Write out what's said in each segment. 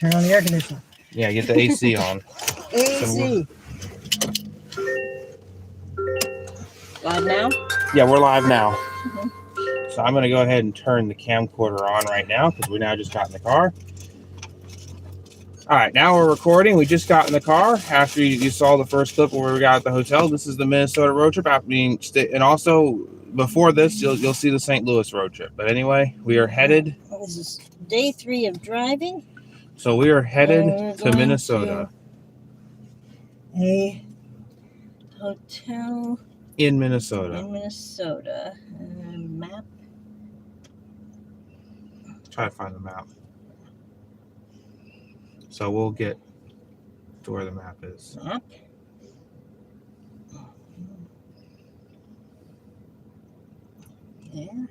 Turn on the air conditioner. Yeah, get the AC on. AC. Live now? Yeah, we're live now. So I'm going to go ahead and turn the camcorder on right now because we now just got in the car. All right, now we're recording. We just got in the car after you saw the first clip where we got at the hotel. This is the Minnesota road trip after being and also before this, you'll see the St. Louis road trip. But anyway, we are headed. This is day 3 of driving. So we are headed to Minnesota. A hotel in Minnesota. Map. Try to find the map. So we'll get to where the map is. Map. There.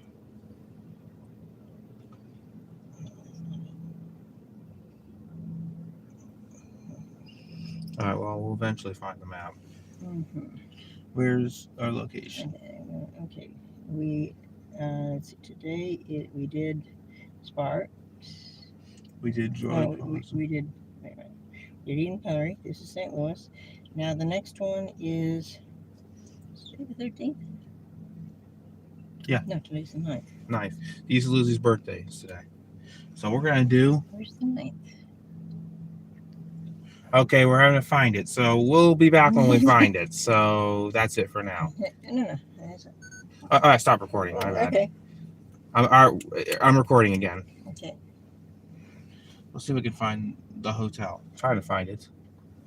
All right, well, we'll eventually find the map. Mm-hmm. Where's our location? Okay. Let's see, today we did Sparks. We did Joy. No, we did Eden Prairie. This is St. Louis. Now the next one is the 13th? Yeah. No, today's the 9th. 9th. These are Lucy's birthdays today. So we're going to do... Where's the 9th? Okay, we're having to find it. So we'll be back when we find it. So that's it for now. No. I stopped recording. My bad. Okay. I'm recording again. Okay. Let's see if we can find the hotel. Try to find it.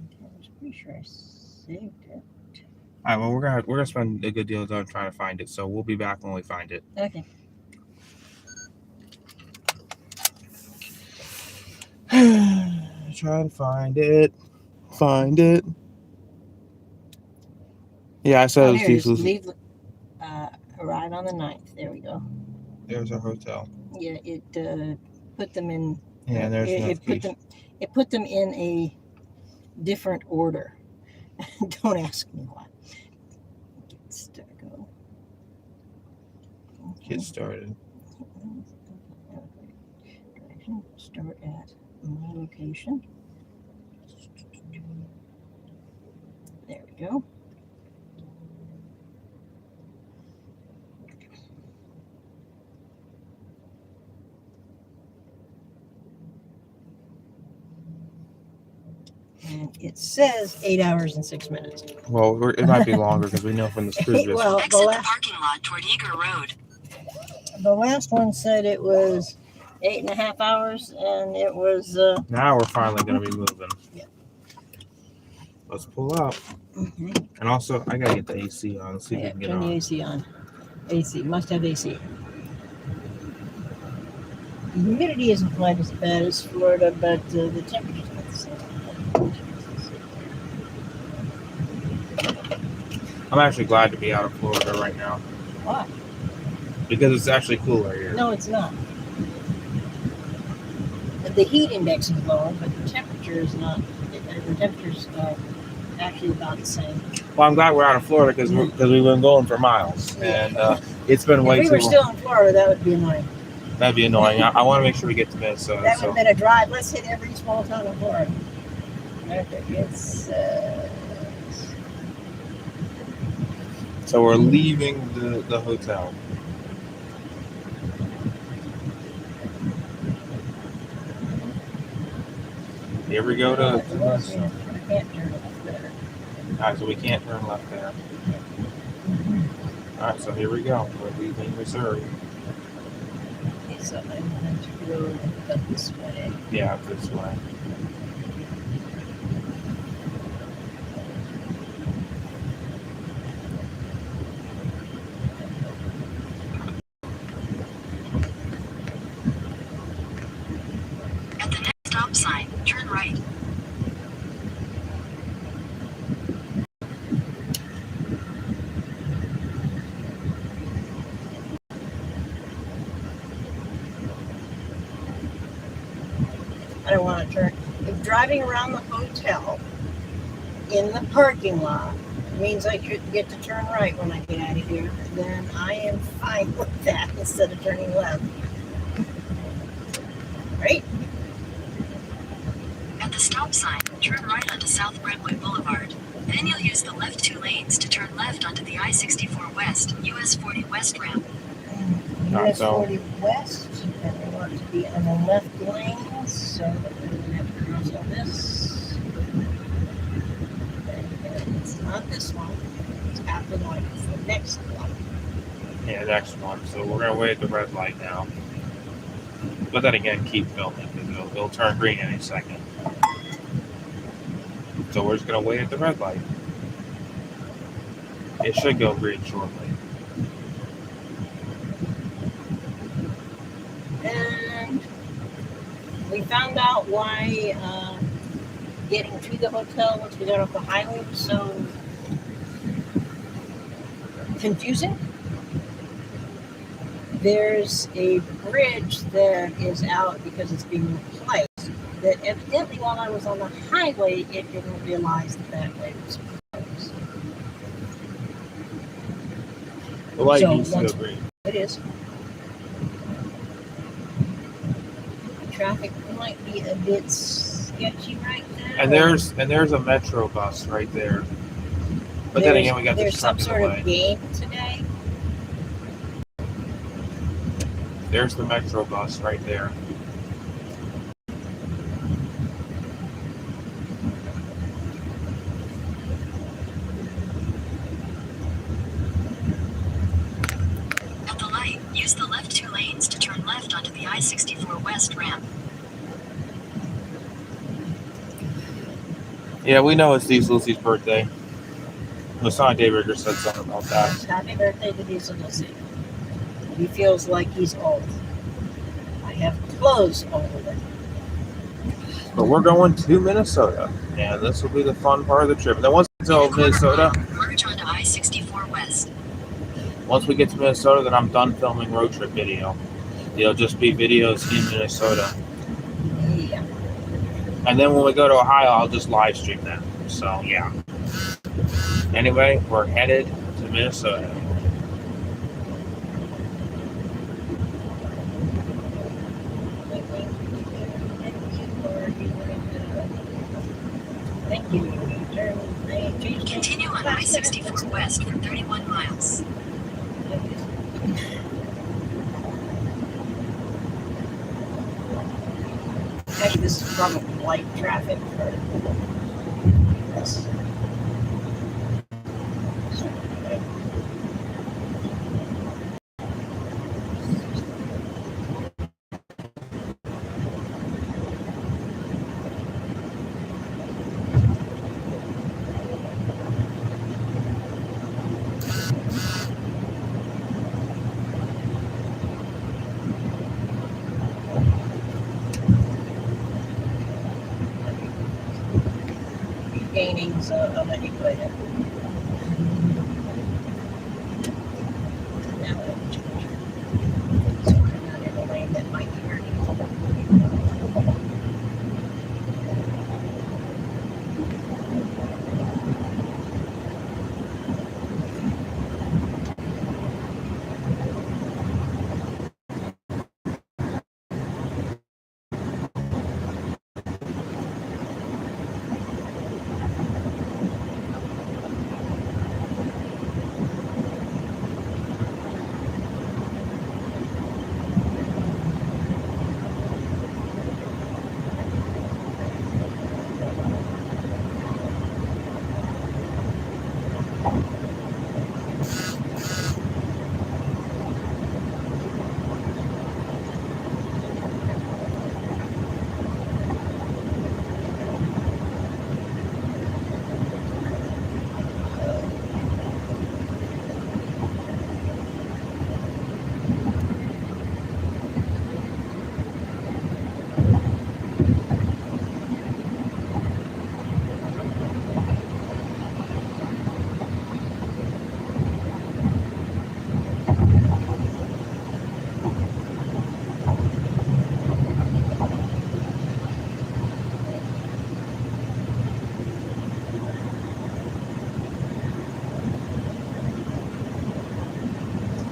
Okay, I was pretty sure I saved it. All right, well, we're gonna spend a good deal of time trying to find it. So we'll be back when we find it. Okay. Try to find it. Find it. Yeah, I said it was leave. Arrive on the 9th. There we go. There's our hotel. Yeah, it put them in. Yeah, there's it put them in a different order. Don't ask me why. Get started. Start at my location. There we go. And it says 8 hours and 6 minutes. Well, it might be longer because we know from the previous. Well, exit the parking lot toward Eager Road. The last one said it was 8.5 hours, and it was. Now we're finally going to be moving. Yeah. Let's pull up. Mm-hmm. And also, I got to get the AC on. Let's see if we can get turn on. the AC on. AC must have AC. The humidity isn't quite as bad as Florida, but the temperature's not the same. I'm actually glad to be out of Florida right now. Why? Because it's actually cooler here. No, it's not. The heat index is lower, but the temperature is not. The temperature's actually about the same. Well, I'm glad we're out of Florida because we've been going for miles, and it's been way too long. If we were still in Florida, that would be annoying. That'd be annoying. I want to make sure we get to Minnesota. That would have been a drive. Let's hit every small town in Florida. Okay, it's. So we're leaving the hotel. Here we go to Minnesota. Can't turn left there. All right, so we can't turn left there. All right, so here we go. We're leaving Missouri. Okay, so I'm going to go up this way. Yeah, this way. At the next stop sign, turn right. I don't want to turn. If driving around the hotel in the parking lot means I could get to turn right when I get out of here, then I am fine with that instead of turning left. Right? the stop sign, turn right onto South Brentwood Boulevard. Then you'll use the left 2 lanes to turn left onto the I-64 West, US 40 West ramp. US So- 40 West, and we want to be on the left lane, so that we don't have to cross all this. And it's not this one, it's after the one, it's the next one. Yeah, next one. So we're gonna wait at the red light now. But then again, keep filming because it'll turn green any second. So we're just gonna wait at the red light. It should go green shortly. And we found out why getting to the hotel once we got off the highway was so confusing. There's a bridge that is out because it's being replaced. That evidently, while I was on the highway, it didn't realize that way was closed. The light So needs to once- go green. It is. Traffic might be a bit sketchy right now. And there's a metro bus right there. But then again, we got the there's some truck in sort the way. of game today. There's the metro bus right there. At the light, use the left 2 lanes to turn left onto the I-64 West ramp. Yeah, we know it's Diesel Lucy's birthday. Masonic Dave Rigger said something about that. Happy birthday to Diesel Lucy. He feels like he's old. I have clothes older than him. But we're going to Minnesota, and this will be the fun part of the trip. And then once we get to Minnesota, Merge onto I-64 West. once we get to Minnesota, then I'm done filming road trip video. It'll just be videos in Minnesota. Yeah. And then when we go to Ohio, I'll just live stream that. So, yeah. Anyway, we're headed to Minnesota. Thank you. Continue on I-64 West for 31 miles. Actually, this is probably light traffic for this. Gaining, so I'll let you go ahead. Now I'll change. So I'm not in a lane that might be hurting.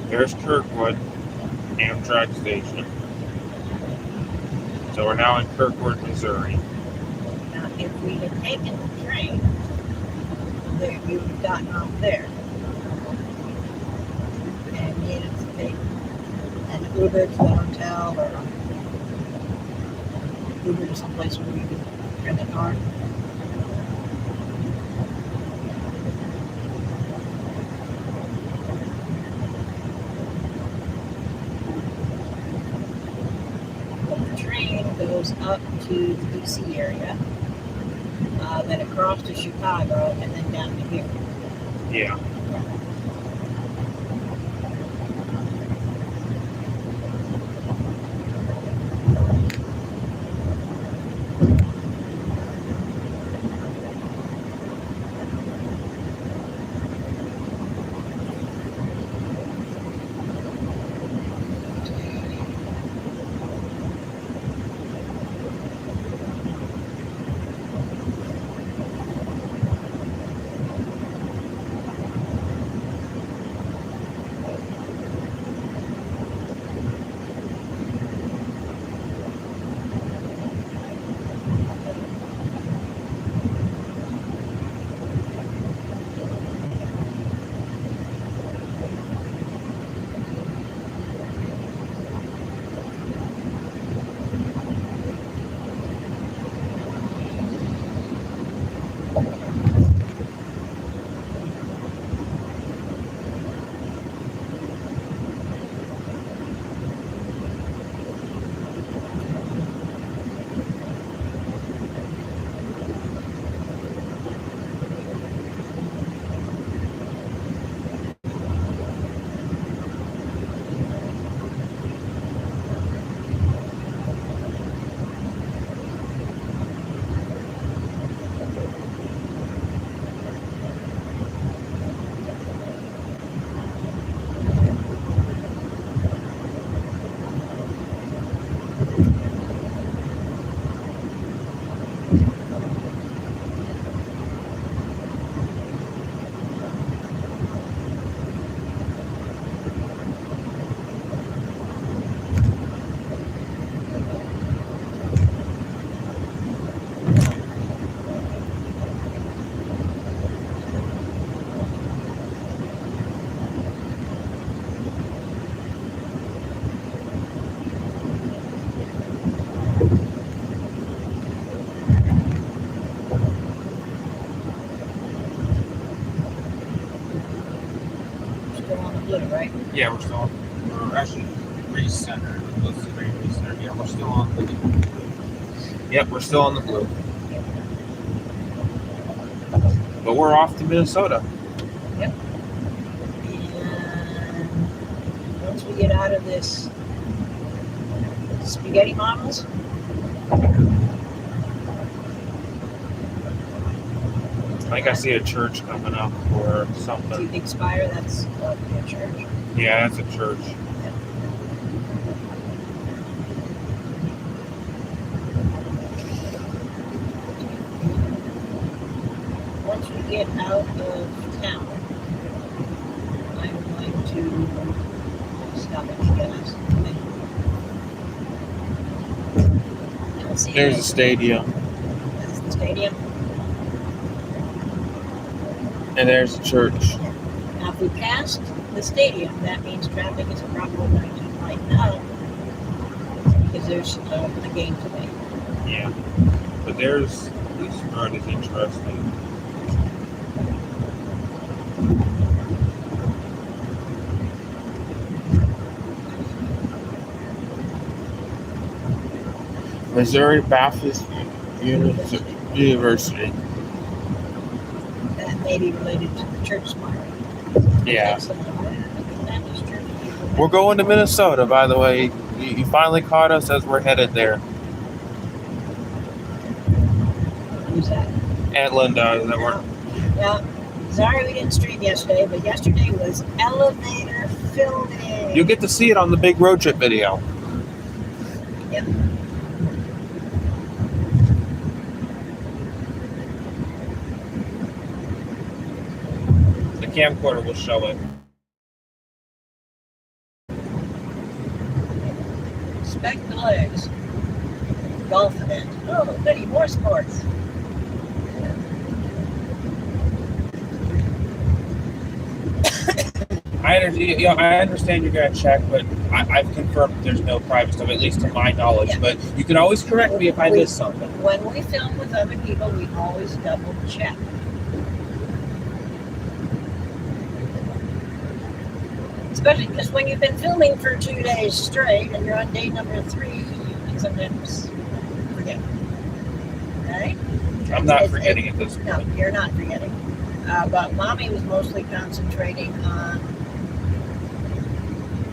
There's Kirkwood, Amtrak station. So we're now in Kirkwood, Missouri. Now if we had taken the train, there you would have gotten off there and needed to take an Uber to the hotel or Uber to someplace where you could rent a car. The train goes up to the DC area, then across to Chicago, and then down to here. Yeah. Still on the blue, right? Yeah, we're still. We're actually recenter. Let's see, recenter. Yeah, we're still on the. Yep, we're still on the blue. But we're off to Minnesota. And once we get out of this spaghetti models, I think I see a church coming up or to something. expire, that's the church. Yeah, that's a church. Once we get out of town, I'm going to stop at gas. I don't see There's any- a stadium, That's the stadium. and there's a church. Now, if we passed the stadium, that means traffic is probably going to lighten up because there's a game today. Yeah, but there's this part is interesting. Missouri Baptist University. That may be related to the church spire. Yeah. That's the Baptist church. We're going to Minnesota, by the way. You finally caught us as we're headed there. Who's that? Aunt Linda, that we're Yeah. Sorry we didn't stream yesterday, but yesterday was elevator filming. you'll get to see it on the big road trip video. Yep. The camcorder will show it. Spec the legs. Golf event. Oh, goody, more sports. I understand you're gonna check, but I've confirmed there's no private stuff, at least to my knowledge. Yeah. But you can always correct me if I miss something. When we film with other people, we always double check. Especially because when you've been filming for 2 days straight and you're on day number 3, you can sometimes forget. Right? I'm not forgetting at this point. No, you're not forgetting. But Mommy was mostly concentrating on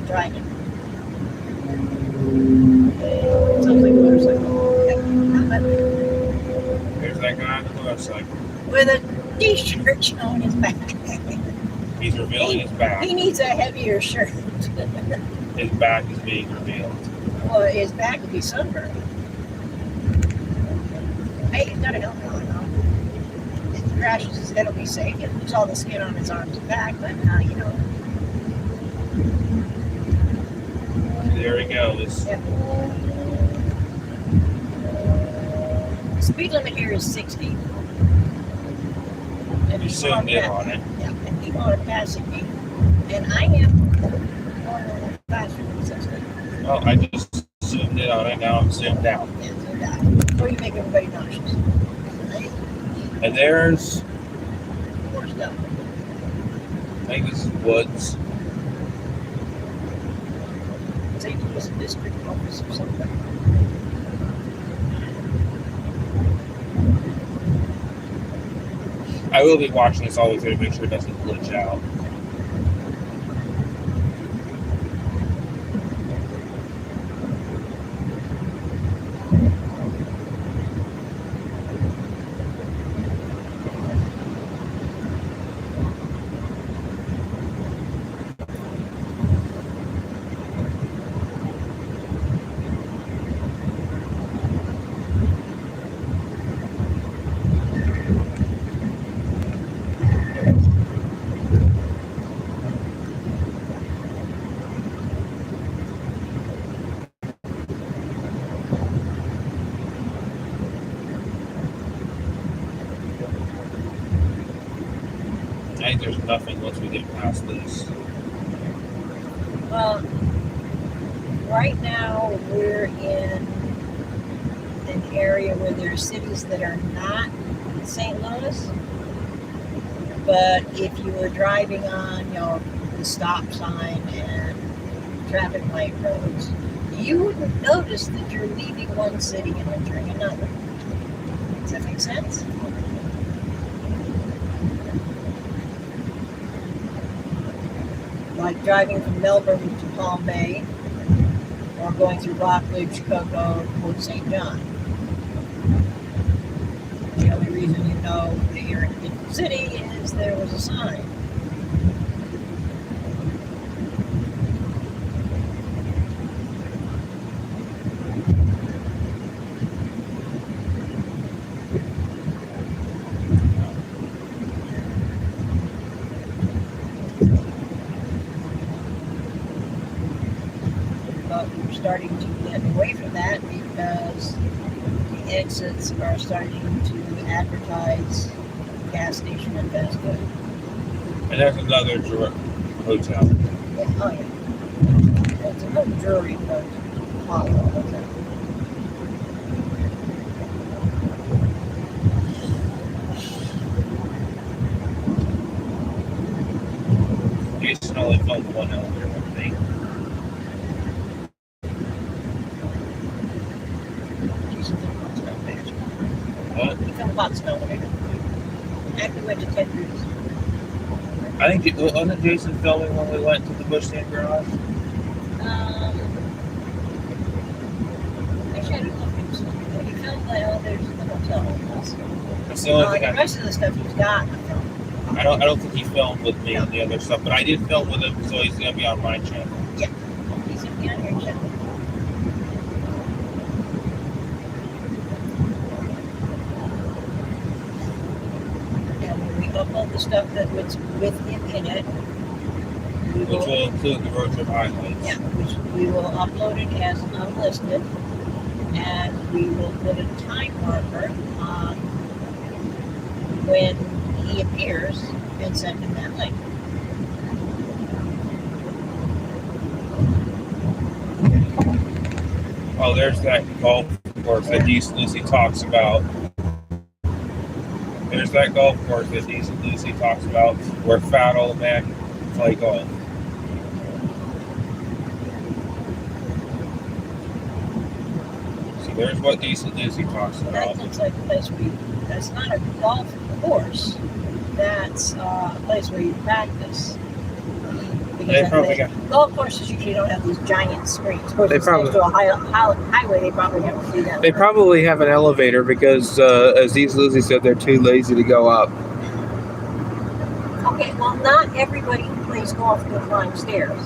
driving. Sounds like a motorcycle. Yep. Here's that guy on the motorcycle. With a t-shirt showing his back. He's revealing his back. He needs a heavier shirt. His back is being revealed. Well, his back would be sunburned. Hey, he's got a helmet on, though. If he crashes, his head will be safe. He'll lose all the skin on his arms and back, but you know. There he goes. Yeah. The speed limit here is 60. And You he's zoomed in on on it. Yeah, and people are passing me. And I am going faster than 60. Well, I just zoomed in on it. Now I'm zoomed out. Yeah, so that. So you make everybody nauseous. Right? And there's, More stuff. I think this is woods. St. Louis District Office or something. I will be watching this all the way through to make sure it doesn't glitch out. I think there's nothing once we get past this. Well, right now we're in an area where there are cities that are not St. Louis. But if you were driving on, the stop sign and traffic light roads, you wouldn't notice that you're leaving one city and entering another. Does that make sense? Like driving from Melbourne to Palm Bay, or going through Rockledge, Cocoa, Port St. John. The only reason you know that you're in a different city is there was a sign. But we're starting to get away from that because the exits are starting to advertise gas station and fast food. And there's another hotel. Yeah, oh yeah. It's a little jewelry, but hotel. Jason only filmed one elevator, I think. What? We filmed lots of elevator. And we went to Ted Cruz. I think wasn't Jason filming when we went to the Bush Sand Garage? Actually, I don't know if he was filming. He filmed the elevators in the hotel also. That's the only The thing rest of the stuff he's got in the film. I don't think he filmed with me on the other stuff, but I did film with him, so he's gonna be on my channel. He's gonna be on your channel. And when we upload the stuff that was with him in it, we Which will include the road trip highlights. yeah, which we will upload it as unlisted, and we will put a time marker on when he appears and send him that link. Oh, there's that golf course that Decent Lucy talks about. There's that golf course that Decent Lucy talks about where fat old man can play golf. So there's what Decent Lucy talks That about. looks like a place where that's not a golf course. That's a place where you practice. They probably got. Golf courses usually don't have these giant screens. Of course, They it's next to a probably- highway. They probably have to do that. They probably have an elevator because, as Decent Lucy said, they're too lazy to go up. Okay, well, not everybody who plays golf can climb stairs.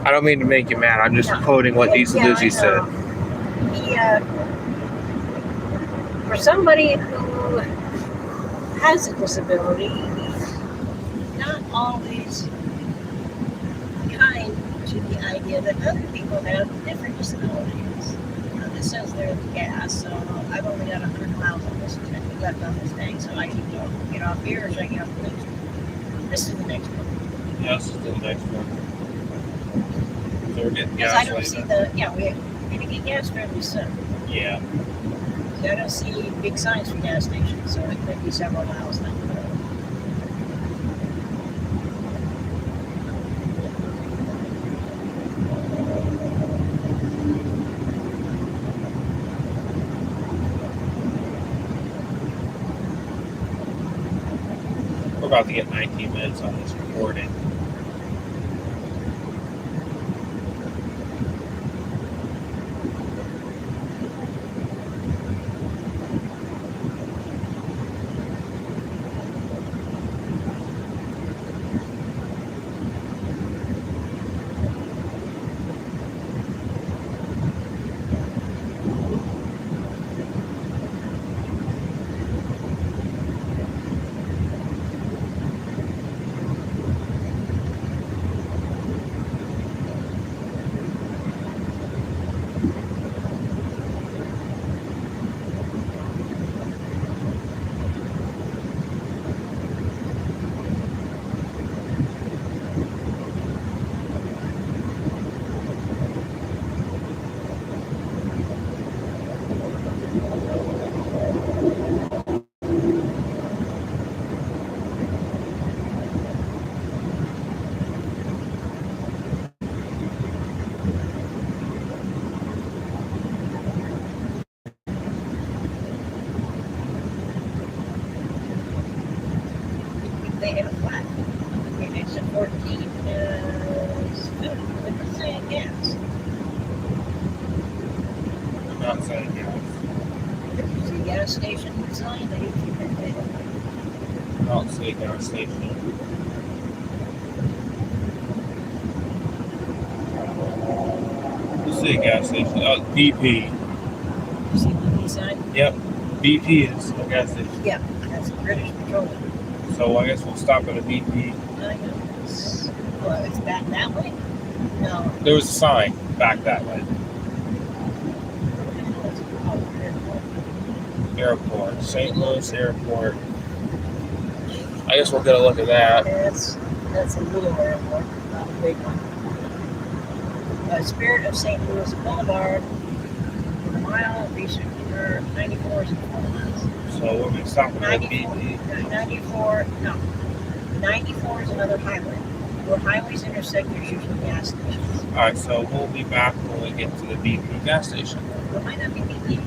I don't mean to make you mad. I'm just quoting what Decent Yeah, Lucy I said. know. He, for somebody who has a disability, he's not always kind to the idea that other people have different disabilities. This says there's gas, so I've only got 100 miles on this tank, left on this tank, so I should go get off here or should I get off the next one? This is the next one. Yes, to the next one. So we're getting Because gas I don't see later. we're going to get gas fairly soon. Yeah. I don't see big signs for gas stations, so it could be several miles down the road. We're about to get 19 minutes on this recording. They had a flat. Okay, next to 14 is 50% gas. I'm not saying gas. Is the gas station sign that you can pay? I don't see a gas station. You see a gas station. Oh, BP. You see the B sign? Yep. BP is a gas station. Yeah, that's British Petroleum. So I guess we'll stop at a BP. I know. Well, it's back that way? No. There was a sign back that way. Airport. St. Louis Airport. I guess we'll get a look at that. That's a little airport, not a big one. Spirit of St. Louis Boulevard, a mile, research for 94 is 4 miles. So we'll be stopping at 94, BP. 94 is another highway. Where highways intersect, there's usually gas stations. Alright, so we'll be back when we get to the BP gas station. It might not be BP.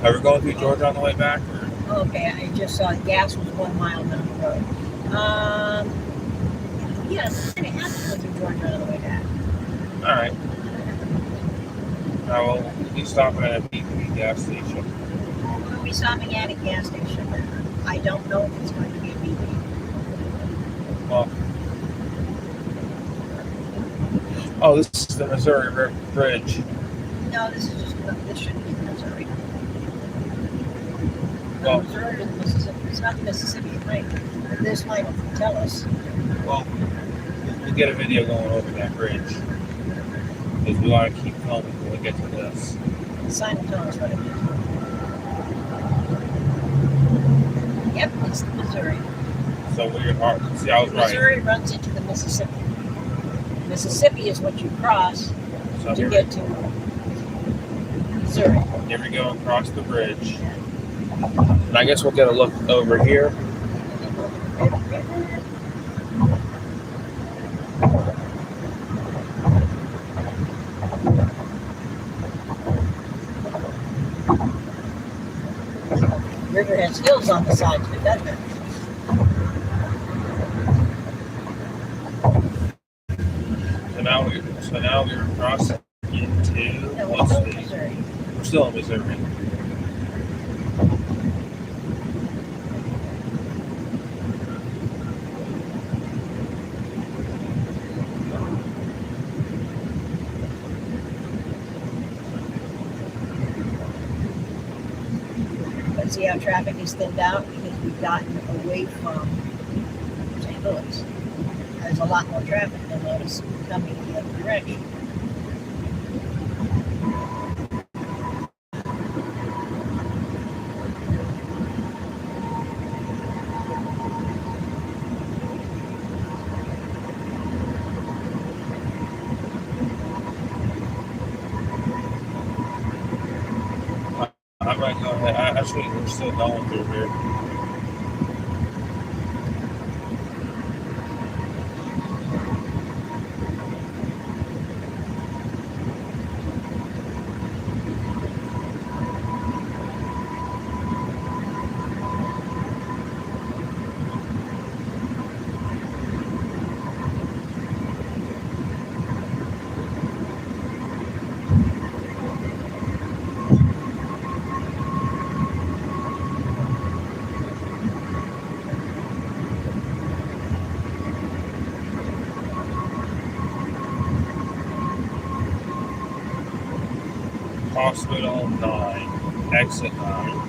Are we going through Georgia on the way back? Or? Okay, I just saw gas was 1 mile down the road. Yes, I have to go through Georgia on the way back. Alright. We'll be stopping at a BP gas station. We'll be stopping at a gas station. I don't know if it's going to be a BP. Well, oh, this is the Missouri Bridge. No, this shouldn't be Missouri. Well- Missouri is Mississippi. It's not the Mississippi right? This might tell us. Well, we'll get a video going over that bridge. Because we want to keep filming when we get to this. The sign will tell us what it is. Yep, it's the Missouri. So we are. See, I was right. Missouri runs into the Mississippi. Mississippi is what you cross So to here, get to Missouri. here we go across the bridge. And I guess we'll get a look over here. River has hills on the sides of it, doesn't it? So now we're crossing into. No, Let's it's see. Missouri. We're still in Missouri. But see how traffic is thinned out because we've gotten away from St. Louis. There's a lot more traffic than notice coming the other direction. I might go ahead. Actually, we're still going through here. Hospital 9, exit 9.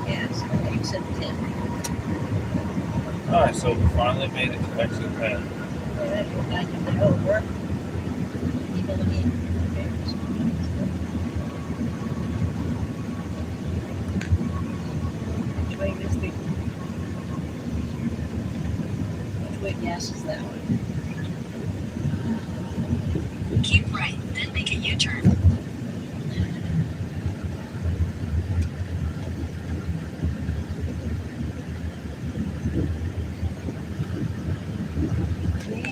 Yes, exit 10. Alright, so we finally made it to exit 10. Yeah, you're back in the over. Even in. Which way is the? Which way gas is that one? Keep right, then make a U-turn.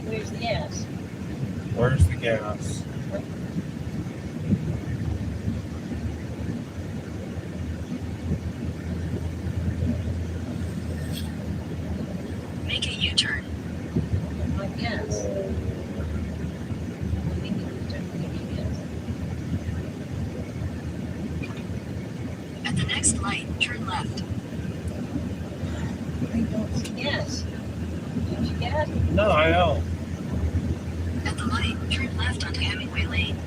Where's the gas? Where's the gas? Make a U-turn. My gas. At the next light, turn left. I don't see gas. Don't you gas? No, I don't. At the light, turn left onto Hemingway Lane.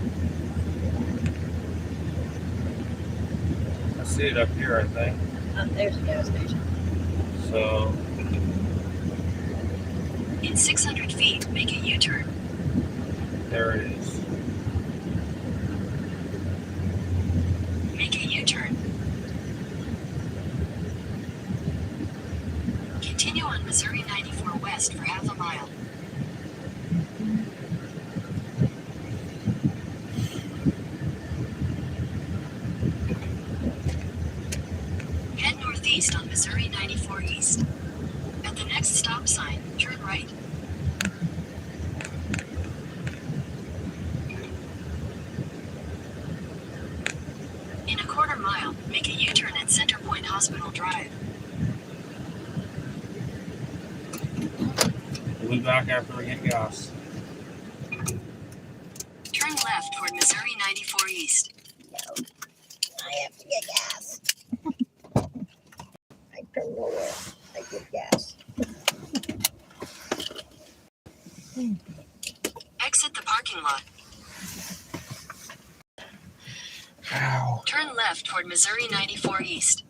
I see it up here, I think. There's a gas station. So, In 600 feet, make a U-turn. there it is. Make a U-turn. Continue on Missouri 94 West for half a mile. Head northeast on Missouri 94 East. At the next stop sign, turn right. In a quarter mile, make a U-turn at Center Point Hospital Drive. We'll be back after we get gas. Turn left toward Missouri 94 East. I have to get gas. I turn nowhere. I get gas. Exit the parking Ow. Turn left toward Missouri 94 East.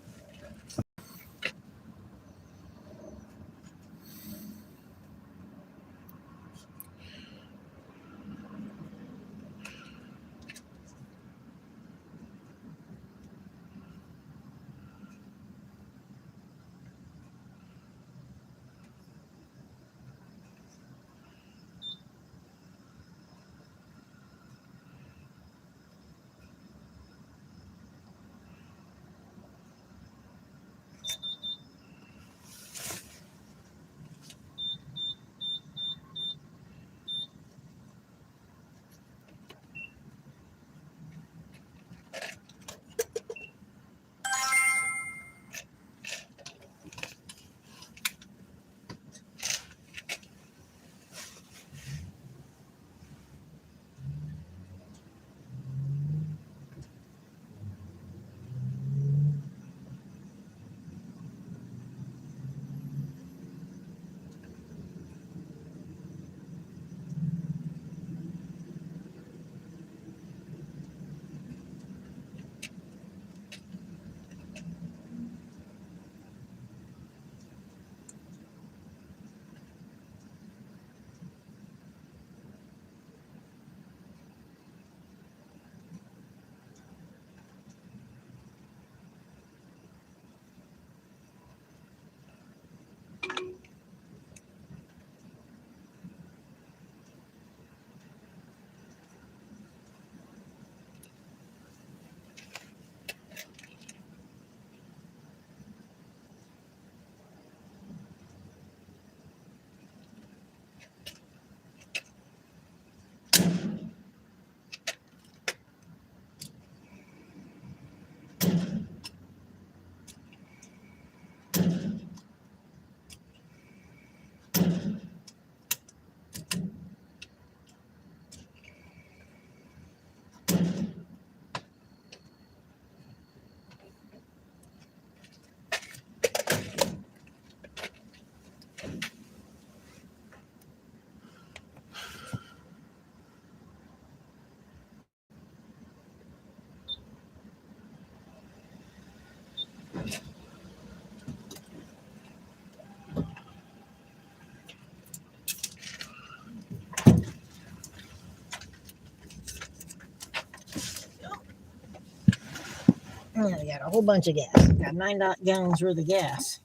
I got a whole bunch of gas. Got 9 gallons worth of gas.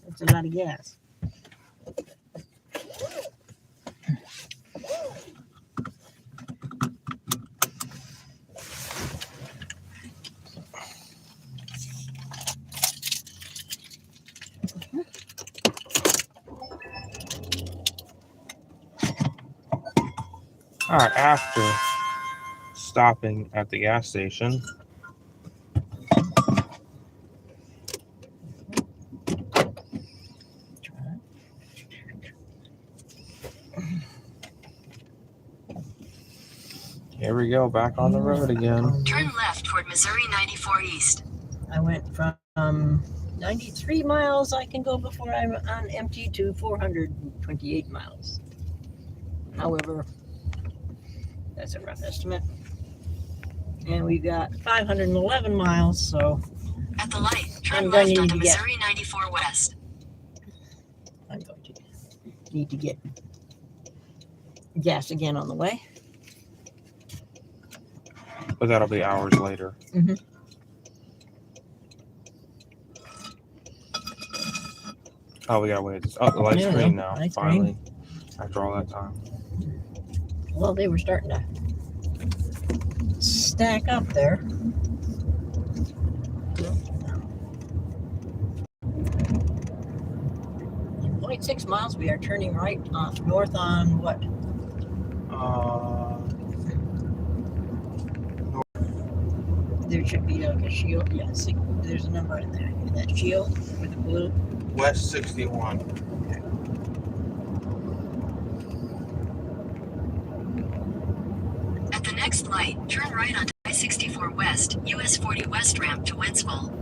That's a lot of gas. All right, after stopping at the gas station, here we go, back on the road again. Turn left toward Missouri 94 East. I went from 93 miles I can go before I'm on empty to 428 miles. However, that's a rough estimate. And we've got 511 miles, so At the light, turn I'm gonna left need onto to get- Missouri 94 West. I'm going to need to get gas again on the way. But that'll be hours later. Mhm. Oh, we gotta wait. Oh, the light's Yeah, green now, light's finally. After all that time. Well, they were starting to stack up there. 0.6 miles, we are turning right north on what? There should be like a shield. Yeah, there's a number in there. In that shield with the blue. West 61. At the next light, turn right onto I-64 West, US 40 West ramp to Wentzville.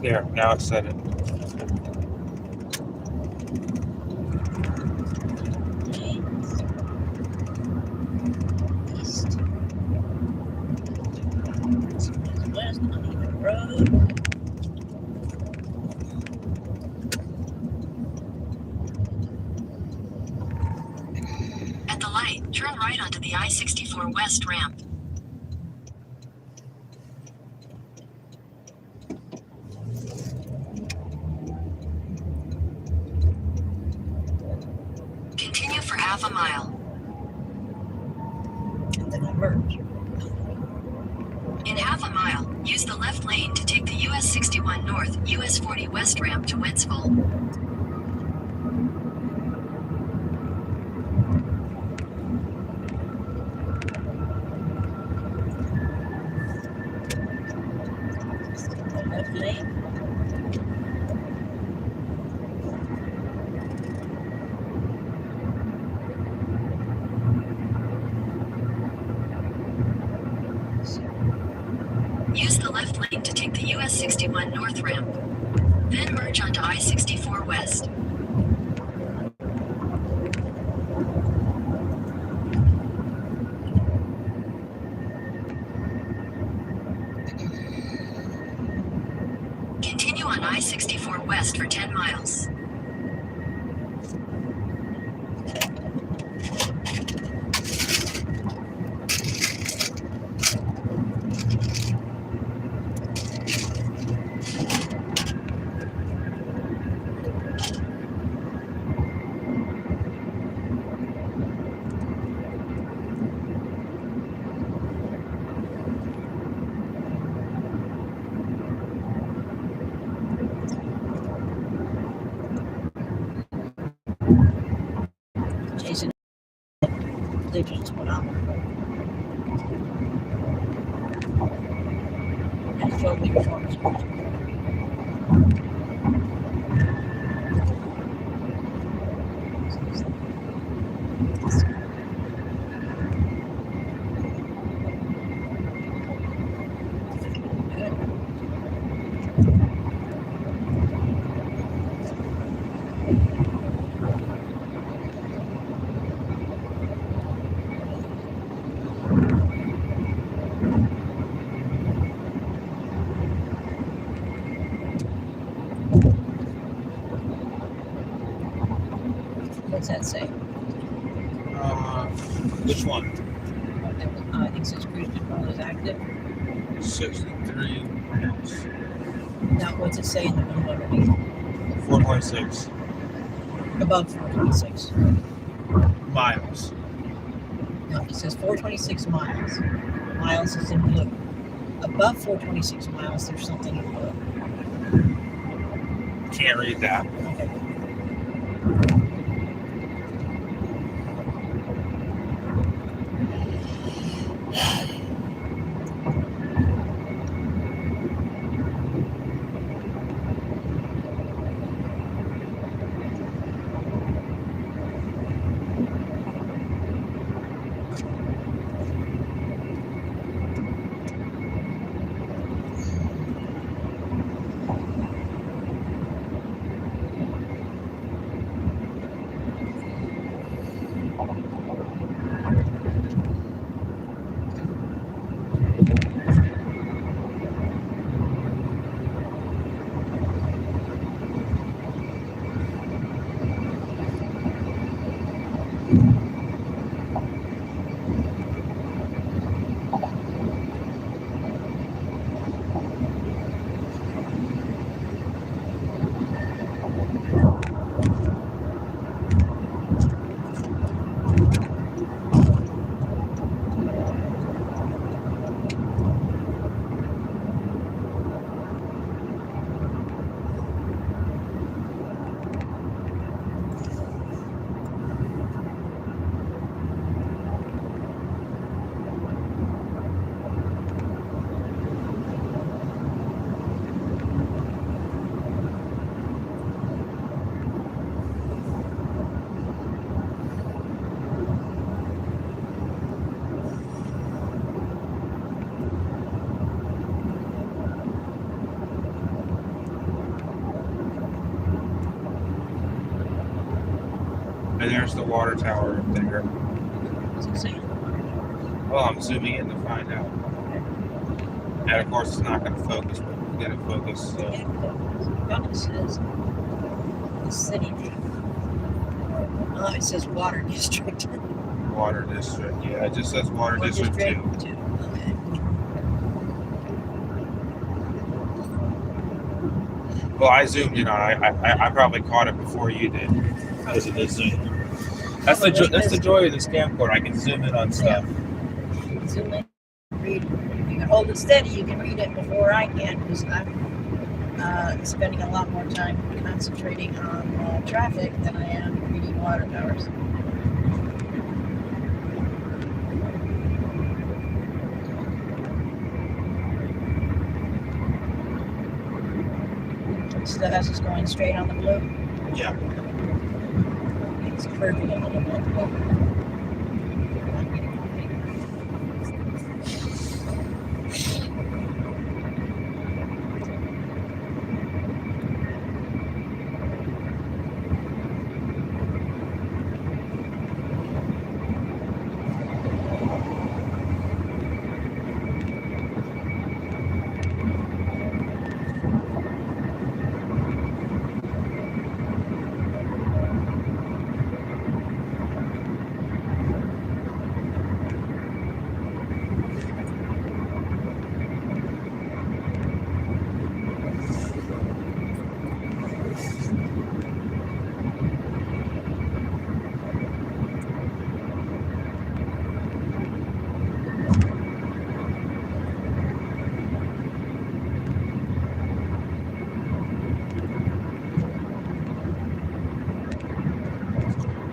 There, now it said it. East. West, Uneven Road. At the light, turn right onto the I-64 West ramp. Continue for half a mile. And then I merge. In half a mile, use the left lane to take the US 61 North, US 40 West ramp to Wentzville. Left lane. Use the left lane to take the US 61 North ramp. Then merge onto I-64 West. Continue on I-64 West for 10 miles. Jason digits went up. And 12 meters on What's that say? Which one? I think it says cruise control is active. 63 miles. Now, what's it say in the middle underneath? 4.6 Above 426. miles. No, it says 426 miles. Miles is in blue. Above 426 miles, there's something in blue. Can't read that. Okay. And there's the water tower up there. What's it say? Well, I'm zooming in to find out. And of course, it's not going to focus, but we'll get it focused. So. It says the city name. Oh, it says water district. Water district. Yeah, it just says water district 2. Okay. Well, I zoomed in on it. I probably caught it before you did because of the zoom. That's the joy of this camcorder. I can zoom in on stuff. Zoom in, read. If you can hold it steady, you can read it before I can, because I'm spending a lot more time concentrating on traffic than I am reading water towers. So the house is going straight on the blue. Yeah. It's curving a little bit.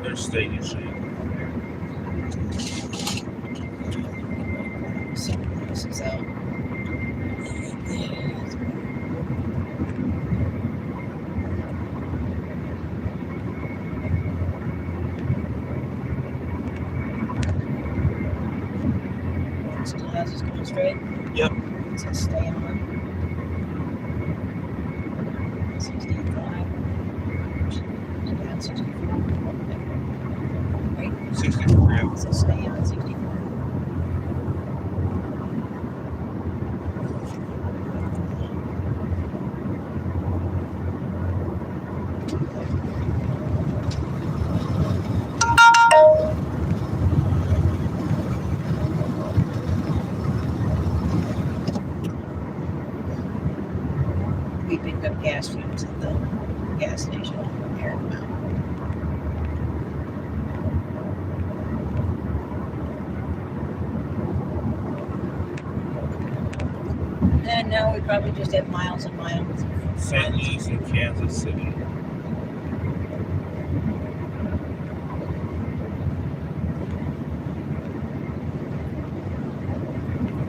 There's Stadium Street. So this is out. So the house is going straight. Yep. It says stay on. 65. Yeah, 64. Right? 64. Yeah. It says stay on 64. We picked up gas fumes at the gas station here in the mountain. And now we probably just have miles and miles of St. Louis and Kansas City.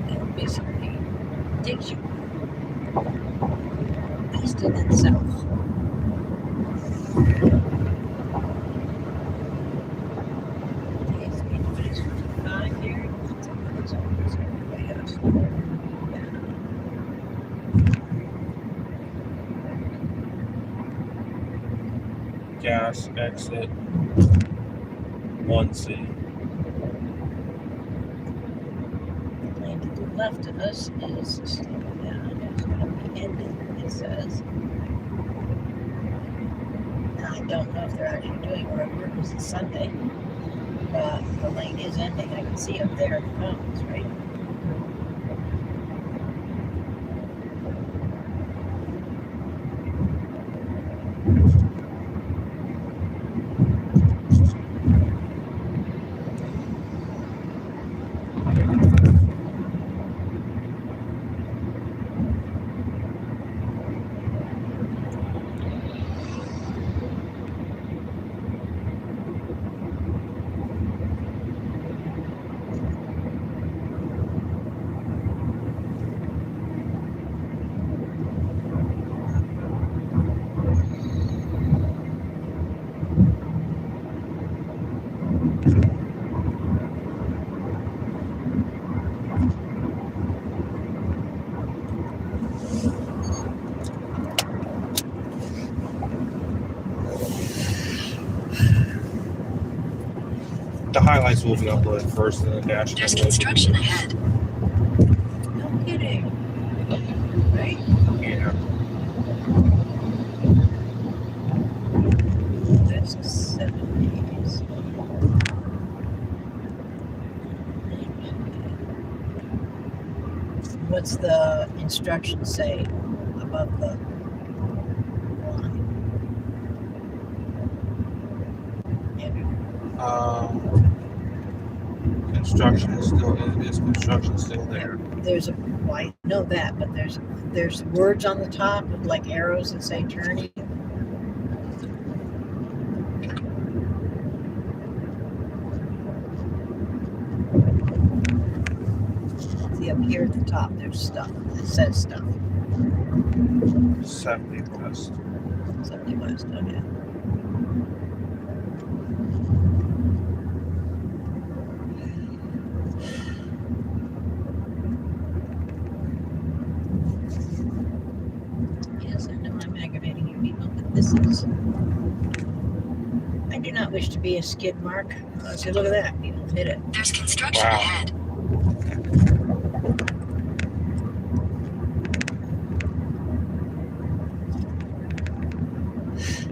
It basically takes you east and then south. It's 55 here. It's way up. Gas exit 1C. And to the left of us is slowing down. It's going to be ending, it says. Now, I don't know if they're actually doing road work because it's Sunday. But the lane is ending. I can see up there the mountains, right? The highlights will be uploaded first and then dash. There's construction ahead. No kidding. What's the instructions say above the line? Andrew? Construction is construction still there? There's a, well, I know that, but there's words on the top like arrows that say turning. See up here at the top, there's stuff. It says stuff. 70 west. 70 West, okay. Yes, I know I'm aggravating you people, but this is. I do not wish to be a skid mark. See, look at that. People hit it. There's construction Wow. ahead.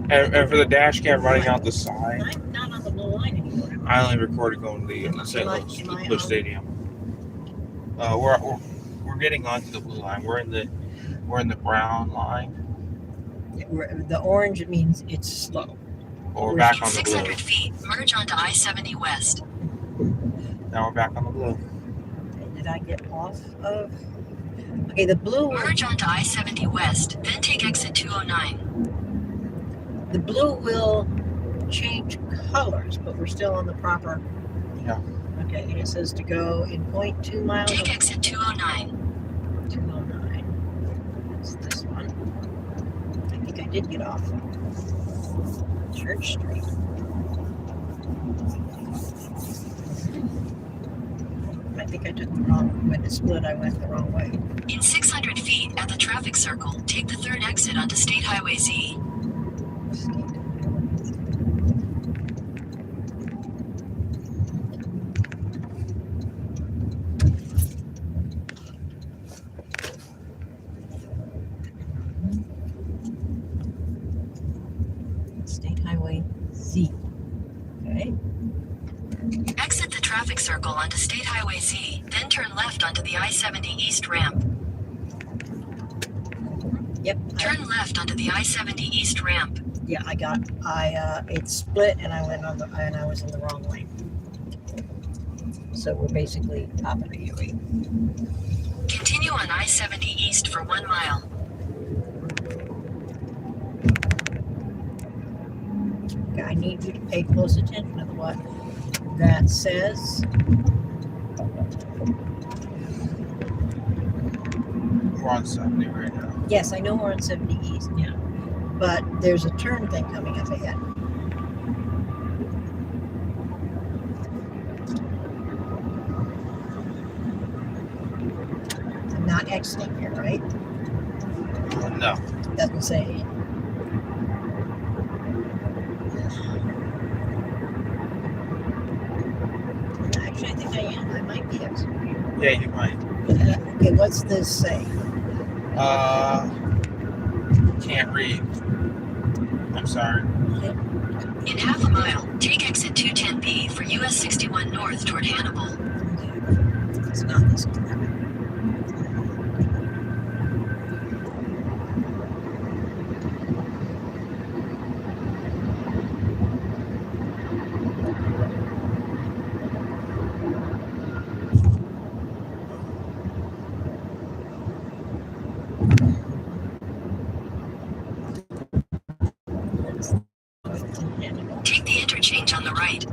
And for the dash cam running out the side, I'm not on the blue line anymore. I only recorded going to the St. Am I Louis on? Busch Stadium. We're getting onto the blue line. We're in the brown line, The orange, it means it's slow. or we're back In on the blue. 600 feet, merge onto I-70 West. Now we're back on the blue. Did I get off of? Okay, the blue one. Merge onto I-70 West, then take exit 209. The blue will change colors, but we're still on the proper. Yeah. Okay, and it says to go in 0.2 miles. Take exit 209. 209. That's this one. I think I did get off Church Street. I think I took the wrong. When it split, I went the wrong way. In 600 feet, at the traffic circle, take the third exit onto State Highway Z. State Highway Z. Okay. Exit the traffic circle onto State Highway Z, then turn left onto the I-70 East ramp. Yep. Turn left onto the I-70 East ramp. Yeah, it split and I was in the wrong lane. So we're basically top of the UE. Continue on I-70 East for 1 mile. Okay, I need you to pay close attention to what that says. We're on 70 right now. Yes, I know we're on 70 East, yeah. But there's a turn thing coming up ahead. I'm not exiting here, right? No. Doesn't say. Actually, I think I am. I might be exiting here. Yeah, you might. Okay, what's this say? Can't read. I'm sorry. In half a mile, take exit 210B for US 61 north toward Hannibal. Okay. It's not this one. Take the interchange on the right.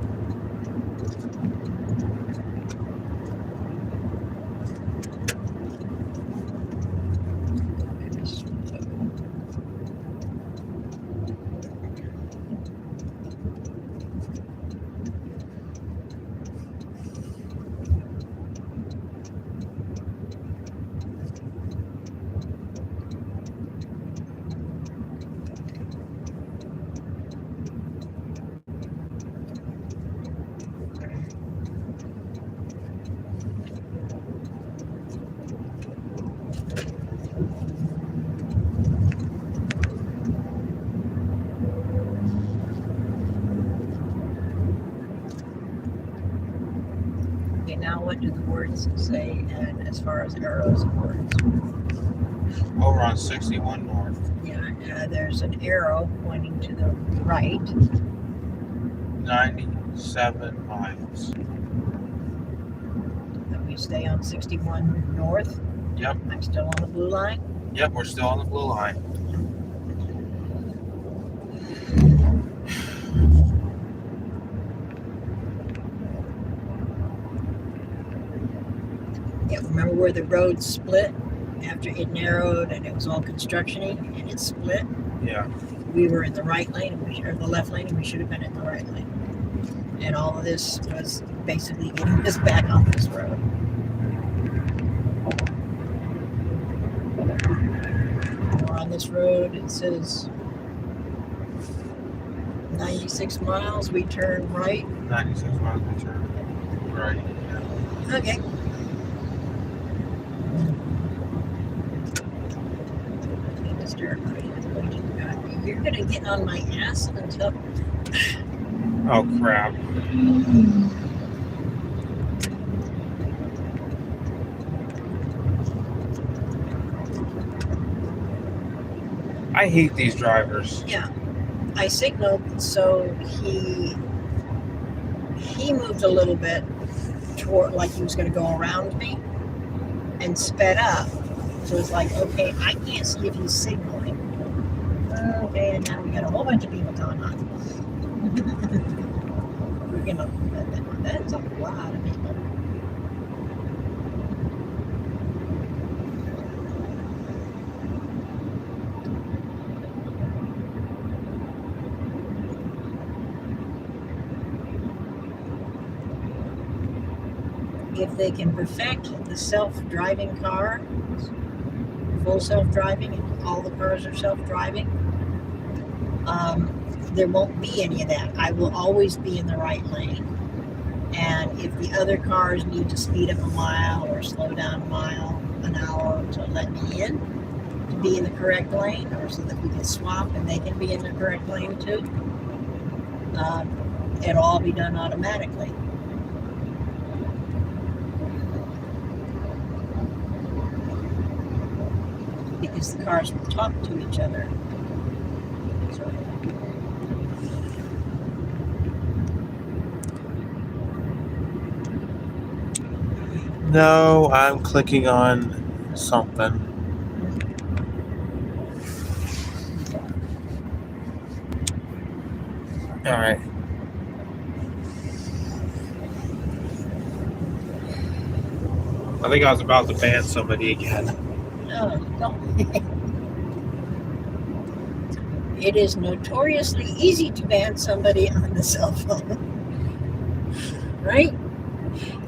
what do the words say? And as far as arrows and words, Over on 61 North. yeah, there's an arrow pointing to the right. 97 miles. That we stay on 61 North. Yep. I'm still on the blue line. Yep, we're still on the blue line. Yeah, remember where the road split after it narrowed and it was all construction-y and it split? Yeah. We were in the right lane, or the left lane, and we should have been in the right lane. And all of this was basically getting us back on this road. We're on this road, it says 96 miles, we turn right. 96 miles we turn. Right. Okay. You're gonna get on my ass until Oh, crap. I hate these drivers. yeah. I signaled, so he moved a little bit toward, like he was gonna go around me, and sped up. So it's like, okay, I can't see if he's signaling. Okay, and now we got a whole bunch of people going on. We're gonna, that's a lot of people. If they can perfect the self-driving car, full self-driving, and all the cars are self-driving, there won't be any of that. I will always be in the right lane. And if the other cars need to speed up a mile or slow down a mile an hour to let me in, to be in the correct lane, or so that we can swap and they can be in the correct lane too, it'll all be done automatically. Because the cars will talk to each other. So, No, I'm clicking on something. All right. I think I was about to ban somebody again. no, don't. It is notoriously easy to ban somebody on the cell phone. Right?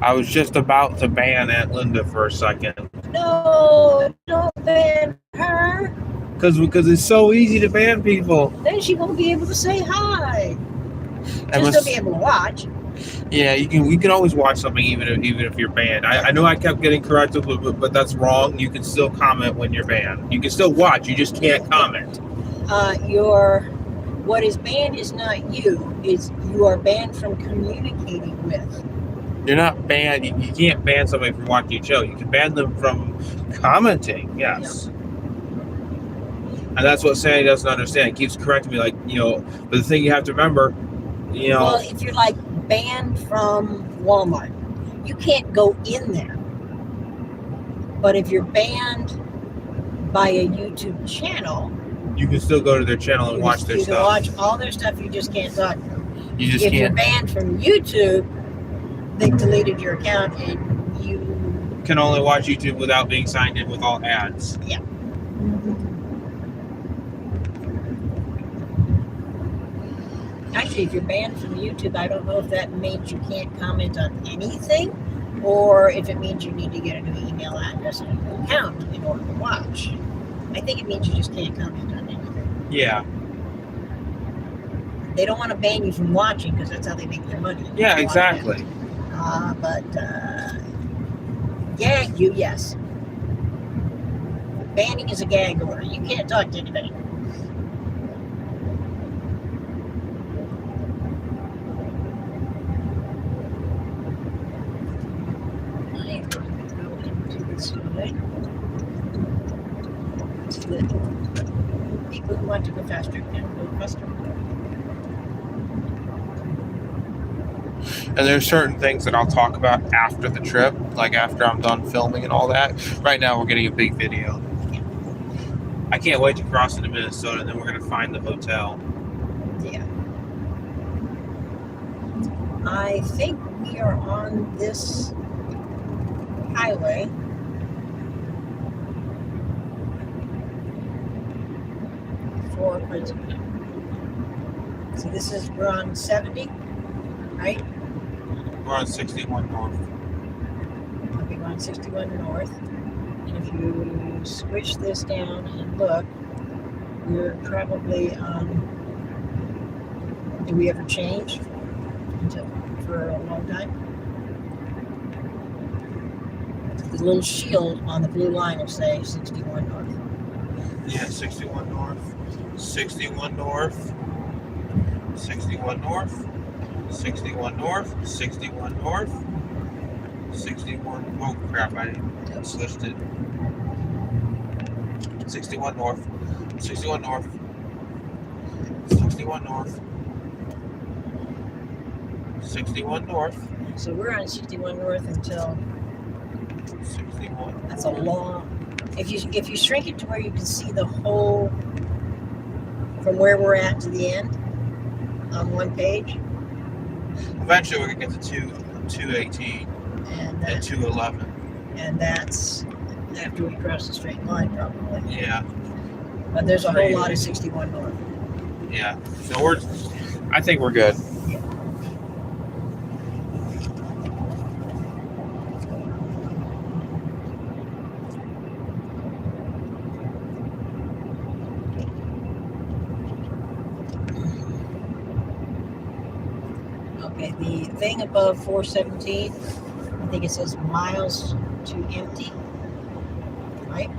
I was just about to ban Aunt Linda for a second. No, don't ban her. Because it's so easy to ban people. Then she won't be able to say hi. I She'll must- still be able to watch. Yeah, you can always watch something even if you're banned. I know I kept getting corrected, but that's wrong. You can still comment when you're banned. You can still watch. You just can't comment. What is banned is not you. Is you are banned from communicating with. You're not banned. You can't ban somebody from watching your show. You can ban them from commenting. Yes. And that's what Sandy doesn't understand. It keeps correcting me, like, but the thing you have to remember, Well, if you're like banned from Walmart, you can't go in there. But if you're banned by a YouTube channel, you can still go to their channel and watch their you can stuff. watch all their stuff. You just can't talk to them. You just If you're can't. banned from YouTube, they've deleted your account and you. Can only watch YouTube without being signed in with all ads. Yeah. Actually, if you're banned from YouTube, I don't know if that means you can't comment on anything, or if it means you need to get a new email address and a new account in order to watch. I think it means you just can't comment on anything. Yeah. They don't want to ban you from watching because that's how they make their money. Yeah, Watching. exactly. But gag you, yes. Banning is a gag order. You can't talk to anybody. the people who want to go faster can go faster. And there's certain things that I'll talk about after the trip, like after I'm done filming and all that. Right now, we're getting a big video. I can't wait to cross into Minnesota, and then we're going to find the hotel. Yeah. I think we are on this highway. For Princeton. So this is, we're on 70, right? We're on 61 North. Okay, we're on 61 North. And if you switch this down and look, we're probably on, do we ever change for a long time? The little shield on the blue line will say 61 North. Yeah, 61 North. 61 North. 61 North. 61 North. 61 North. 61. Oh crap! I switched it. 61 North. 61 North. 61 North. 61 North. So we're on 61 North until 61. that's a long. If you shrink it to where you can see the whole from where we're at to the end on one page, Eventually, we're gonna get to 218 and 211. and that's after we cross the straight line probably. Yeah, But there's a whole lot of 61 North. yeah. So I think we're good. Okay, the thing above 417, I think it says miles to empty, right?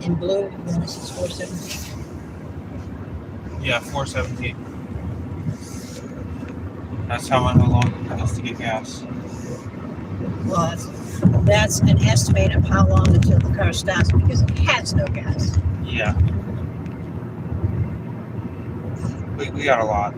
In blue, then this is 417. Yeah, 417. That's how long it takes to get gas. Well, that's an estimate of how long until the car stops because it has no gas. Yeah. We got a lot.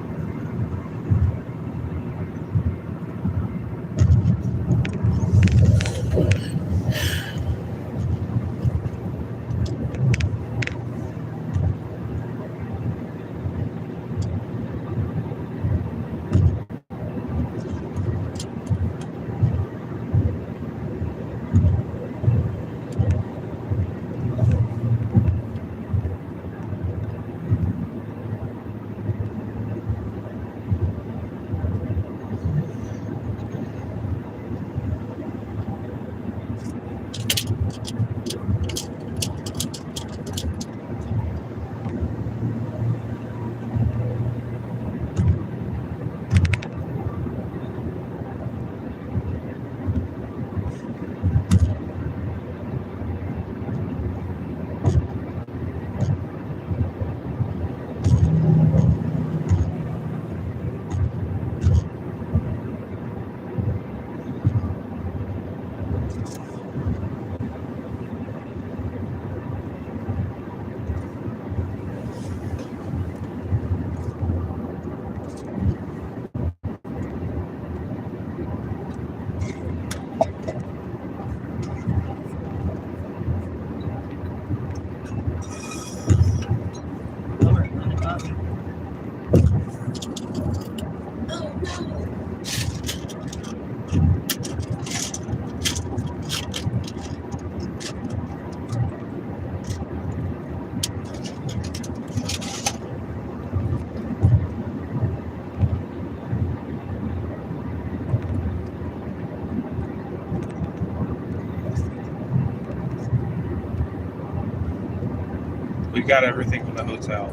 We got everything from the hotel.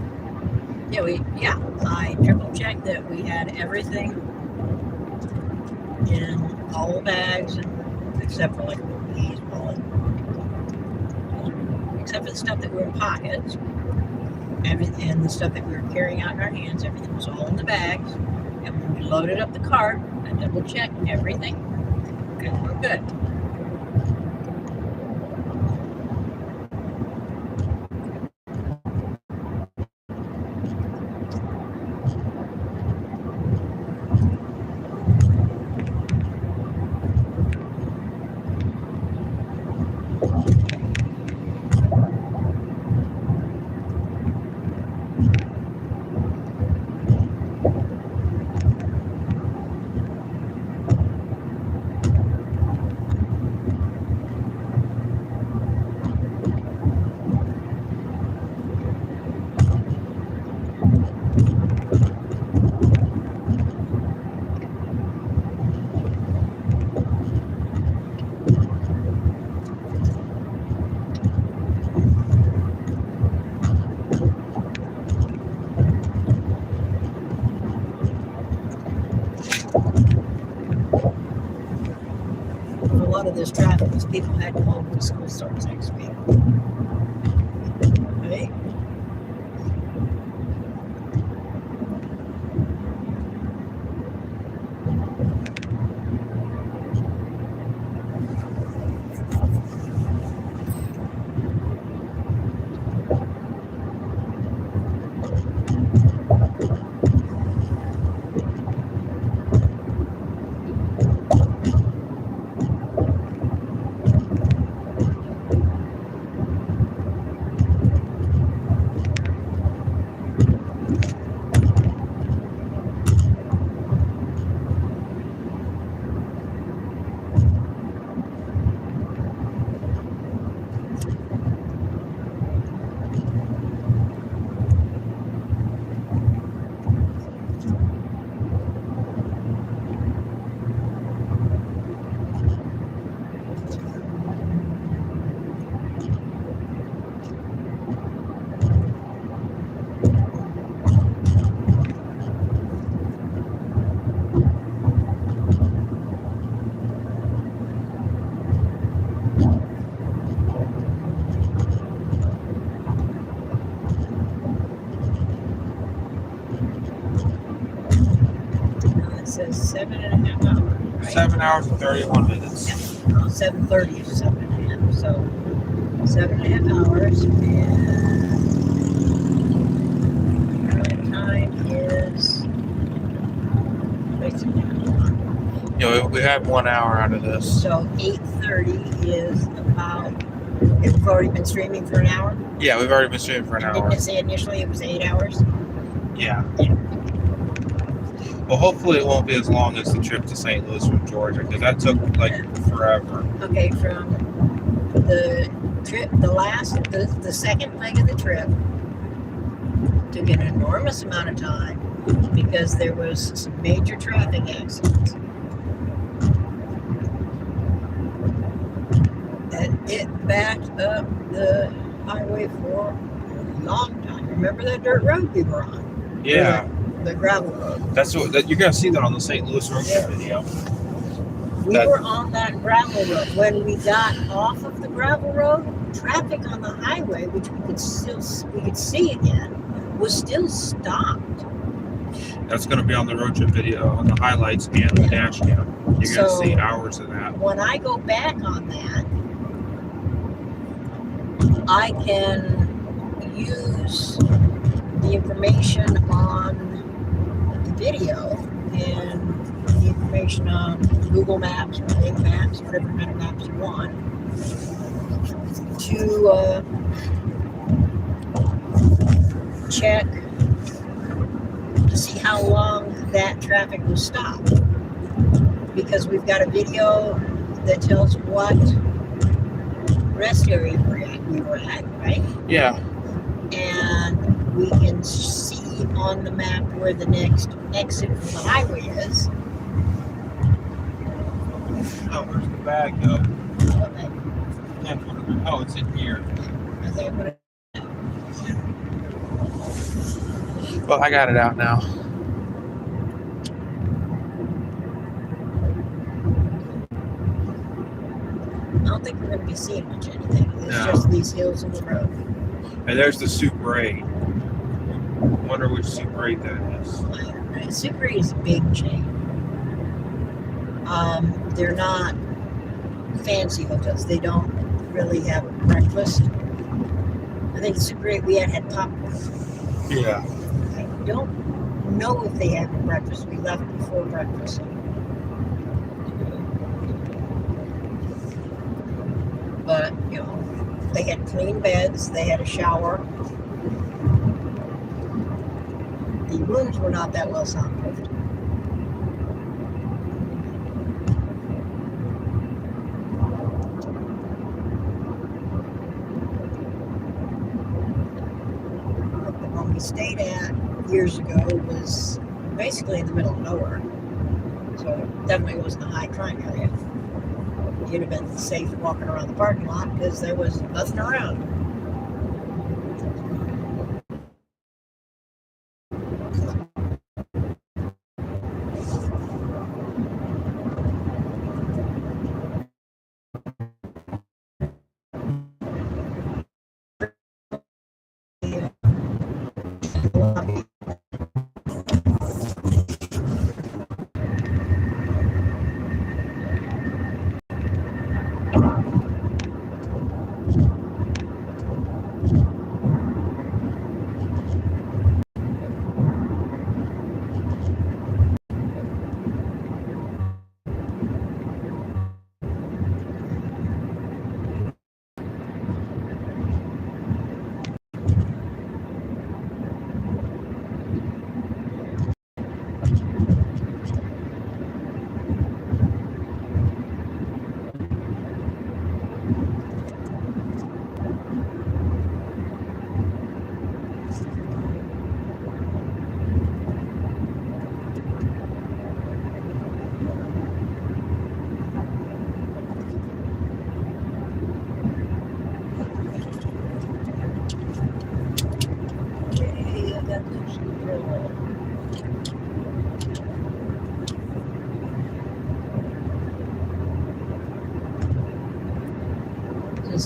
Yeah, I triple checked that we had everything in all the bags, except for like these wallets. Except for the stuff that were in pockets, and the stuff that we were carrying out in our hands, everything was all in the bags. And when we loaded up the cart, I double checked everything. Okay, we're good. this traffic because people had to go home when school starts next week. Right? It says 7.5 hours. Right? 7 hours and 31 minutes. 7:30 is 7.5. So 7.5 hours, and drive time is basically We have 1 hour out of this. so 8:30 is about. It's already been streaming for an hour. Yeah, we've already been streaming for an Didn't hour. it say initially it was 8 hours? Yeah. Well, hopefully it won't be as long as the trip to St. Louis from Georgia, because that took like forever. Okay, from the trip, the second leg of the trip took an enormous amount of time because there was some major traffic accidents. And it backed up the highway for a long time. Remember that dirt road we were on? Yeah, The gravel road. that's what you're gonna see that on the St. Louis road trip video. We That- were on that gravel road. When we got off of the gravel road, traffic on the highway, which we could see again, was still stopped. That's gonna be on the road trip video on the highlights and the dash cam. You're gonna So- see hours of that. When I go back on that, I can use the information on the video and the information on Google Maps or Bing Maps, whatever kind of maps you want, to check to see how long that traffic was stopped. Because we've got a video that tells what rest area we were at, right? Yeah. And we can see on the map where the next exit from the highway is. Oh, where's the bag go? Okay, Oh, it's in here. I think I put it- Well, I got it out now. I don't think we're going to be seeing much anything. It's No. just these hills in the road. And there's the Super 8. Wonder which Super 8 that is. Super 8 is a big chain. They're not fancy hotels. They don't really have breakfast. I think the Super 8 we had popcorn. Yeah. I don't know if they have breakfast. We left before breakfast. But, they had clean beds. They had a shower. The rooms were not that well soundproofed. The one we stayed at years ago was basically in the middle of nowhere. So it definitely wasn't a high crime area. You'd have been safe walking around the parking lot because there was nothing around.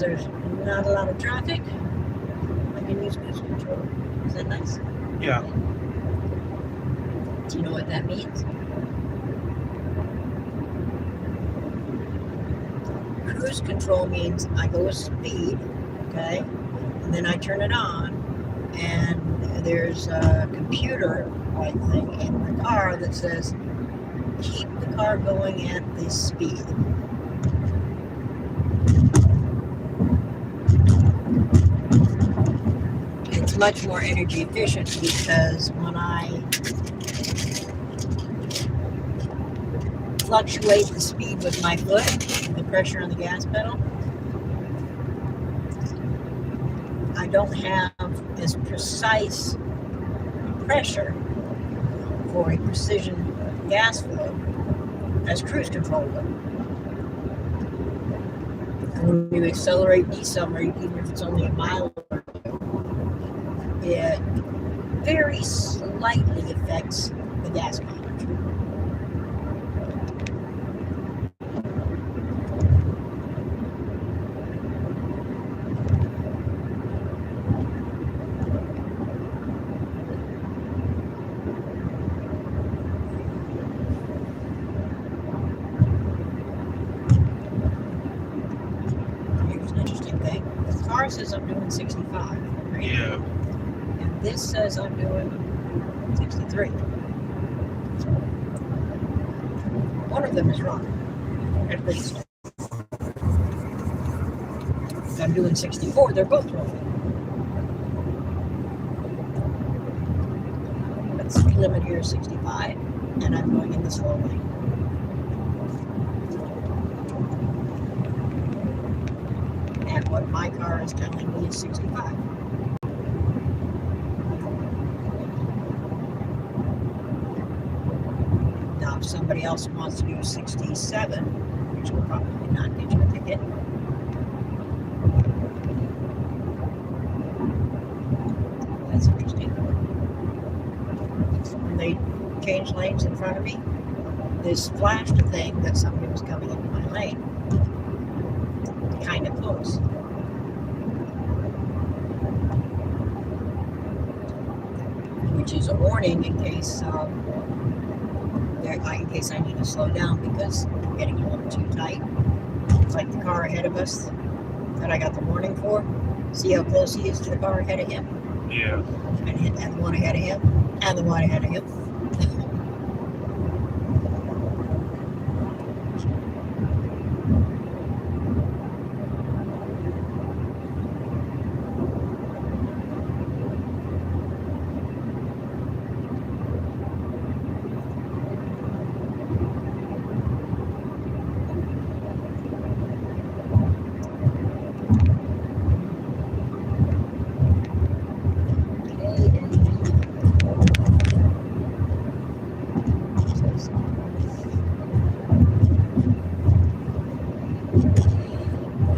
means there's not a lot of traffic. I can use cruise control. Is that nice? Yeah. Do you know what that means? Cruise control means I go with speed, okay, and then I turn it on, and there's a computer like thing in the car that says keep the car going at this speed. It's much more energy efficient because when I fluctuate the speed with my foot, the pressure on the gas pedal, I don't have as precise pressure for a precision gas flow as cruise control would. And when you accelerate, decelerate, even if it's only a mile or two, it very slightly affects the gas mileage. Here's an interesting thing. The car says I'm doing 65, right? Yeah. And this says I'm doing 63. One of them is wrong, at least. If I'm doing 64, they're both wrong. But the speed limit here is 65, and I'm going in the slow lane. And what my car is telling me is 65. Now, if somebody else wants to do 67, which will probably not get you a ticket, that's interesting. When they changed lanes in front of me, this flashed a thing that somebody was coming into my lane, kind of close. Which is a warning in case in case I need to slow down because I'm getting a little too tight. It's like the car ahead of us that I got the warning for. See how close he is to the car ahead of him? Yeah. And the one ahead of him, and the one ahead of him.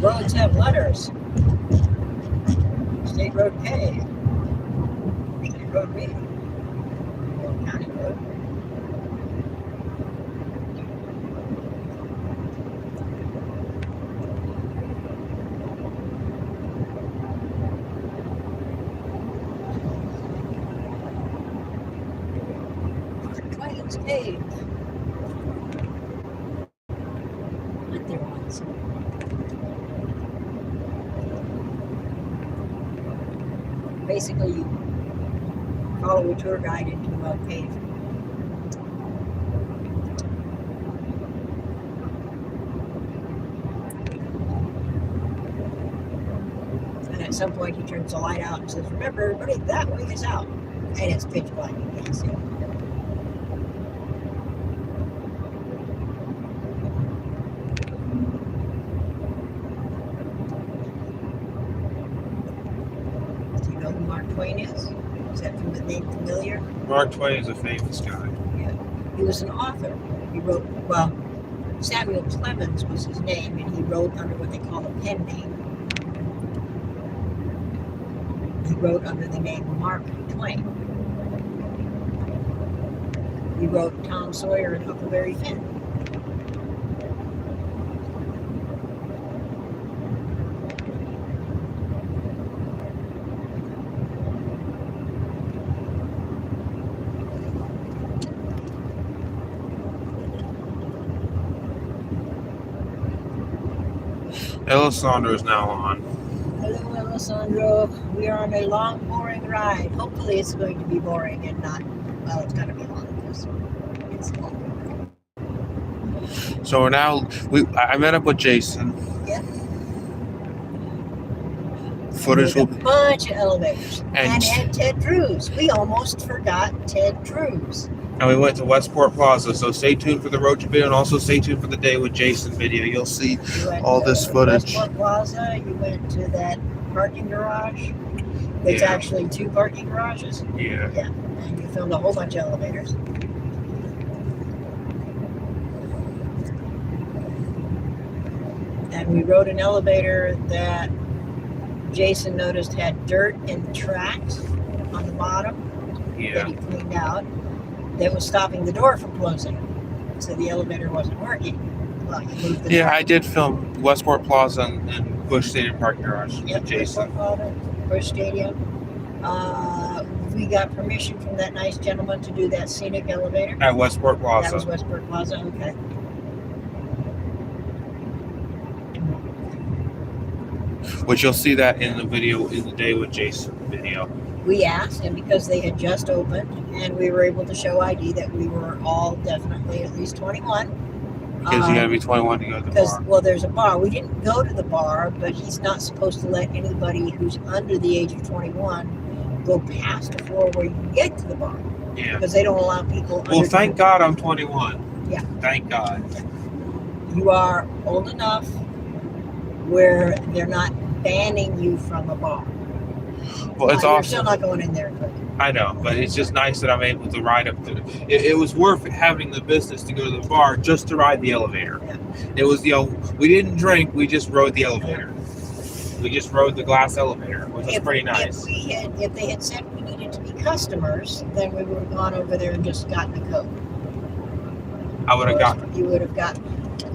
Roads have letters. State Road K. State Road B. County Road. Mark Twain's Cave. Went there once. Basically, you follow a tour guide into a cave. And at some point, he turns the light out and says, "Remember, everybody, that way is out." And it's pitch black. You can't see it. Do you know who Mark Twain is? Is that from the name familiar? Mark Twain is a famous guy. Yeah. He was an author. He wrote, well, Samuel Clemens was his name, and he wrote under what they call a pen name. He wrote under the name Mark Twain. He wrote Tom Sawyer and Huckleberry Finn. Alessandro is now on. Hello, Alessandro. We are on a long, boring ride. Hopefully, it's going to be boring and not. Well, it's going to be long because it's long. So we're now. I met up with Jason. Yep. Footage will. A bunch of elevators. And- And Ted Drews. We almost forgot Ted Drews. And we went to Westport Plaza. So stay tuned for the road trip video, and also stay tuned for the Day with Jason video. You'll see You went all to this footage. Westport Plaza. You went to that parking garage. It's Yeah. actually 2 parking garages. Yeah. And you filmed a whole bunch of elevators. And we rode an elevator that Jason noticed had dirt and tracks on the bottom that Yeah. he cleaned out that was stopping the door from closing. So the elevator wasn't working. Well, you moved the Yeah, I did film Westport Plaza and Bush Stadium Parking Garage with Jason. Bush Stadium. We got permission from that nice gentleman to do that scenic elevator. At Westport That was Plaza. Westport Plaza, okay. Which you'll see that in the video, in the Day with Jason video. We asked, and because they had just opened and we were able to show ID that we were all definitely at least 21. Because you gotta be 21 to go to the Because, bar. well, there's a bar. We didn't go to the bar, but he's not supposed to let anybody who's under the age of 21 go past the floor where you can get to the bar. Yeah. Because they don't allow people Well, under thank God I'm 21. Yeah. Thank God. You are old enough where they're not banning you from a bar. Well, it's You're awesome. still not going in there. But I know, but it's just nice that I'm able to ride up to it was worth having the business to go to the bar just to ride the elevator. Yeah. It was, we didn't drink, we just rode the elevator. We just rode the glass elevator, which was pretty nice. If they had said we needed to be customers, then we would have gone over there and just gotten a Coke. I would have gotten.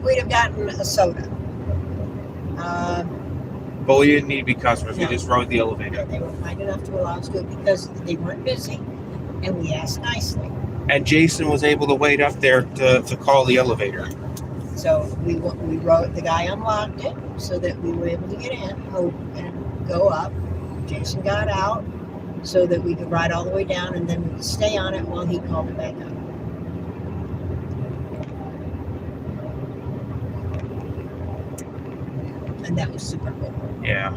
We'd have gotten a soda. But we didn't need to be customers, No. we just rode the elevator. They were kind enough to allow us to because they weren't busy, and we asked nicely. And Jason was able to wait up there to call the elevator. So we wrote, the guy unlocked it so that we were able to get in and go up. Jason got out so that we could ride all the way down, and then we could stay on it while he called it back up. And that was super cool. Yeah.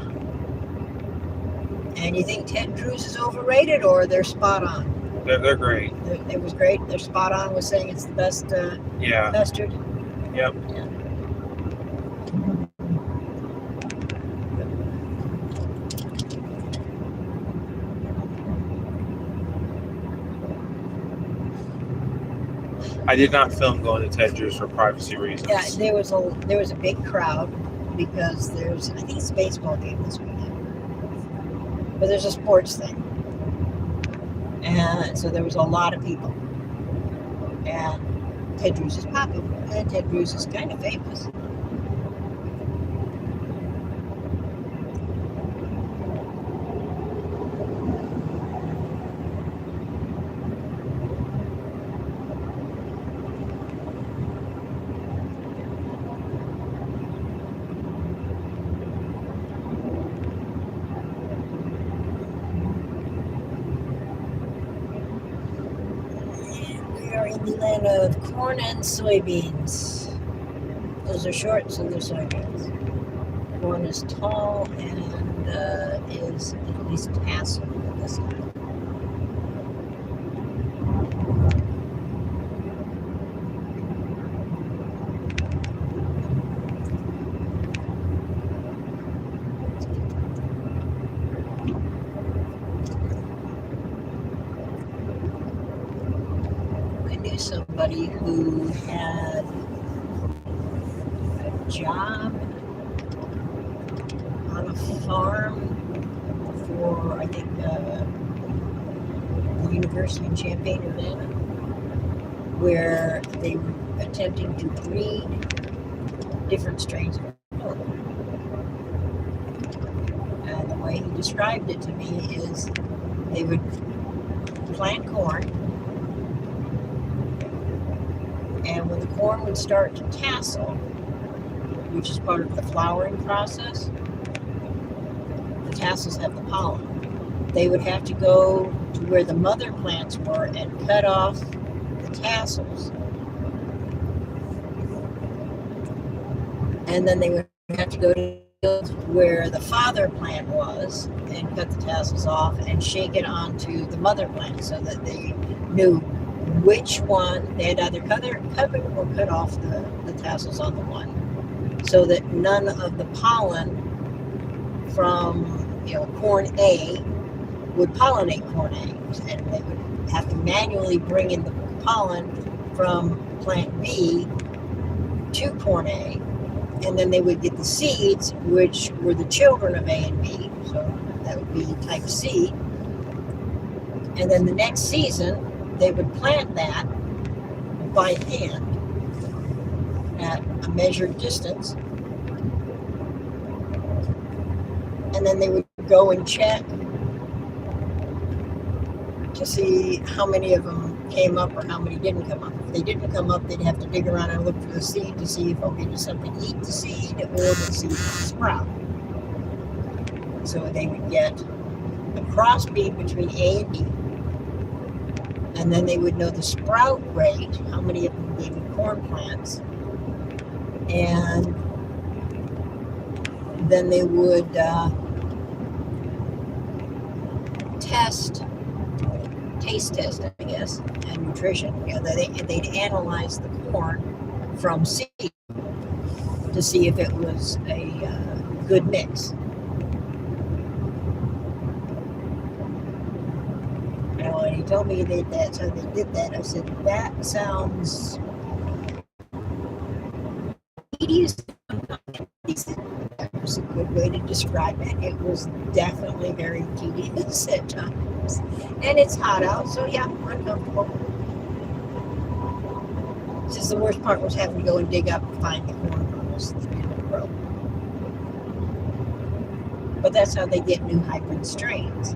And you think Ted Drews is overrated, or they're spot on? They're great. It was great. They're spot on with saying it's the best Yeah. custard. Yep. Yeah. I did not film going to Ted Drews for privacy reasons. Yeah, there was a big crowd because I think it's a baseball game this weekend, but there's a sports thing, and so there was a lot of people. And Ted Drews is popular, and Ted Drews is kind of famous. We are in the land of corn and soybeans. Those are shorts and they're soybeans. Corn is tall and is at least tasseled at this time. I knew somebody who had a job on a farm for, I think, the University in Champaign-Urbana, where they were attempting to breed different strains of corn. And the way he described it to me is they would plant corn, and when the corn would start to tassel, which is part of the flowering process, the tassels have the pollen. They would have to go to where the mother plants were and cut off the tassels. And then they would have to go to where the father plant was and cut the tassels off and shake it onto the mother plant so that they knew which one. They had either cut or cut off the tassels on the one, so that none of the pollen from corn A would pollinate corn A, and they would have to manually bring in the pollen from plant B to corn A, and then they would get the seeds, which were the children of A and B, so that would be type C. And then the next season, they would plant that by hand at a measured distance. And then they would go and check to see how many of them came up or how many didn't come up. If they didn't come up, they'd have to dig around and look for the seed to see if did something eat the seed or the seed would sprout. So they would get a crossbreed between A and B. And then they would know the sprout rate, how many of them gave you corn plants. And then they would taste test, I guess, and nutrition. They'd analyze the corn from seed to see if it was a good mix. And he told me that that's how they did that. I said, that sounds tedious. That was a good way to describe it. It was definitely very tedious at times. And it's hot out, so yeah, uncomfortable. Just the worst part was having to go and dig up and find the corn kernels that didn't grow. But that's how they get new hybrid strains.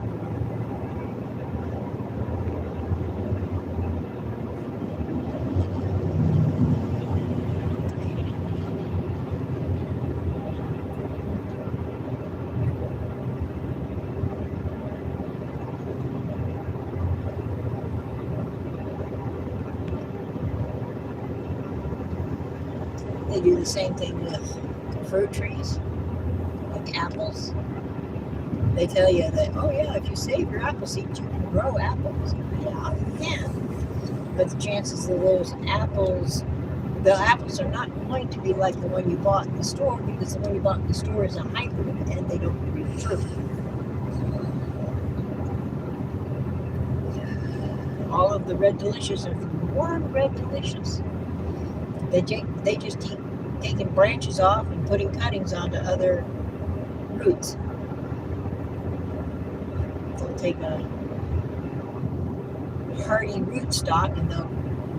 They do the same thing with fruit trees, like apples. They tell you that, oh yeah, if you save your apple seeds, you can grow apples. Yeah, you can. But the chances of those apples, the apples are not going to be like the one you bought in the store, because the one you bought in the store is a hybrid and they don't produce fruit. All of the Red Delicious are one Red Delicious. They just keep taking branches off and putting cuttings onto other roots. They'll take a hardy rootstock and they'll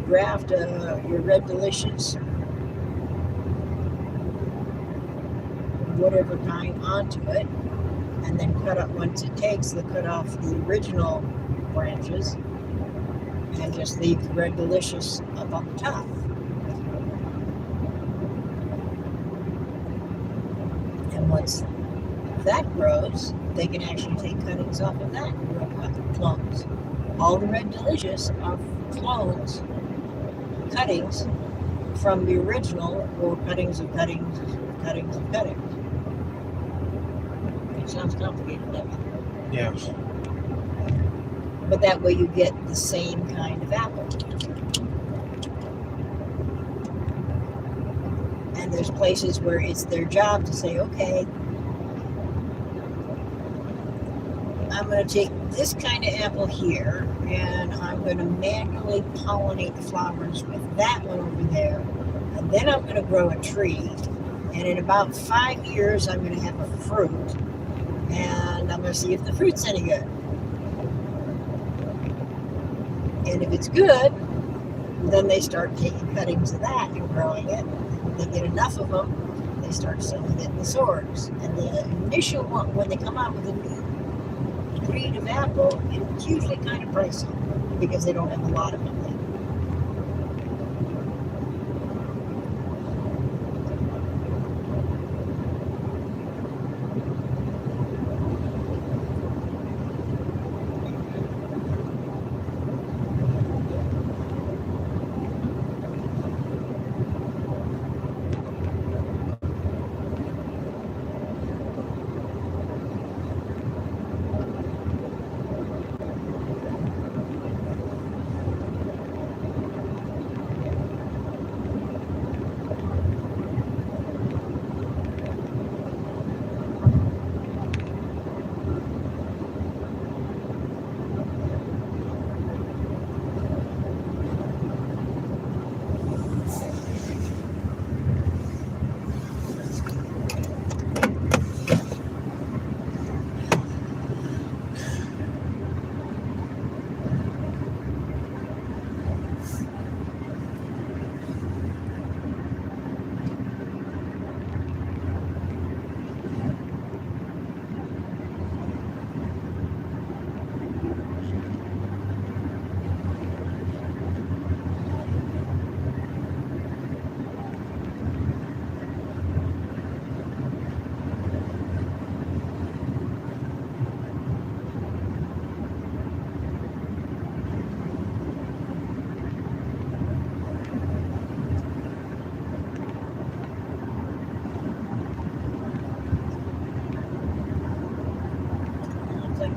graft your Red Delicious, whatever kind, onto it, and then cut up, once it takes, they'll cut off the original branches and just leave the Red Delicious up on the top. And once that grows, they can actually take cuttings off of that and grow clones. All the Red Delicious are clones, cuttings from the original, or cuttings of cuttings of cuttings of cuttings. It sounds complicated, doesn't it? Yes. But that way you get the same kind of apple. And there's places where it's their job to say, okay, I'm going to take this kind of apple here, and I'm going to manually pollinate the flowers with that one over there, and then I'm going to grow a tree, and in about 5 years I'm going to have a fruit, and I'm going to see if the fruit's any good. And if it's good, then they start taking cuttings of that and growing it. They get enough of them, they start selling it in the stores. And the initial one, when they come out with a new breed of apple, it's usually kind of pricey because they don't have a lot of them yet.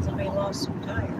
Somebody lost some tires.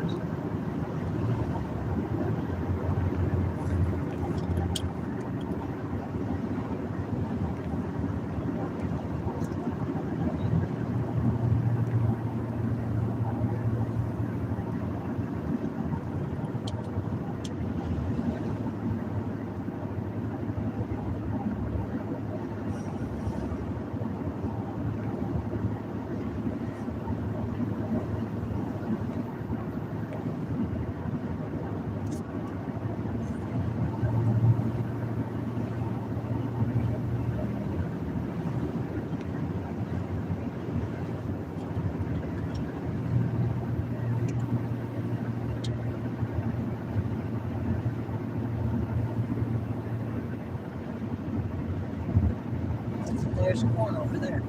There's corn over there.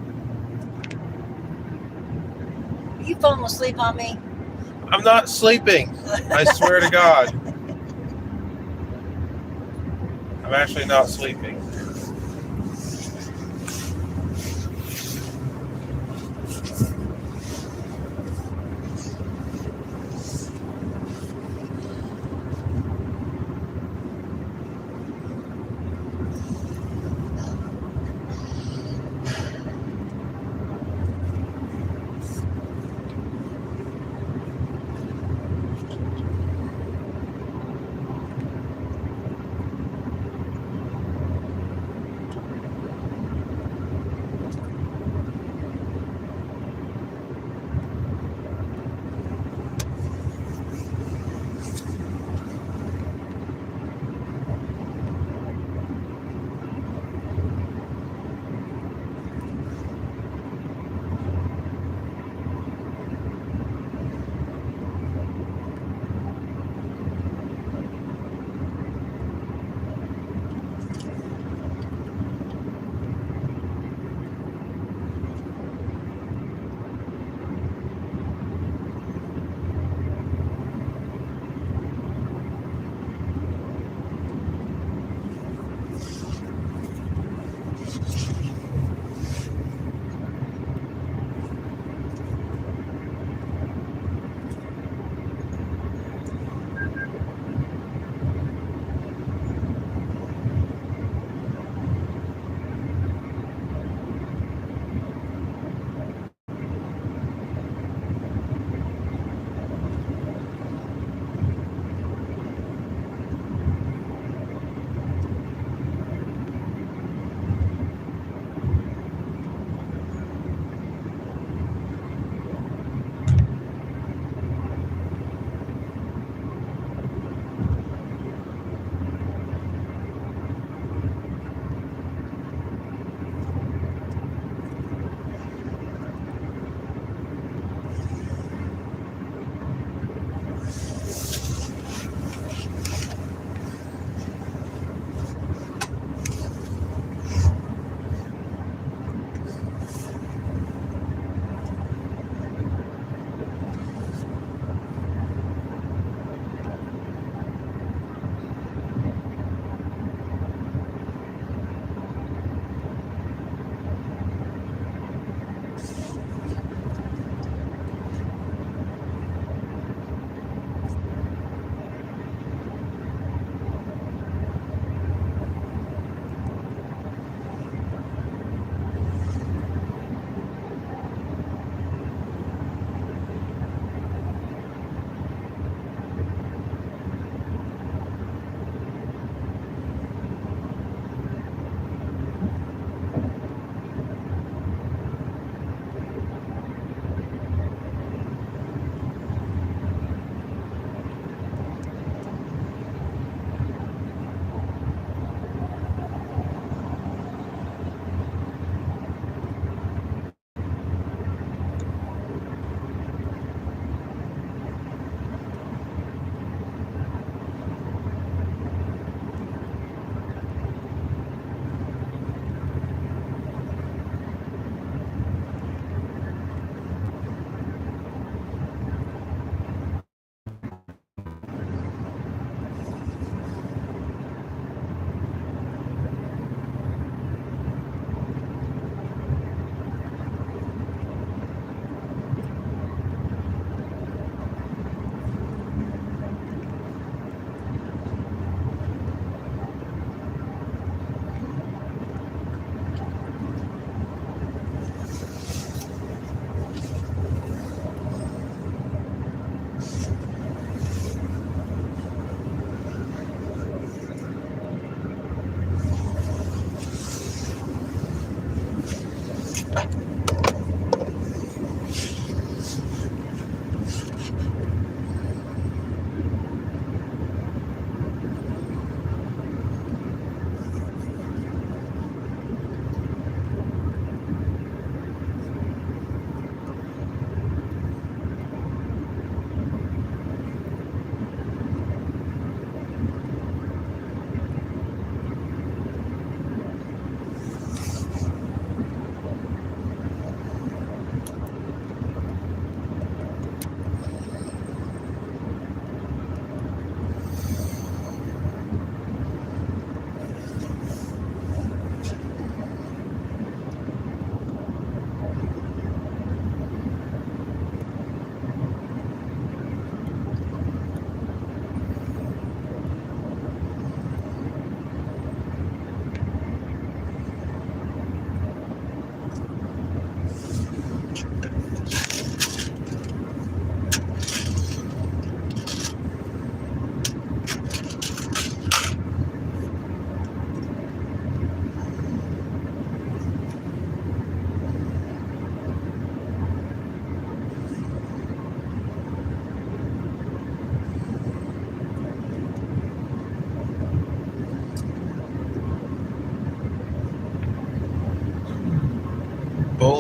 Are you falling asleep on me? I'm not sleeping. I swear to God. I'm actually not sleeping.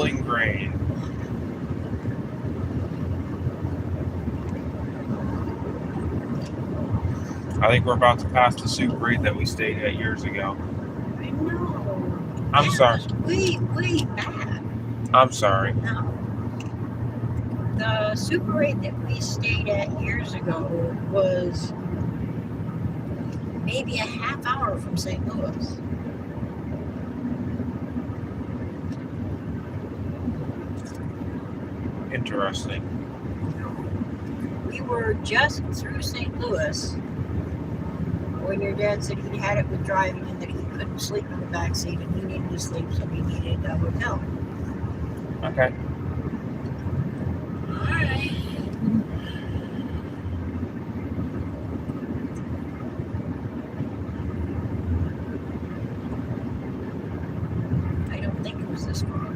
Bowling Green. I think we're about to pass the Super 8 that we stayed at years ago. I know. I'm sorry. Way back. I'm sorry. No. The Super 8 that we stayed at years ago was maybe a half hour from St. Louis. Interesting. We were just through St. Louis when your dad said he had it with driving and that he couldn't sleep in the back seat and he needed to sleep, so he needed a hotel. Okay. Alright. I don't think it was this far.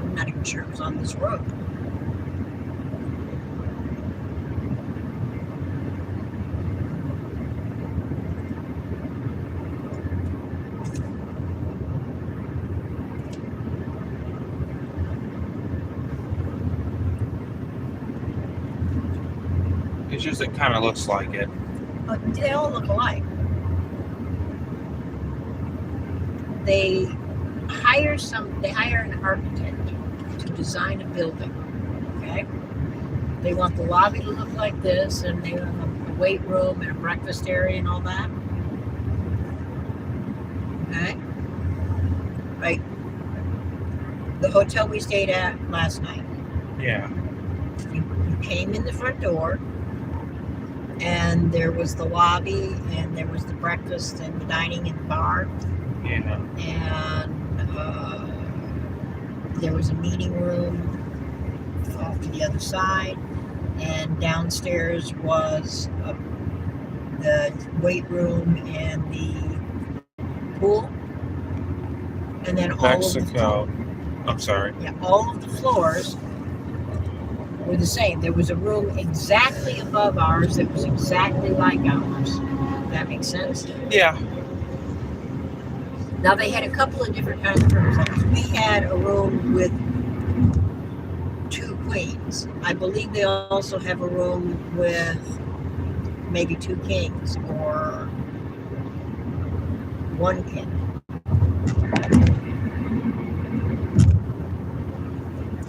I'm not even sure it was on this road. It's just it kind of looks like it. But they all look alike. They hire an architect to design a building. Okay? They want the lobby to look like this, and they want a weight room and a breakfast area and all that. Okay? Right. The hotel we stayed at last night. Yeah. You came in the front door, and there was the lobby, and there was the breakfast and the dining and the bar, Yeah. and there was a meeting room off to the other side, and downstairs was the weight room and the pool, and then Mexico. I'm sorry. all of the floors were the same. There was a room exactly above ours that was exactly like ours. That makes sense? Yeah. Now, they had a couple of different kinds of rooms. Like, we had a room with 2 queens. I believe they also have a room with maybe 2 kings or 1 king.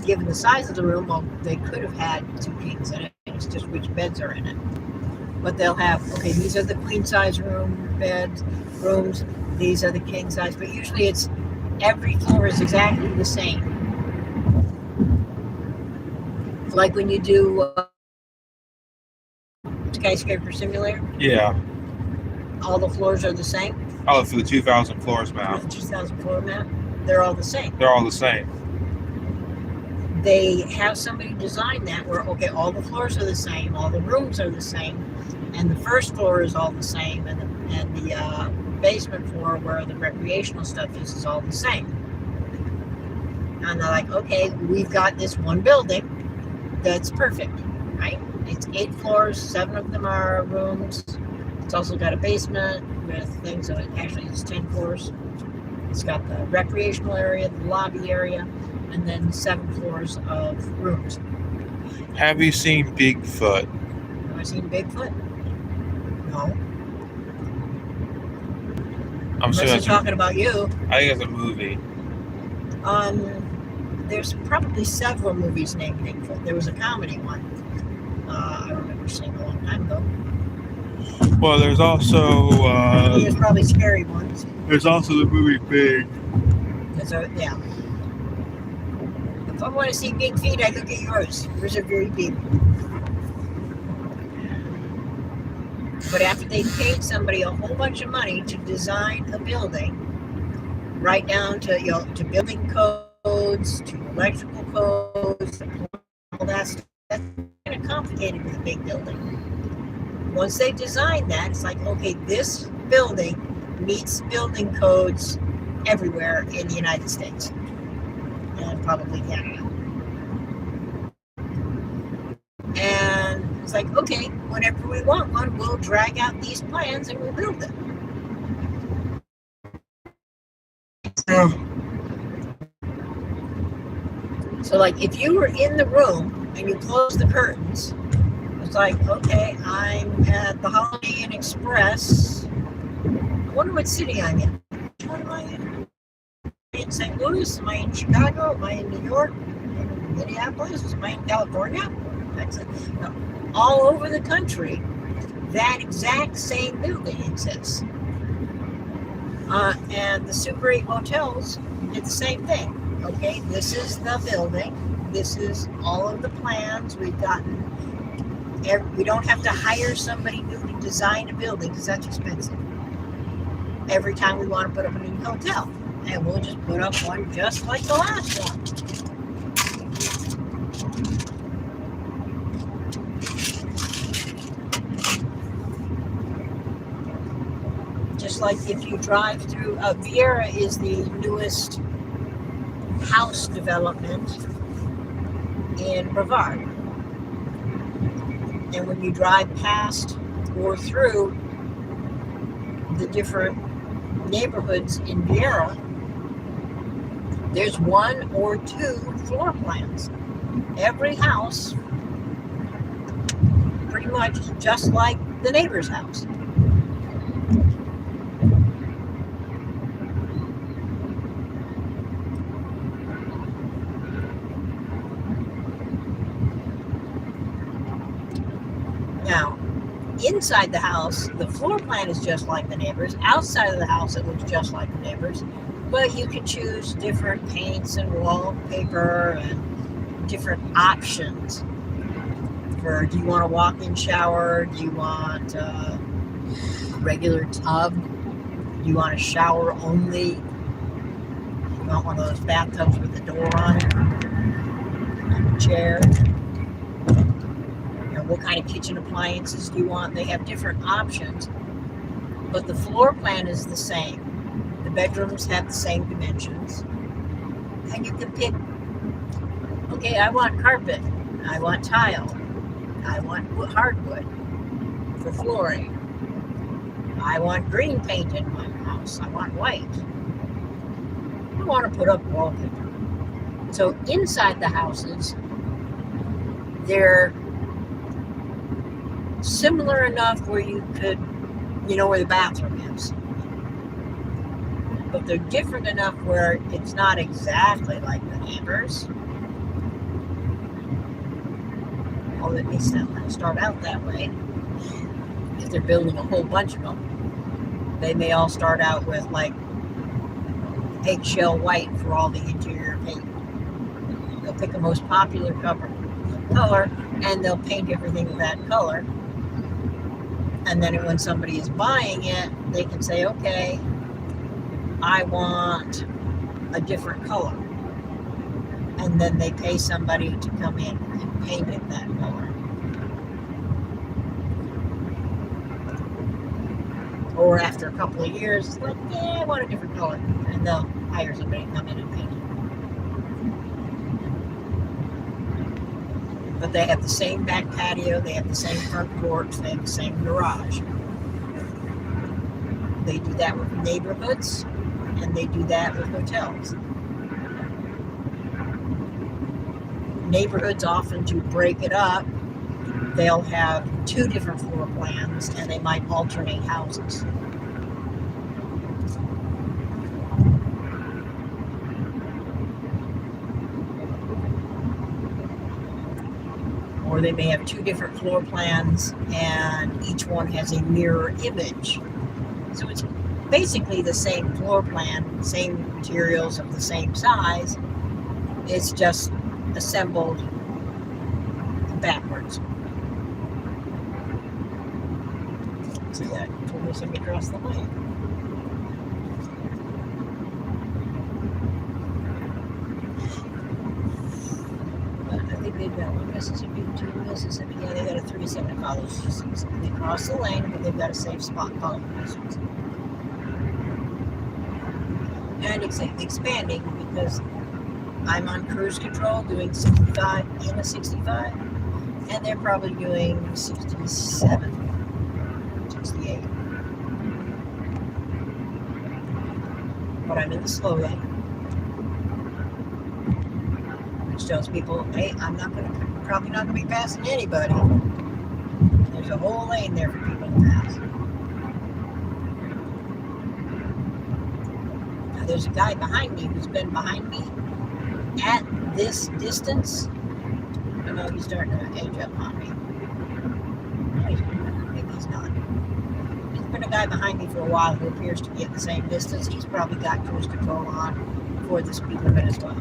Given the size of the room, well, they could have had 2 kings in it. It's just which beds are in it. But they'll have, okay, these are the queen size rooms. These are the king size. But usually it's every floor is exactly the same. Like when you do skyscraper simulator, Yeah. all the floors are the same. Oh, for the 2,000 floors map. The 2000 floor map, they're all the same. They're all the same. They have somebody design that where, okay, all the floors are the same, all the rooms are the same, and the first floor is all the same, and the basement floor where the recreational stuff is all the same. And they're like, okay, we've got this one building that's perfect, right? It's 8 floors, 7 of them are rooms. It's also got a basement with things, so actually it's 10 floors. It's got the recreational area, the lobby area, and then 7 floors of rooms. Have you seen Bigfoot? Have I seen Bigfoot? No. I'm Unless assuming they're it's, talking about you. I think it's a movie. There's probably several movies named Bigfoot. There was a comedy one. I remember seeing a long time ago. Well, there's also There's probably scary ones. the movie Big. Yeah. If I want to see big feet, I look at yours. Yours are very big. But after they paid somebody a whole bunch of money to design a building, right down to to building codes, to electrical codes, all that stuff, that's kind of complicated with a big building. Once they design that, it's like, okay, this building meets building codes everywhere in the United States and probably Canada. And It's like, okay, whenever we want one, we'll drag out these plans and we'll build them. So like if you were in the room and you close the curtains, it's like, okay, I'm at the Holiday Inn Express. I wonder what city I'm in. Which one am I in? Am I in St. Louis? Am I in Chicago? Am I in New York? Am I in Minneapolis? Am I in California? Texas? No. All over the country, that exact same building exists. And the Super 8 hotels did the same thing. Okay, this is the building. This is all of the plans. We've gotten, we don't have to hire somebody new to design a building because that's expensive. Every time we want to put up a new hotel. And we'll just put up one just like the last one. Just like if you drive through, Viera is the newest house development in Brevard. And when you drive past or through the different neighborhoods in Viera, there's one or two floor plans. Every house, pretty much just like the neighbor's house. Now, inside the house, the floor plan is just like the neighbors. Outside of the house, it looks just like the neighbors. But you can choose different paints and wallpaper and different options. For, do you want a walk-in shower? Do you want a regular tub? Do you want a shower only? Do you want one of those bathtubs with the door on it? And a chair? What kind of kitchen appliances do you want? They have different options, but the floor plan is the same. The bedrooms have the same dimensions, and you can pick, okay, I want carpet, I want tile, I want hardwood for flooring, I want green paint in my house, I want white. I want to put up wallpaper. So inside the houses, they're similar enough where you could, you know where the bathroom is. But they're different enough where it's not exactly like the neighbors. Well, at least they'll start out that way. If they're building a whole bunch of them, they may all start out with like eggshell white for all the interior paint. They'll pick the most popular color and they'll paint everything with that color. And then when somebody is buying it, they can say, okay, I want a different color. And then they pay somebody to come in and paint it that color. Or after a couple of years, it's like, yeah, I want a different color. And they'll hire somebody to come in and paint it. But they have the same back patio, they have the same front porch, they have the same garage. They do that with neighborhoods, and they do that with hotels. Neighborhoods often, to break it up, they'll have two different floor plans, and they might alternate houses. Or they may have two different floor plans and each one has a mirror image. So it's basically the same floor plan, same materials of the same size. It's just assembled backwards. See that? Totally semi across the lane. I think they've got one Mississippi, two Mississippi. Yeah, they got a 3-7 college distance. They cross the lane, but they've got a safe spot following distance. And it's expanding because I'm on cruise control doing 65 and a 65. And they're probably doing 67, 68. But I'm in the slow lane, which tells people, hey, I'm probably not gonna be passing anybody. There's a whole lane there for people to pass. Now there's a guy behind me who's been behind me at this distance. I know he's starting to edge up on me. Maybe he's not. There's been a guy behind me for a while who appears to be at the same distance. He's probably got cruise control on for the speed limit as well.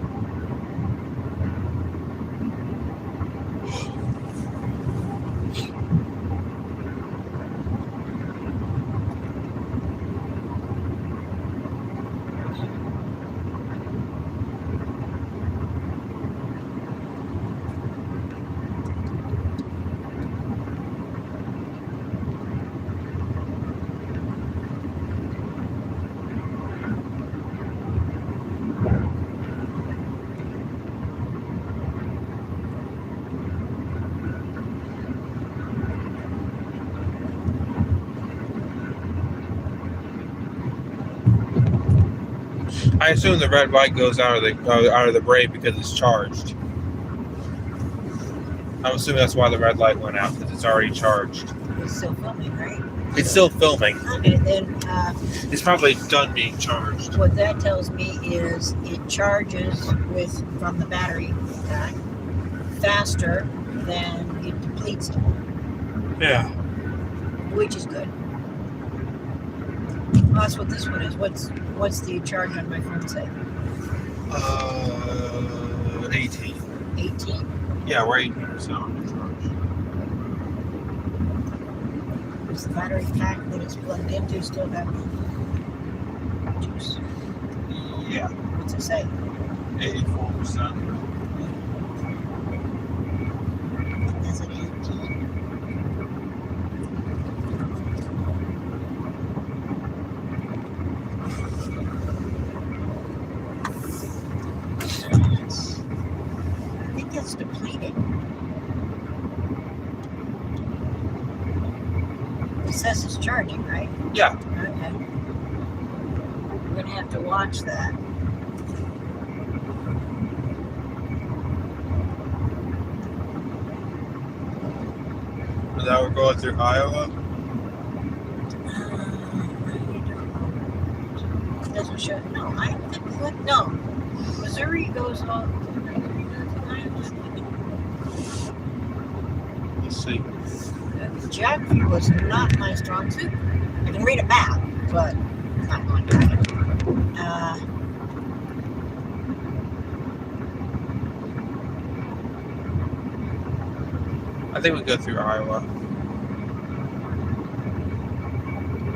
I assume the red light goes out of the brake because it's charged. I'm assuming that's why the red light went out, because it's already charged. It's still filming, right? It's still filming. Okay, then It's probably done being charged. what that tells me is it charges from the battery pack faster than it depletes it, Yeah. which is good. Well, that's what this one is. What's the charge on my phone say? 18. 18. Yeah, we're 18% on the charge. Does the battery pack that it's plugged into still have juice? Yeah, What's it say? 84%. Is it 18? I think that's depleted. It says it's charging, right? Yeah. Okay. We're gonna have to watch that. Now we're going through Iowa. It doesn't show. No, I think what? No, Missouri goes all. Let's see. Geography was not my strong suit. I can read a map, but not on driving. I think we go through Iowa.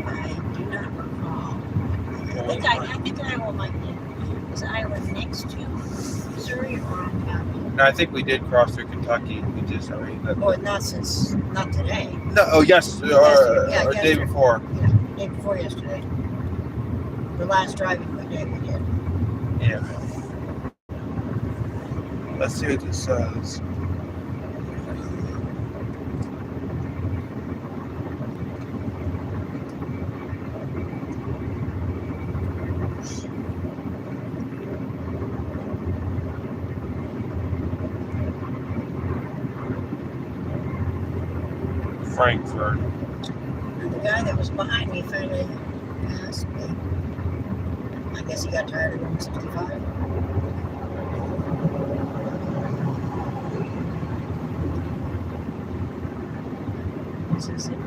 I do not recall. I think Iowa might be. Is Iowa next to Missouri or on top? No, I think we did cross through Kentucky. We just, I mean, Oh, not today. no, oh, yes, or Yesterday. day before. Yeah, day before yesterday. The last driving day we did. Yeah. Let's see what this says. Frankfurt. And the guy that was behind me finally passed me. I guess he got tired of going 65. This is it.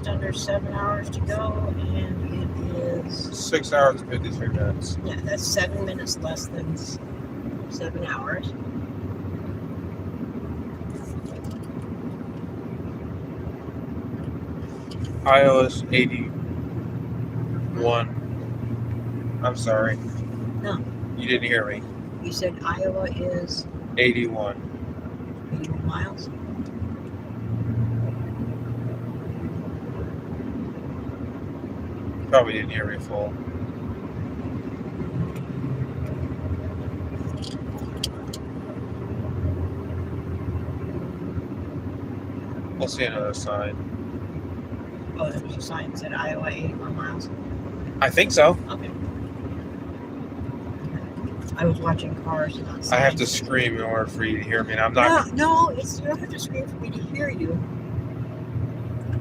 just under 7 hours to go, and it is 6 hours and 53 minutes. yeah, that's 7 minutes less than 7 hours. Iowa's 81. I'm sorry. No. You didn't hear me. You said Iowa is 81. 81 miles. Probably didn't hear me full. We'll see another sign. Oh, there was a sign that said Iowa 81 miles. I think so. Okay. I was watching cars, not signs. I have to scream in order for you to hear me, and I'm not. No, you don't have to scream for me to hear you.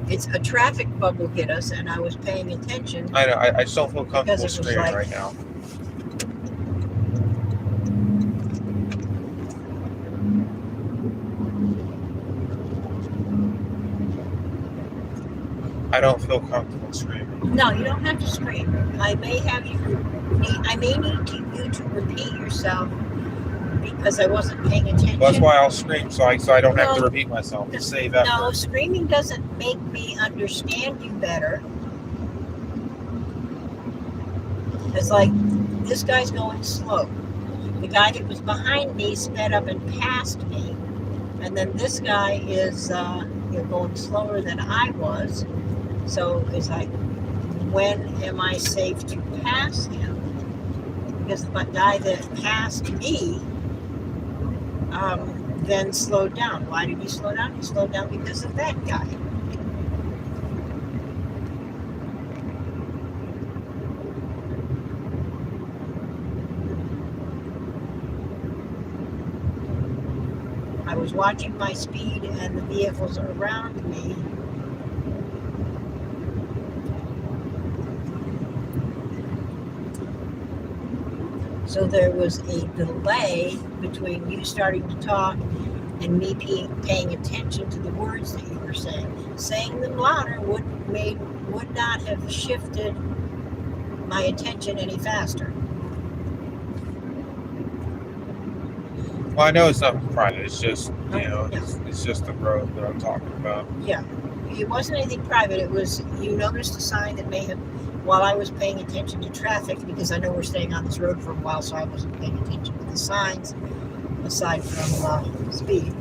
It's a traffic bubble hit us, and I was paying attention. I know. I just don't feel comfortable Because it was screaming like- right now. I don't feel comfortable screaming. No, you don't have to scream. I may have you. I may need you to repeat yourself because I wasn't paying attention. That's why I'll scream, so I don't have to No. repeat myself to save effort. No, screaming doesn't make me understand you better. It's like this guy's going slow. The guy that was behind me sped up and passed me, and then this guy is going slower than I was. So it's like, when am I safe to pass him? Because the guy that passed me then slowed down. Why did he slow down? He slowed down because of that guy. I was watching my speed and the vehicles around me. So there was a delay between you starting to talk and me paying attention to the words that you were saying. Saying them louder would not have shifted my attention any faster. Well, I know it's not private. It's just, Yeah. it's just the road that I'm talking about. Yeah, it wasn't anything private. It was, you noticed a sign that may have, while I was paying attention to traffic, because I know we're staying on this road for a while, so I wasn't paying attention to the signs aside from speed.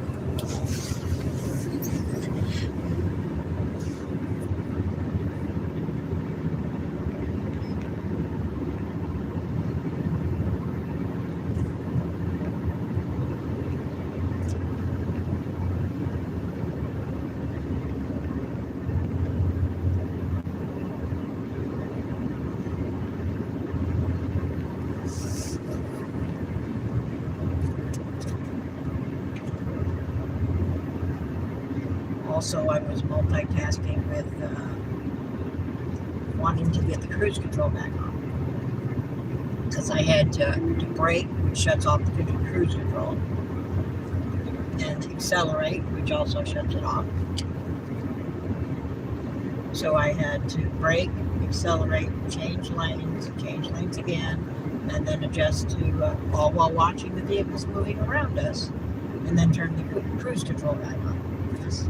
Also, I was multitasking with wanting to get the cruise control back on. Because I had to brake, which shuts off the cruise control, and accelerate, which also shuts it off. So I had to brake, accelerate, change lanes again, and then adjust to, all while watching the vehicles moving around us, and then turn the cruise control back on. Yes.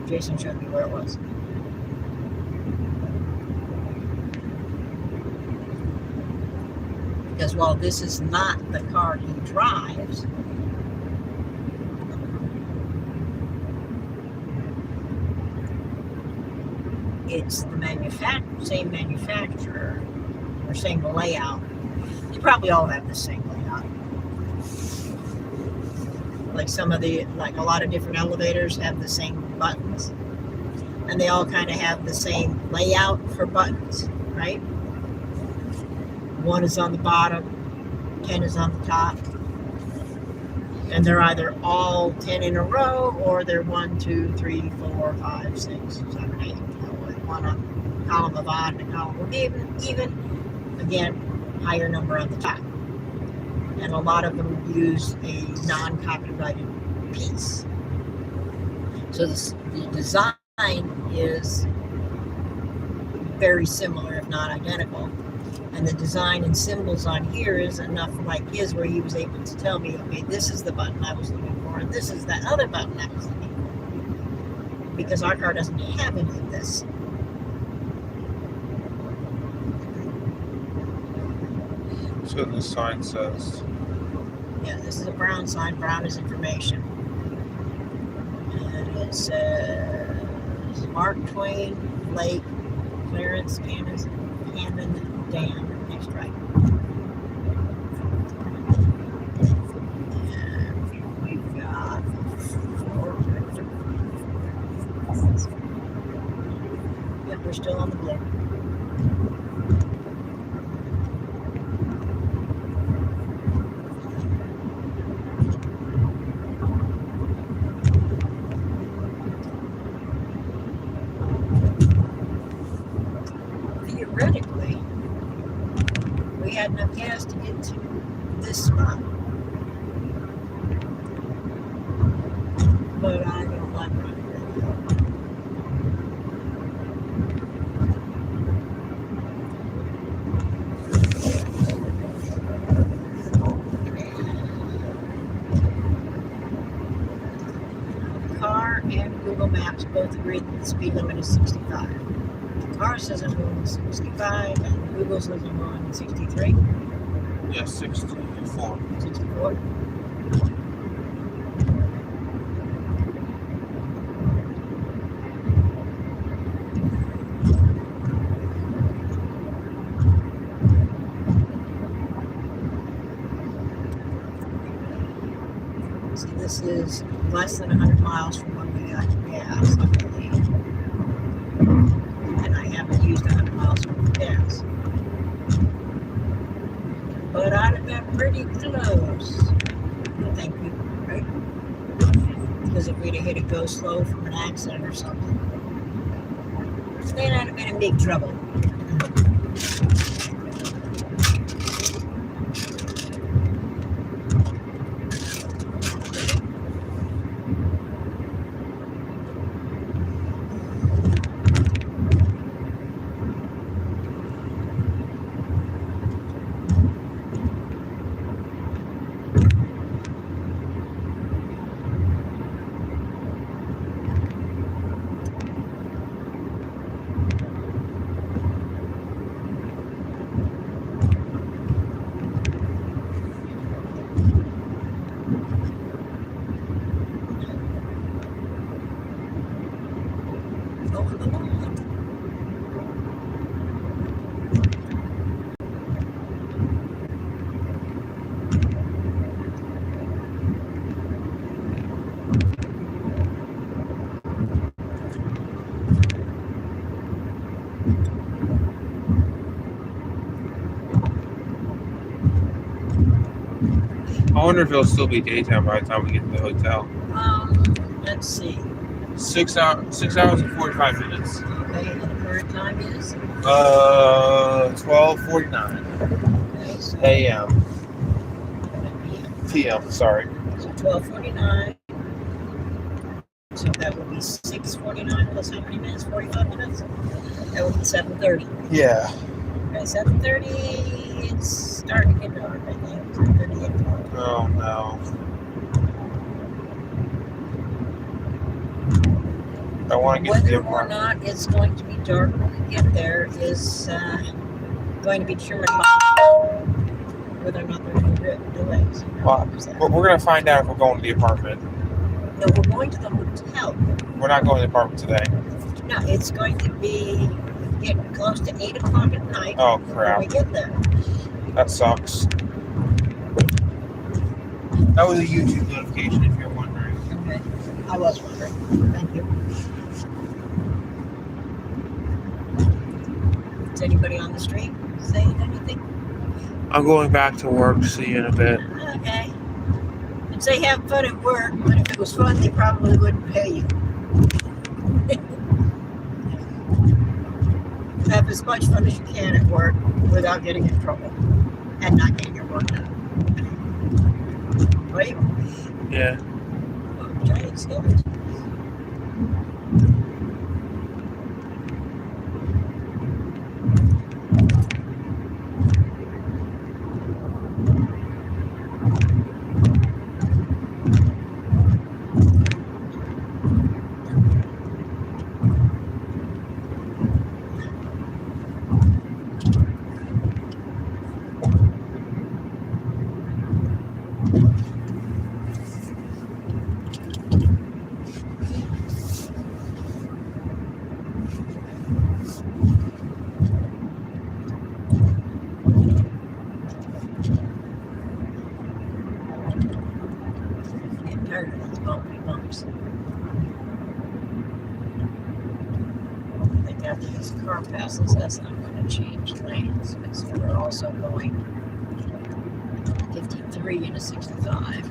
Jason showed me where it was. Because while this is not the car he drives, it's the same manufacturer or same layout. They probably all have the same layout. Like a lot of different elevators have the same buttons, and they all kind of have the same layout for buttons, right? 1 is on the bottom, 10 is on the top, and they're either all 10 in a row, or they're 1, 2, 3, 4, 5, 6, 7, 8. One on column of odd and a column of even. Again, higher number on the top. And a lot of them use a non-copyrighted piece. So the design is very similar, if not identical. And the design and symbols on here is enough like his, where he was able to tell me, okay, this is the button I was looking for, and this is that other button I was looking for. Because our car doesn't have any of this. So the sign says. Yeah, this is a brown sign. Brown is information. And it says Mark Twain Lake, Clarence Hammond Dam. Next right. And we've got 4. Yep, we're still on the blue. Theoretically, we had enough gas to get to this spot. But I don't like running that hill. The car and Google Maps both agree that the speed limit is 65. The car says I'm going 65 and Google says I'm going 63. Yeah, 64. 64. See, this is less than 100 miles from when we got gas, I believe. And I haven't used 100 miles worth of gas. But I'd have been pretty close. I think we, right? Because if we'd have hit a go slow from an accident or something, then I'd have been in big trouble. Over the line. I wonder if it'll still be daytime by the time we get to the hotel. Let's see. 6 hours and 45 minutes. Okay, and the current time is 12:49 okay, so a.m. p.m. Sorry. So 12:49. So that would be 6:49 plus how many minutes? 45 minutes? That would be 7:30. Yeah. Okay, 7:30. It's starting to get dark, I think. 7:38. Oh no. I want to get to the Whether or apartment. not it's going to be dark when we get there is going to be determined by whether or not there are any delays. Well, But we're gonna find out if we're going to the apartment. No, we're going to the hotel. We're not going to the apartment today. No, it's going to be getting close to 8 o'clock at night Oh when crap. we get there. That sucks. That was a YouTube notification if you're wondering. Okay. I was wondering. Thank you. Is anybody on the street saying anything? I'm going back to work. See you in a bit. Okay. I'd say have fun at work, but if it was fun, they probably wouldn't pay you. Have as much fun as you can at work without getting in trouble and not getting your work done. Right? Yeah. Oh, giant skeletons. that's not going to change lanes because we're also going 53 and a 65.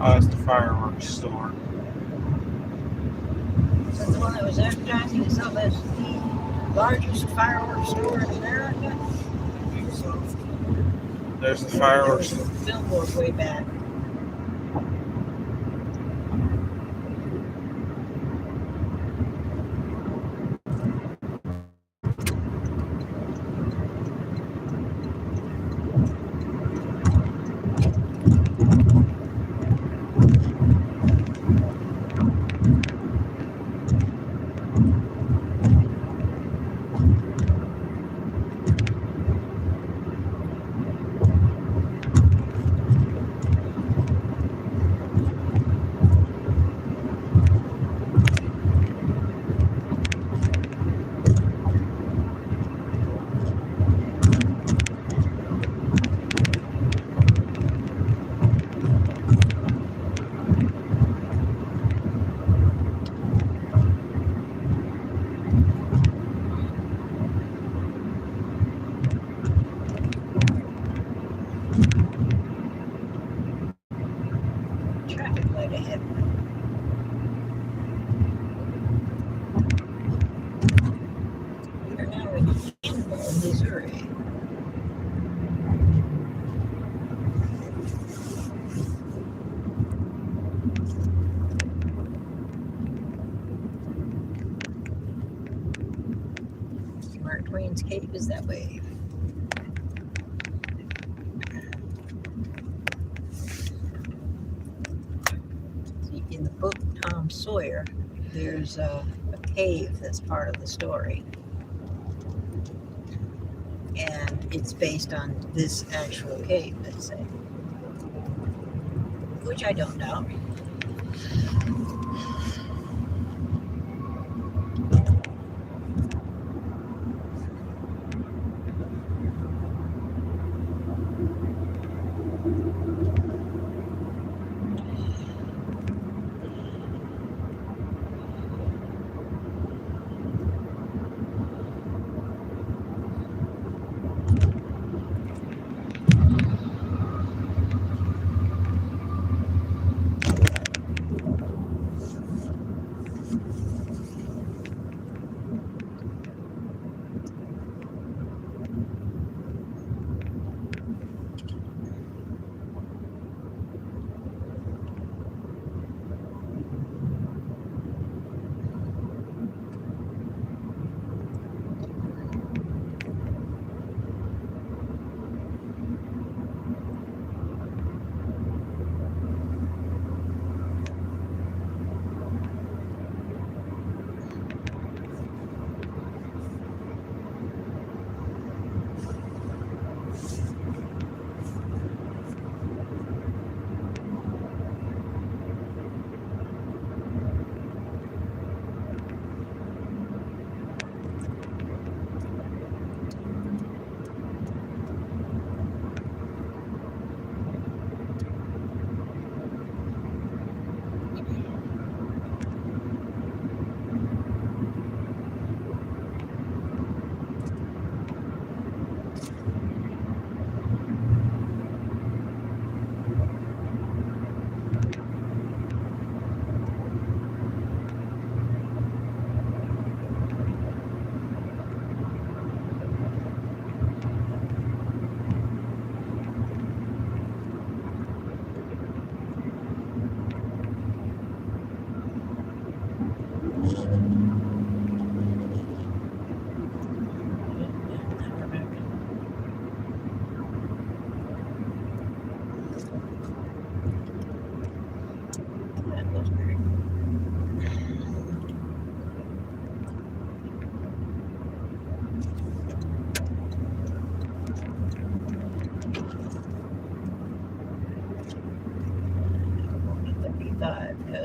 Oh, that's the fireworks store. Is that the one that was advertising itself as the largest fireworks store in America? There's the fireworks. There was a billboard way back. Traffic light ahead. We are now in Kimball, Missouri. Mark Twain's Cave is that way. See, in the book Tom Sawyer, there's a cave that's part of the story. And it's based on this actual cave, let's say. Which I don't doubt.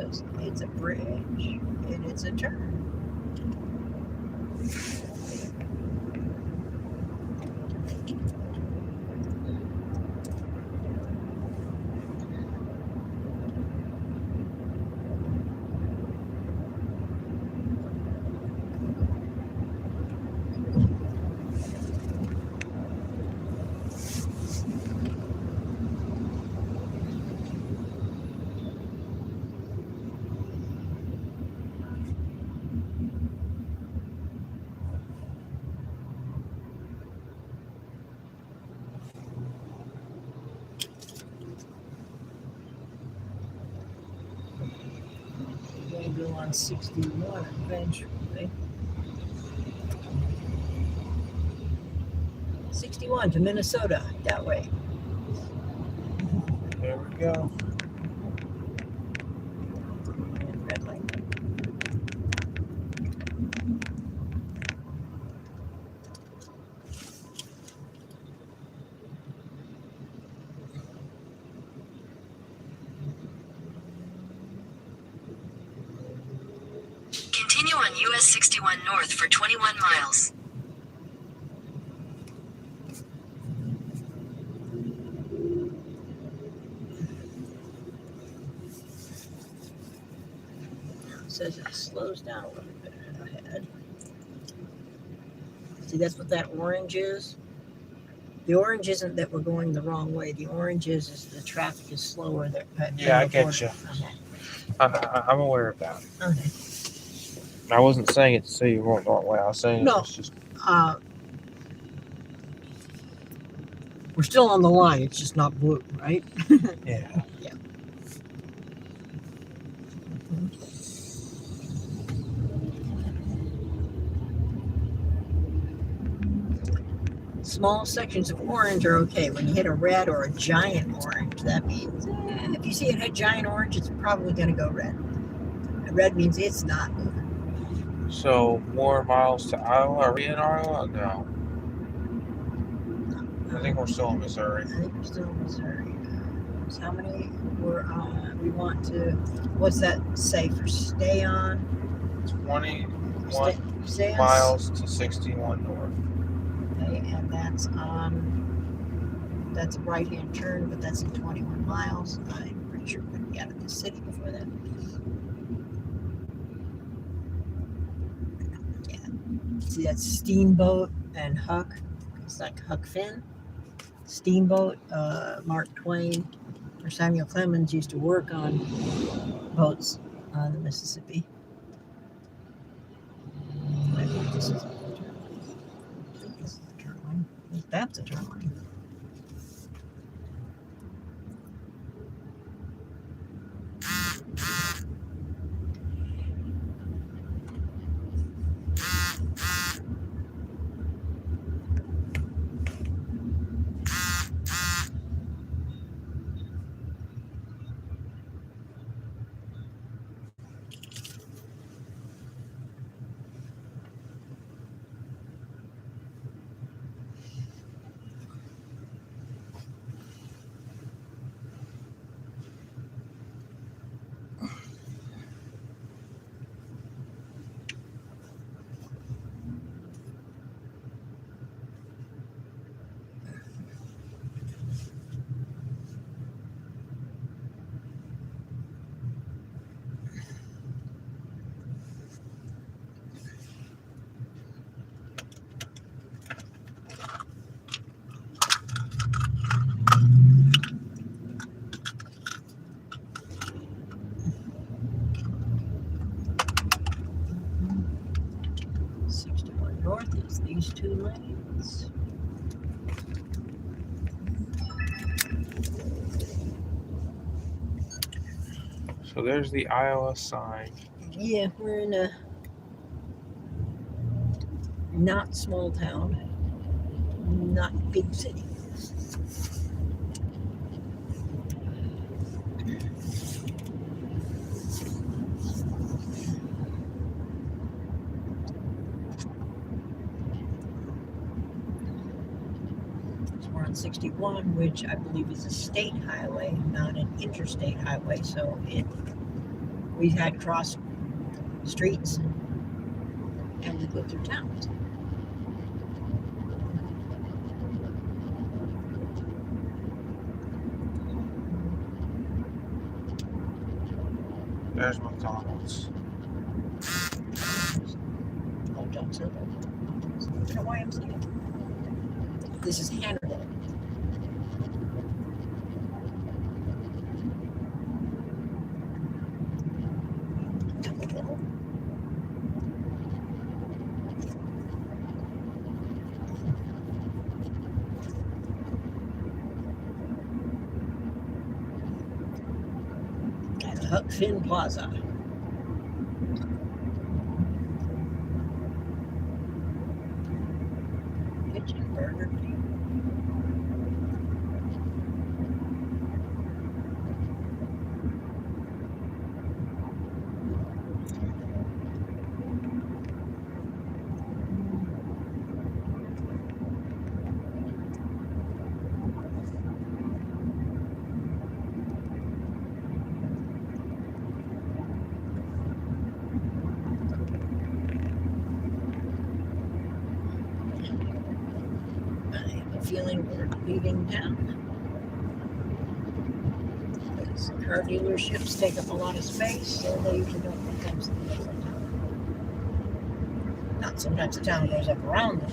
because it's a bridge and it's a turn. We're going to go on 61 eventually. 61 to Minnesota, that way. There we go. And red light. Continue on US 61 North for 21 miles. It says it slows down a little bit ahead. See, that's what that orange is. The orange isn't that we're going the wrong way. The orange is the traffic is slower. Yeah, I get you. I'm aware of that. Okay. I wasn't saying it to say you weren't the wrong way. I was saying No. it's just We're still on the line. It's just not blue, right? yeah. Small sections of orange are okay. When you hit a red or a giant orange, that means if you see it hit giant orange, it's probably going to go red. Red means it's not moving. So more miles to Iowa. Are we in Iowa? No. I think we're still in Missouri. I think we're still in Missouri. So how many we want to? What's that say for stay on? 21 Stay on. miles to 61 north. Okay, and that's a right-hand turn, but that's in 21 miles. I'm pretty sure we're going to be out of the city before that. Yeah. See, that's Steamboat and Huck. It's like Huck Finn. Steamboat, Mark Twain or Samuel Clemens used to work on boats on the Mississippi. I think this is the turn line. That's a turn line. North is these two lanes. So there's the Iowa sign. Yeah, we're in a not small town, not big city. We're on 61, which I believe is a state highway, not an interstate highway. So we we had cross streets and we go through towns. There's McDonald's. Hotel Circle. It's a YMCA. This is Hannibal. At Huck Finn Plaza. Kitchen Burger King. I have a feeling we're leaving town. Because car dealerships take up a lot of space, so they usually don't put them someplace in town. Not sometimes the town goes up around them.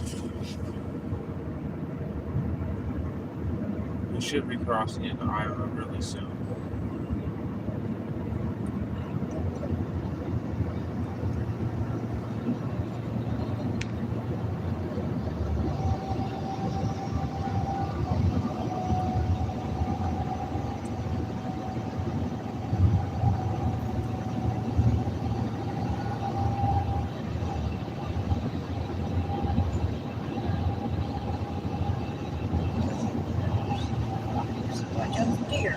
We should be crossing into Iowa really soon. Watch out for deer.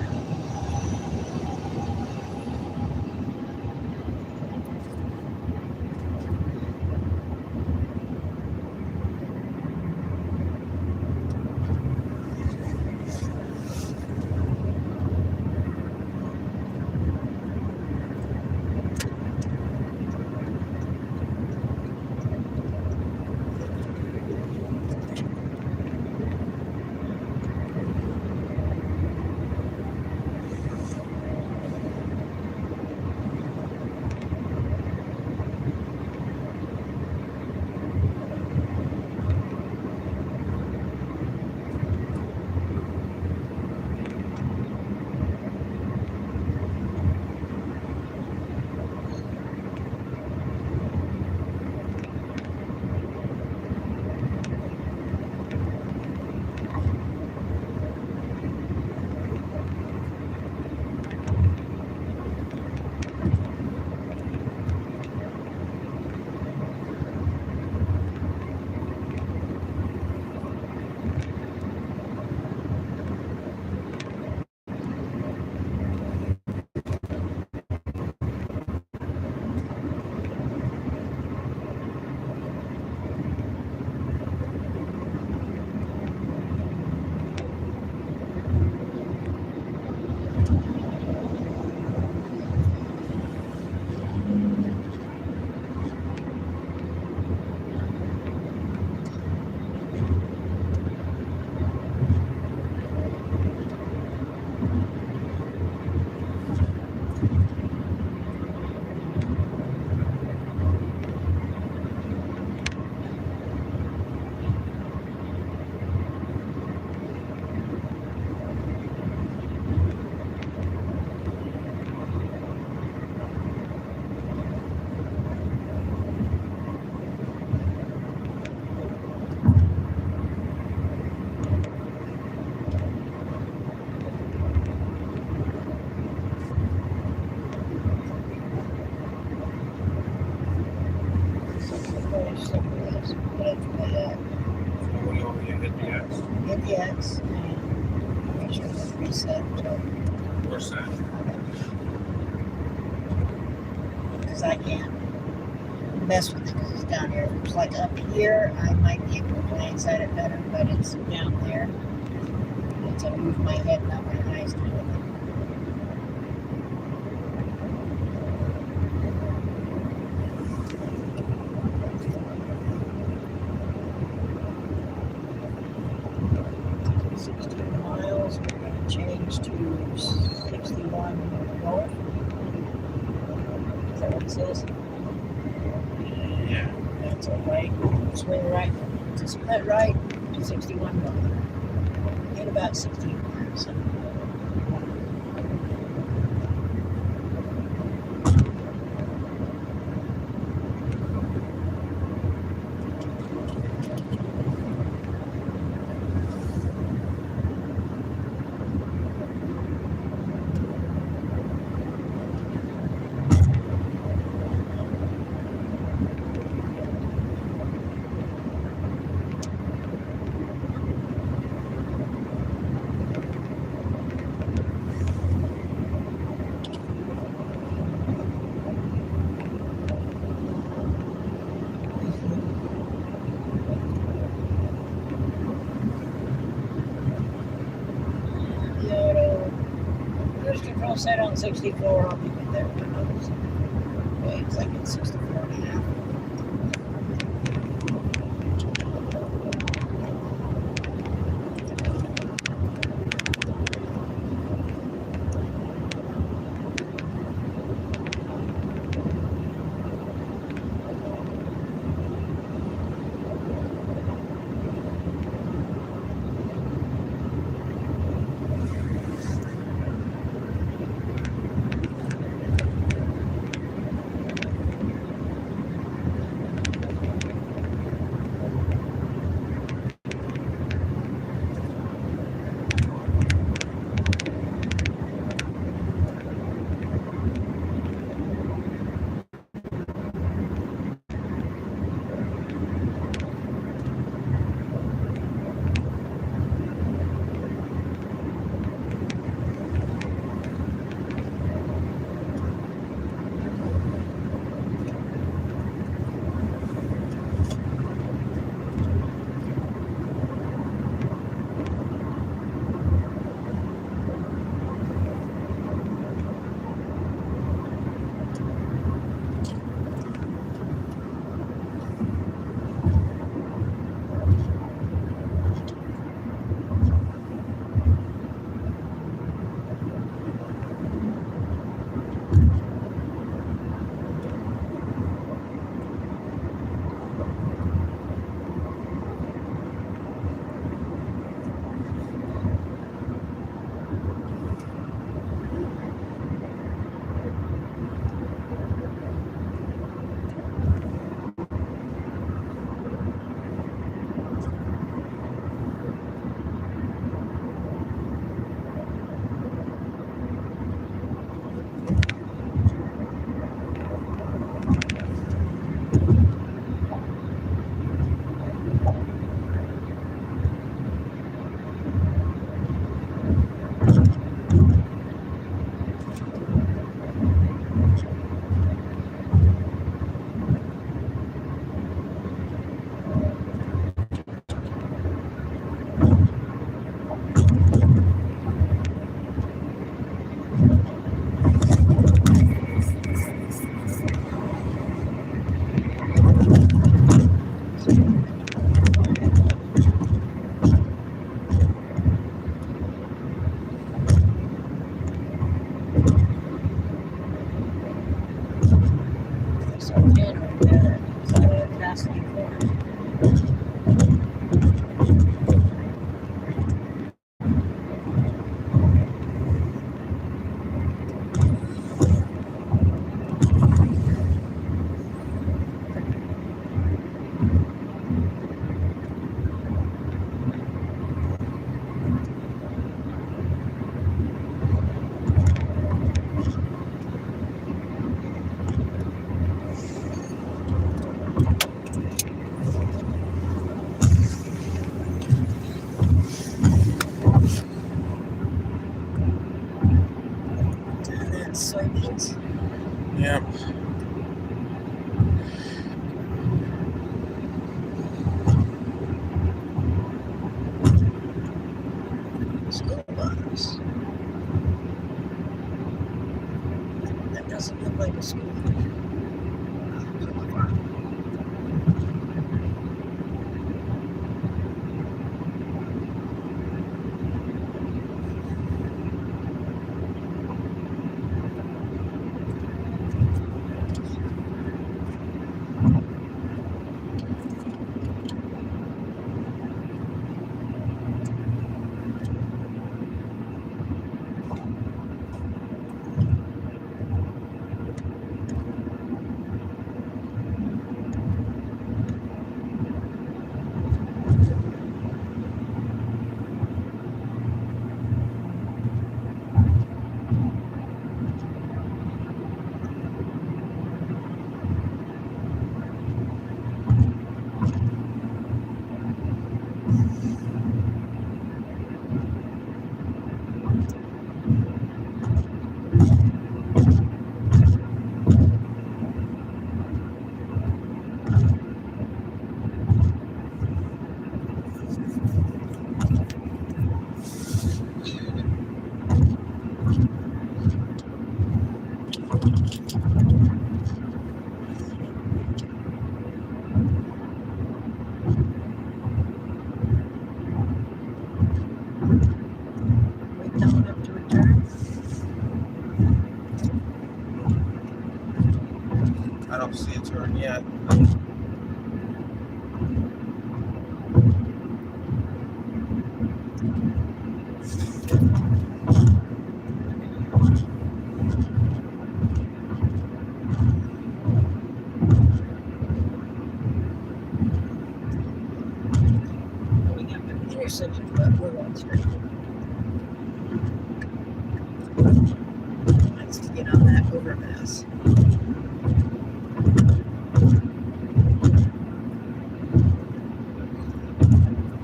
Hit the X and make sure it's reset. We're set. Because I can't mess with it because it's down here. It's like up here, I might be able to glance at it better, but it's down there. It's to move my head, not my eyes to look. it says. Yeah. That's all right. Swing right to split right to 61 north. In about 60 miles. Cruise control set on 64. I'll be good there. Wait, it's like it's 64 and a half. turn yet. We have an intersection, but we're going straight. Let's get on that overpass.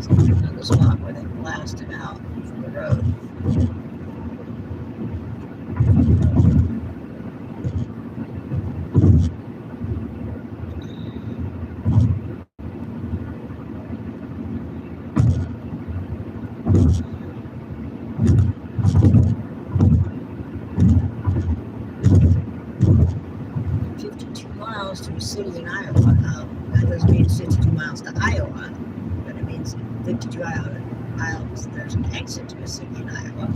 Another spot where they blasted out from the road. To a city in Iowa. That doesn't mean it's 52 miles to Iowa, but it means 52 miles. There's an exit to a city in Iowa.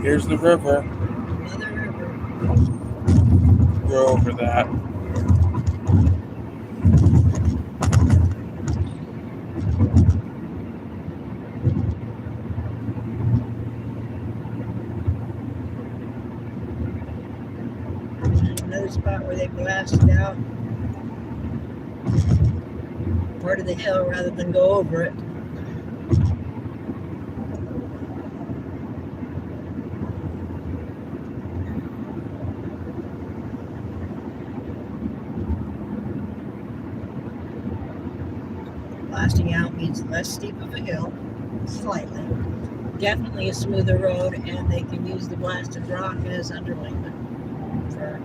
Here's the river. Another river. We're over that. Another spot where they blasted out part of the hill rather than go over it. Blasting out means less steep of a hill, slightly. Definitely a smoother road, and they can use the blasted rock as underlayment for.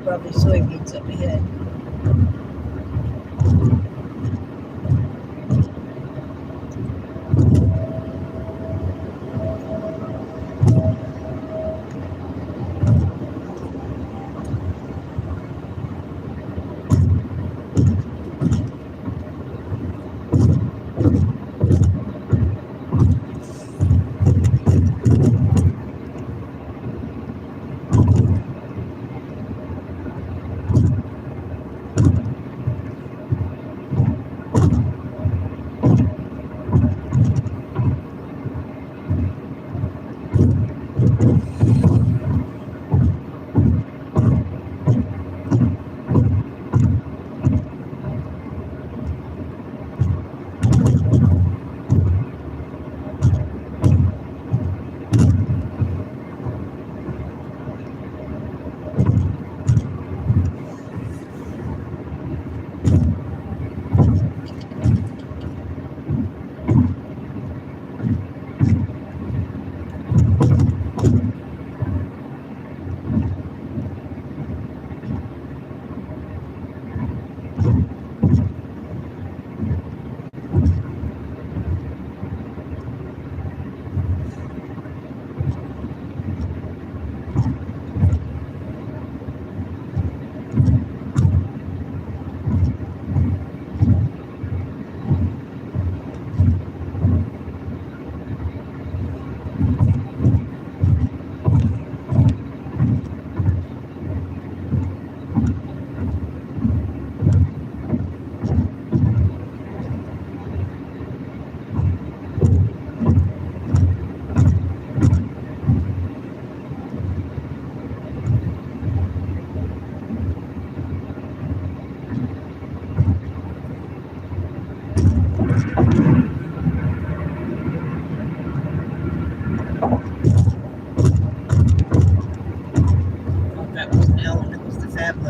Probably soybeans up ahead.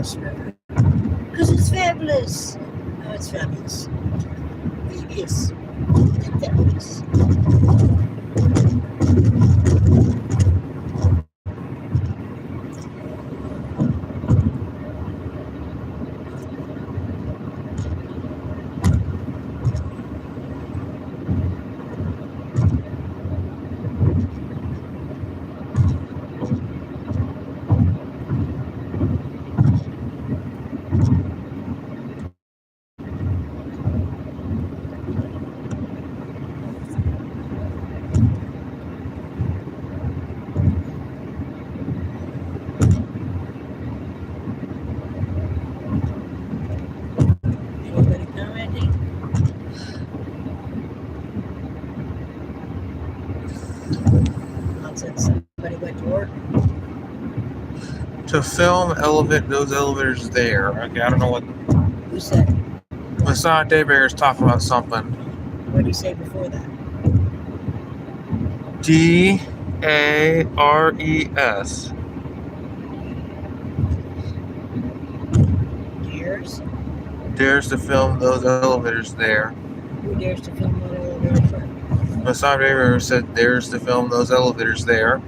fabulous river. Because it's fabulous. Oh, it's fabulous. Fabulous. Fabulous. Anybody commenting? Nonsense. Somebody went to work. To film those elevators there. Okay, I don't know what Who said it? Masad Daybear is talking about something. What did he say before that? DARES. Dares? Dares to film those elevators there. Who dares to film that elevator front? Masad Daybear said dares to film those elevators there.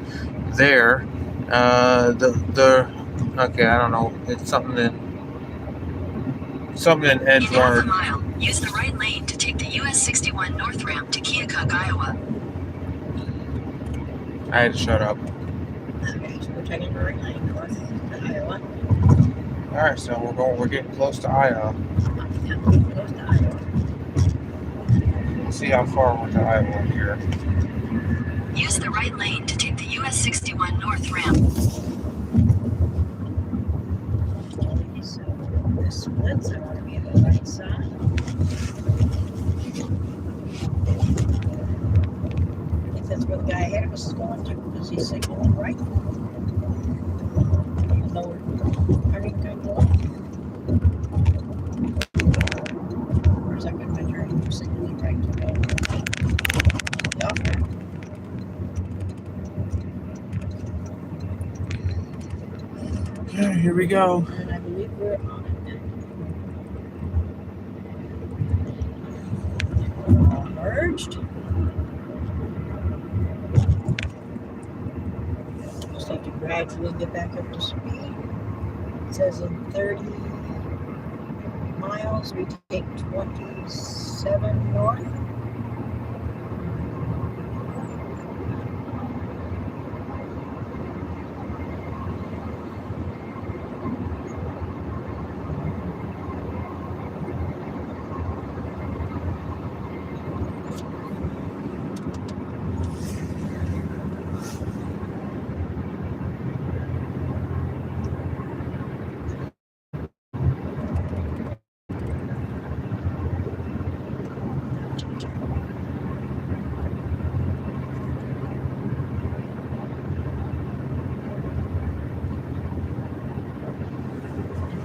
There. Okay, I don't know. It's something in In half a Edgewater. mile, use the right lane to take the US 61 North Ramp to Keokuk, Iowa. I had to shut up. Okay, so we're taking the right lane north to Iowa. All right, so we're getting close to Iowa. Yeah, getting close to Iowa. Let's see how far we're to Iowa here. Use the right lane to take the US 61 North Ramp. So this splits. I want to be on the right side. I think that's where the guy ahead of us is going to, because he's signaling right. Even though we're turning kind of left. Or is that going to be turning? We're signaling right to go. The off ramp. Okay, here we go. And I believe we're on it now. All merged. Just have to gradually get back up to speed. It says in 30 miles we take 27 north.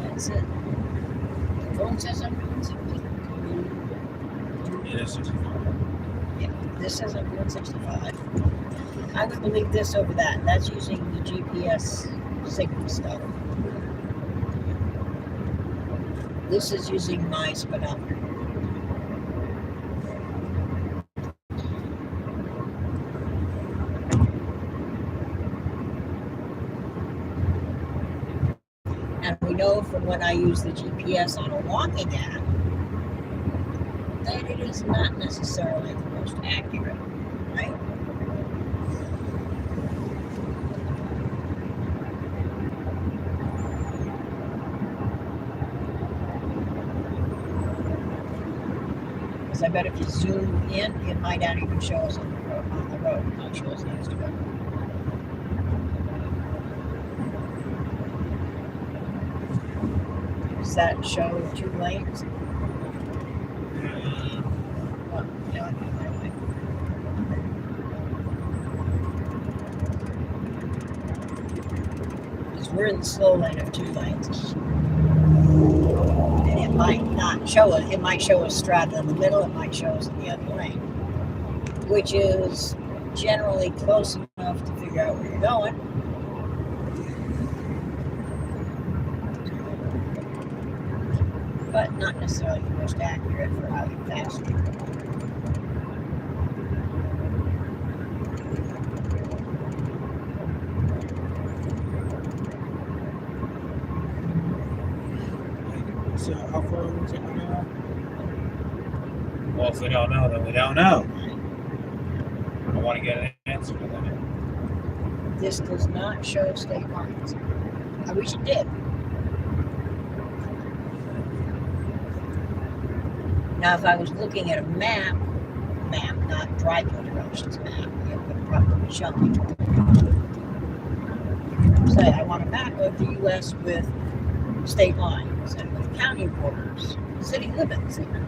That's it. The phone says I'm doing something. Yeah, this says I'm doing 65. I would believe this over that. That's using the GPS signal stuff. This is using my speedometer. And we know from when I use the GPS on a walking app that it is not necessarily the most accurate, right? Because I bet if you zoom in, it might not even show us on the road. It might show us next to it. Does that show 2 lanes? Oh, no, I think that way. Because we're in the slow lane of 2 lanes. And it might not show us. It might show us straddling the middle. It might show us in the other lane. Which is generally close enough to figure out where you're going. but not necessarily the most accurate for how you fast. So how far was it now? Well, if we don't know, then we don't know. I want to get an answer to that. This does not show state lines. I wish it did. Now, if I was looking at a map, not driving directions map, it would probably show me. Say, I want a map of the U.S. with state lines and with county borders, city limits even.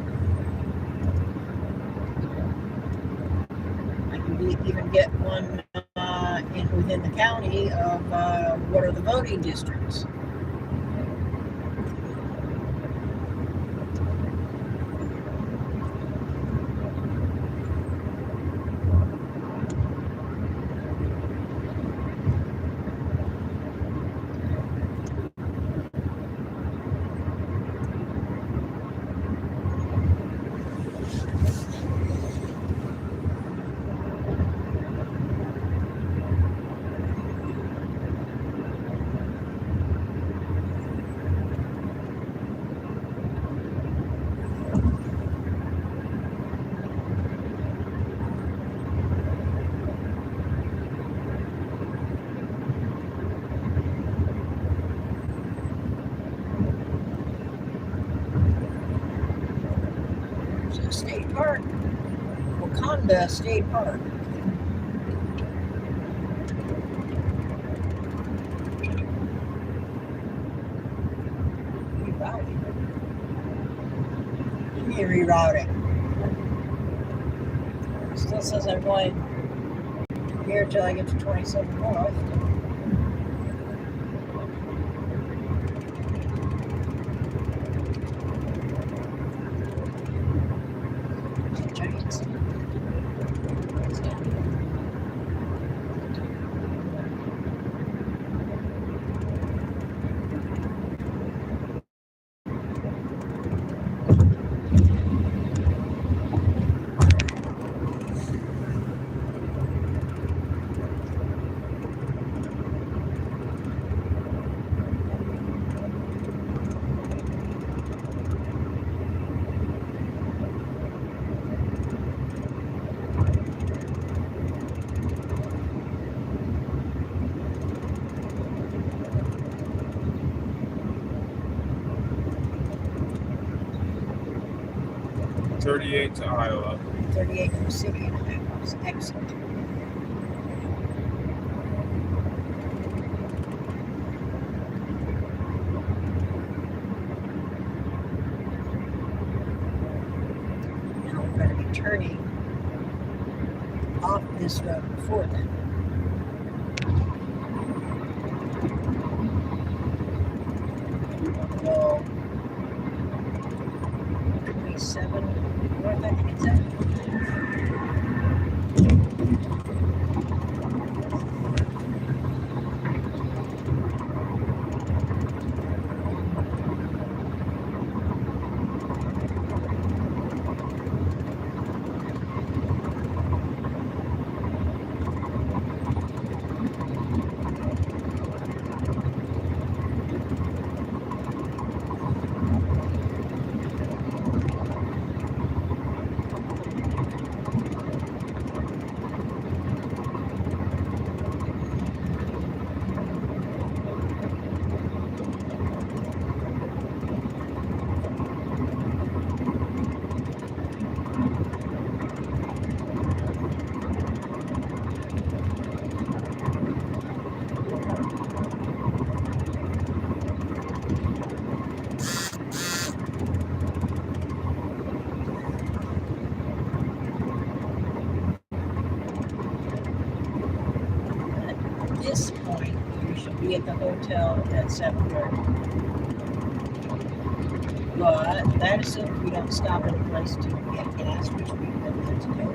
I can even get one within the county of what are the voting districts. State Park, Wakanda State Park. Rerouting. Give me rerouting. It still says I'm going here until I get to 27 North. Giants. 38 to Iowa. 38 from City and Iowa. Excellent. Now we're going to be turning off this road before then. Go 27 north, I think it's at. At this point, we should be at the hotel at 7:30. But that assumes we don't stop at a place to get gas, which we don't need to do,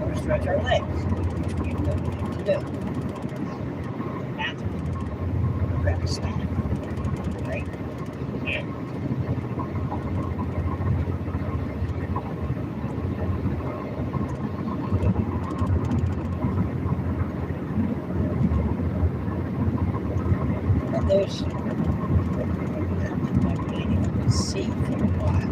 or stretch our legs, which we don't need to do. Bathroom, grab a snack, right? Yeah. there's. I can't even see for a while.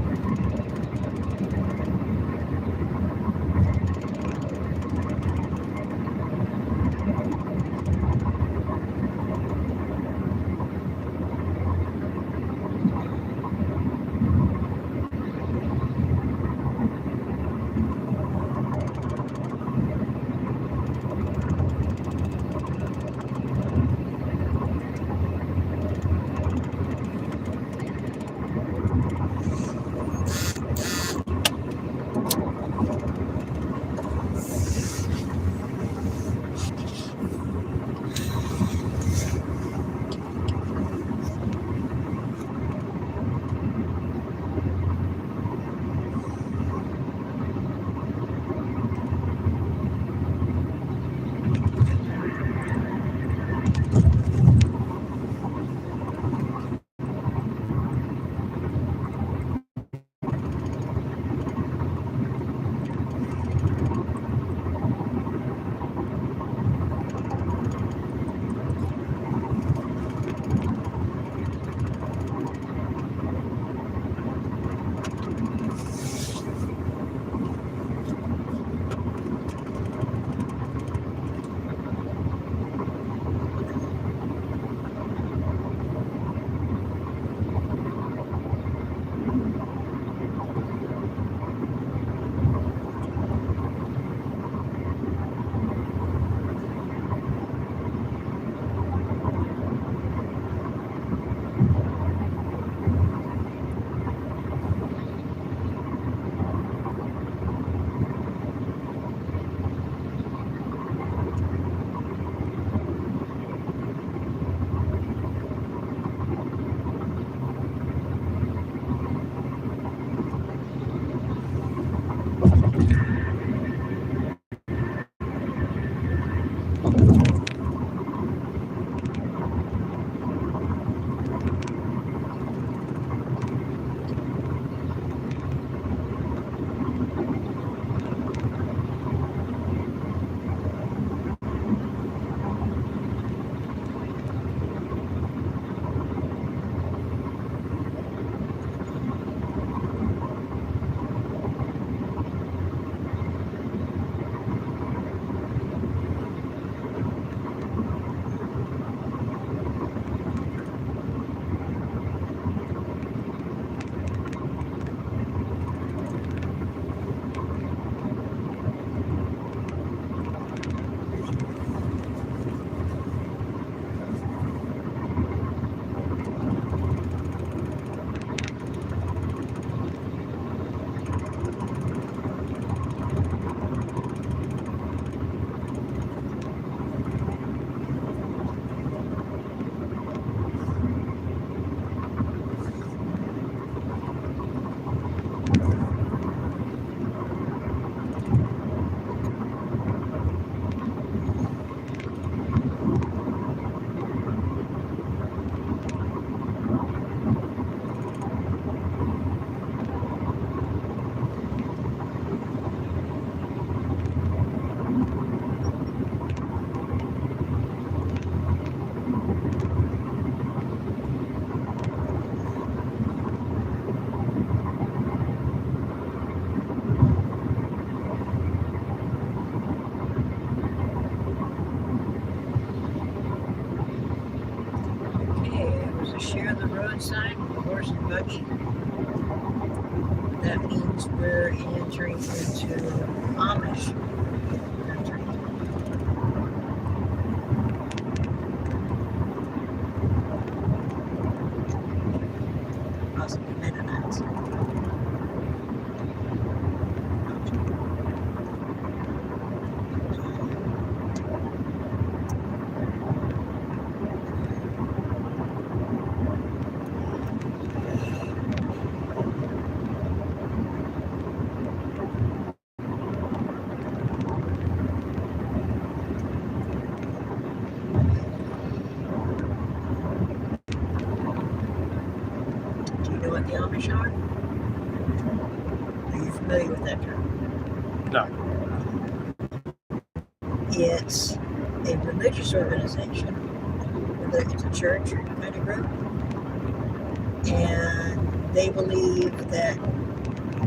Share the road sign, horse and buggy. That means we're entering into Amish country. Possibly Mennonites. The Amish are? Are you familiar with that term? No. It's a religious organization it's a church kind of group, and they believe that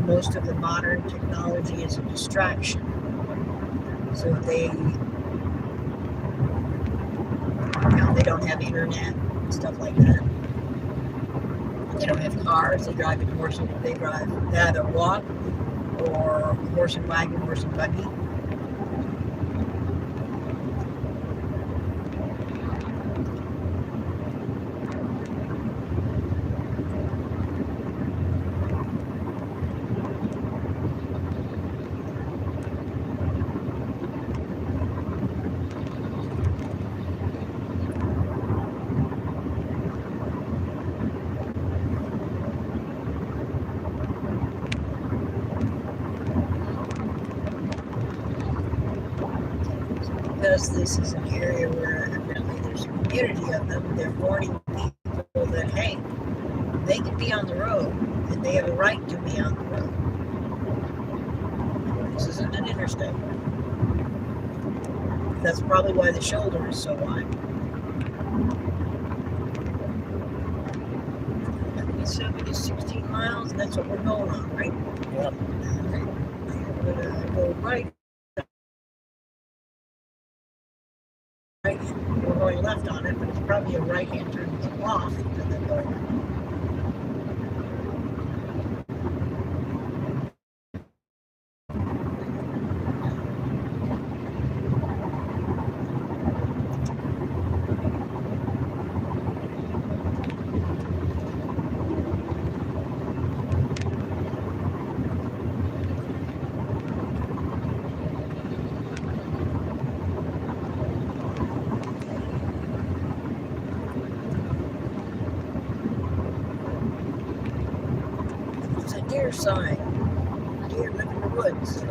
most of the modern technology is a distraction. So they don't have internet and stuff like that. They don't have cars. They drive in horse. They either walk or horse and wagon, horse and buggy. Because this is an area where evidently there's a community of them, they're warning people that, hey, they can be on the road and they have a right to be on the road. This isn't an interstate. That's probably why the shoulder is so wide. I think it's 16 miles, and that's what we're going on, right? Yeah. We're gonna go right. We're going left on it, but it's probably a right-hand turn to the loft and then go. Deer sign. Deer live in the woods.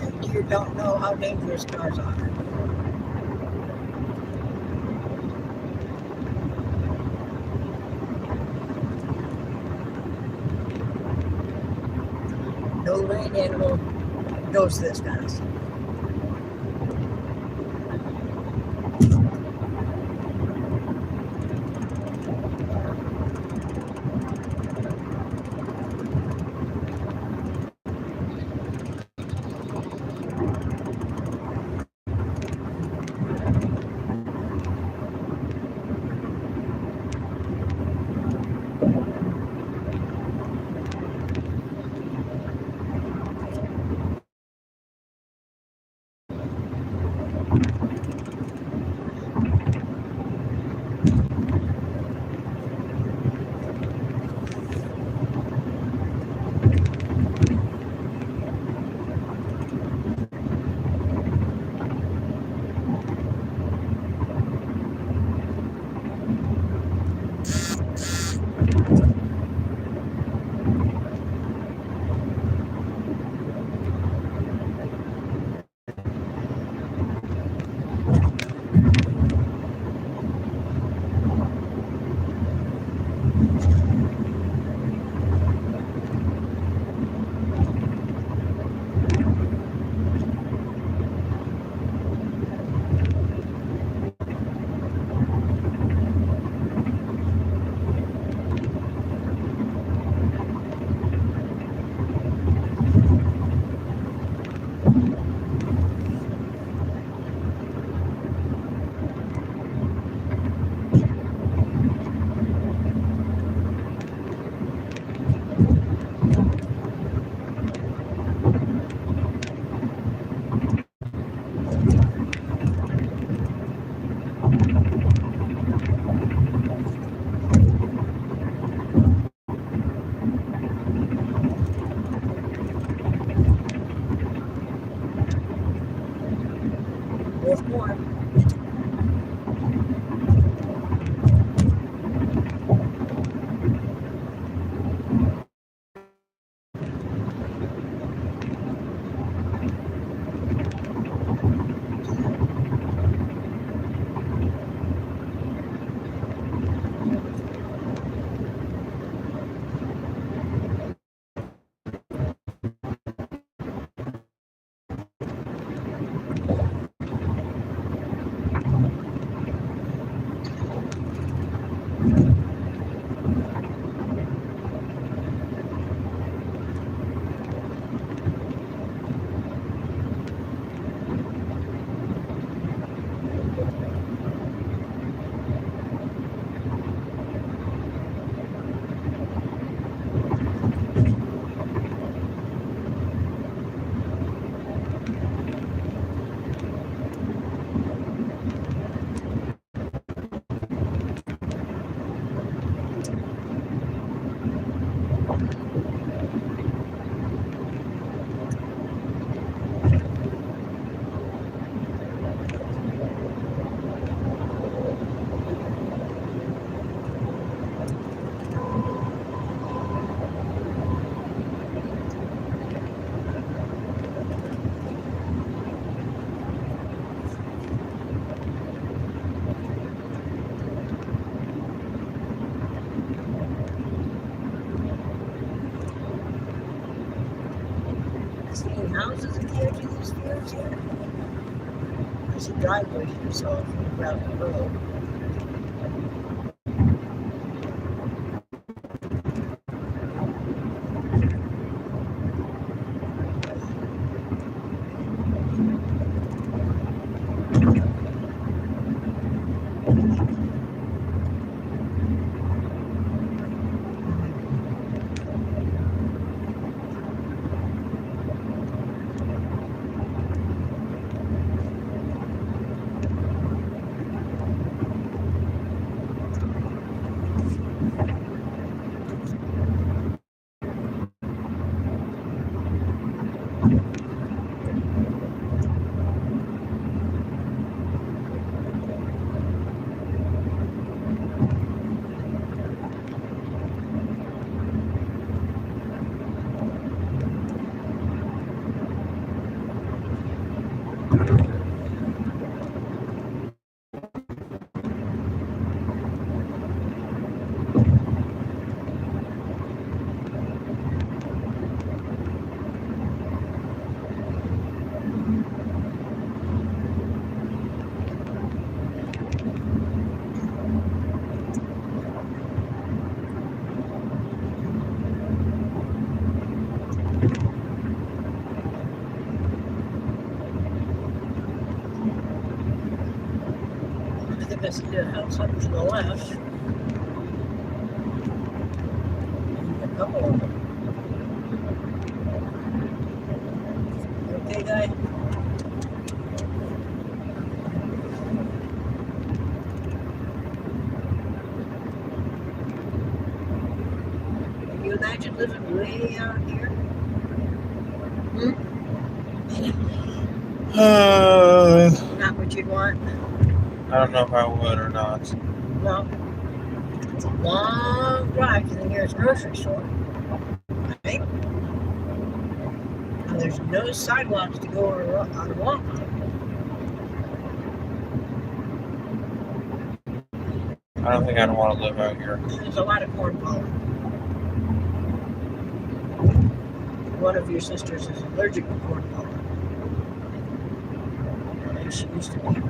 And deer don't know how dangerous cars are. No land animal goes this fast. Fourth quarter. house there. There's a driveway here, so if you grab the road. I think I see the house up to the left. A couple of them. Okay, guy? Can you imagine living way out here? Not what you'd want? I don't know if I would or not. No. It's a long drive to the nearest grocery store. Right? And there's no sidewalks to go on walk on. I don't think I'd want to live out here. There's a lot of corn pollen. One of your sisters is allergic to corn pollen. And she used to be.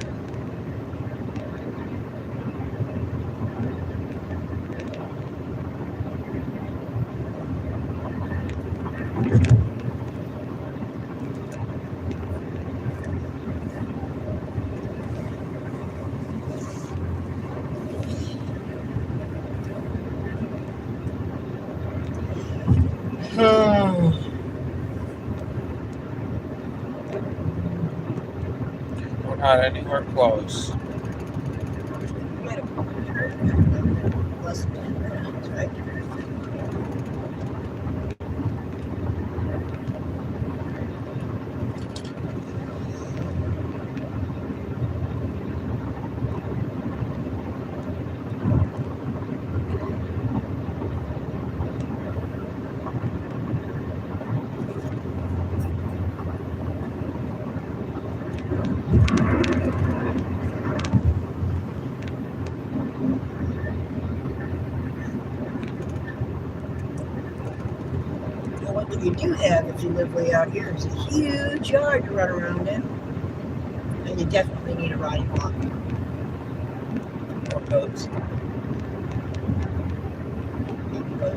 We're not anywhere close. Less than 10 minutes, right? What you do have if you live way out here is a huge yard to run around in. And you definitely need a riding block. Or boats. But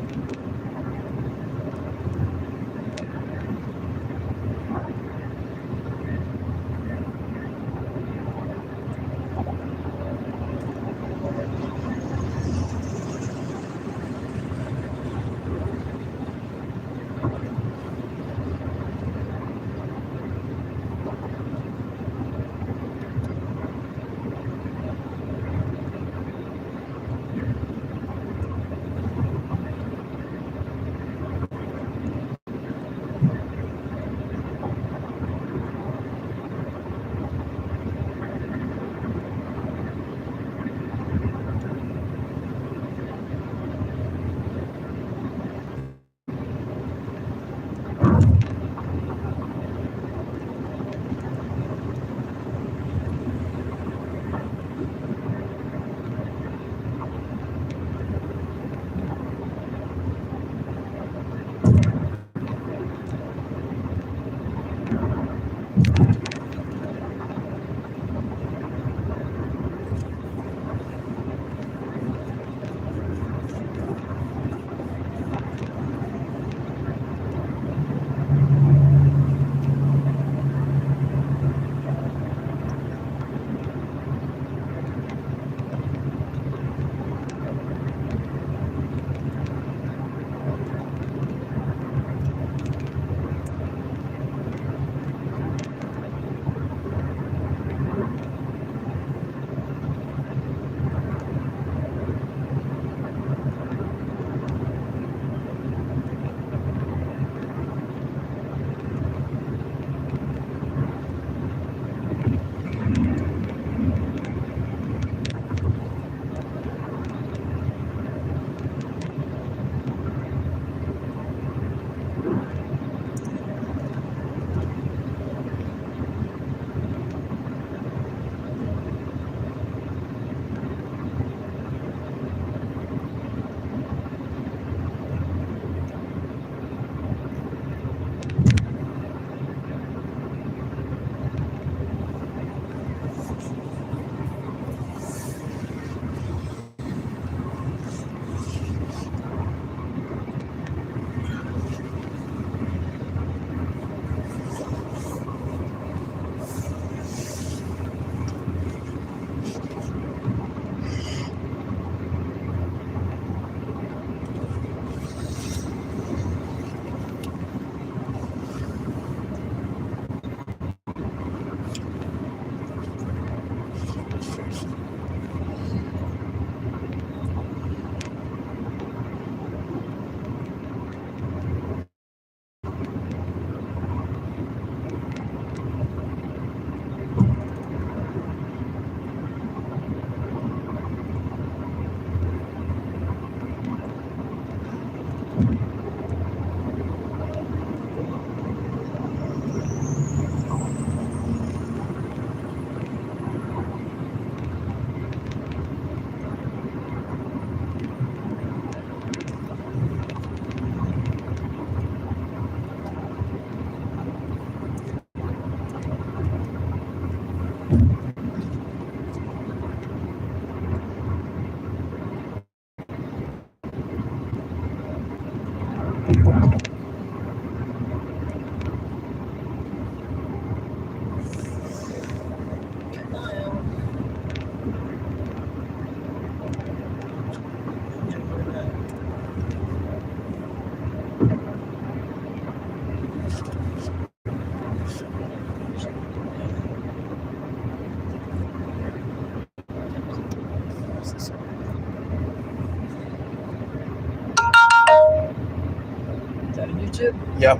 YouTube? Yep.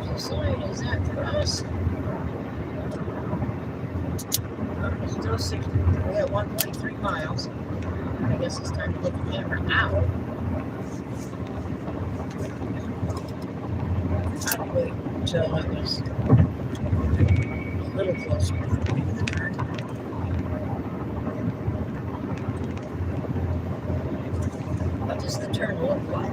Whose line is that for us? It's still 60. We got 1.3 miles. I guess it's time to get the camera out. I'd wait until it was a little closer before we do the turn. What does the turn look like?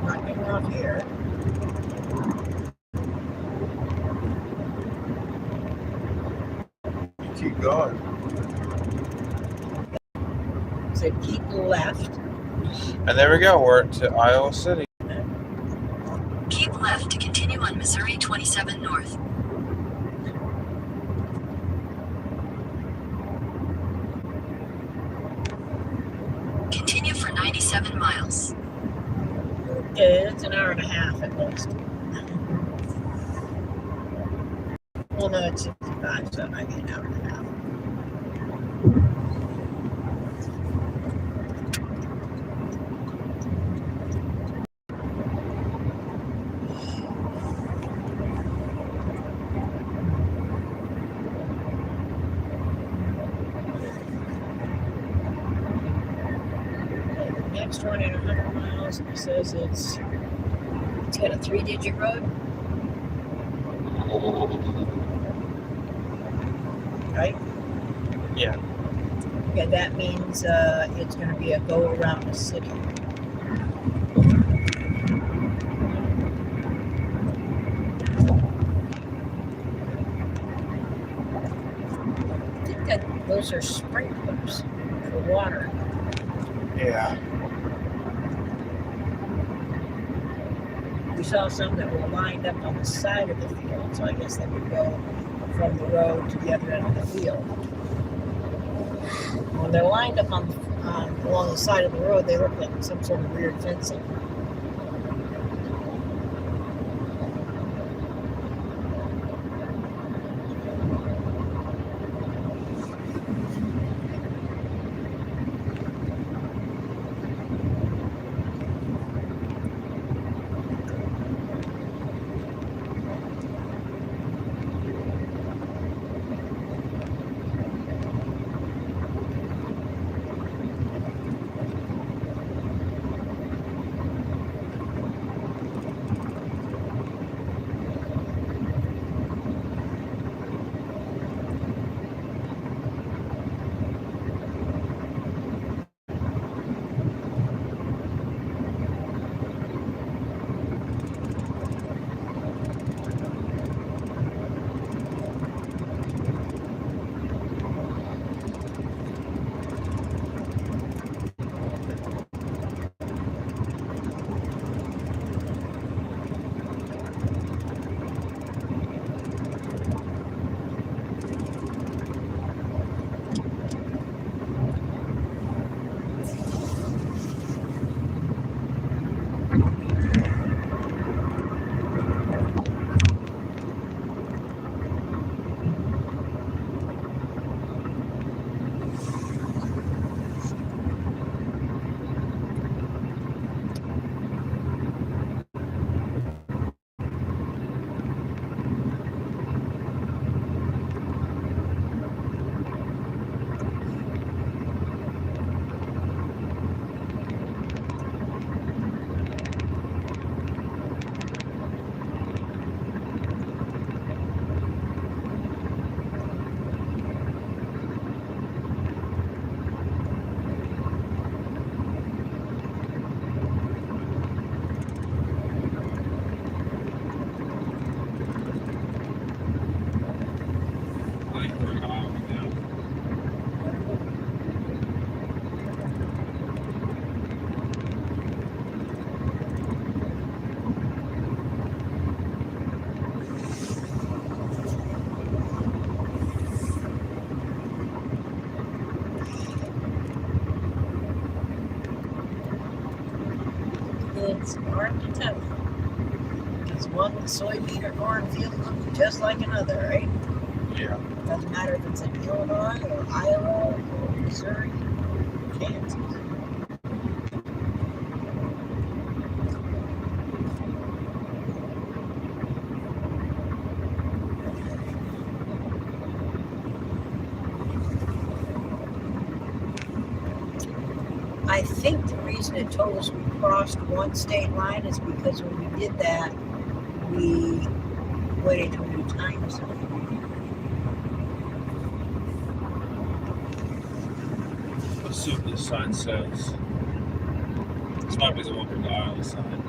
Not getting off here. Keep going. Said keep left. And there we go. We're to Iowa City. Keep left to continue on Missouri 27 North. Continue for 97 miles. Yeah, it's an hour and a half at least. Well, no, it's 65, so it might be an hour and a half. Next one in 100 miles, it says it's got a 3-digit road. Right? Yeah. Yeah, that means it's going to be a go around the city. I think that those are sprinklers for water. Yeah. We saw some that were lined up on the side of the field, so I guess they would go from the road to the other end of the field. When they're lined up on along the side of the road, they look like some sort of weird fencing. It's hard to tell. Because one soybean or cornfield looks just like another, right? Yeah. Doesn't matter if it's in Illinois or Iowa or Missouri, Kansas. I think the reason it told us we crossed one state line is because when we did that, we went into a new time zone. Let's see what this sign says. This might be the one with the Iowa sign.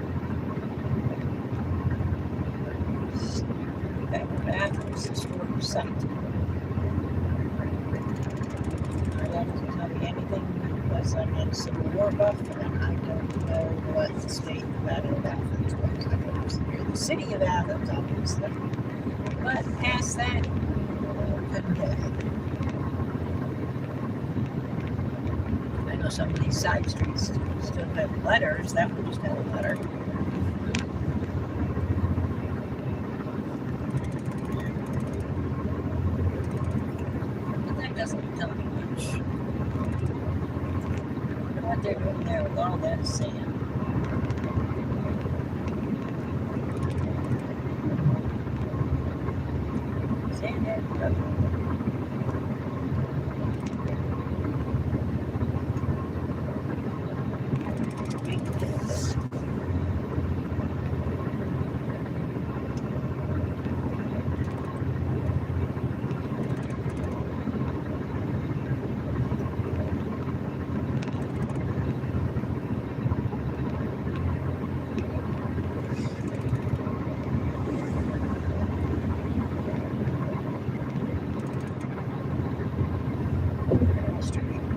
That Athens historic site. That doesn't tell me anything because I'm not a Civil War buff and I don't know what the state of Athens was. I know it was near the city of Athens, obviously. But past that, couldn't tell you. I know some of these side streets still have letters. That one just had a letter. But that doesn't tell me much. What they're doing there with all that sand. Sand and rubber.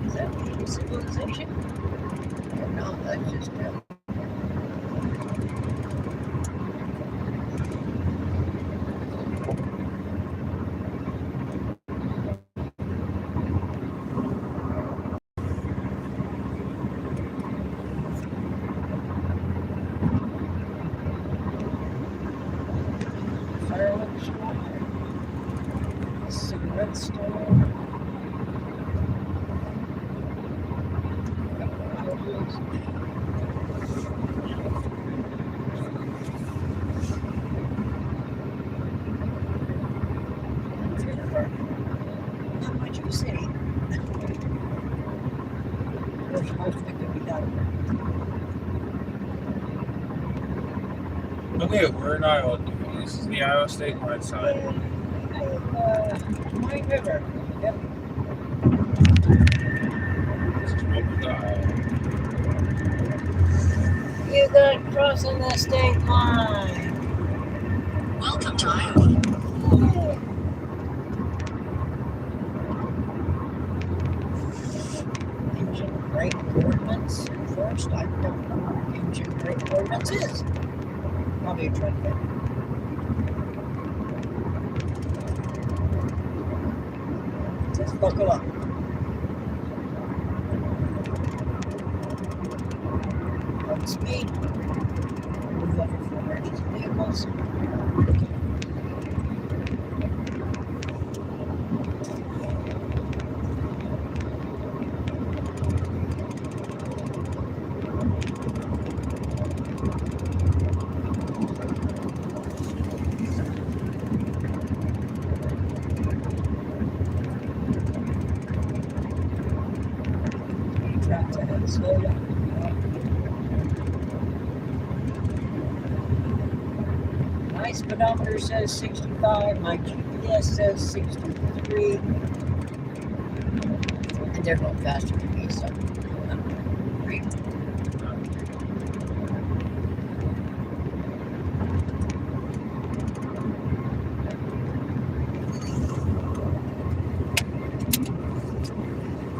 Is that the civilization? Or no, that's just fireworks store, cigarette store. Not much of a city. There's most of it could be done. Okay, we're in Iowa. This is the Iowa state line sign. White River. Yep. This is what we got. You got crossing the state line. Welcome to Iowa. Engine brake ordinance enforced. I don't know what engine brake ordinance is. Probably a truck bed. Just buckle up. On speed. Move over 4 emergency vehicles. Tracks ahead, slow down. My speedometer says 65, my GPS says 63. And they're going faster than me, so. Right?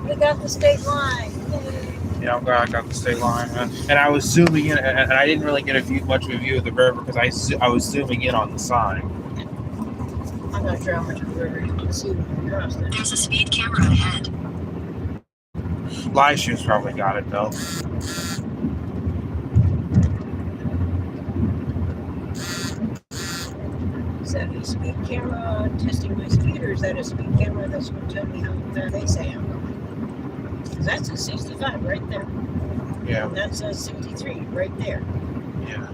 We got the state line. Yeah, I'm glad I got the state line. And I was zooming in, and I didn't really get much of a view of the river because I was zooming in on the sign. I'm not sure how much of the river you can see when you cross it. There's a speed camera ahead. Live Shoes probably got it though. speed camera testing my speed, or is that a speed camera that's going to tell me how fast they say I'm going? Because that's a 65 right there. Yeah. And that's a 63 right there. Yeah.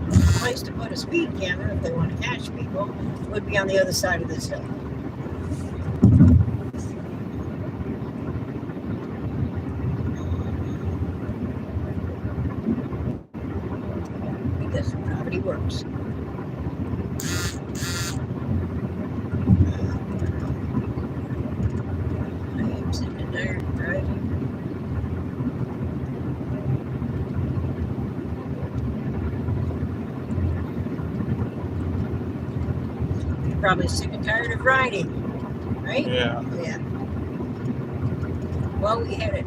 The place to put a speed camera if they want to catch people would be on the other side of this hill. Because gravity works. I am sitting there driving. You're probably sick and tired of riding, right? Yeah. Yeah. Well, we had a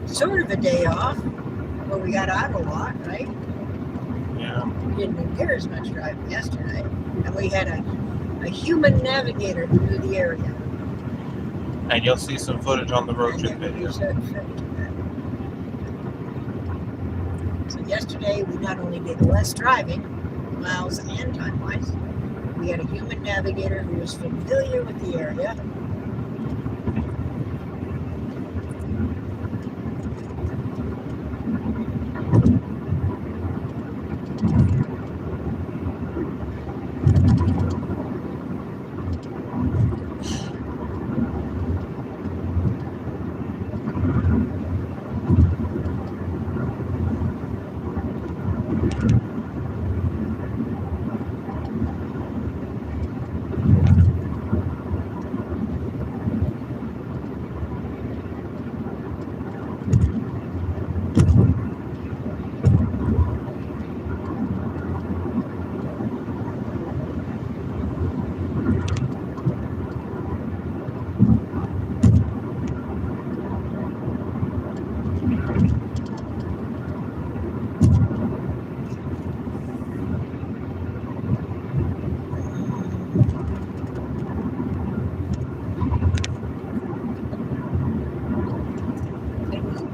sort of a day off where we got out a lot, right? Yeah. We didn't do near as much driving yesterday. And we had a human navigator who knew the area. And you'll see some footage on the road And trip then we video. So yesterday we not only did less driving, miles and time-wise, we had a human navigator who was familiar with the area.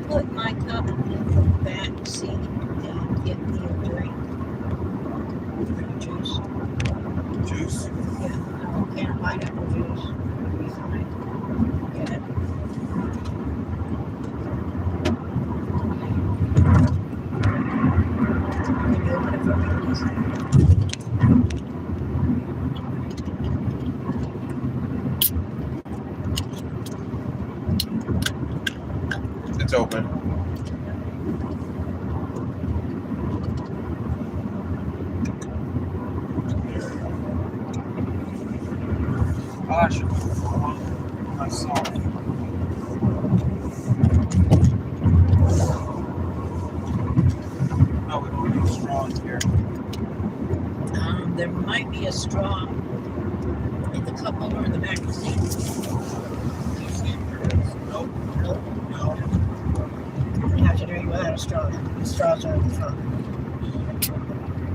Put my cup in the back seat and get me a drink. Juice. Juice. Yeah, a can of pineapple juice. Would be fine. Get it. Can you open it for me, please? It's open. Oh, I should myself. Oh, we don't need straws here. There might be a straw in the cup holder in the back of the seat. Nope. Nope. No. You have to drink without a straw. The straws are in the front.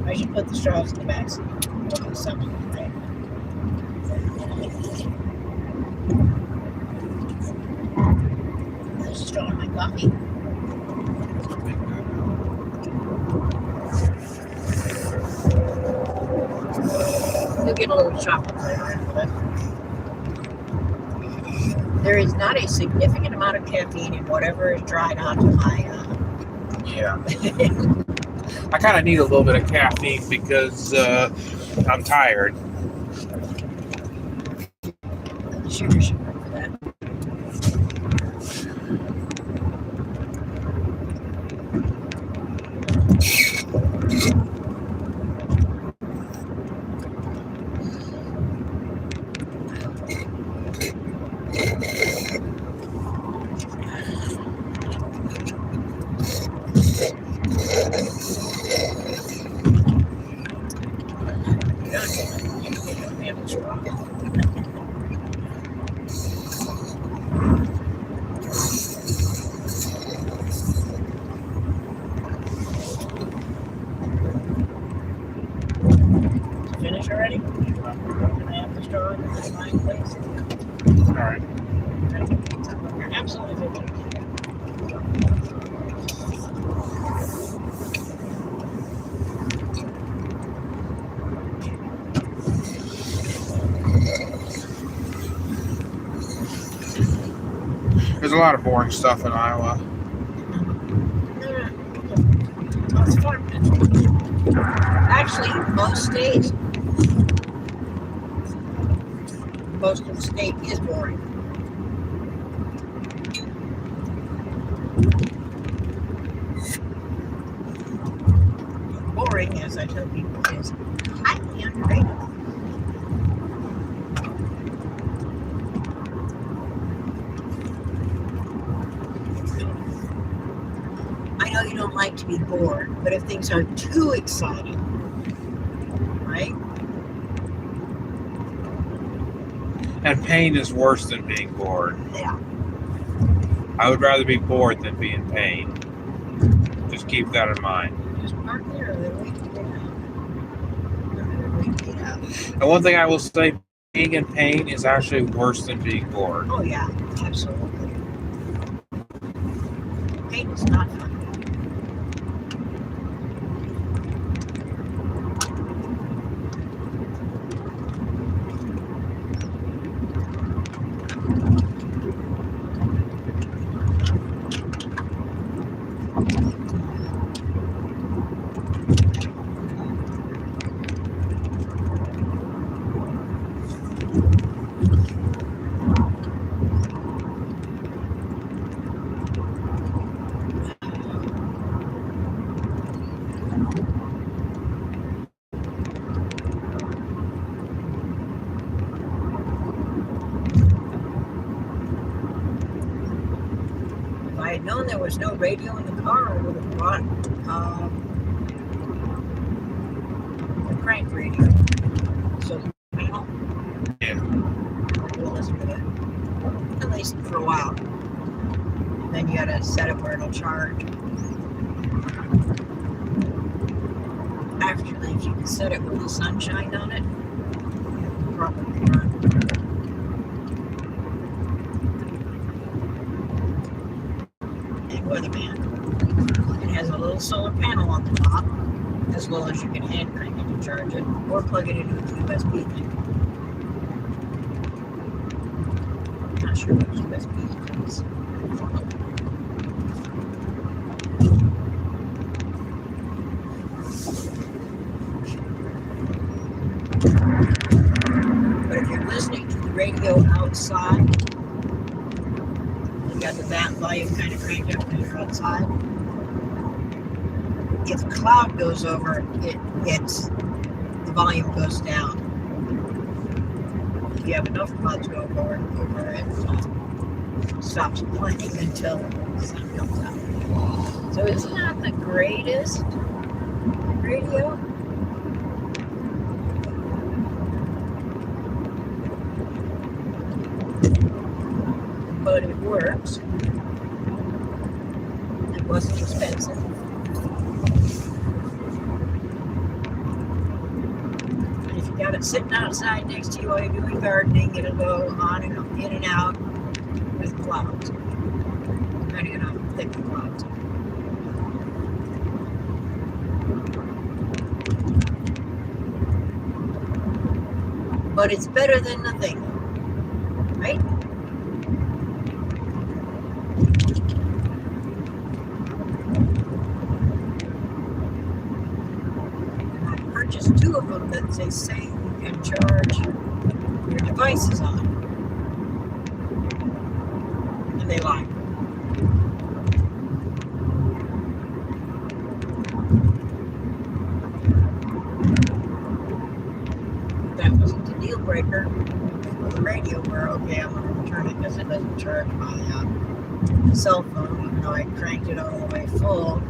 I should put the straws in the back seat. Okay, something, right? There's a straw in my coffee. You'll get a little chocolate flavor out of it. There is not a significant amount of caffeine in whatever is dried onto my Yeah. I kind of need a little bit of caffeine because I'm tired. sugar for that. Finish already? Can I have the straw in this line, please? All right. You're absolutely finished. There's a lot of boring stuff in Iowa. Oh, it's fun. Actually, most of the state is boring. Boring, as I tell people, is highly underrated. I know you don't like to be bored, but if things are too exciting, right? And pain is worse than being bored. Yeah. I would rather be bored than be in pain. Just keep that in mind. Just park there, then wait to get out. Then wait to get out. And one thing I will say, being in pain is actually worse than being bored. Oh yeah, absolutely. Pain is not fun. If I had known there was no radio in the car, I would have brought a crank radio. So the panel, Yeah. we'll listen to it. At least for a while. Then you gotta set it where it'll charge. Actually, if you can set it with the sunshine on it, it'll probably run. And weatherman. It has a little solar panel on the top, as well as you can hand crank it to charge it, or plug it into a USB thing. Not sure what USB is. But if you're listening to the radio outside, you got the volume kind of cranked up when you're outside. If a cloud goes over, the volume goes down. If you have enough clouds go over it stops playing until the sun comes out. So it's not the greatest radio. But it works. It wasn't expensive. And if you got it sitting outside next to you while you're doing gardening, it'll go on and in and out with clouds, depending on how thick the clouds are. But it's better than nothing, right? Purchased 2 of them that they say you can charge your devices on. And they lie. That wasn't a deal breaker with the radio where, okay, I'm going to return it because it doesn't charge my cell phone, even though I cranked it all the way full.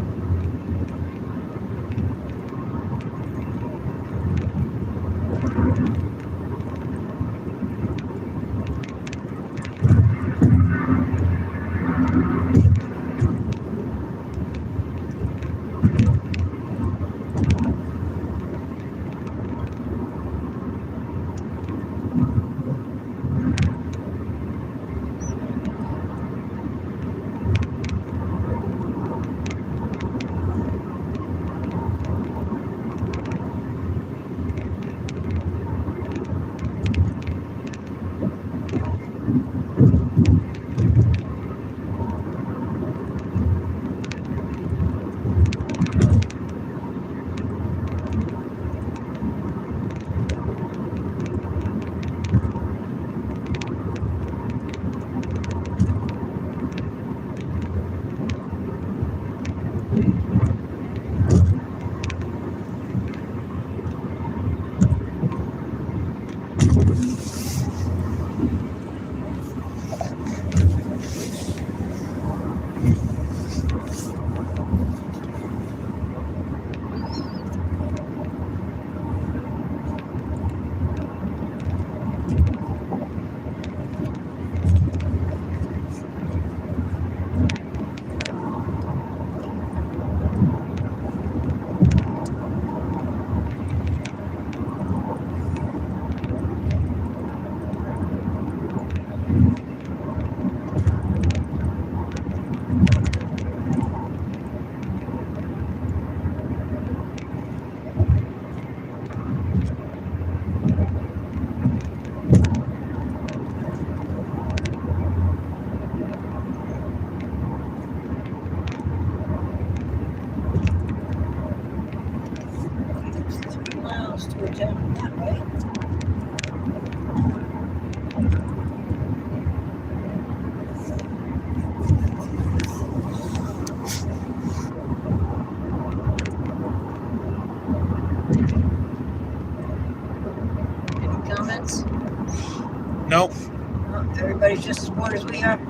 sport as we are.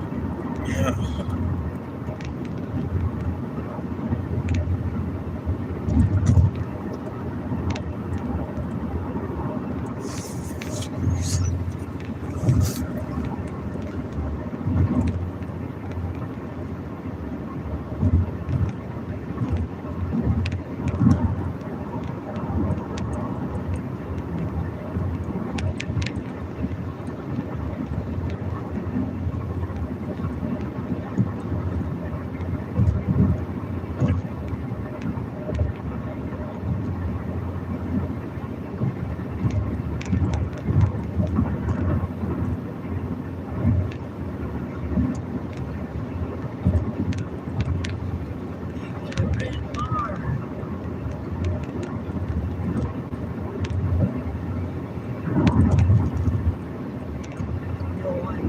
Yeah.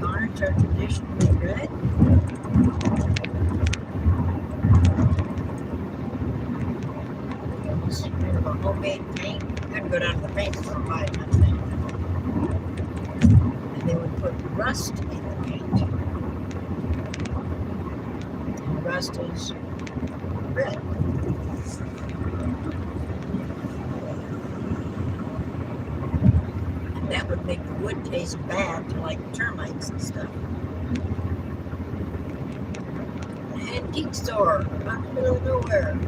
Our traditionally red. It's kind of a homemade paint. You couldn't go down to the paint store and buy nothing. And they would put rust in the paint. And rust is red. And that would make the wood taste bad to like termites and stuff. Antique store, out in the middle of nowhere.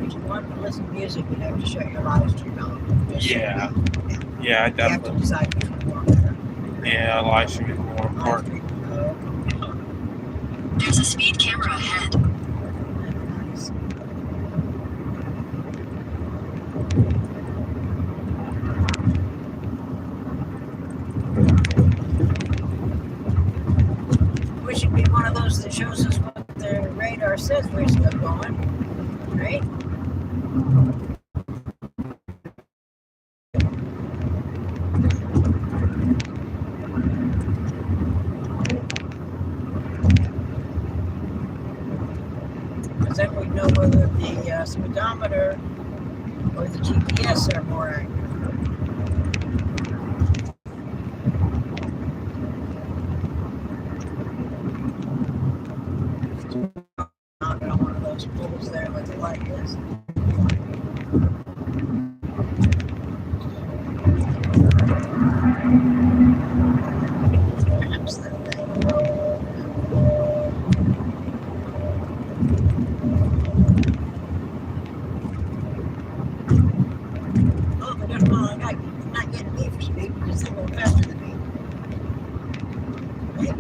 If you want to listen to music, you'd have to shut your live stream out. Yeah, I You have to definitely. decide which one you want better. Yeah, live stream is more Live important. stream, There's a speed camera ahead. nice. We should be one of those that shows us what the radar says we're still going, right? Because then we know whether the speedometer or the GPS are more accurate. Not on one of those poles there with the light is. Perhaps that oh, but there's one guy not getting me for speed because they're going faster than me. Right?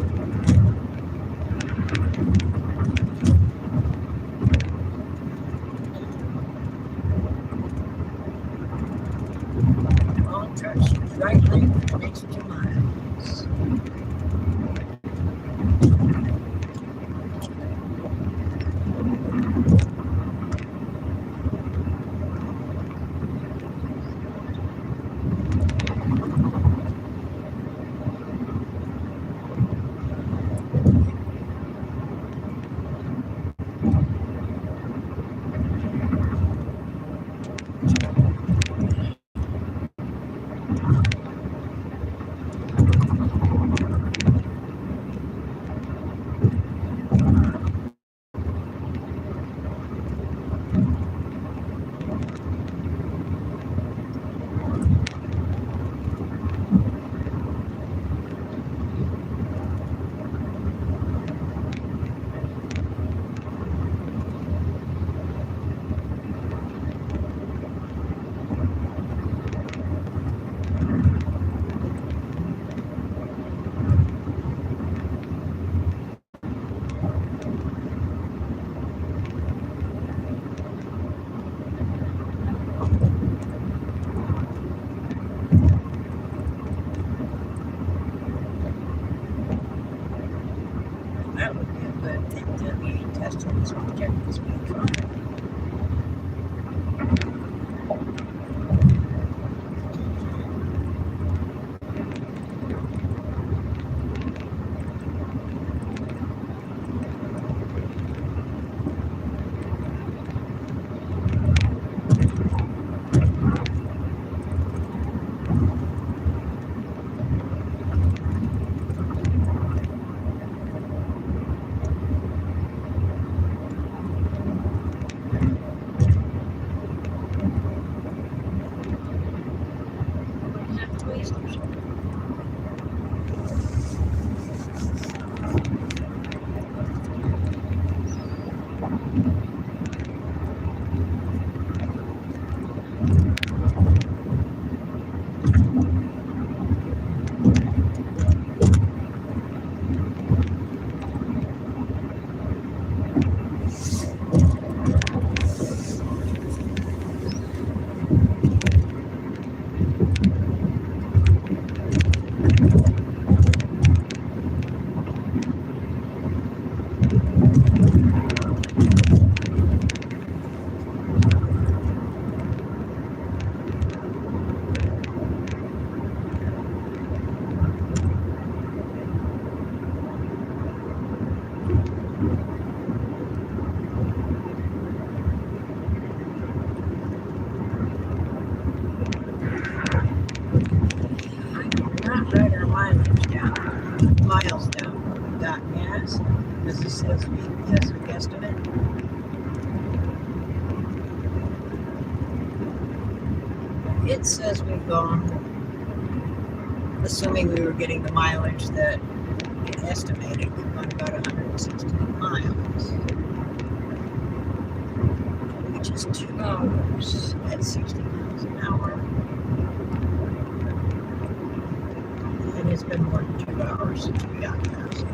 That would be a good thing to be testing this object this week. Not write our miles down. Got gas. Does it says we has a guesstimate? It says we've gone, assuming we were getting the mileage that it estimated, we've gone about 160 miles, which is 2 hours at 60 miles an hour. And it's been more than 2 hours since we got gas.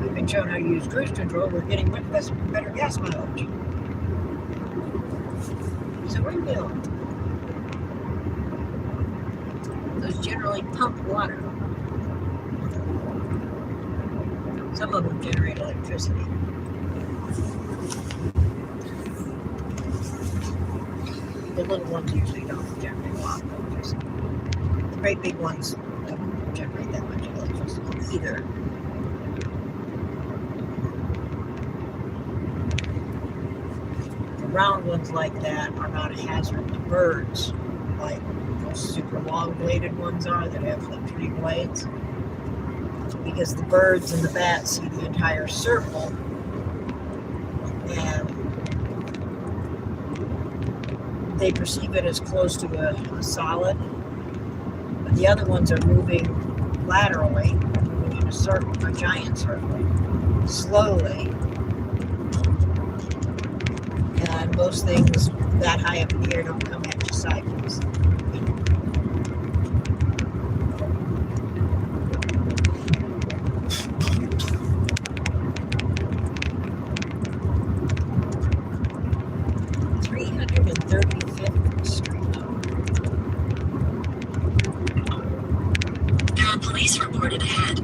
We've been shown how to use cruise control. We're getting much better gas mileage. So windmill. Those generally pump water. Some of them generate electricity. The little ones usually don't generate a lot of electricity. The great big ones don't generate that much electricity either. Round ones like that are not a hazard to birds, like those super long-bladed ones are that have like 3 blades, because the birds and the bats see the entire circle, and they perceive it as close to a solid, but the other ones are moving laterally, moving in a giant circle, slowly. And most things that high up in the air don't come at you sideways. There are police reported ahead.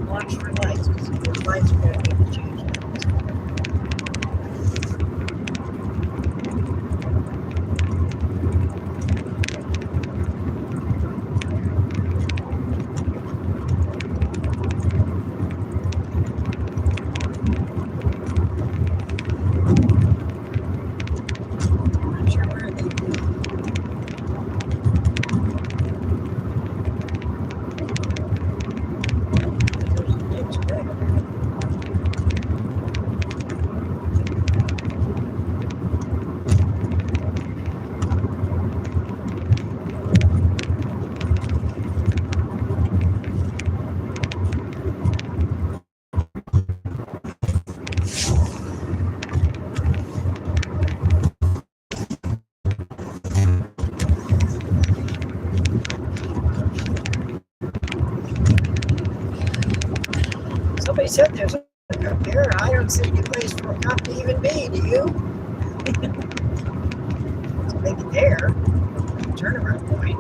Watch for lights, because the lights are going to need to change now. I'm not sure where they go. There's a ditch there. Somebody said there's a cup here. I don't see any place for a cup to even be. Do you? It's maybe there. Turnaround point.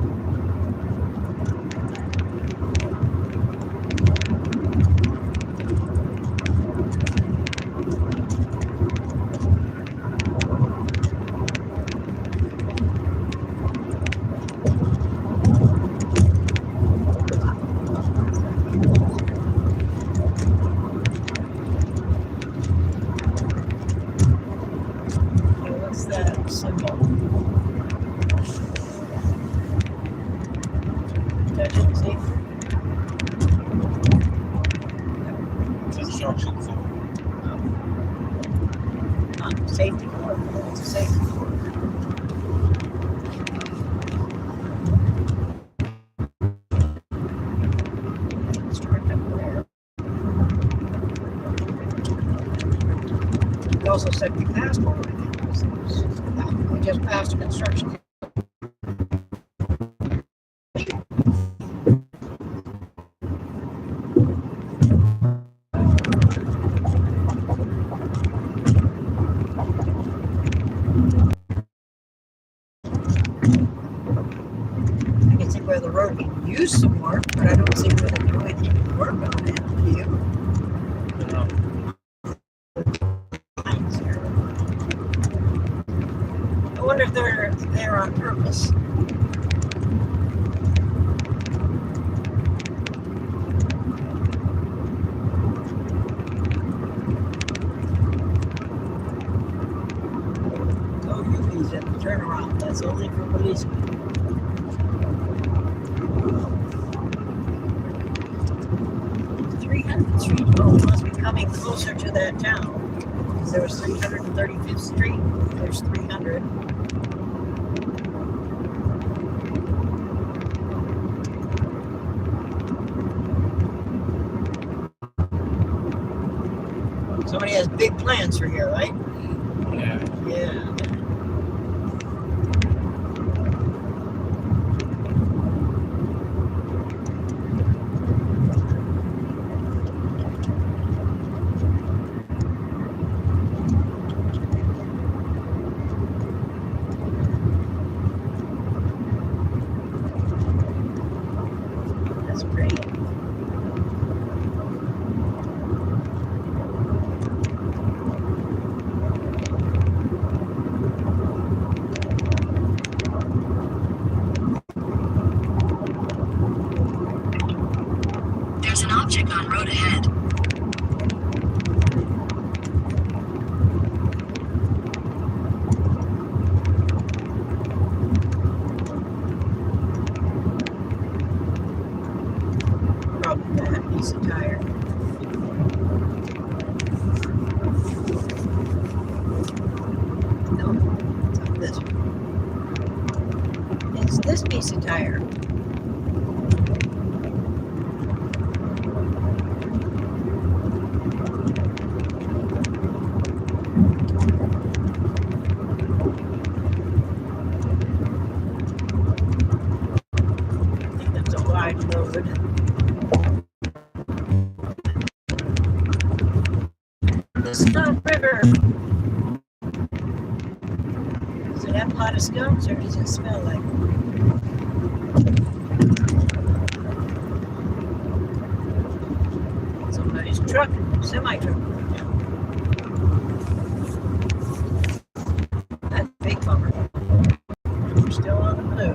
Okay, what's that symbol? Touch it, see? Instructions. Safety cord. It's a safety cord. Start up there. You also said we passed one, I think. We just passed a construction. I can see where the road can use some work, but I don't see where they're doing any work on it. Do you? Lines here. I wonder if they're there on purpose. Oh, movies at the turnaround. That's only for policemen. 300th Street. Oh, it must be coming closer to that town. Because there was 335th Street. There's 300. Somebody has big plans for here, right? Yeah. Yeah. That's great. There's an object on road ahead. Probably that piece of tire. No, it's not this one. It's this piece of tire. I think that's a wide road. The Skunk River. Does it have a lot of skunks or does it smell like somebody's truck, semi-truck? That's a big bummer. We're still on the blue.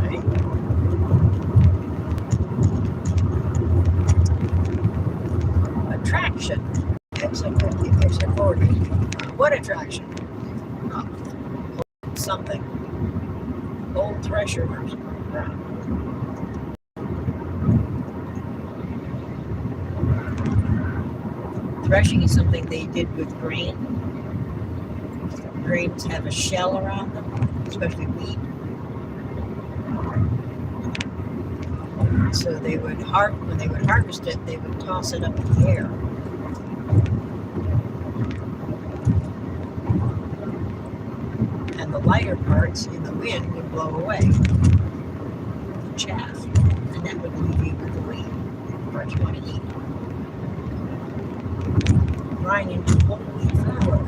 Right? Attraction. Exit 50, exit 40. What attraction? Oh, something. Old thresher or something. Threshing is something they did with grain. Grains have a shell around them, especially wheat. So they would when they would harvest it, they would toss it up in the air. And the lighter parts in the wind would blow away, the chaff, and that would leave you with the wheat, what you want to eat. Trying into holy flower.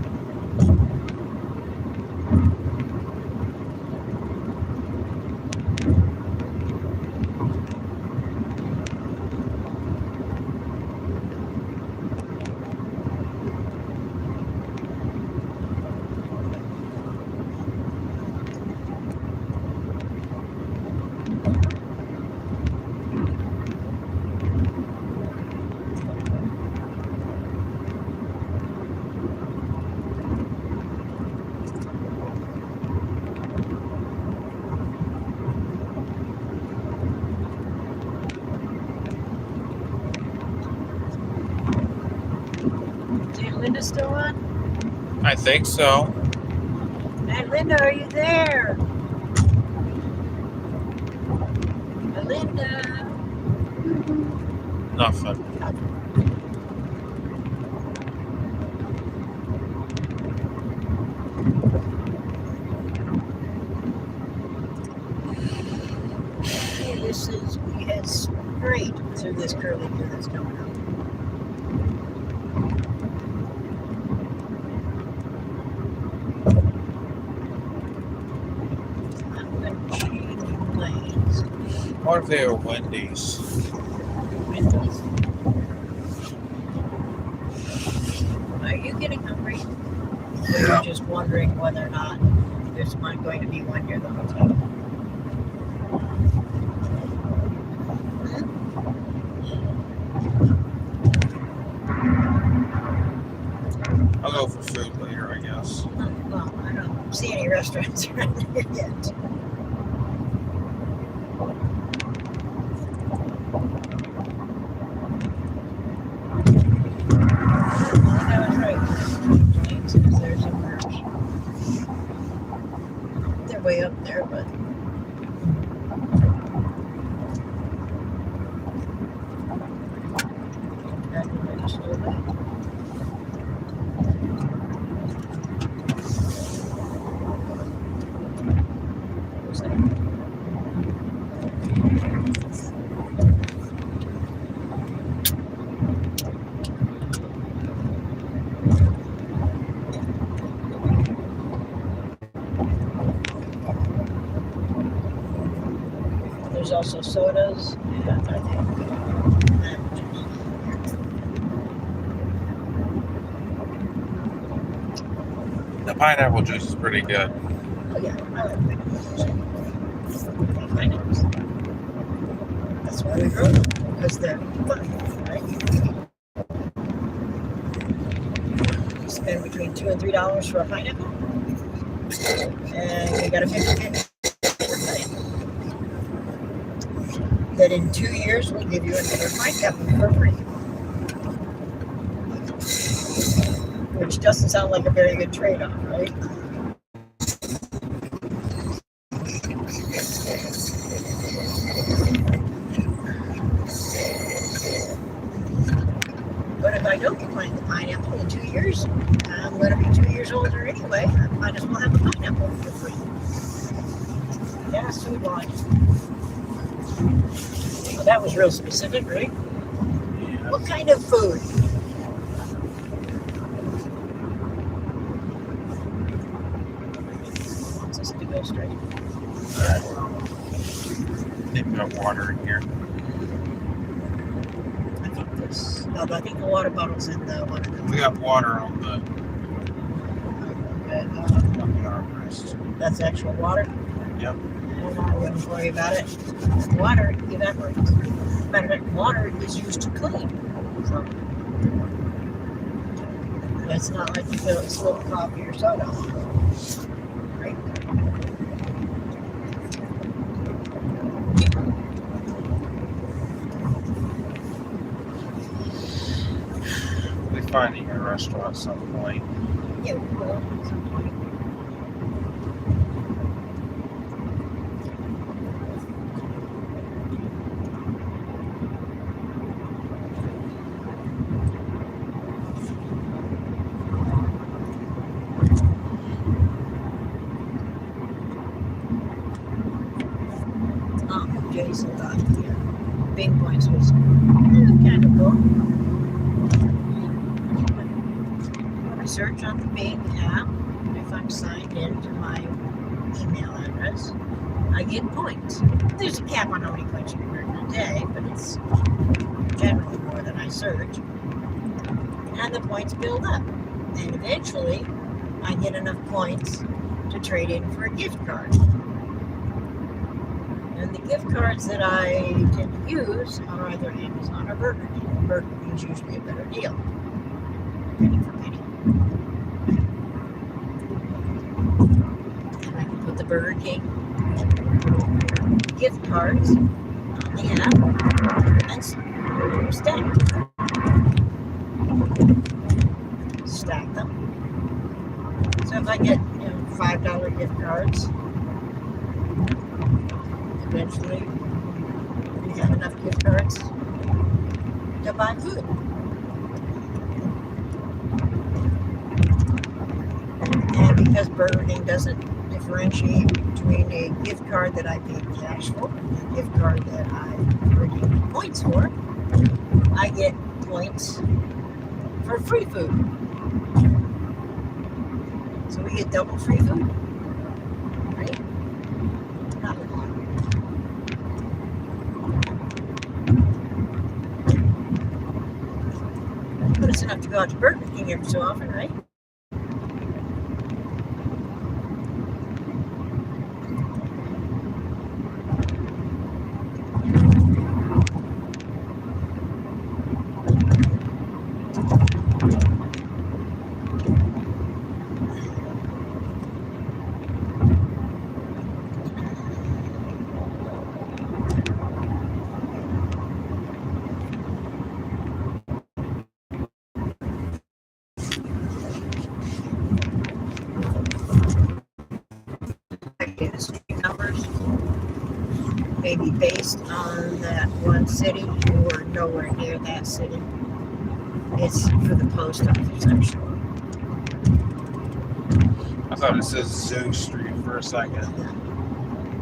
Is Aunt Linda still on? I think so. Aunt Linda, are you there? Aunt Linda. Nothing. Hey, this is we head straight through this curly here that's coming up. I'm going to change lanes. What if they were Wendy's? Windows. Are you getting hungry? Or you're just wondering whether or not there's going to be one near the hotel? I'll go for food later, I guess. Well, I don't see any restaurants around here yet. I was right. There's a merge. They're way up there, but I just know that. What was that? There's also sodas, and I think lemon juice. The pineapple juice is pretty good. Oh yeah, I like pineapples. That's why we grow them, because they're fun, right? You spend between $2 and $3 for a pineapple, and you got a 50-50 that in 2 years will give you another pineapple for free. Which doesn't sound like a very good trade-off, right? But if I don't plant the pineapple in 2 years, I'm going to be 2 years older anyway. I might as well have a pineapple for free. Gas food line. Well, that was real specific, right? What kind of food? Wants us to go straight. They've got water in here. I think this. No, but I think the water bottle's in the one of the. We got water on the Okay, armrest. that's actual water. Yep. I wouldn't worry about it. Water evaporates. Matter of fact, water is used to clean. So it's not like you fill it with coffee or soda. Right? We'll be finding a restaurant at some point. Yeah, we will at some point. Jason thought, yeah, Big Points was kind of cool. search on the Bing app, if I'm signed in to my email address, I get points. There's a cap on how many points you can earn in a day, but it's generally more than I search. And the points build up. And eventually, I get enough points to trade in for a gift card. And the gift cards that I tend to use are either Amazon or Burger King. Burger King is usually a better deal. Penny for penny. And I can put the Burger King gift cards on the app and stack them. So if I get $5 gift cards, eventually we have enough gift cards to buy food. And because Burger King doesn't differentiate between a gift card that I paid cash for and a gift card that I redeemed points for, I get points for free food. So we get double free food, right? Not a lot. But it's enough to go out to Burger King every so often, right? The street numbers may be based on that one city or nowhere near that city. It's for the post office, I'm sure. I thought it says Zoo Street for a second.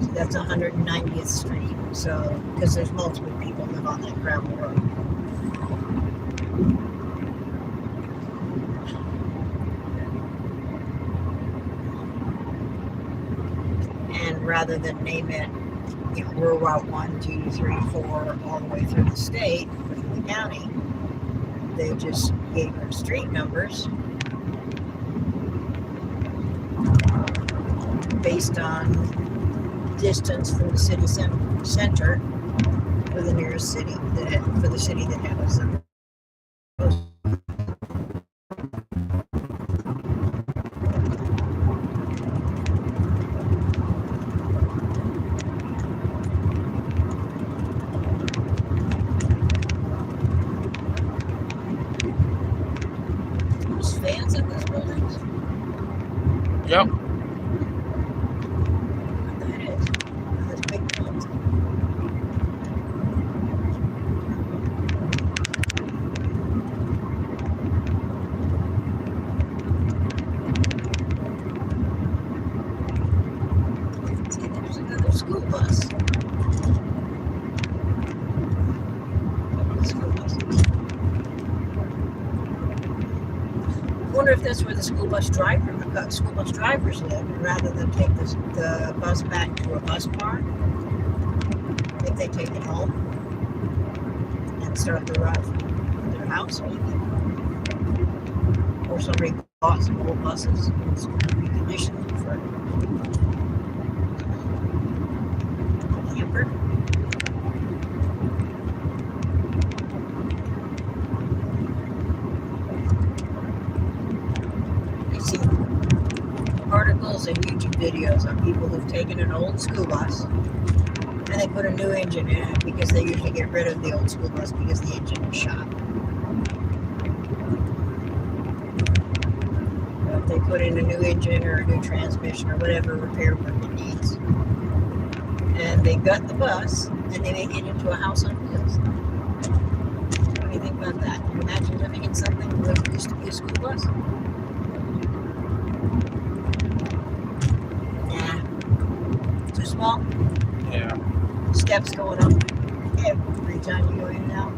So that's 190th Street. So, because there's multiple people live on that gravel road. And rather than name it, Rural Route 1, 2, 3, 4, all the way through the state, through the county, they just gave her street numbers based on distance from the city center for the nearest city, for the city that has them. There's fans in these buildings. Yep. That is. That's big fans. See, there's another school bus. School bus. I wonder if that's where the school bus drivers live, and rather than take the bus back to a bus park, if they take it home and start the ride from their house, maybe. Or somebody bought some old buses and reconditioned them for a camper. You see articles and YouTube videos on people who've taken an old school bus and they put a new engine in it because they usually get rid of the old school bus because the engine is shot. But they put in a new engine or a new transmission or whatever repair work it needs. And they gut the bus and they make it into a house on wheels. What do you think about that? Can you imagine living in something that used to be a school bus? Nah. Too small? Yeah. Steps going up every time you go in and out.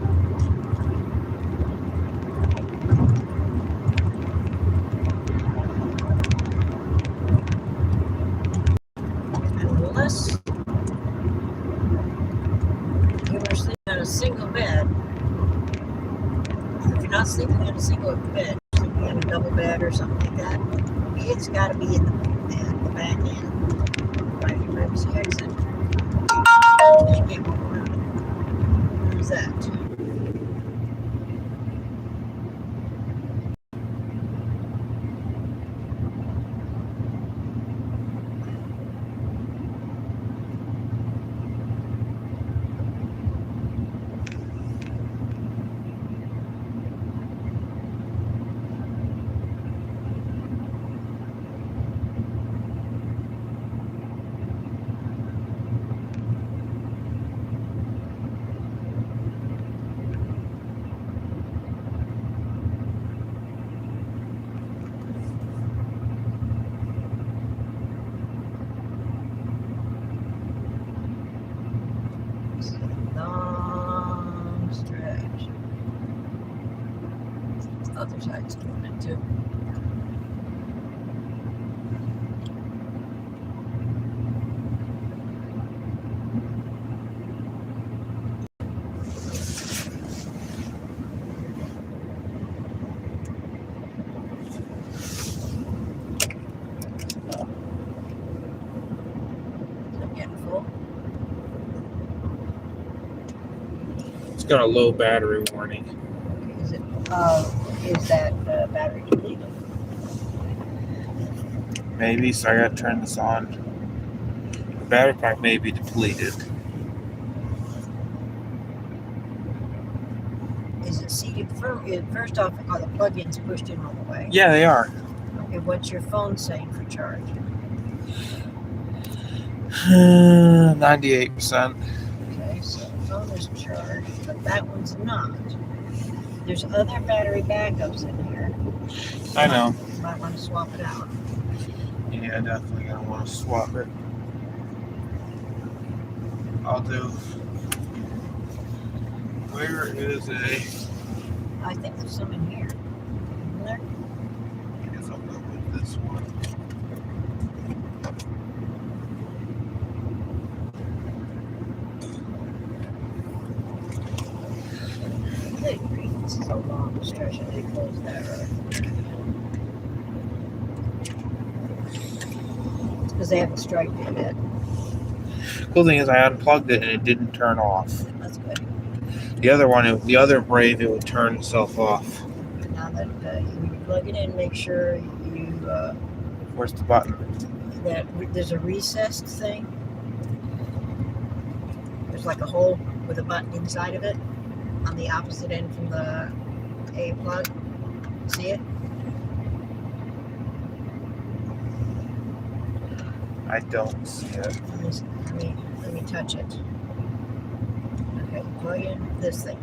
not sleeping in a single bed, sleeping in a double bed or something like that, it's got to be in the back end. Right, emergency exit. You can't walk around it. Where's that? Long stretch. Other side's doing it too. Is it getting full? It's got a low battery warning. Is that battery depleted? Maybe, so I gotta turn this on. The battery pack may be depleted. Is it seated first off, are the plug-ins pushed in all the way? Yeah, they are. Okay, what's your phone saying for charge? 98%. Okay, so the phone is charged, but that one's not. There's other battery backups in here. I know. You might want to swap it out. Yeah, definitely gonna want to swap it. I'll do. Where is a? I think there's some in here. Isn't there? I guess I'll go with this one. Good grief, this is a long stretch and they closed that road. It's because they haven't striped it yet. Cool thing is, I unplugged it and it didn't turn off. That's good. The other one, the other Brave, it would turn itself off. Now that you plug it in, make sure you Where's the button? that there's a recessed thing. There's like a hole with a button inside of it on the opposite end from the A plug. See it? I don't see it. Let me touch it. Okay, plug in this thing.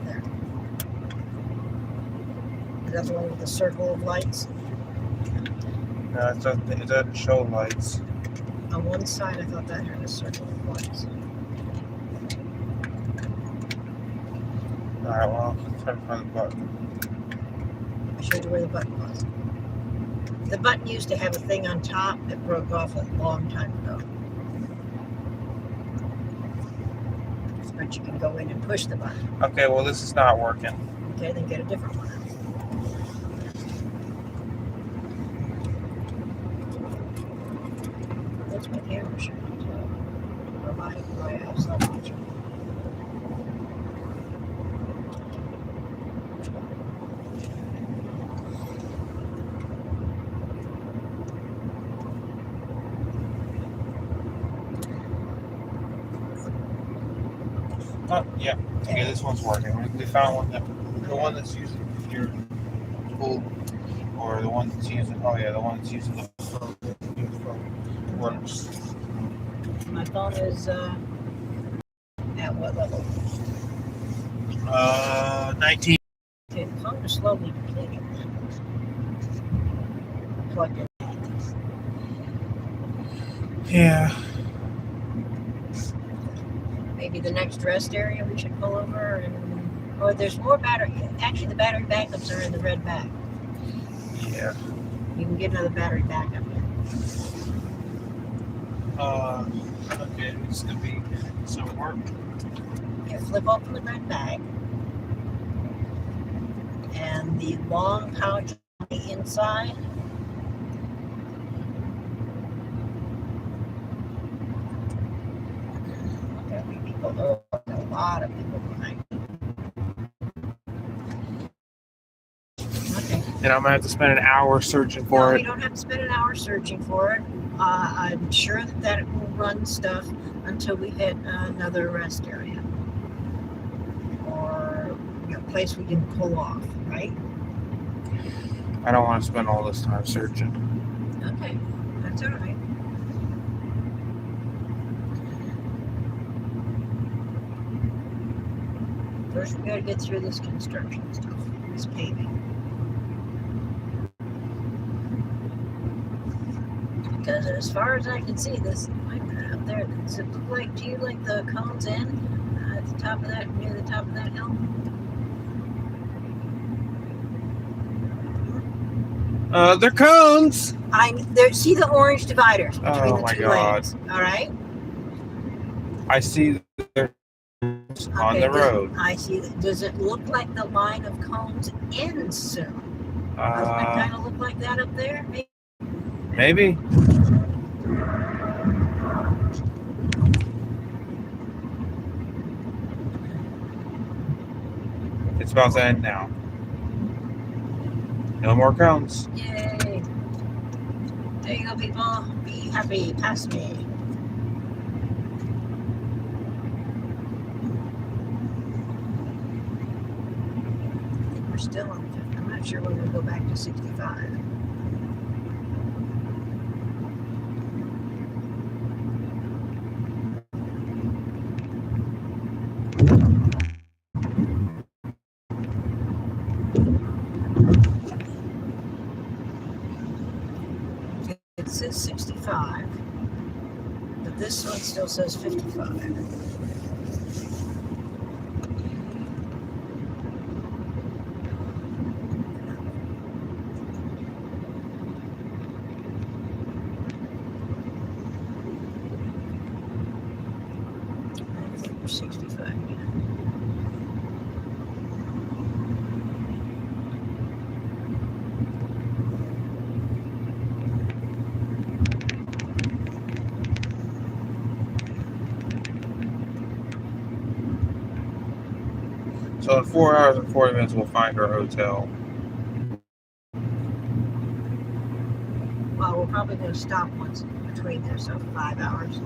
There. Is that the one with the circle of lights? No, it doesn't show lights. On one side, I thought that had a circle of lights. Alright, well, let's try to find the button. I'll show you where the button was. The button used to have a thing on top that broke off a long time ago. But you can go in and push the button. Okay, well, this is not working. Okay, then get a different one. That's my camera showing too. Robotic way I have self-control. Oh, yeah. Okay, this one's working. We found one the one that's using your pull, or the one that's using. Oh yeah, the one that's using the phone. Your phone works. My phone is at what level? 19. Okay, the phone is slowly depleting. Plugged in. Yeah. Maybe the next rest area we should pull over and. Or there's more battery. Actually, the battery backups are in the red bag. Yeah. You can get another battery backup. Okay, it's gonna be some work. Yeah, flip open the red bag. and the long pouch on the inside. Look how many people. Oh, a lot of people behind. Okay. And I'm gonna have to spend an hour searching for No, it. you don't have to spend an hour searching for it. I'm sure that it will run stuff until we hit another rest area or a place we can pull off, right? I don't want to spend all this time searching. Okay, that's all right. First, we got to get through this construction stuff, this paving. Because as far as I can see, this up there, does it look like to you like the cones end at the top of that, near the top of that hill? They're cones. See the orange dividers between Oh the my two God. lanes. All right. I see they're on the road. I see that. Does it look like the line of cones ends soon? Doesn't it kind of look like that up there? Maybe. It's about to end now. No more cones. Yay! There you go, people. Be happy. Pass me. We're still on 50. I'm not sure when we'll go back to 65. It says 65, but this one still says 55. I think we're 65 again. So in 4 hours and 40 minutes, we'll find our hotel. Well, we're probably going to stop once between there, so 5 hours.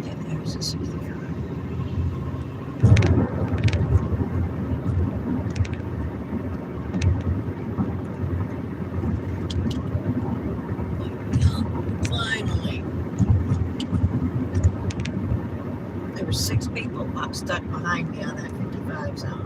Yeah, there's a 65. Finally. There were 6 people stuck behind me on that 55 zone.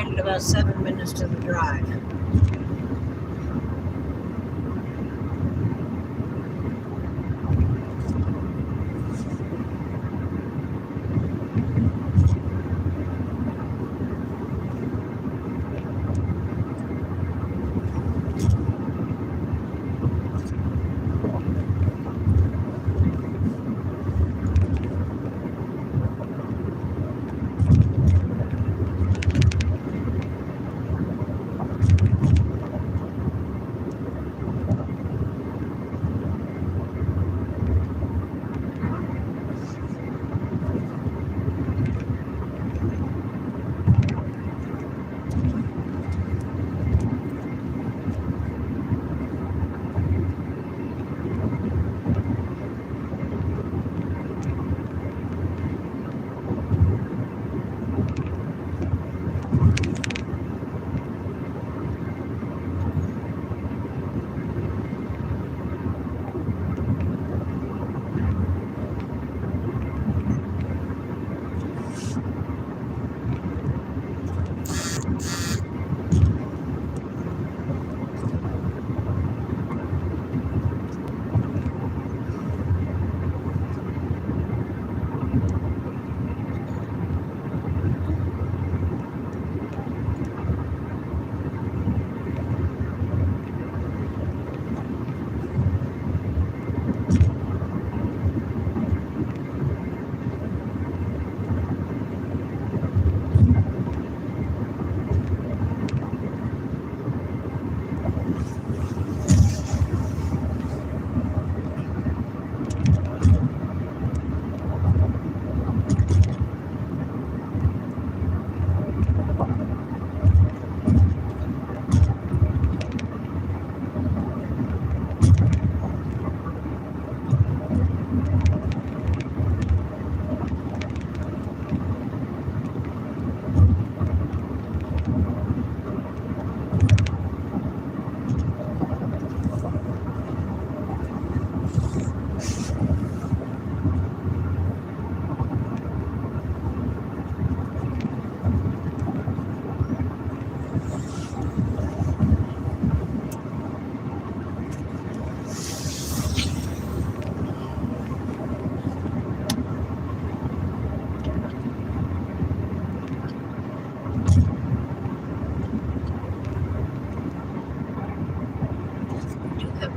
added about 7 minutes to the drive.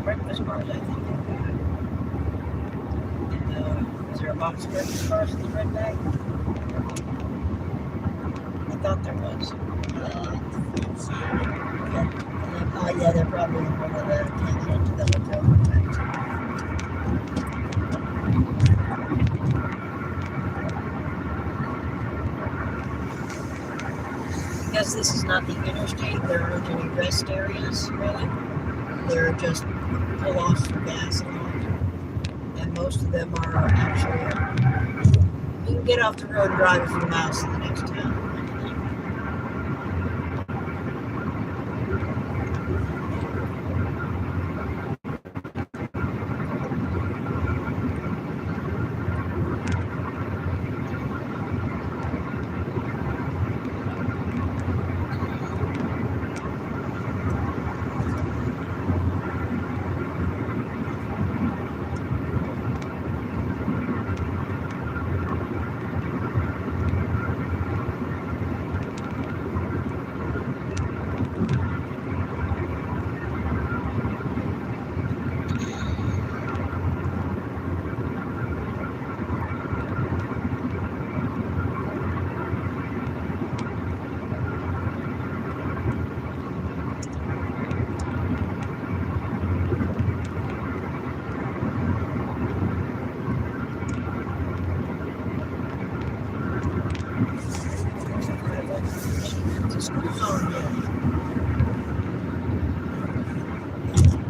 Breakfast bars, I think. And, is there a box of breakfast bars in the red bag? I thought there was. Yeah, they're probably in one of the can't get into the hotel room. Because this is not the interstate, there aren't any rest areas, really. They're just pull-offs for gas and all. And most of them are actually, you can get off the road and drive a few miles to the next town.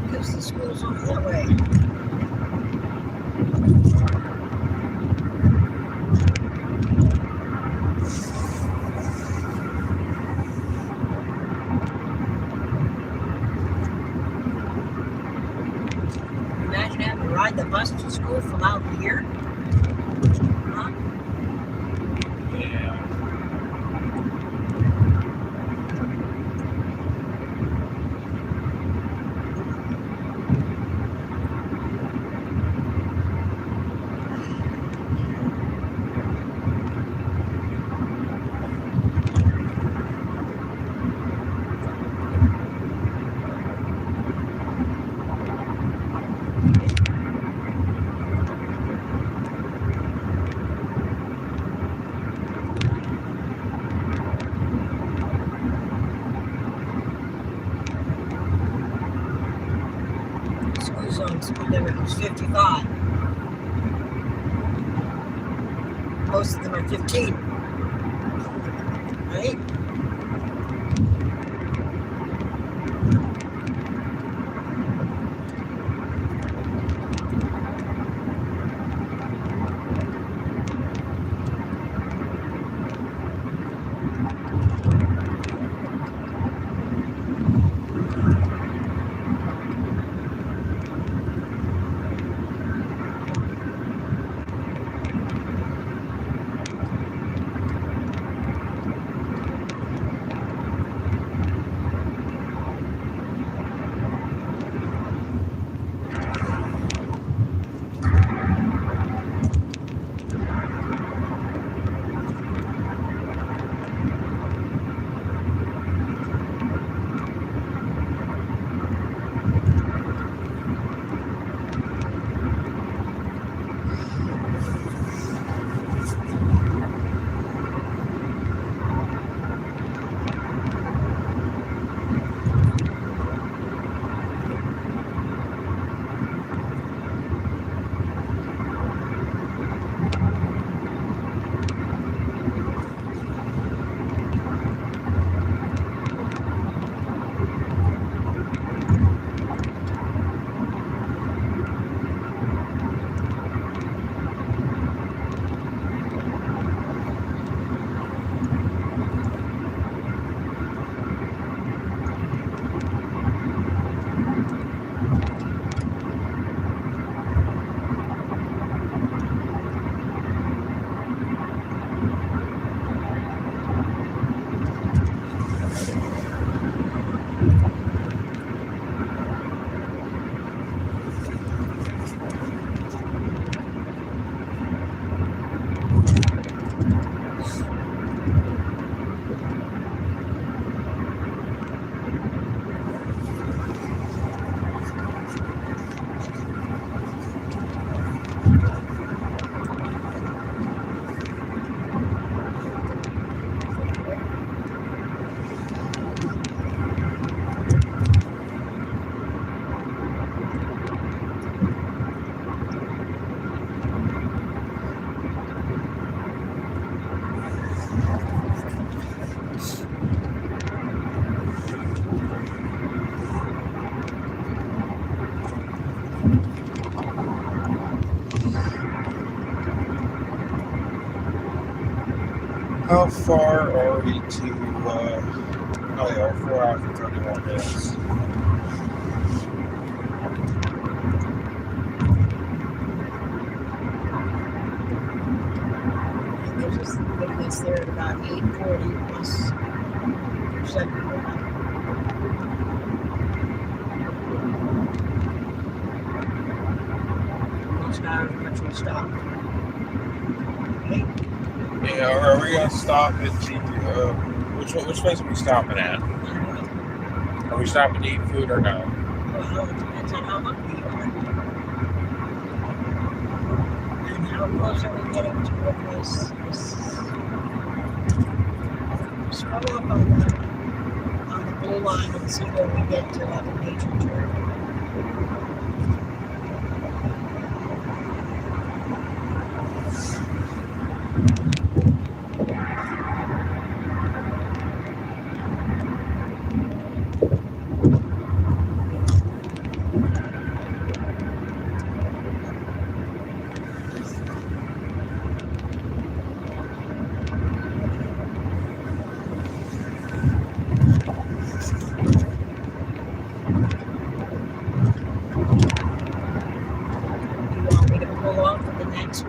Because the school's over that way. Imagine having to ride the bus to school from out here. Huh? Yeah. It's 55. Most of them are 15. Right? How far are we to, oh yeah, 4 hours and 31 minutes. And there's this thing that's there at about 8:40 plus your second one. Most hours which we stop. Okay. Yeah, are we gonna stop at the, which place are we stopping at? Are we stopping to eat food or no? Well, it depends on how hungry you are. And how close are we getting to what was scroll up on the blue line and see where we get to have a major turn.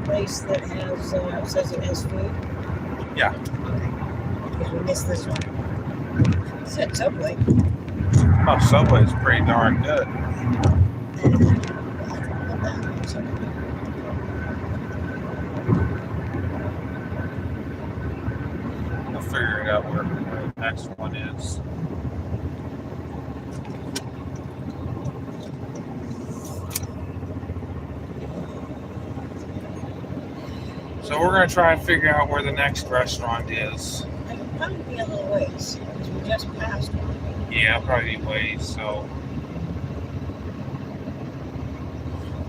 Place that has says it has food? Yeah. Okay. Because we missed this one. It said Subway. Oh, Subway's pretty darn good. We'll figure it out where the next one is. So we're going to try and figure out where the next restaurant is. It'll probably be a little ways, because we just passed one. Yeah, probably ways, so.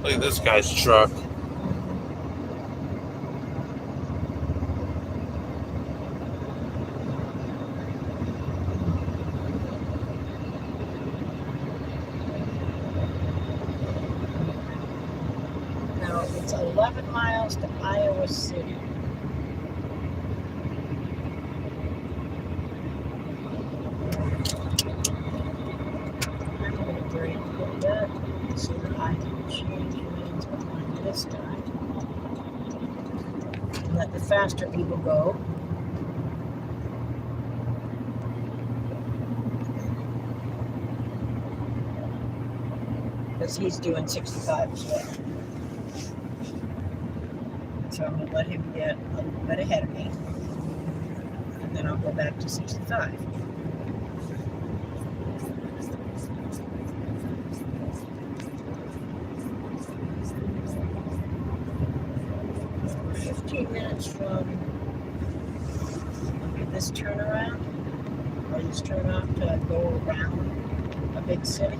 Look at this guy's truck. Now it's 11 miles to Iowa City. I'm going to brake a little bit so that I can change lanes behind this guy. Let the faster people go. Because he's doing 65 as well. So I'm going to let him get a little bit ahead of me. And then I'll go back to 65. We're 15 minutes from this turnaround, or this turnoff to go around a big city.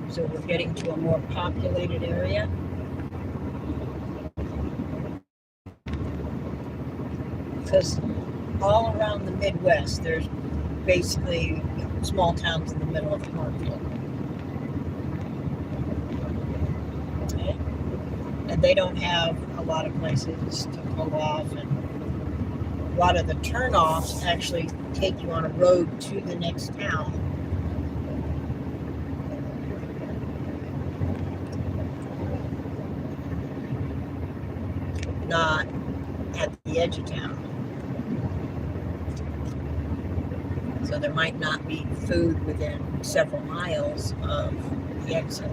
So we're getting to a more populated area. Because all around the Midwest, there's basically small towns in the middle of a cornfield. Okay? And they don't have a lot of places to pull off, and a lot of the turnoffs actually take you on a road to the next town. Not at the edge of town. So there might not be food within several miles of the exit.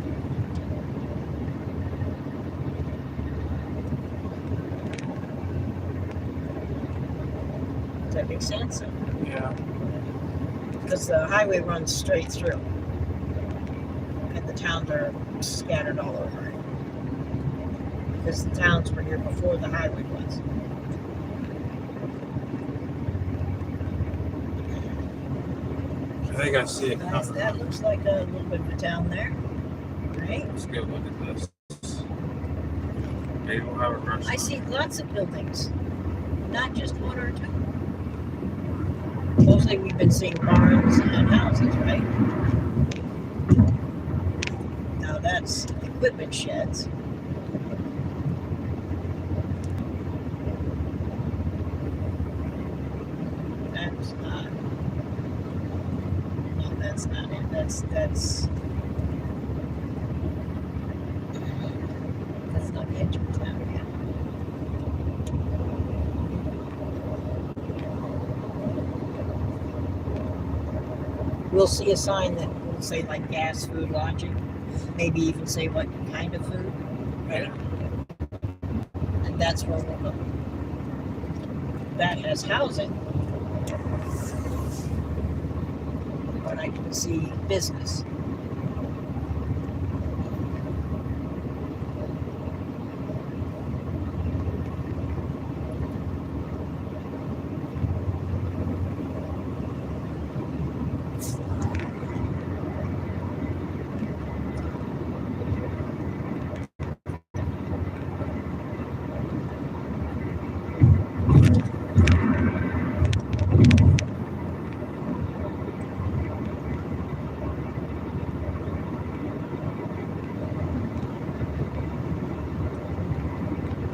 Does that make sense? Yeah. Because the highway runs straight through. And the towns are scattered all over. Because the towns were here before the highway was. I think I see it Guys, coming. that looks like a little bit of a town there. Right? Let's go look at this. Maybe we'll have a restaurant. I see lots of buildings. Not just one or two. Mostly we've been seeing barns and houses, right? Now that's equipment sheds. That's not. No, that's not it. That's not the edge of town yet. We'll see a sign that will say like gas, food, lodging. Maybe even say what kind of food, right? And that's where we'll look. That has housing. But I can see business.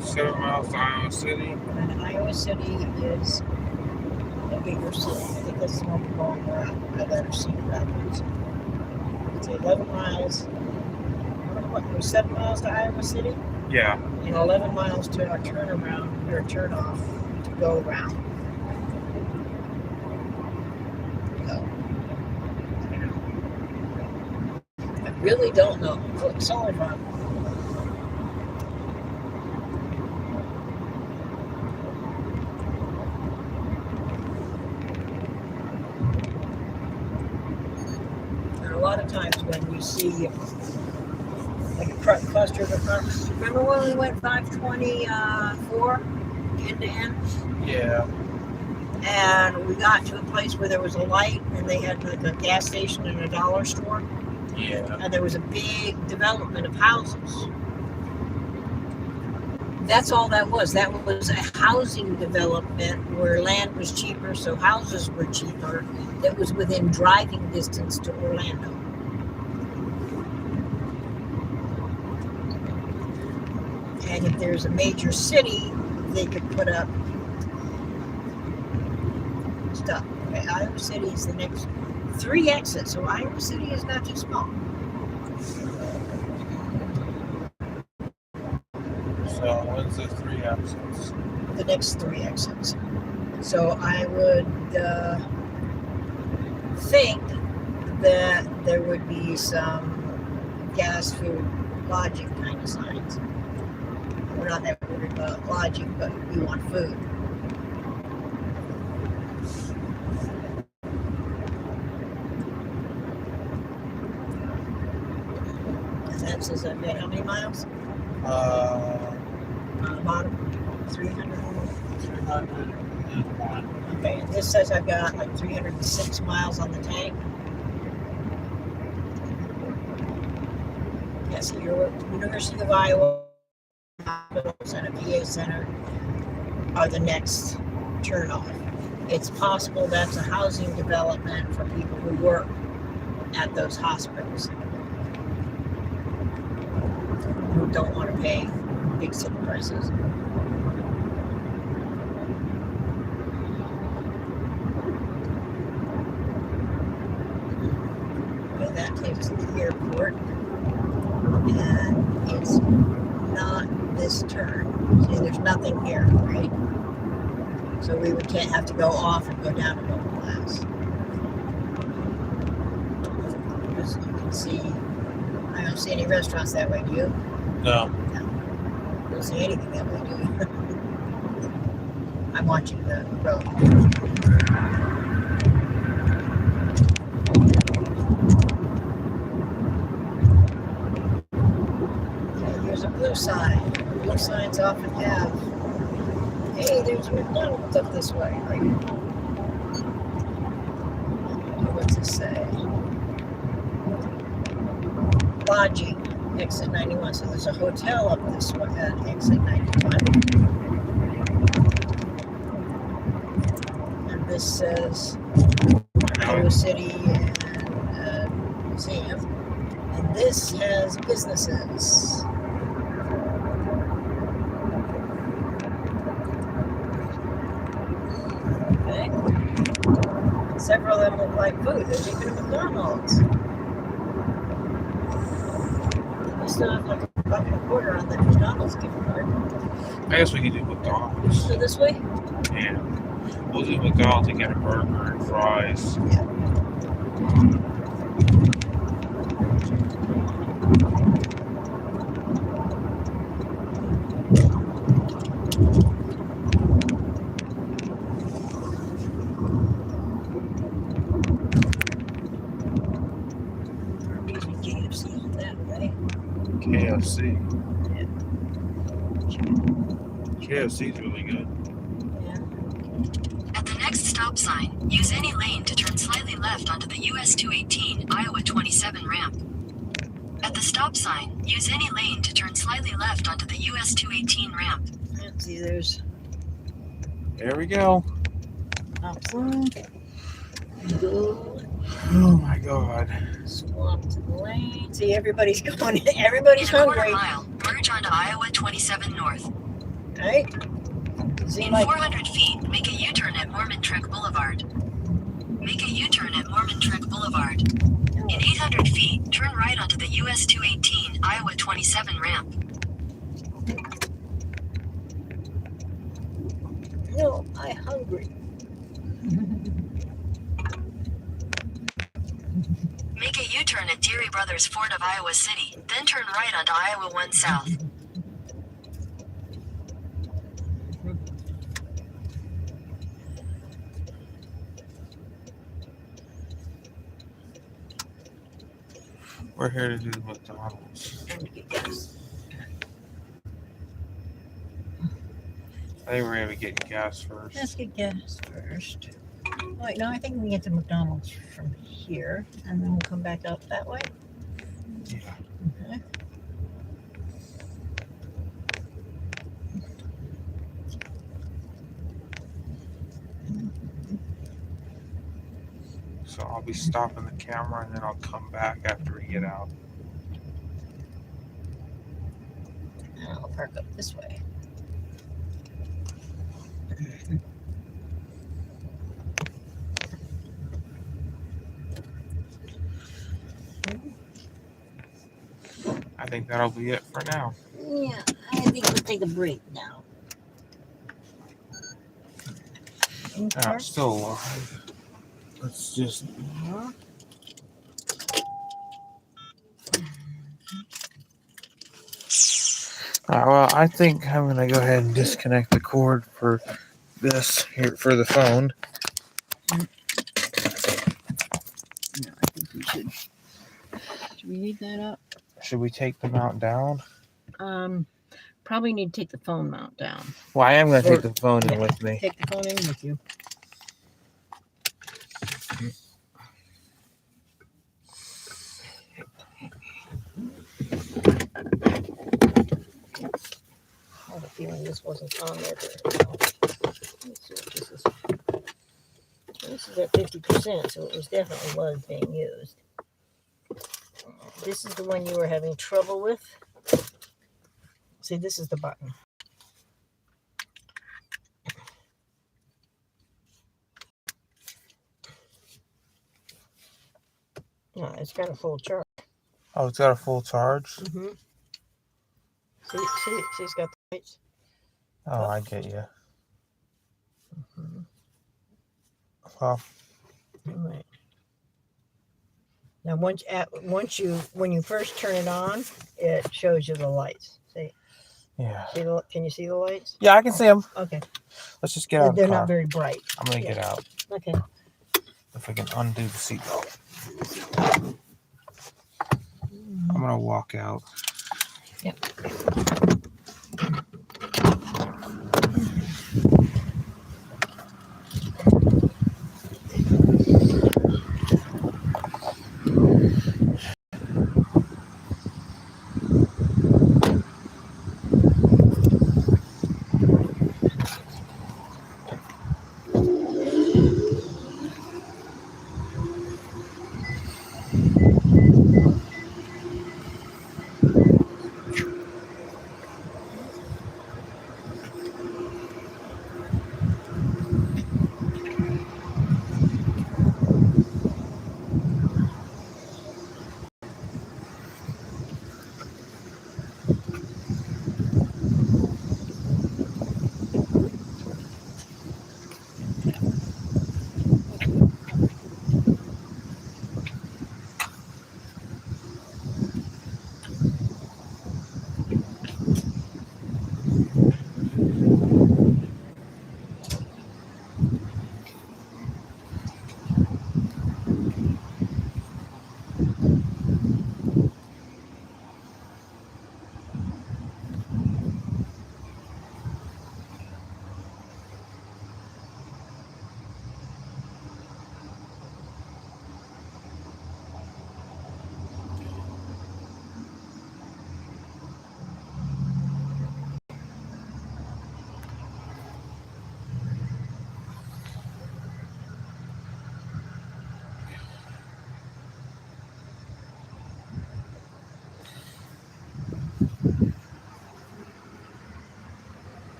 $7 miles to Iowa City. And Iowa City is a bigger city. I think that's the one we're going around. I better see Rapids. It's 11 miles. What, it was 7 miles to Iowa City? Yeah. And 11 miles to our turnaround, or turn off to go around. So, I really don't know. Solar farm. And a lot of times when you see like a cluster of apartments, remember when we went 524 end to end? Yeah. And we got to a place where there was a light and they had like a gas station and a dollar store. Yeah. And there was a big development of houses. That's all that was. That was a housing development where land was cheaper, so houses were cheaper. That was within driving distance to Orlando. And if there's a major city, they could put up stuff. Okay, Iowa City is the next 3 exits, so Iowa City is not too small. So what's the 3 exits? The next 3 exits. So I would think that there would be some gas, food, lodging kind of signs. We're not that worried about lodging, but we want food. And that says I've got how many miles? On the bottom? 300. 301. Okay, and this says I've got like 306 miles on the tank. Yes, your University of Iowa hospitals and a VA center are the next turnoff. It's possible that's a housing development for people who work at those hospitals who don't want to pay big city prices. Okay, that takes to the airport, and it's not this turn. See, there's nothing here, right? So we would can't have to go off and go down to Golden Glass. As you can see, I don't see any restaurants that way, do you? No. I don't see anything that way, do you? I'm watching the road. Okay, here's a blue sign. Blue signs often have, hey, there's McDonald's up this way, right? What's it say? Lodging, exit 91. So there's a hotel up this way at exit 91. And this says Iowa City and Museum. And this has businesses. Okay. Several of them look like food. There's even a McDonald's. We still have like $1.25 on the McDonald's gift card. I guess we could do McDonald's. So this way? Yeah. We'll do McDonald's and get a burger and fries. Yeah. KFC that way. KFC. Yeah. KFC's really good. At the next stop sign, use any lane to turn slightly left onto the US 218 Iowa 27 ramp. At the stop sign, use any lane to turn slightly left onto the US 218 ramp. Let's see, there's There we go. outside. Go Oh my god. swap to the lane. See, everybody's going. Everybody's In a quarter hungry. mile, merge onto Iowa 27 North. Right? Seems In like 400 feet, make a U-turn at Mormon Trek Boulevard. Make a U-turn at Mormon Trek Boulevard. In 800 feet, turn right onto the US 218 Iowa 27 ramp. no, I hungry. Make a U-turn at Deary Brothers Ford of Iowa City, then turn right onto Iowa 1 South. We're here to do the McDonald's. Time to get gas. I think we're gonna be getting gas first. Let's get gas first. Wait, no, I think we can get to McDonald's from here, and then we'll come back up that way. Yeah. Okay. So I'll be stopping the camera and then I'll come back after we get out. And I'll park up this way. I think that'll be it for now. Yeah, I think we'll take a break now. Ah, it's still alive. Let's just. Well, I think I'm gonna go ahead and disconnect the cord for this here for the phone. No, I think we should. Should we leave that up? Should we take the mount down? Probably need to take the phone mount down. Well, I am gonna take Or- the phone in yeah. with me. Take the phone in with you. I have a feeling this wasn't on there very well. Let's see what this is. This is at 50%, so it was definitely was being used. This is the one you were having trouble with. See, this is the button. No, it's got a full charge. Oh, it's got a full charge. Mm-hmm. See, it's got the lights. Oh, I get you. Mhm. Well, Right. Now, when you first turn it on, it shows you the lights. See, yeah. can you see the lights? Yeah, I can see them. Okay, Let's just get out of the they're car. not very bright. I'm gonna yeah. get out. Okay. If I can undo the seatbelt. I'm gonna walk out. Yep.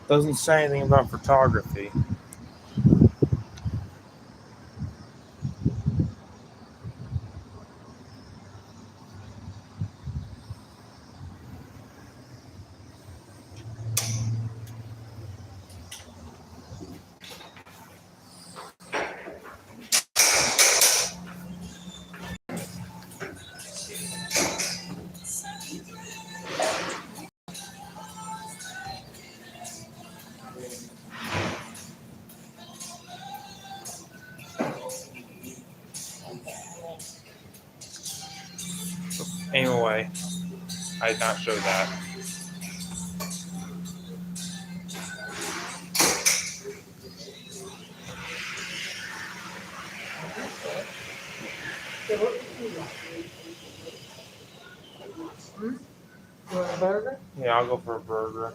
Doesn't say anything about photography. Aim away. I did not show that. Okay, what would you like? You want a burger? Yeah, I'll go for a burger.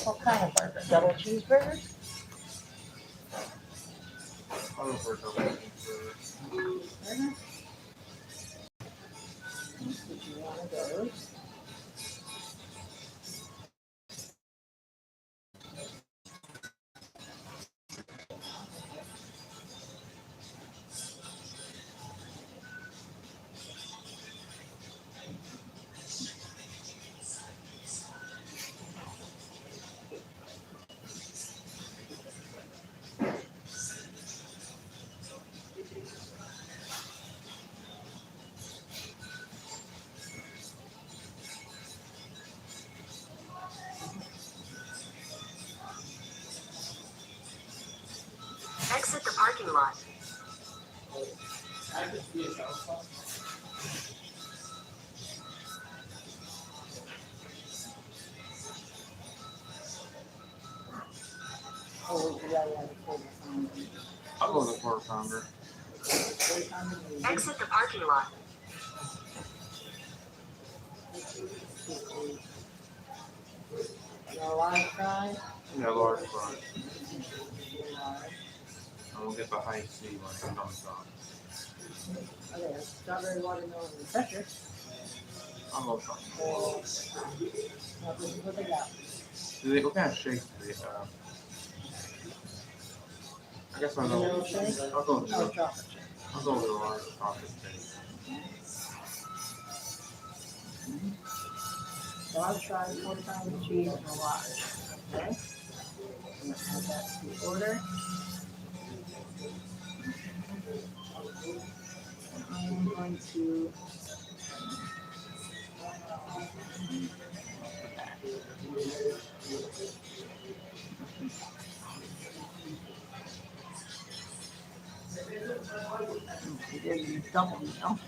What kind of burger? Double cheeseburger? I'll go for a double cheeseburger. Burger? Did you want of those? Exit the parking lot. Oh, yeah, yeah, the quarter pounder. I'll go with a quarter pounder. Quarter pounder, maybe. Exit the parking lot. And a large fry? Yeah, large fries. Large. And we'll get the high C like the thumbs up. Okay, strawberry watermelon refresher. I'll go something. Or, this is what they got. What kind of shakes do they have? I guess I'll Vanilla go. shake? I'll go with Oh, the. chocolate shake. I'll go with the large chocolate shake. So I'll try 4 pounds of cheese and a large. Okay? And that's the order. I'm going to. There's a double meal.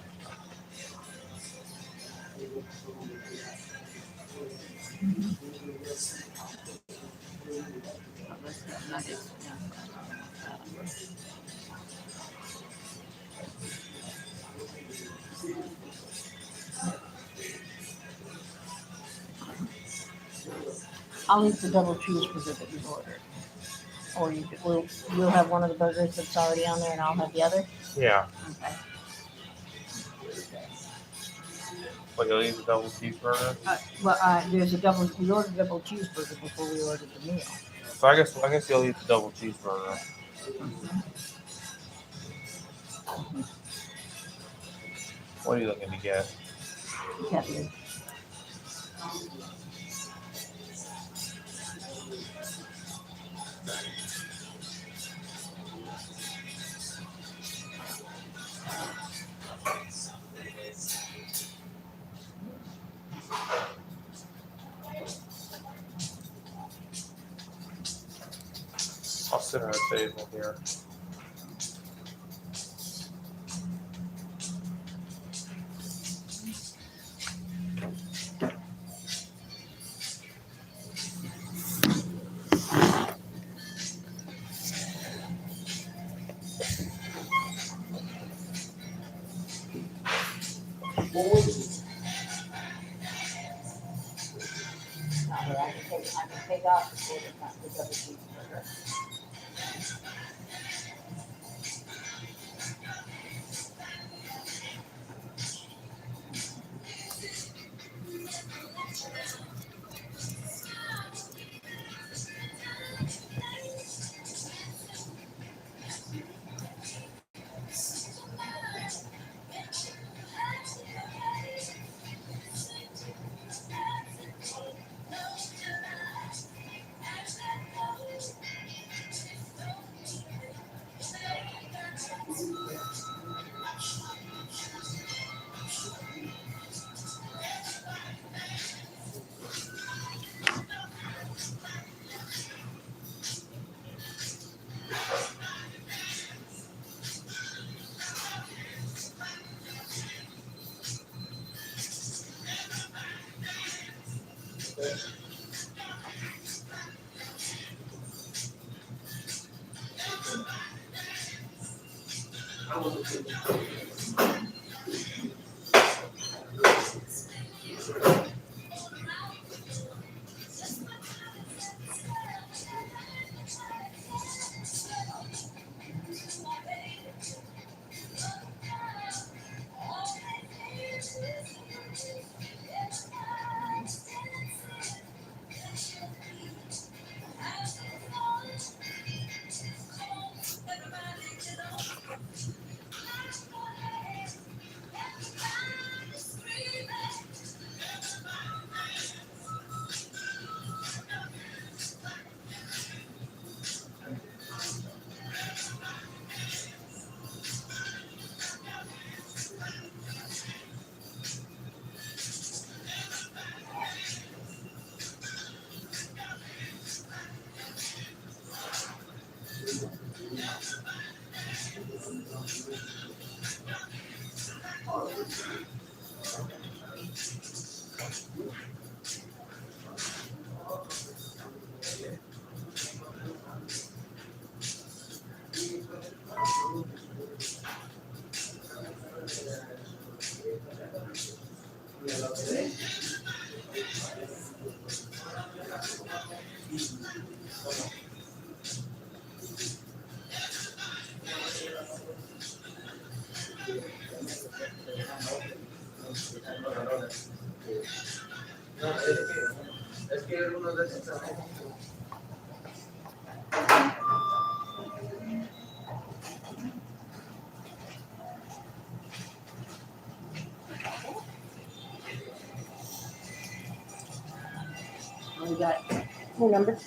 I'll eat the double cheeseburger that you've ordered. Or you'll have one of the burgers that's already on there and I'll have the other? Yeah. Okay. But you'll eat the double cheeseburger. There's we ordered a double cheeseburger before we ordered the meal. So I guess you'll eat the double cheeseburger. What are you looking to get? Kathy. I'll sit at a table here. I can take out the double cheeseburger. We got phone number.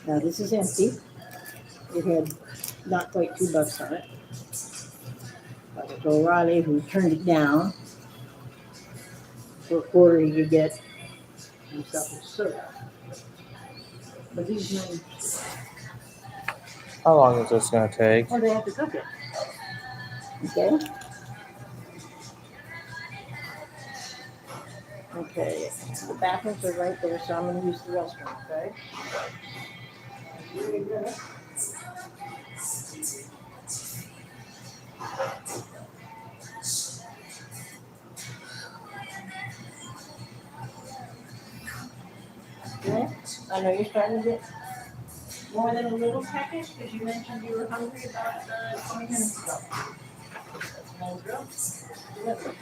Now this is empty. It had not quite $2 on it. That was O'Reilly who turned it down. For a quarter he could get himself a soda. But these men, How long is this gonna take? well, they have to cook it. Okay? Okay, the bathrooms are right there, so I'm gonna use the restroom, okay? Yeah, I know you're starting to get more than a little peckish, because you mentioned you were hungry about 20 minutes ago. Small girl, deliver.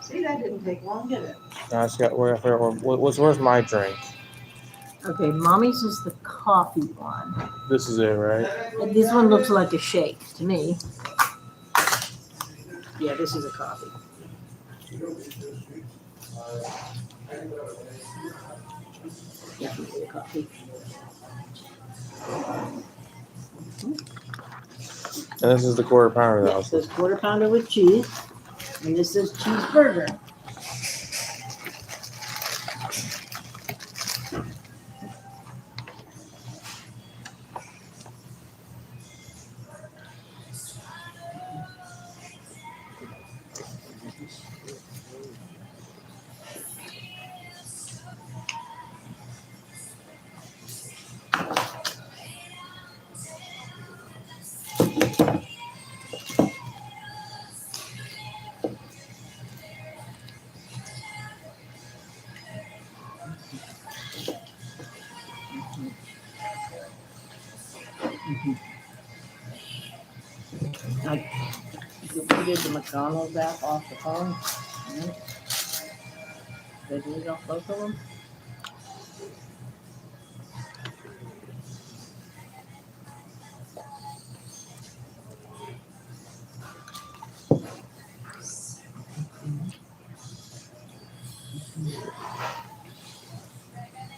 See, that didn't take long, did it? I just got where's my drink? Okay, mommy's is the coffee one. This is it, right? And this one looks like a shake to me. Yeah, this is a coffee. Definitely a coffee. And this is the quarter pounder. Yes, this quarter pounder with cheese, and this is cheeseburger. I deleted the McDonald's app off the phone. Did I delete off both of them?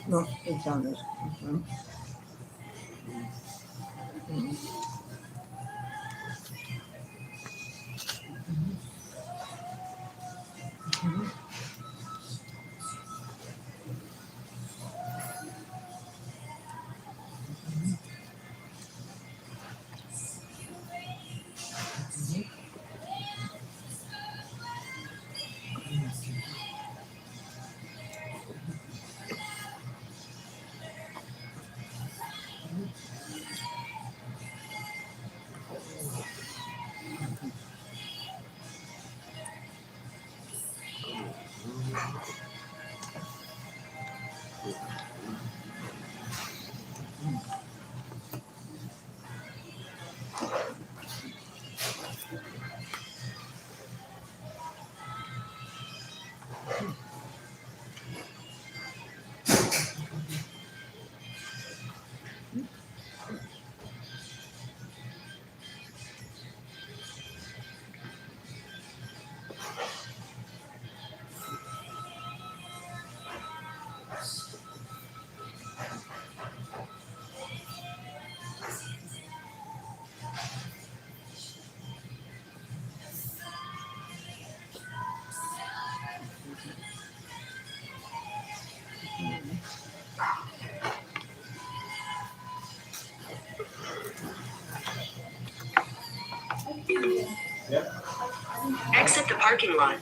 No, it's on this one. Exit the parking lot.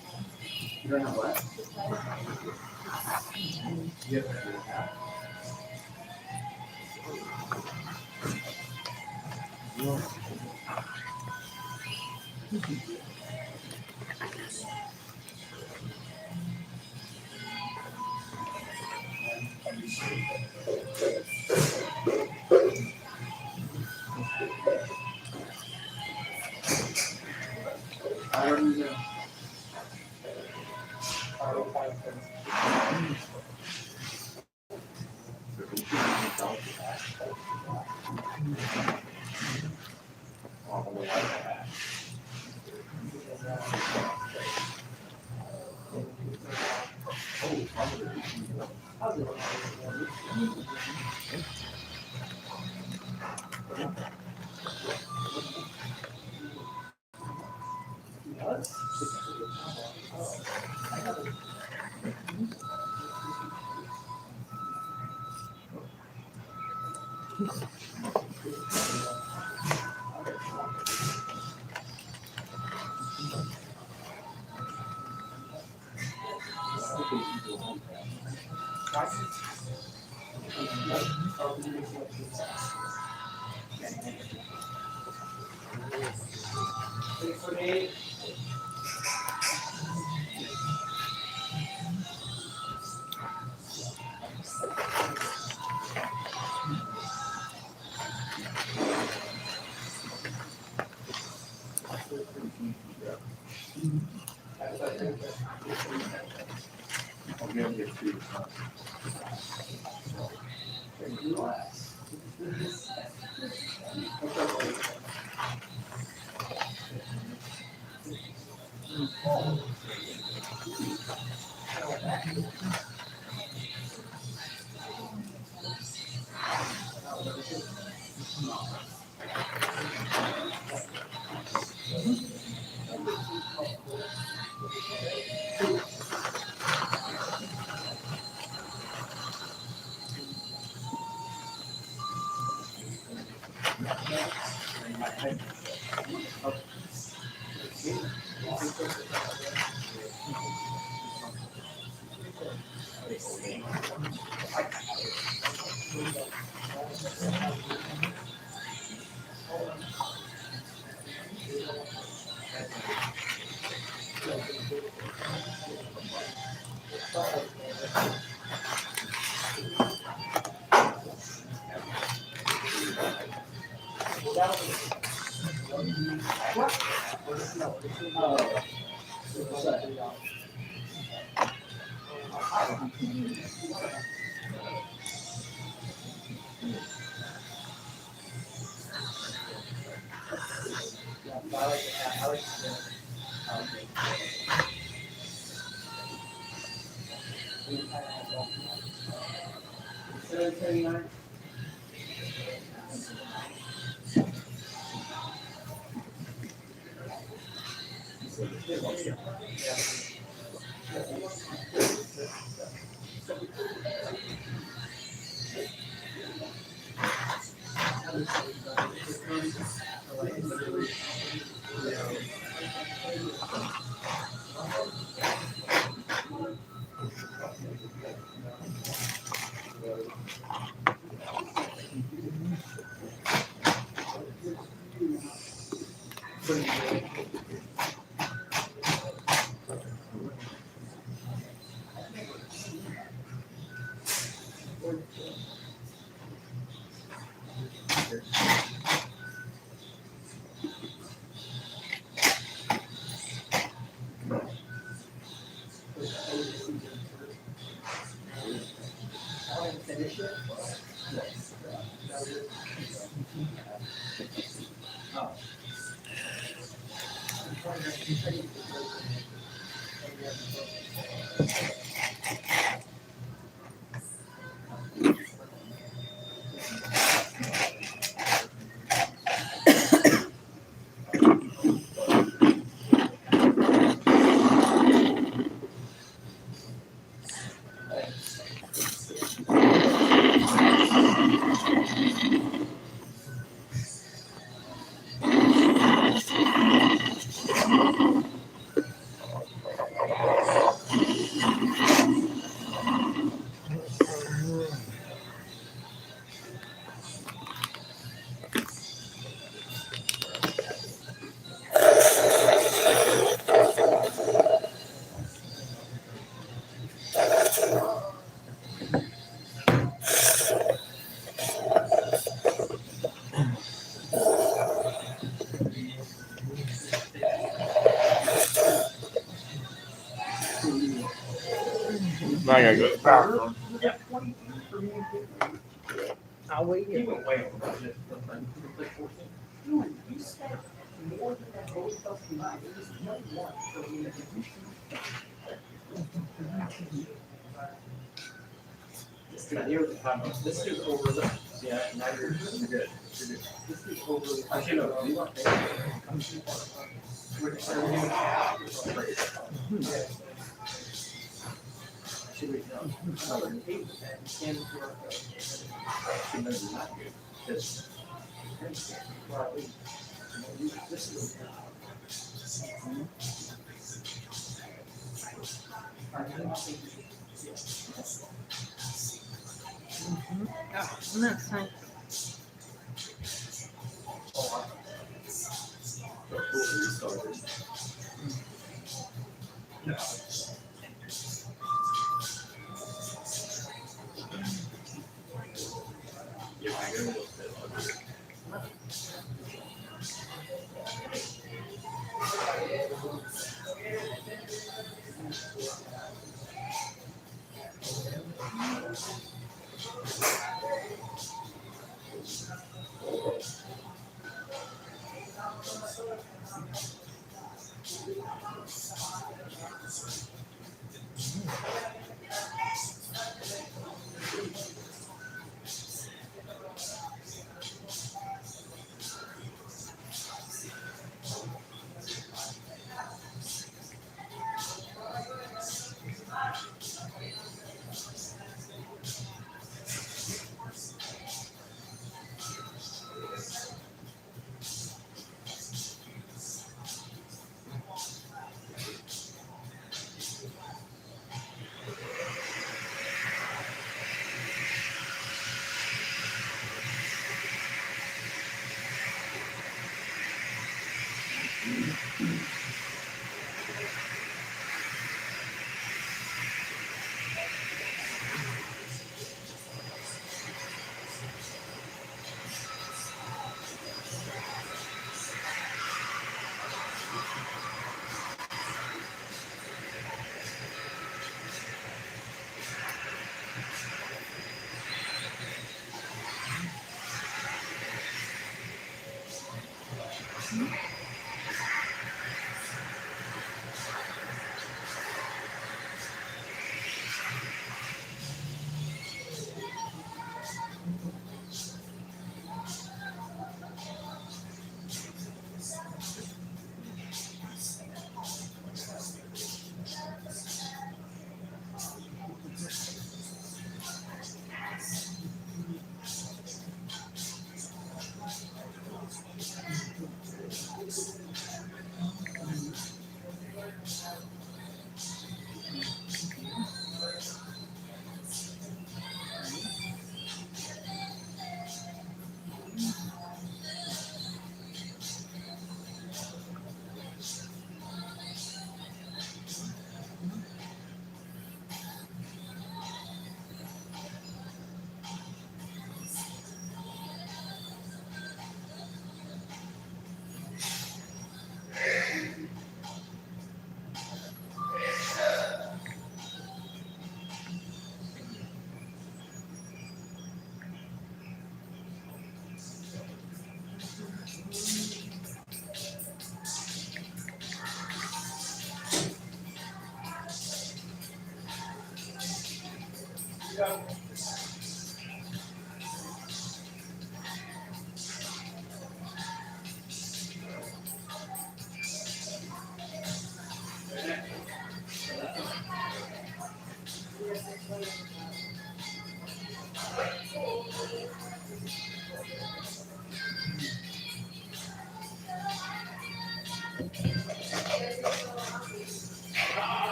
Now I gotta go to the bathroom. I'll wait here. This is over the, yeah, now you're good. You're good. This is over. Actually, no, you want That's nice.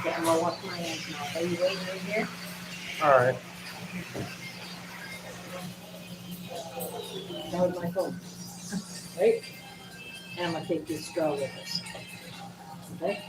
Getting low up my end now. Are you waiting in here? All right. That was my phone. Right? And I'm gonna take this straw with us. Okay?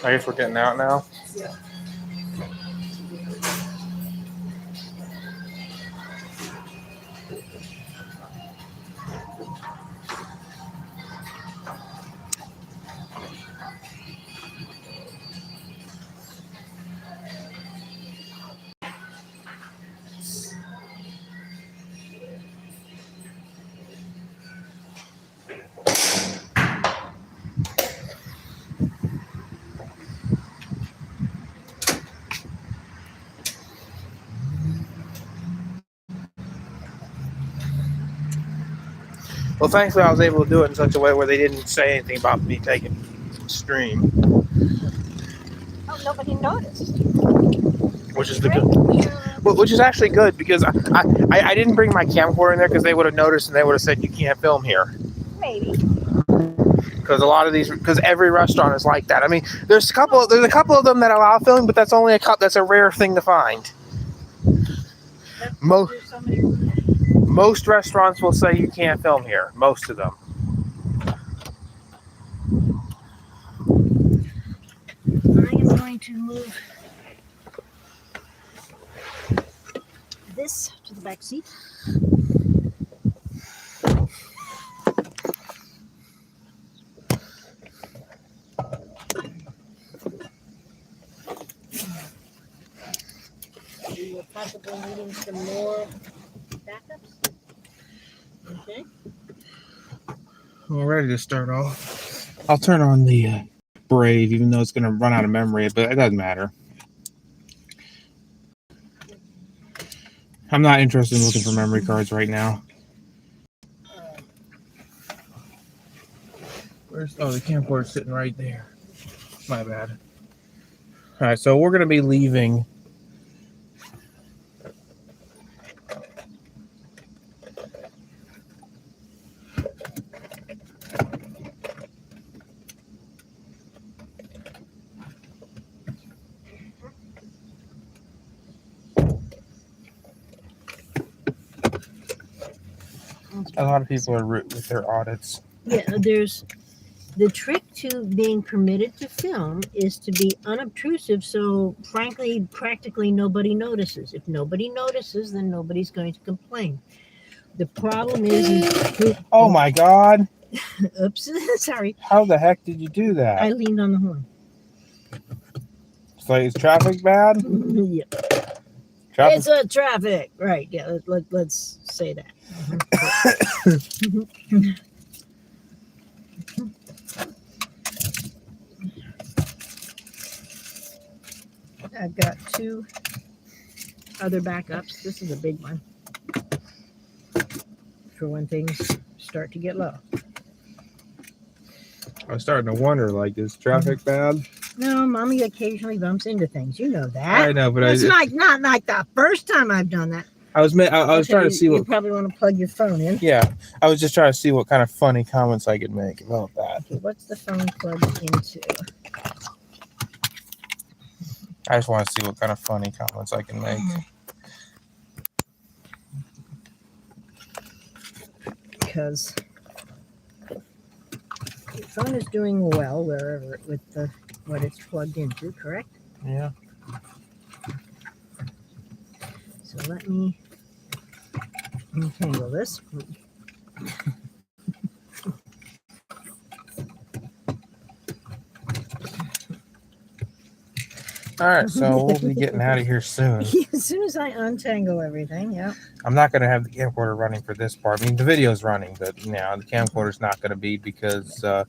I guess we're getting out now. Yeah. Well, thankfully, I was able to do it in such a way where they didn't say anything about me taking stream, Oh, nobody noticed. which is the good. Which is actually good because I didn't bring my camcorder in there because they would have noticed and they would have said you can't film here. Maybe. Because a lot of these, because every restaurant is like that. I mean, there's a couple of them that allow filming, but that's only that's a rare thing to find. Most restaurants will say you can't film here. Most of them. I am going to move this to the back seat. We will possibly needing some more backups. Okay. We're ready to start off. I'll turn on the Brave, even though it's going to run out of memory, but it doesn't matter. I'm not interested in looking for memory cards right now. Where's the camcorder's sitting right there. My bad. All right, so we're going to be leaving. A lot of people are root with their audits. Yeah, there's the trick to being permitted to film is to be unobtrusive. So, frankly, practically nobody notices. If nobody notices, then nobody's going to complain. The problem is Oh my God! oops, sorry, How the heck did you do that? I leaned on the horn. It's like, is traffic bad? Yeah. Traffic. It's a traffic, right? Yeah, let's say that. I've got 2 other backups. This is a big one for when things start to get low. I was starting to wonder, like, is traffic bad? No, Mommy occasionally bumps into things. You know that. I know, but It's not like the first time I've done that. I was Okay, trying to see you what. probably want to plug your phone in. Yeah, I was just trying to see what kind of funny comments I could make about that. Okay, what's the phone plugged into? I just want to see what kind of funny comments I can make. Because your phone is doing well wherever with what it's plugged into, correct? Yeah. So let me untangle this. All right, so we'll be getting out of here soon. As soon as I untangle everything, yeah. I'm not going to have the camcorder running for this part. I mean, the video's running, but the camcorder's not going to be because, I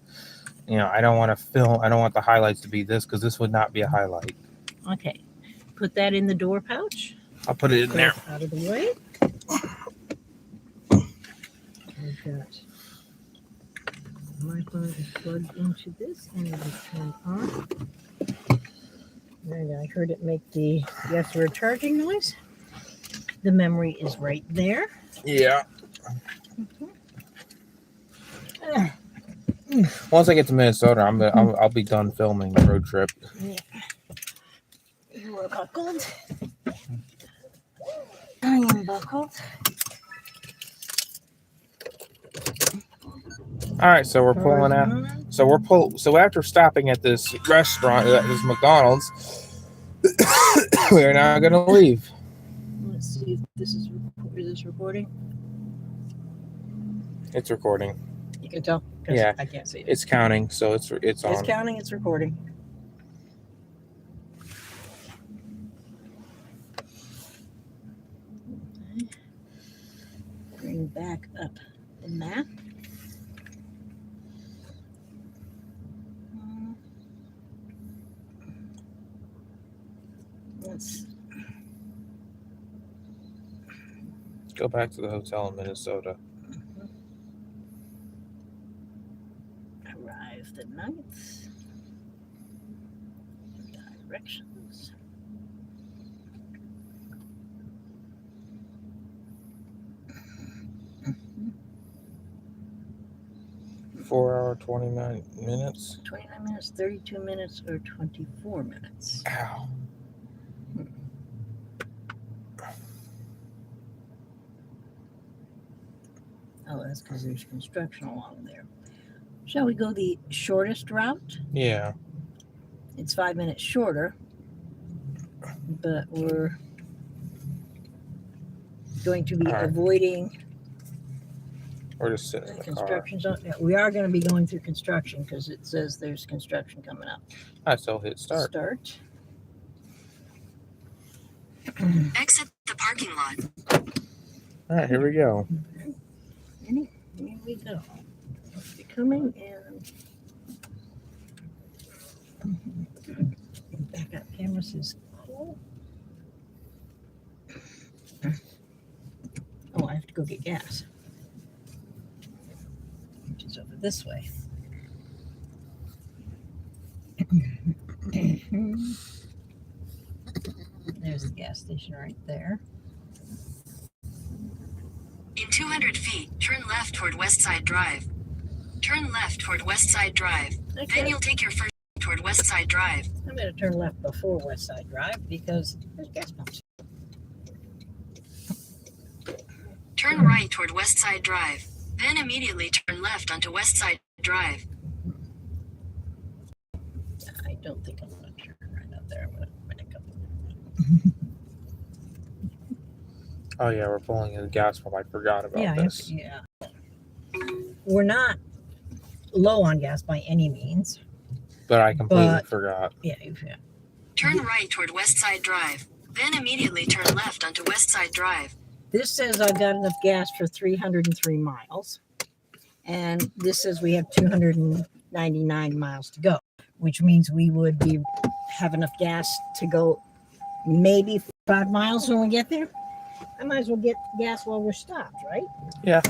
don't want to film. I don't want the highlights to be this because this would not be a highlight. Okay. Put that in the door pouch. I'll put it in there. Out of the way. I've got my phone is plugged into this and it is turned on. And I heard it make the yes, we're charging noise. The memory is right there. Yeah. Once I get to Minnesota, I'll be done filming the road trip. Yeah. We're buckled. I am buckled. All right, so we're pulling out. So after stopping at this restaurant, at this McDonald's, we are now going to leave. Let's see if this is recording. It's recording. You can tell. 'Cause Yeah. I can't see it. It's counting, so it's on. It's counting. It's recording. Bring back up the map. Let's Go back to the hotel in Minnesota. arrive the 9th. Directions. Four hour, 29 minutes. 29 minutes, 32 minutes, or 24 minutes. Ow. Oh, that's because there's construction along there. Shall we go the shortest route? Yeah. It's 5 minutes shorter, but we're going to be All right. avoiding We're just sitting in the car. construction zone. Yeah, we are going to be going through construction because it says there's construction coming up. All right, so hit start. Start. Exit the parking lot. All right, here we go. Here we go. Coming and backup camera says cool. Oh, I have to go get gas, which is over this way. There's the gas station right there. In 200 feet, turn left toward West Side Drive. Turn left toward West Side Drive. Then Okay. you'll take your first toward West Side Drive. I'm going to turn left before West Side Drive because there's gas pumps. Turn Turn right toward West Side Drive. Then immediately turn left onto West Side Drive. I don't think I'm going to turn right out there. I'm going to back up. Oh yeah, we're pulling in the gas pump. I forgot about this. Yeah. We're not low on gas by any means. But I completely But- forgot. Yeah. Turn right toward West Side Drive. Then immediately turn left onto West Side Drive. This says I've got enough gas for 303 miles. And this says we have 299 miles to go, which means we would have enough gas to go maybe 5 miles when we get there. I might as well get gas while we're stopped, right? Yeah.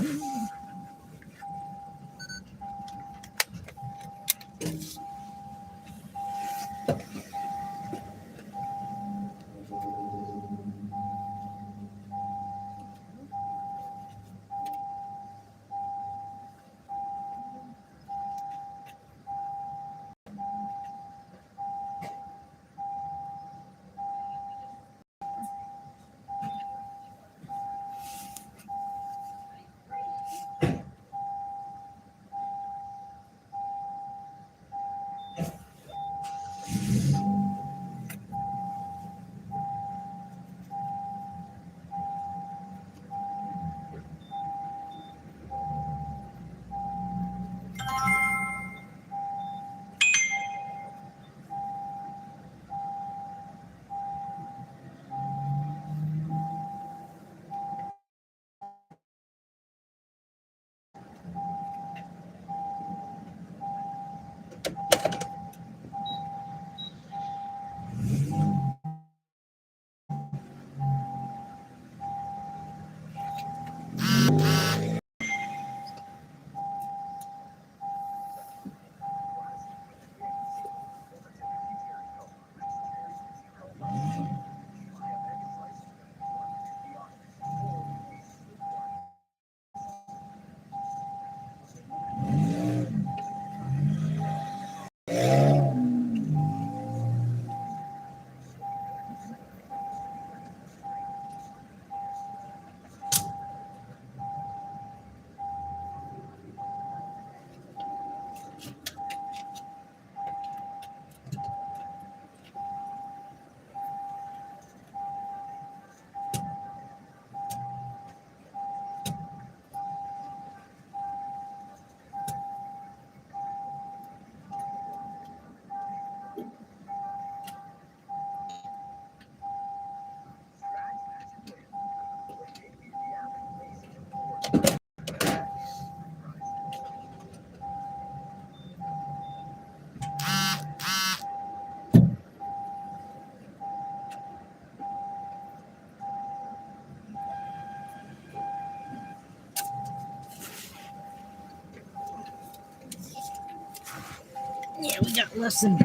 Yeah, we got less than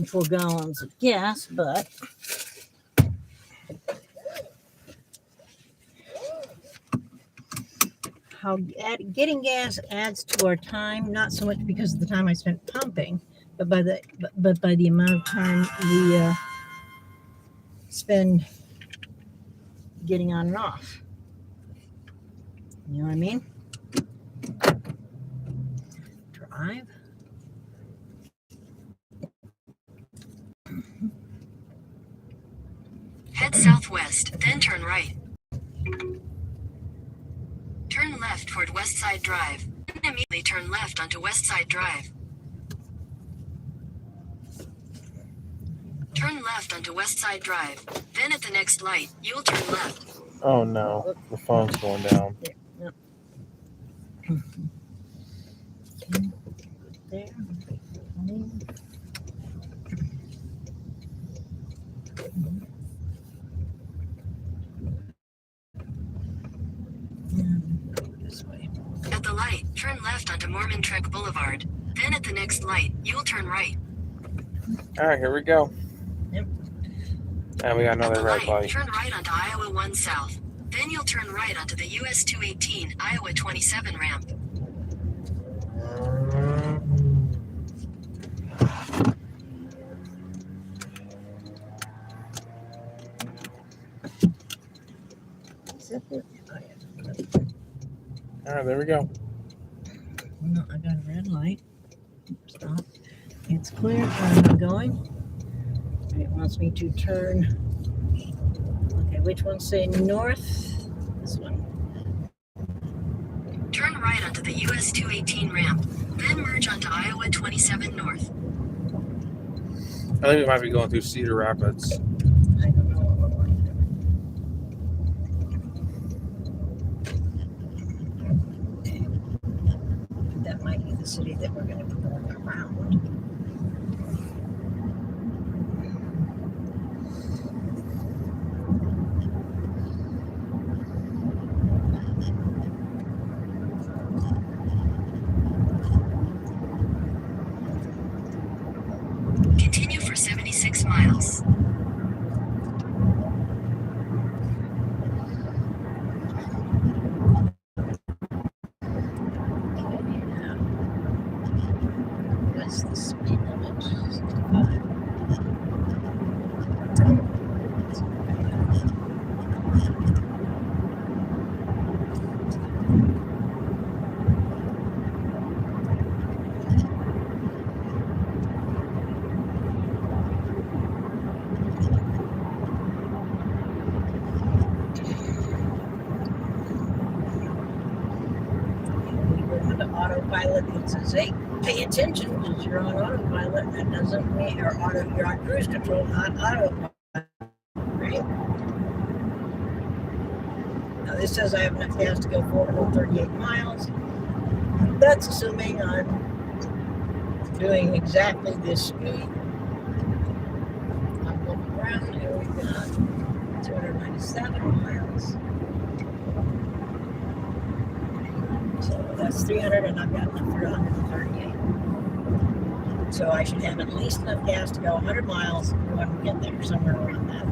4 gallons of gas, but getting gas adds to our time, not so much because of the time I spent pumping, but by the amount of time we spend getting on and off. You know what I mean? Drive. Head southwest, then turn right. Turn left toward West Side Drive. Then immediately turn left onto West Side Drive. Turn left onto West Side Drive. Then at the next light, you'll turn left. Oh no, the phone's going down. Yep. There. This way. At the light, turn left onto Mormon Trek Boulevard. Then at the next light, you'll turn right. All right, here we go. Yep. And we got At another the red light, light. turn right onto Iowa 1 South. Then you'll turn right onto the US 218 Iowa 27 ramp. that it? Oh, yeah. All right, there we go. No, I got a red light. Stop. It's clear. I'm going. It wants me to turn. Okay, which one say north? This one. Turn right onto the US 218 ramp, then merge onto Iowa 27 North. I think we might be going through Cedar Rapids. I don't know what we're going to do. That might be the city that we're going to be going around. Continue for 76 miles. What's the speed limit? 65. We go into autopilot. It says, hey, pay attention because you're on autopilot. That doesn't mean you're on cruise control, not autopilot. Right? Now this says I have enough gas to go 438 miles. That's assuming I'm doing exactly this speed. I'm looking around here. We've got 297 miles. So that's 300, and I've got enough for 138. So I should have at least enough gas to go 100 miles when we get there, somewhere around that.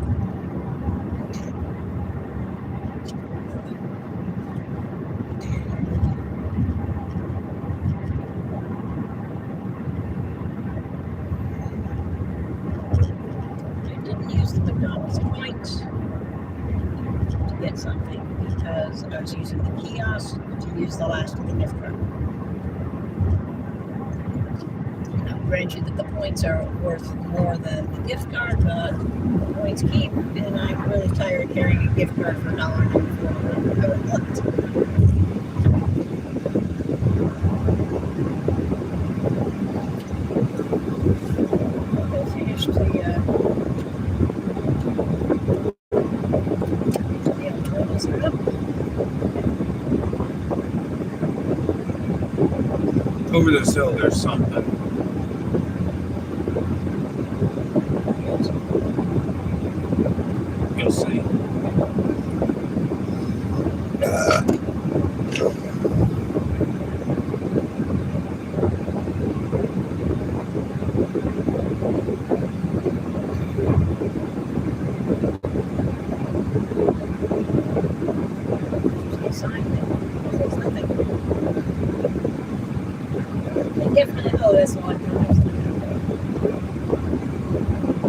I didn't use the McDonald's points to get something because I was using the kiosk to use the last of the gift card. Now, granted that the points are worth more than the gift card, but the points keep, and I'm really tired of carrying a gift card for $1.94. I would love to. Okay, finish the Elvis route. Over this hill, there's something. You'll see. Definitely. Oh, that's the one.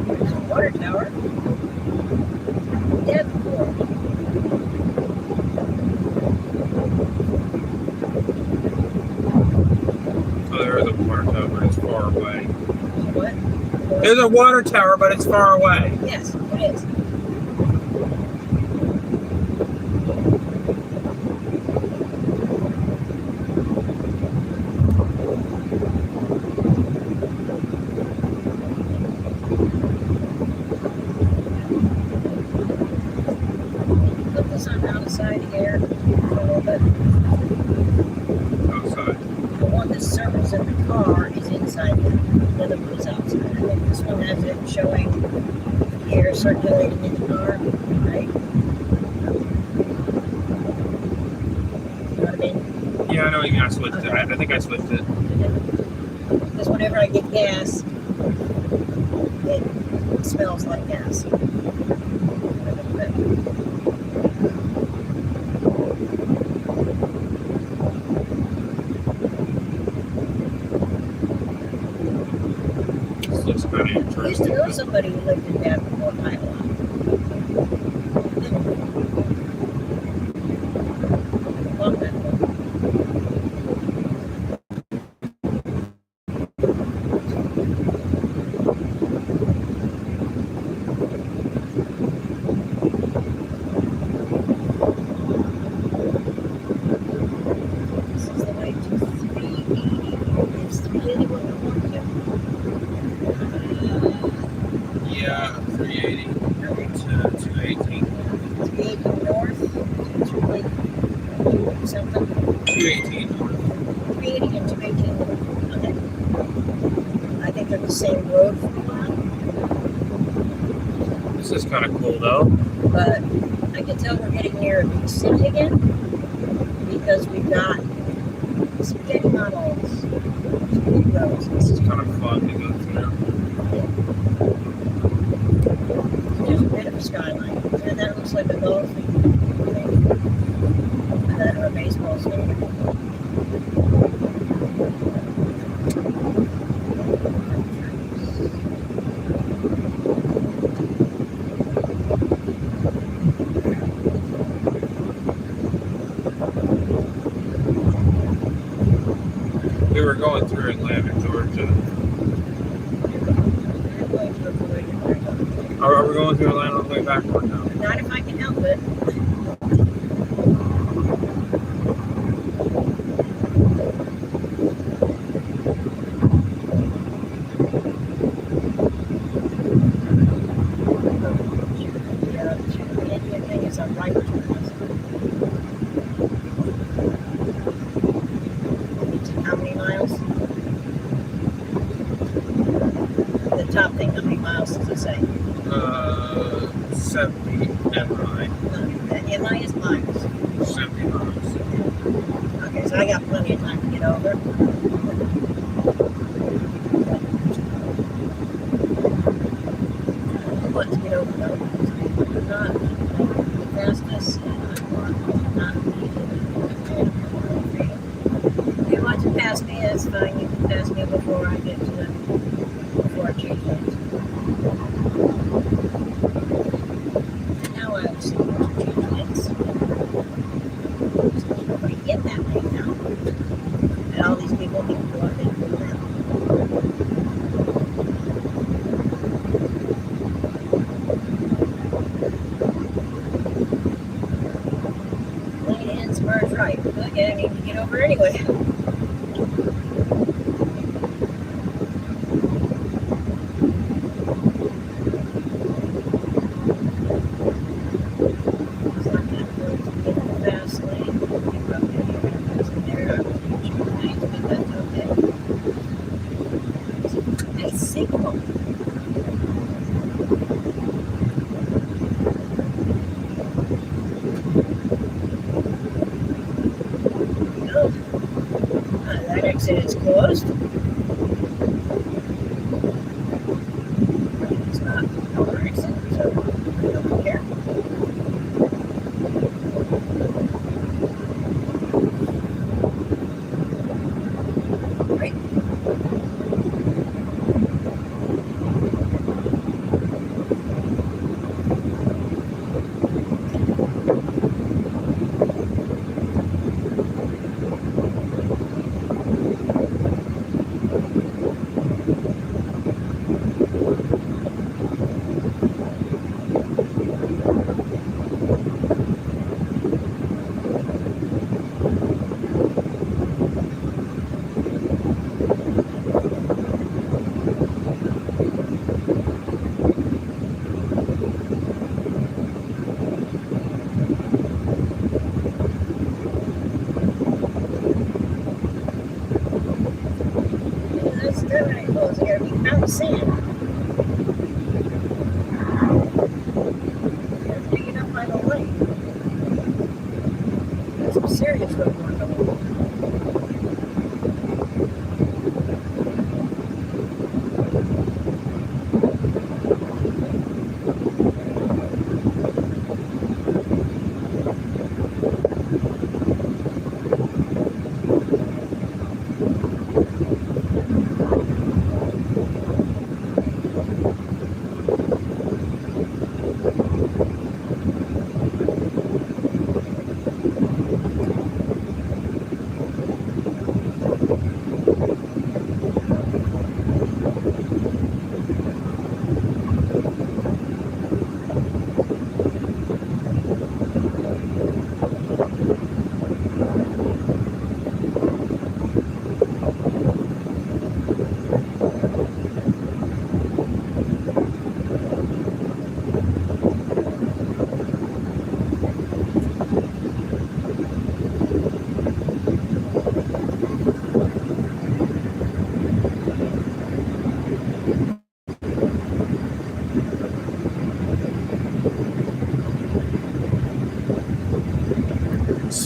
There's a water tower. Devport. Oh, there is a water tower, but it's far away. What? There's a water tower, but it's far away. Yes, it is. Put this on outside here for a little bit. Outside. The one that serves in the car is inside here. The other one is outside. I think this one has it showing air circulating in the car, right? You know what I mean? Yeah, I know. I switched it. I think I switched it. Because whenever I get gas, it smells like gas. This looks kind of I used to know interesting. somebody who lived in Davenport, Iowa. 218. 380 and 218. Okay. I think they're the same road for a while, This is kind of cool though. but I can tell we're getting near a big city again because we've got spaghetti models, big roads. This is kind of fun to go through. There's a bit of a skyline, and that looks like a golfing thing, and then a baseball stadium. We were going through Atlanta, Georgia. Are we going through Atlanta on the way back or no? Not if I can help it. Yeah, the Indian thing is a right turn. How many miles? The top thing, how many miles does it say? 70 MI. The MI is miles. 70 miles. Okay, so I got plenty of time to get over. I want to get over though. I'm not the fastest, and I'm not if you want to pass me, that's fine. You can pass me before I get to before I change lanes. And now I have to change lanes. There's nobody in that lane now. And all these people can go up and go down. Lane ends, merge right. Okay, I need to get over anyway. That exit is closed. It's not our exit, so I don't care. Right. That's definitely close. Here, we found sand. They're digging up by the lake. There's some serious road work over there.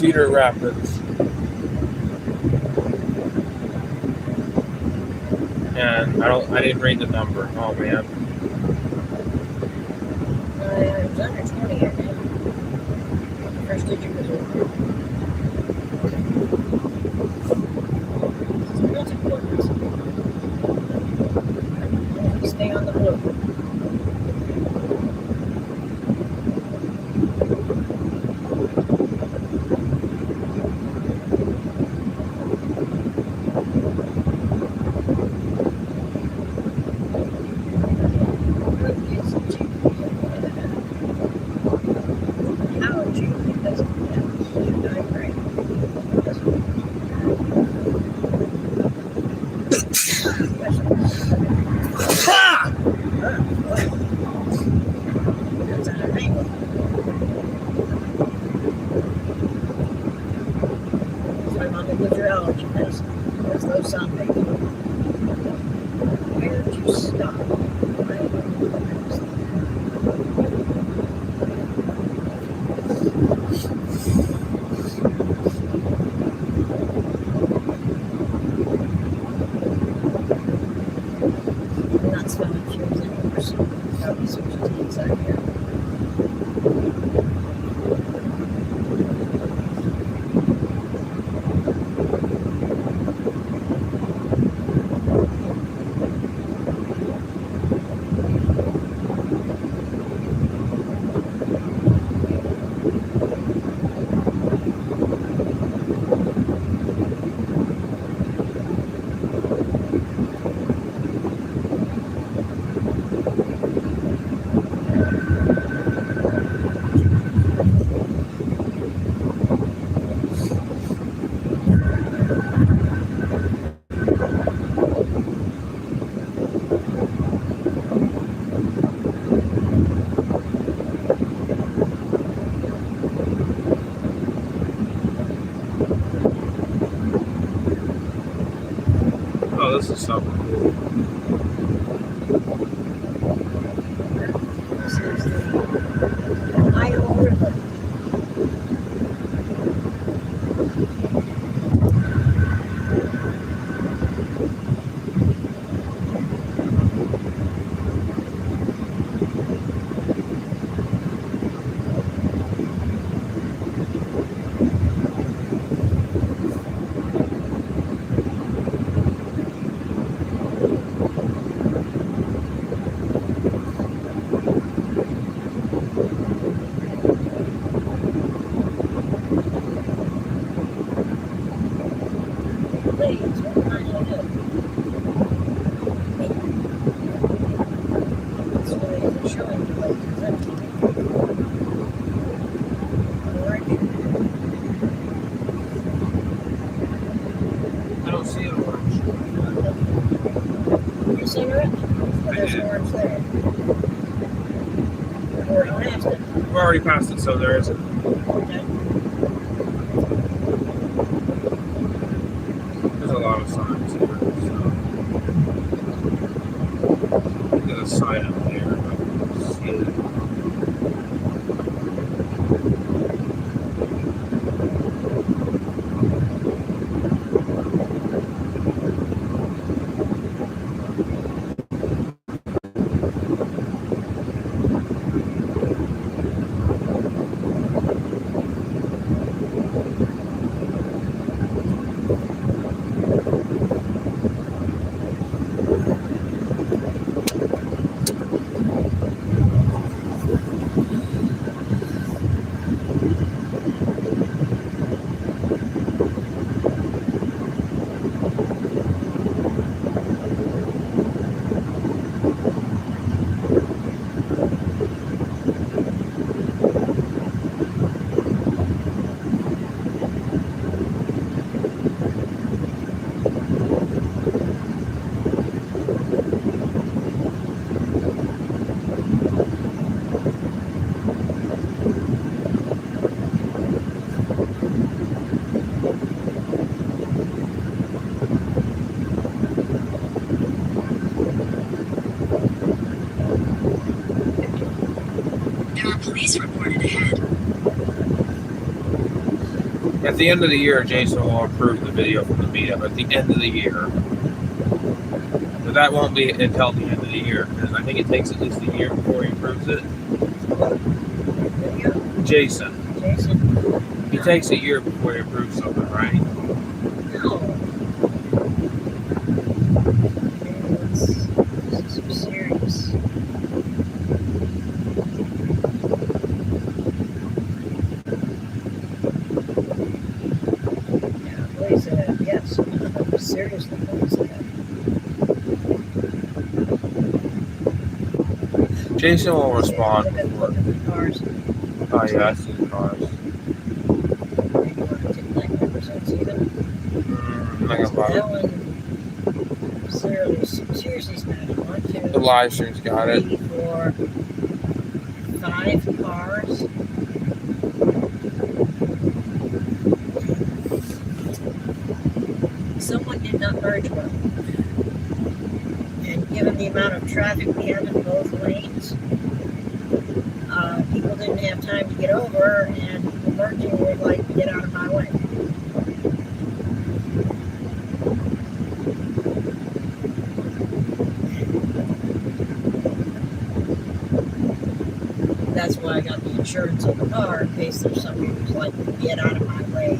Cedar Rapids. And I didn't read the number. Oh man. It was under 20, I think. First digit was over. So that's important. Stay on the blue. Where did you stop? I'm not smelling fumes anymore, so probably switch to the inside here. Oh, this is something cool. This is the Iowa River. Please, what am I going to do? This really isn't showing the place, is it? Alright. I don't see an orange. You see it? But there's an orange there. We're already past it. We're already past it, so there isn't. Okay. There's a lot of signs here. So. There's a sign up there. I can see it. There are police reported ahead. At the end of the year, Jason will approve the video from the meetup. At the end of the year. But that won't be until the end of the year, because I think it takes at least a year before he approves it. Video? Jason. Jason? He takes a year before he approves something, right? No. Man, this is so serious. Yeah, please, yes. Seriously, please. Jason will respond Look before. at the cars. Oh yeah, I see the cars. You want to take 90% even? I'm not gonna bother. That one, seriously, Smash. 1, 2, The live stream's got it. 3, 4, 5 cars. Someone did not merge well. And given the amount of traffic we have in both lanes, people didn't have time to get over, and the merging were like, get out of my way. That's why I got the insurance on the car, in case there's somebody who's like, get out of my way.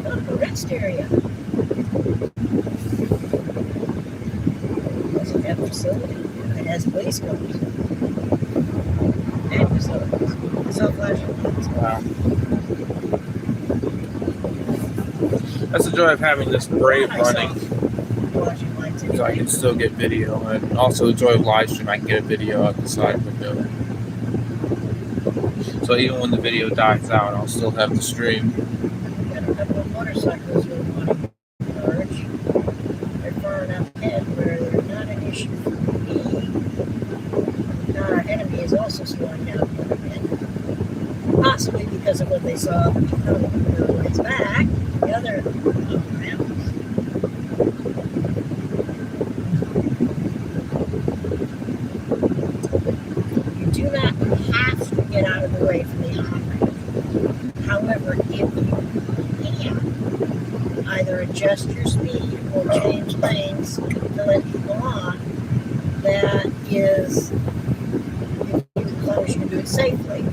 Go to the rest area. Doesn't have facility. It has police cars. And facilities. Self-flashing lights. Wow. That's the joy of having this Brave running, Flashing lights so I can still get video, and also the joy of live stream, I can get a video out the side window. So even when the video dies out, I'll still have the stream. Got a couple of motorcycles that want to merge. They're far enough ahead where they're not an issue for me. Now our enemy is also slowing down a little bit. Possibly because of what they saw the ways back. The other ramp. You do not have to get out of the way from the on-ramp. However, if you can, either adjust your speed or change lanes to let people on, that is, as long as you can do it safely,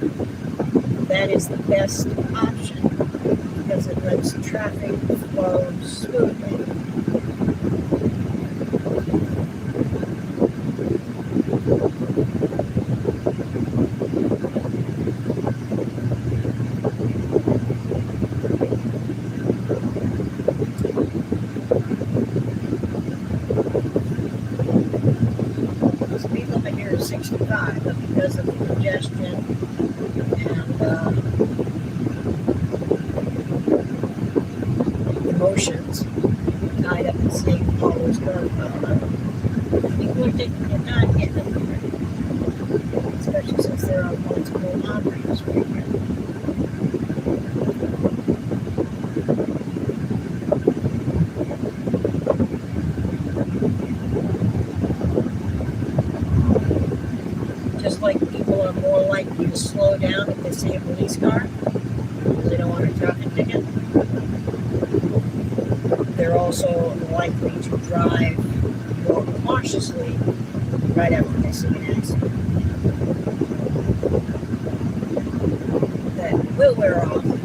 that is the best option because it lets traffic flow smoothly. Speed limit here is 65, but because of the congestion and emotions tied up in seeing all those cars pile up, people are taking their time getting up there, especially since there are multiple on-ramps right here. Just like people are more likely to slow down if they see a police car because they don't want a traffic ticket. They're also likely to drive more cautiously right after they see an accident. That will wear off in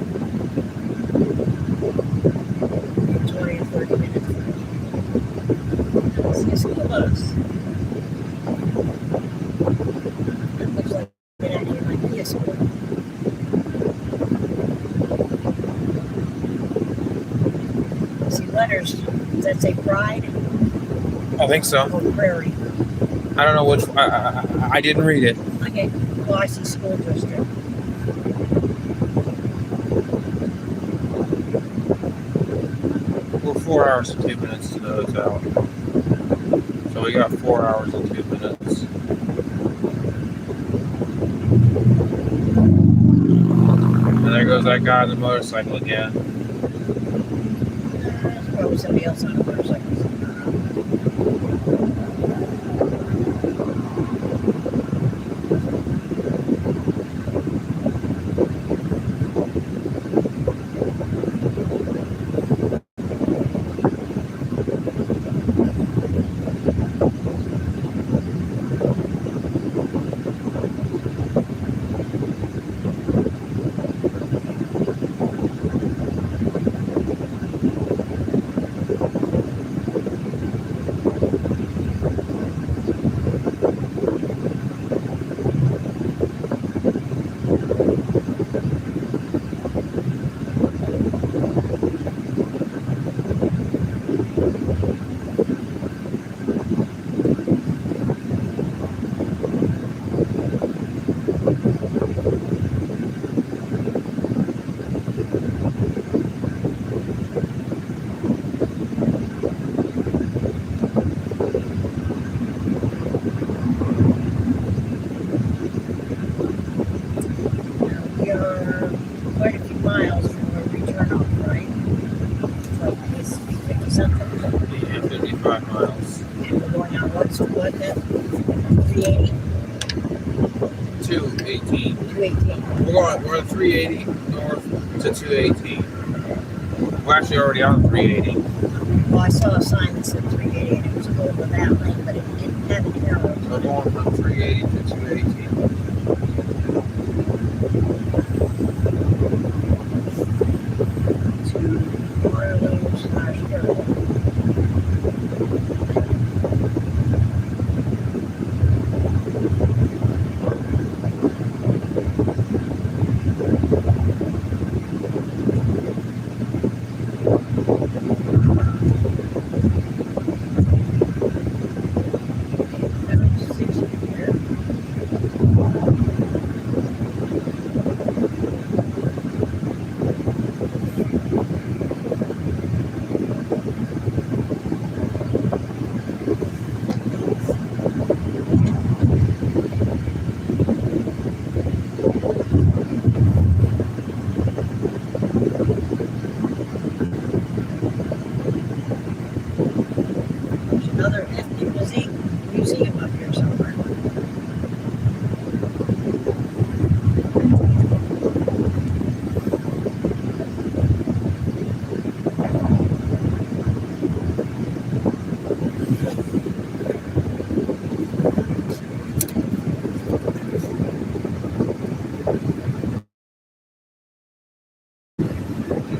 20 or 30 minutes. Now, see a school bus. It looks like it actually might be a school. See letters. Does that say Pride I think so. or Prairie? I don't know which. I didn't read it. Okay. Well, I see school district. We're 4 hours and 2 minutes to the hotel. So we got 4 hours and 2 minutes. And there goes that guy on the motorcycle again. There's probably somebody else on a motorcycle. We are quite a few miles from where we turn off, right? Like this 50 something. Yeah, 55 miles. And we're going out what then? 380, 218. 218. We're on 380 north to 218. We're actually already on 380. Well, I saw a sign that said 380 and it was over that lane, but it didn't have an arrow. We're going from 380 to 218. To Waterloo/Harrow. There's another museum up here somewhere.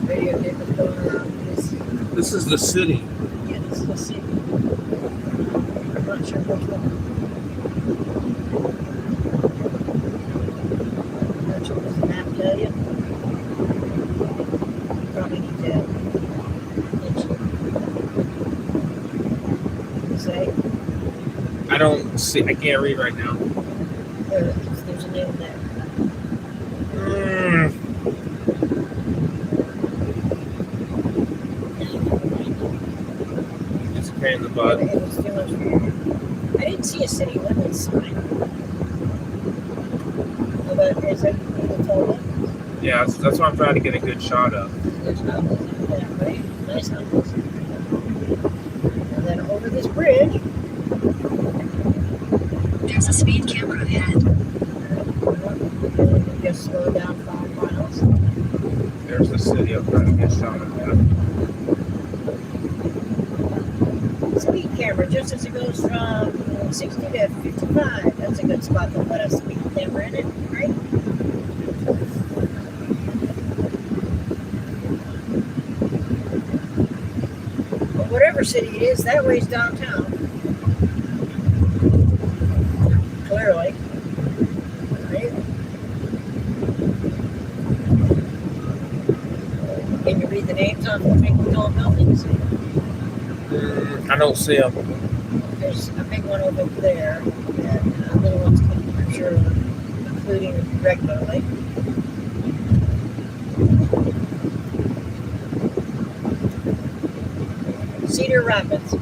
Radio tape is going around this. This is the city. Yeah, this is the city. I'm not sure which one. Which one does the map tell you? Probably need to say I don't see. I can't read right now. there's a name there. It's a pain in the butt. It was too much weird. I didn't see a city limits sign. Oh, but is that people told it? Yeah, that's what I'm trying to get a good shot of. There's houses in there, right? Nice houses. And then over this bridge, There's a speed camera ahead. just slow down 5 miles. There's the city. I'm trying to get a shot of that. Speed camera, just as it goes from 60 to 55. That's a good spot to put a speed camera in it, right? But whatever city it is, that way's downtown. Clearly. Right? Can you read the names on the big tall buildings? I don't see them. There's a big one over there, and little ones coming, I'm sure, including regularly. Cedar Rapids.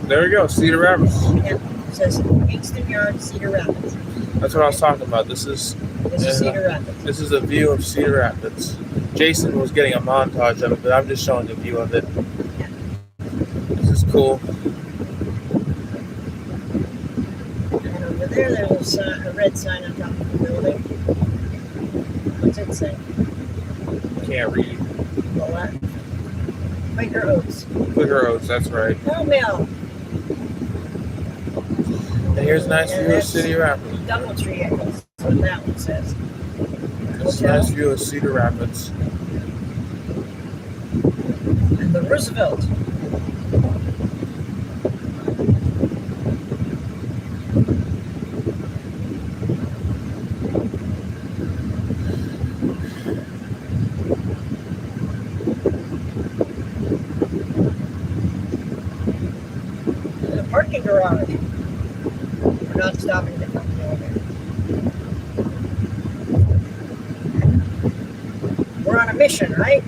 There we go. Cedar Rapids. It says Kingston Yard, Cedar Rapids. That's what I was talking about. This is This is Cedar Rapids. This is a view of Cedar Rapids. Jason was getting a montage of it, but I'm just showing a view of it. This is cool. And over there, there's a red sign on top of the building. What's it say? Can't read. Well, that. Quaker Oats. Quaker Oats, that's right. No mill. And here's a nice view of Cedar Rapids. Doubletree, I guess. That's what that one says. It's a nice view of Cedar Rapids. And the Roosevelt. garage. We're not stopping to come over. We're on a mission, right?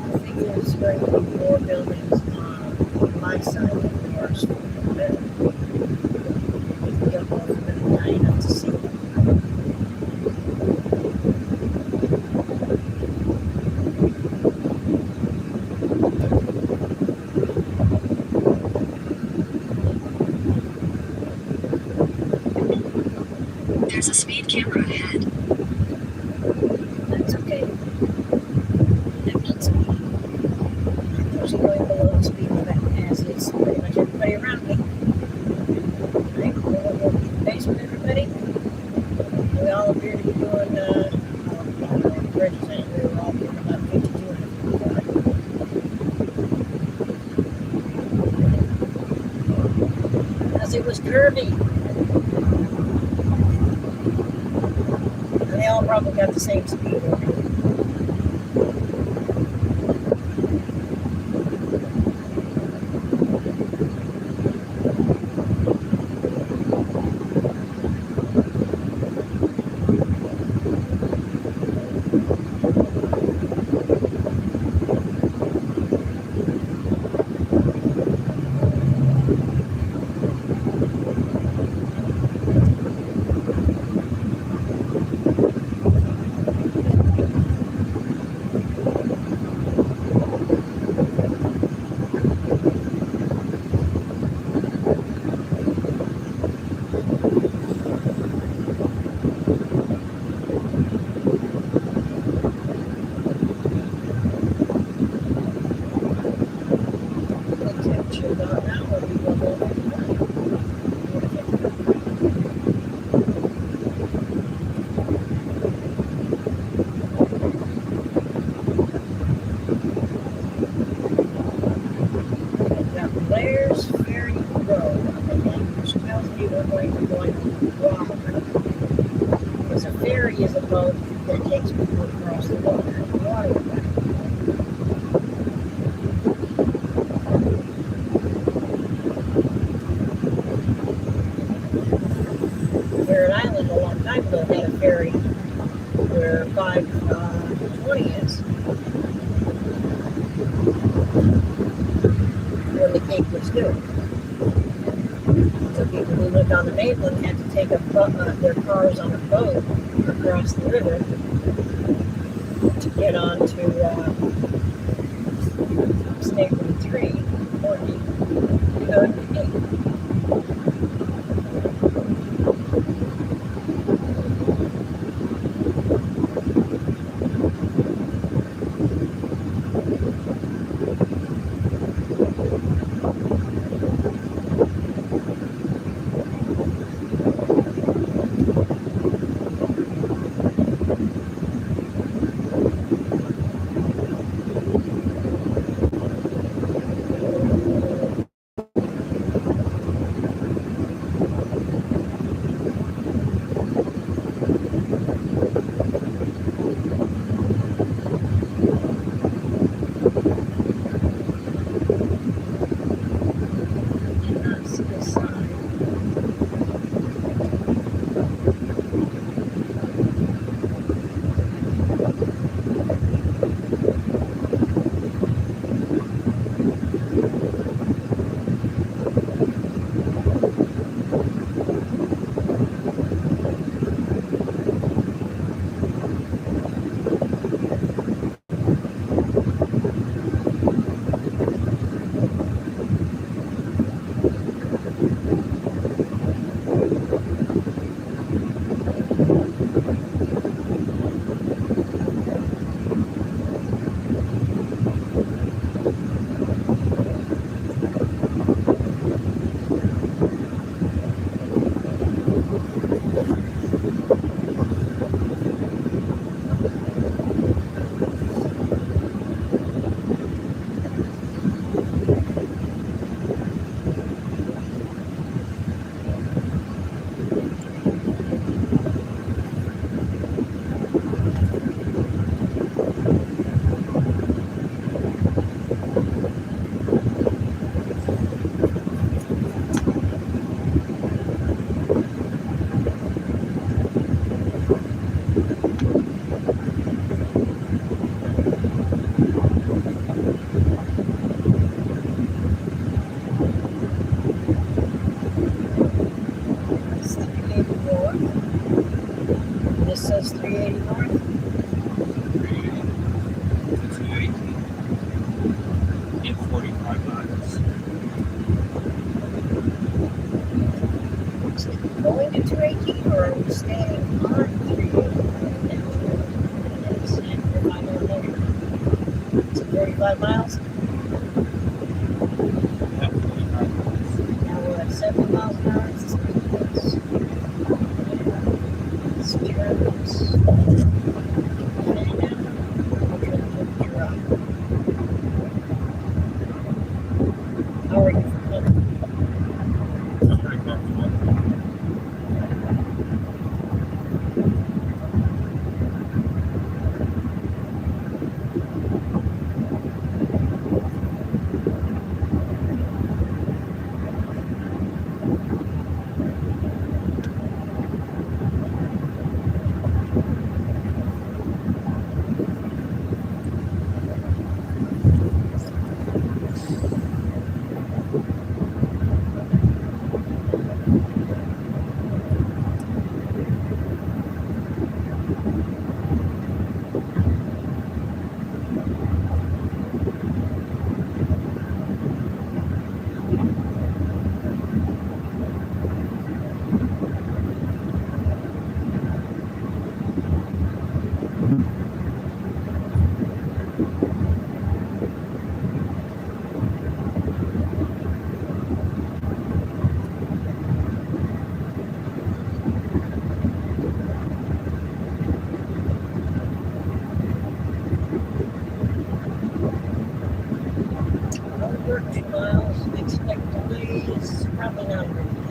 I think there's going to be more buildings on my side than yours. You're both going to die enough to see them. There's a speed camera ahead. That's okay. That means I'm usually going below the speed limit, as is pretty much everybody around me. Right? We're going to go to the basement, everybody. We all appear to be doing, Reggie saying we were all doing about 52 as it was curvy. And they all probably got the same speed limit. Blair's Ferry Road, which tells me we're going to be going to Wahoo. Because a ferry is a boat that takes people across the water. Merritt Island a long time ago had a ferry where 520 is. When the Cape was due. So people who lived on the mainland had to take their cars on a boat across the river to get on to State Route 3 or to go to the Cape. 45 miles. Now we're at 70 miles an hour. How are you for Clinton? Pretty comfortable. Over 2 miles. Expect delays. Probably not a good thing.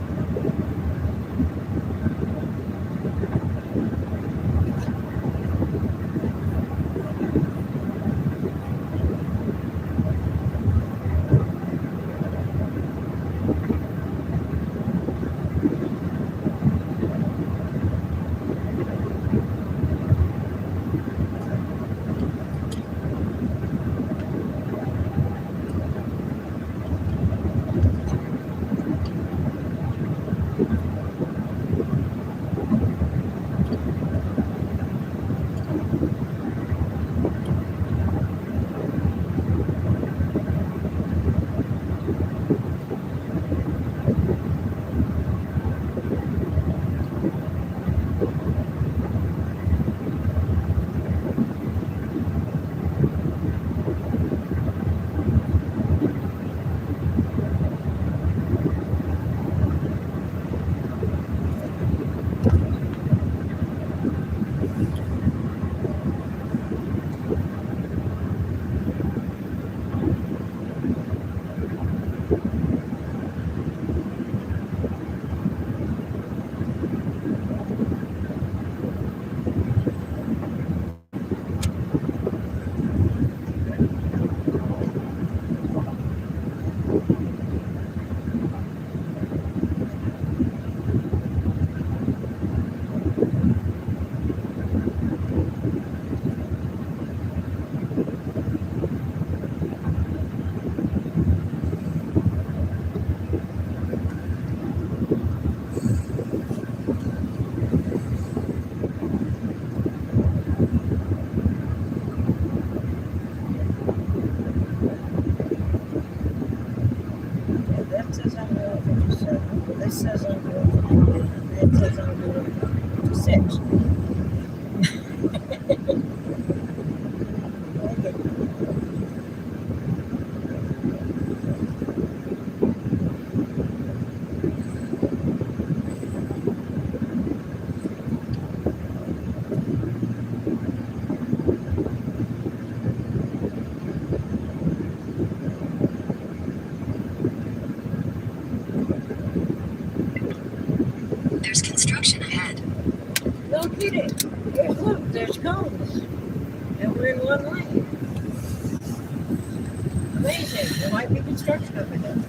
Yeah, that says I'm doing 57. This says I'm doing 59. That says I'm doing 56. There's construction ahead. No kidding. Look, there's cones. And we're in one lane. Amazing. There might be construction up ahead.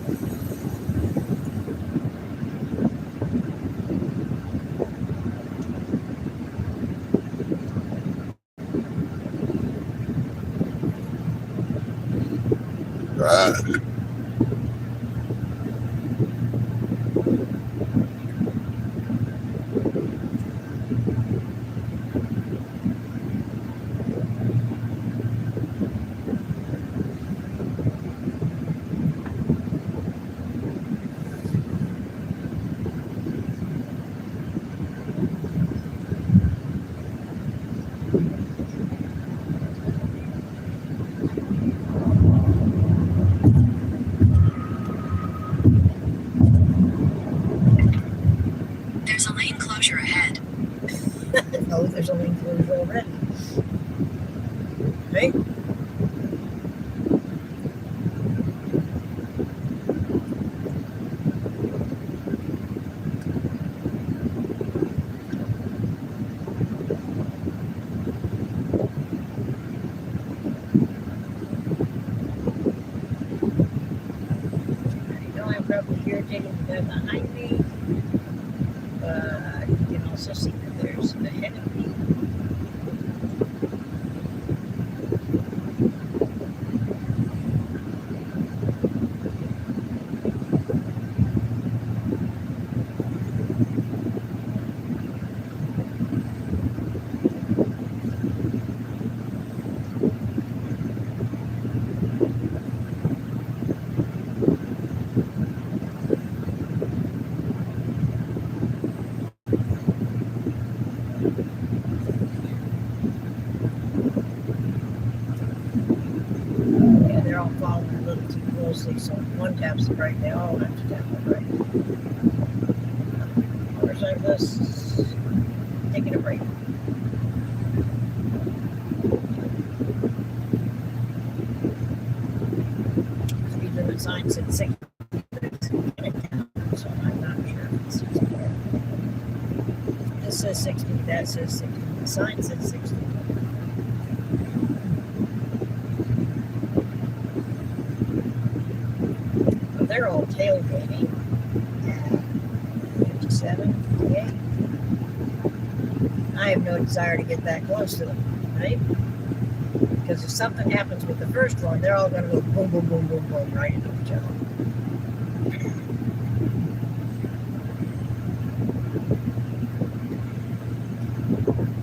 gasoline closed already. Right? I know I'm probably irritating the guy behind me, but you can also see that there's ahead of me. Yeah, they're all following a little too closely, so if one taps the brake, they all have to tap the brake. Motorcyclists taking a break. Speed limit sign said 60, so I'm not sure if it's 60. This says 60, that says 60. The sign says 60. Well, they're all tailgating at 57, 58. I have no desire to get that close to them, right? Because if something happens with the first one, they're all going to go boom, boom, boom, boom, boom, right into each other.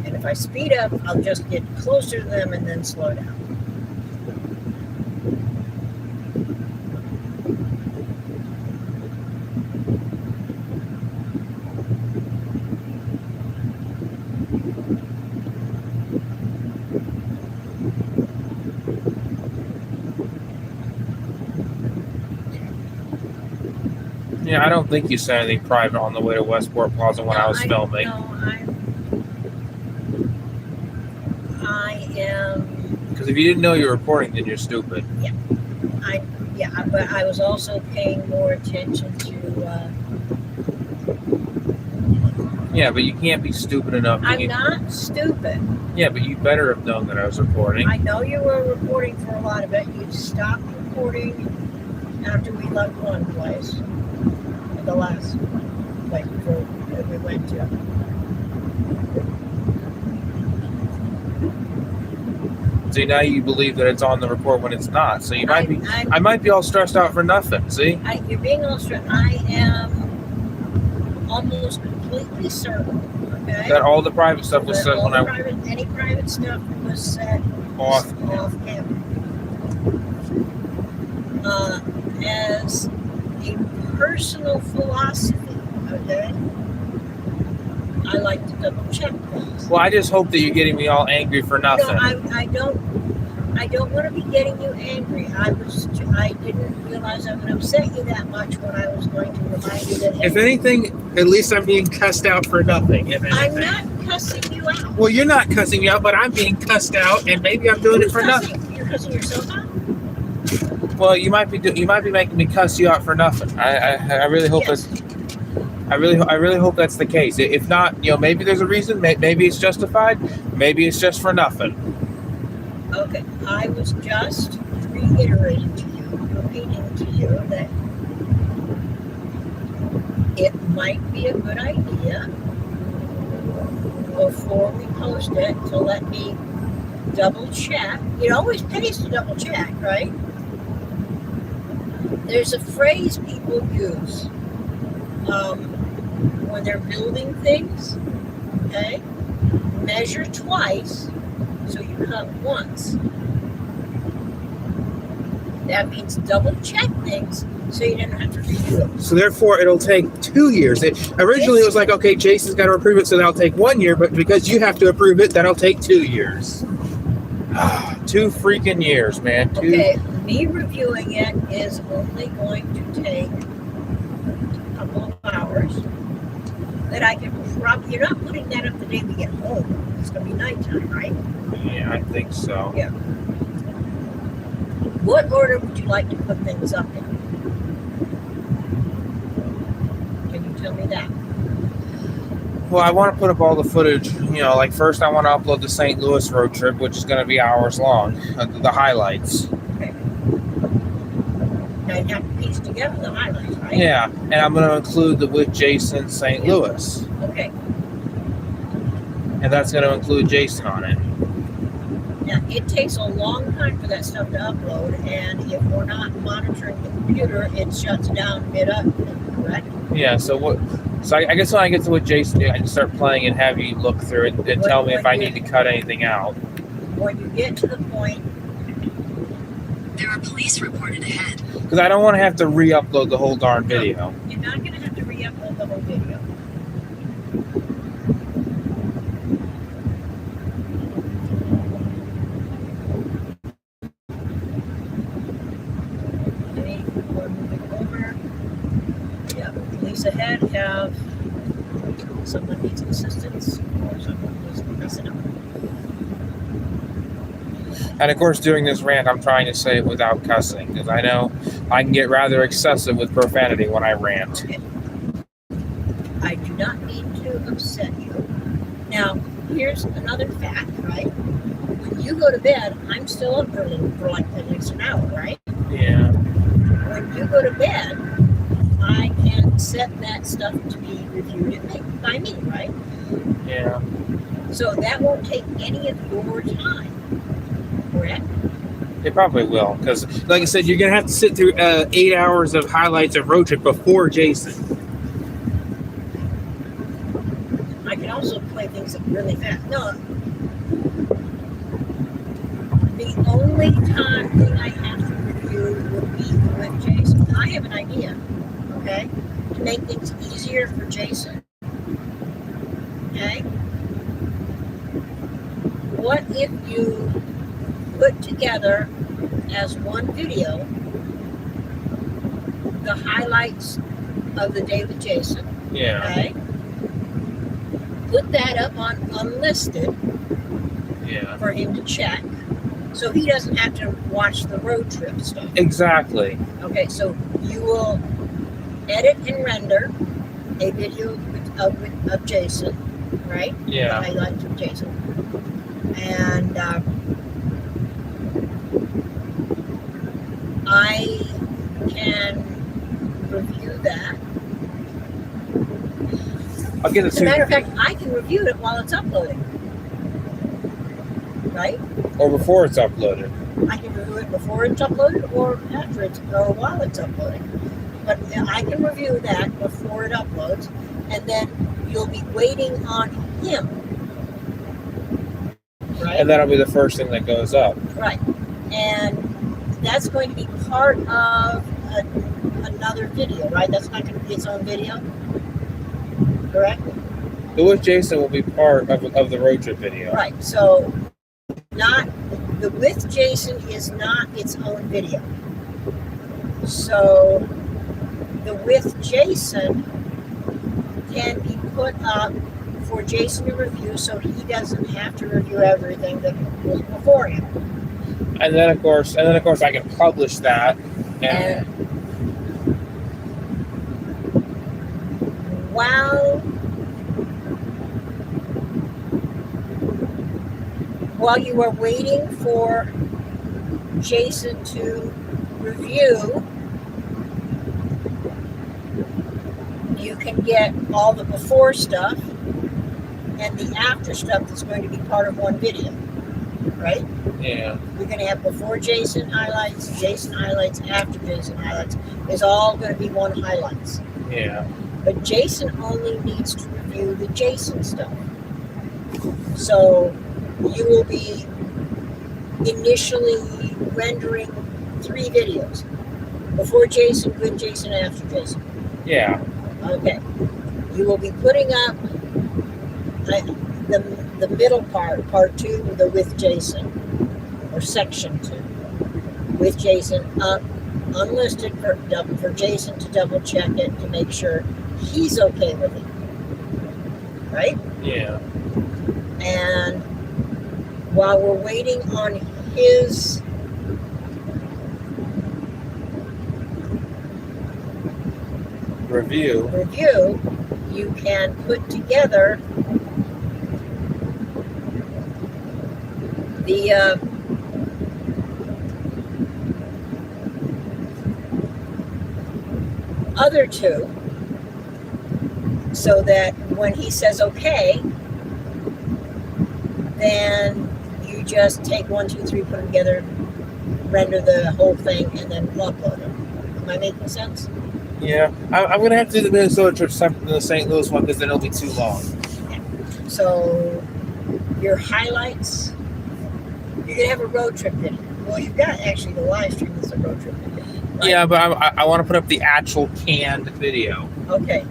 And if I speed up, I'll just get closer to them and then slow down. Yeah, I don't think you said anything private on the way to Westport Plaza when I was filming. I am. Because if you didn't know you were reporting, then you're stupid. But I was also paying more attention to. Yeah, but you can't be stupid enough. I'm not stupid. Yeah, but you better have known that I was reporting. I know you were reporting for a lot of it. You stopped reporting after we left one place. The last place that we went to. See, now you believe that it's on the report when it's not. So you might be. I might be all stressed out for nothing. See? You're being all stressed. I am almost completely certain. Okay. That all the private stuff was said when any private stuff was said off camera. As a personal philosophy, okay, I like to double check things. Well, I just hope that you're getting me all angry for nothing. No, I don't want to be getting you angry. I didn't realize I would upset you that much when I was going to remind you that. If anything, at least I'm being cussed out for nothing. I'm not cussing you out. Well, you're not cussing me out, but I'm being cussed out, and maybe I'm doing it for nothing. You're cussing yourself out. Well, you might be making me cuss you out for nothing. I really hope that's. I really hope that's the case. If not, maybe there's a reason. Maybe it's justified. Maybe it's just for nothing. Okay, I was just reiterating to you, repeating to you that it might be a good idea before we post it to let me double check. It always pays to double check, right? There's a phrase people use when they're building things, okay? Measure twice, so you cut once. That means double check things so you don't have to redo them. So therefore, it'll take 2 years. Originally, it was like, okay, Jason's got to approve it, so that'll take 1 year. But because you have to approve it, that'll take 2 years. 2 freaking years, man. Okay, me reviewing it is only going to take a couple of hours that I can probably, you're not putting that up the day we get home. It's gonna be nighttime, right? Yeah, I think so. Yeah. What order would you like to put things up in? Can you tell me that? Well, I want to put up all the footage. Like first I want to upload the St. Louis road trip, which is going to be hours long. The highlights. Okay. Now you have to piece together the highlights, right? Yeah, and I'm going to include the with Jason St. Louis, Okay. and that's going to include Jason on it. Now, it takes a long time for that stuff to upload, and if we're not monitoring the computer, it shuts down mid-upload, correct? Yeah. So what? So I guess when I get to what Jason, I can start playing and have you look through it and tell me if I need to cut anything out. When you get to the point, There are police reported ahead. Because I don't want to have to re-upload the whole darn video. you're not going to have to re-upload the whole video. Okay, we're moving over. Yeah, police ahead have someone needs assistance or someone who's messing up. And of course, during this rant, I'm trying to say it without cussing because I know I can get rather excessive with profanity when I rant. Okay. I do not mean to upset you. Now, here's another fact, right? When you go to bed, I'm still up early for like at least an hour, right? Yeah. When you go to bed, I can set that stuff to be reviewed by me, right? Yeah. So that won't take any of your time, correct? It probably will because, like I said, you're gonna have to sit through 8 hours of highlights of road trip before Jason. I can also play things up really fast. No, the only time thing I have to review would be with Jason. I have an idea, okay, to make things easier for Jason. Okay? What if you put together as one video the highlights of the day with Jason? Yeah. Okay? Put that up on unlisted Yeah. for him to check, so he doesn't have to watch the road trip stuff. Exactly. Okay, so you will edit and render a video of Jason, right? Yeah. The highlights of Jason, and I can review that. I'll get it As a matter to of fact, I can review it while it's uploading, right? or before it's uploaded. I can review it before it's uploaded or after it's or while it's uploading. But I can review that before it uploads, and then you'll be waiting on him. Right? And that'll be the first thing that goes up. Right. And that's going to be part of another video, right? That's not going to be its own video. Correct? The with Jason will be part of the road trip video. Right. So not the with Jason is not its own video. So the with Jason can be put up for Jason to review, so he doesn't have to review everything that was before him. And then of course I can publish that. And while you are waiting for Jason to review, you can get all the before stuff and the after stuff that's going to be part of one video, right? yeah. You're going to have before Jason highlights, after Jason highlights. It's all going to be one highlights. Yeah. But Jason only needs to review the Jason stuff. So you will be initially rendering 3 videos. Before Jason, with Jason, after Jason. Yeah. Okay. You will be putting up the middle part 2, the with Jason, or section 2, with Jason up, unlisted for Jason to double check it to make sure he's okay with it. right? Yeah. And while we're waiting on his Review. you can put together the other two, so that when he says okay, then you just take 1, 2, 3, put them together, render the whole thing, and then upload them. Am I making sense? Yeah. I'm gonna have to do the Minnesota trip separate from the St. Louis one because then it'll be too long. So your highlights, you're gonna have a road trip video. Well, you've got actually the live stream that's a road trip video. Right? Yeah, but I want to put up the actual canned video. Okay.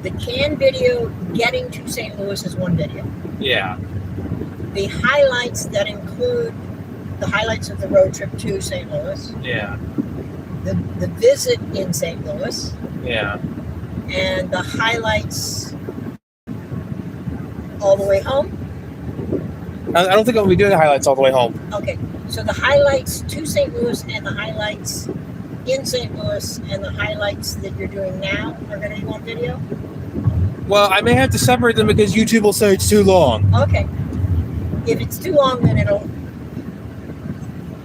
The canned video getting to St. Louis is one video. Yeah. The highlights that include the highlights of the road trip to St. Louis, Yeah. the visit in St. Louis, Yeah. and the highlights all the way home. I don't think I'll be doing the highlights all the way home. Okay, so the highlights to St. Louis and the highlights in St. Louis and the highlights that you're doing now are going to be one video? Well, I may have to separate them because YouTube will say it's too long. Okay. If it's too long, then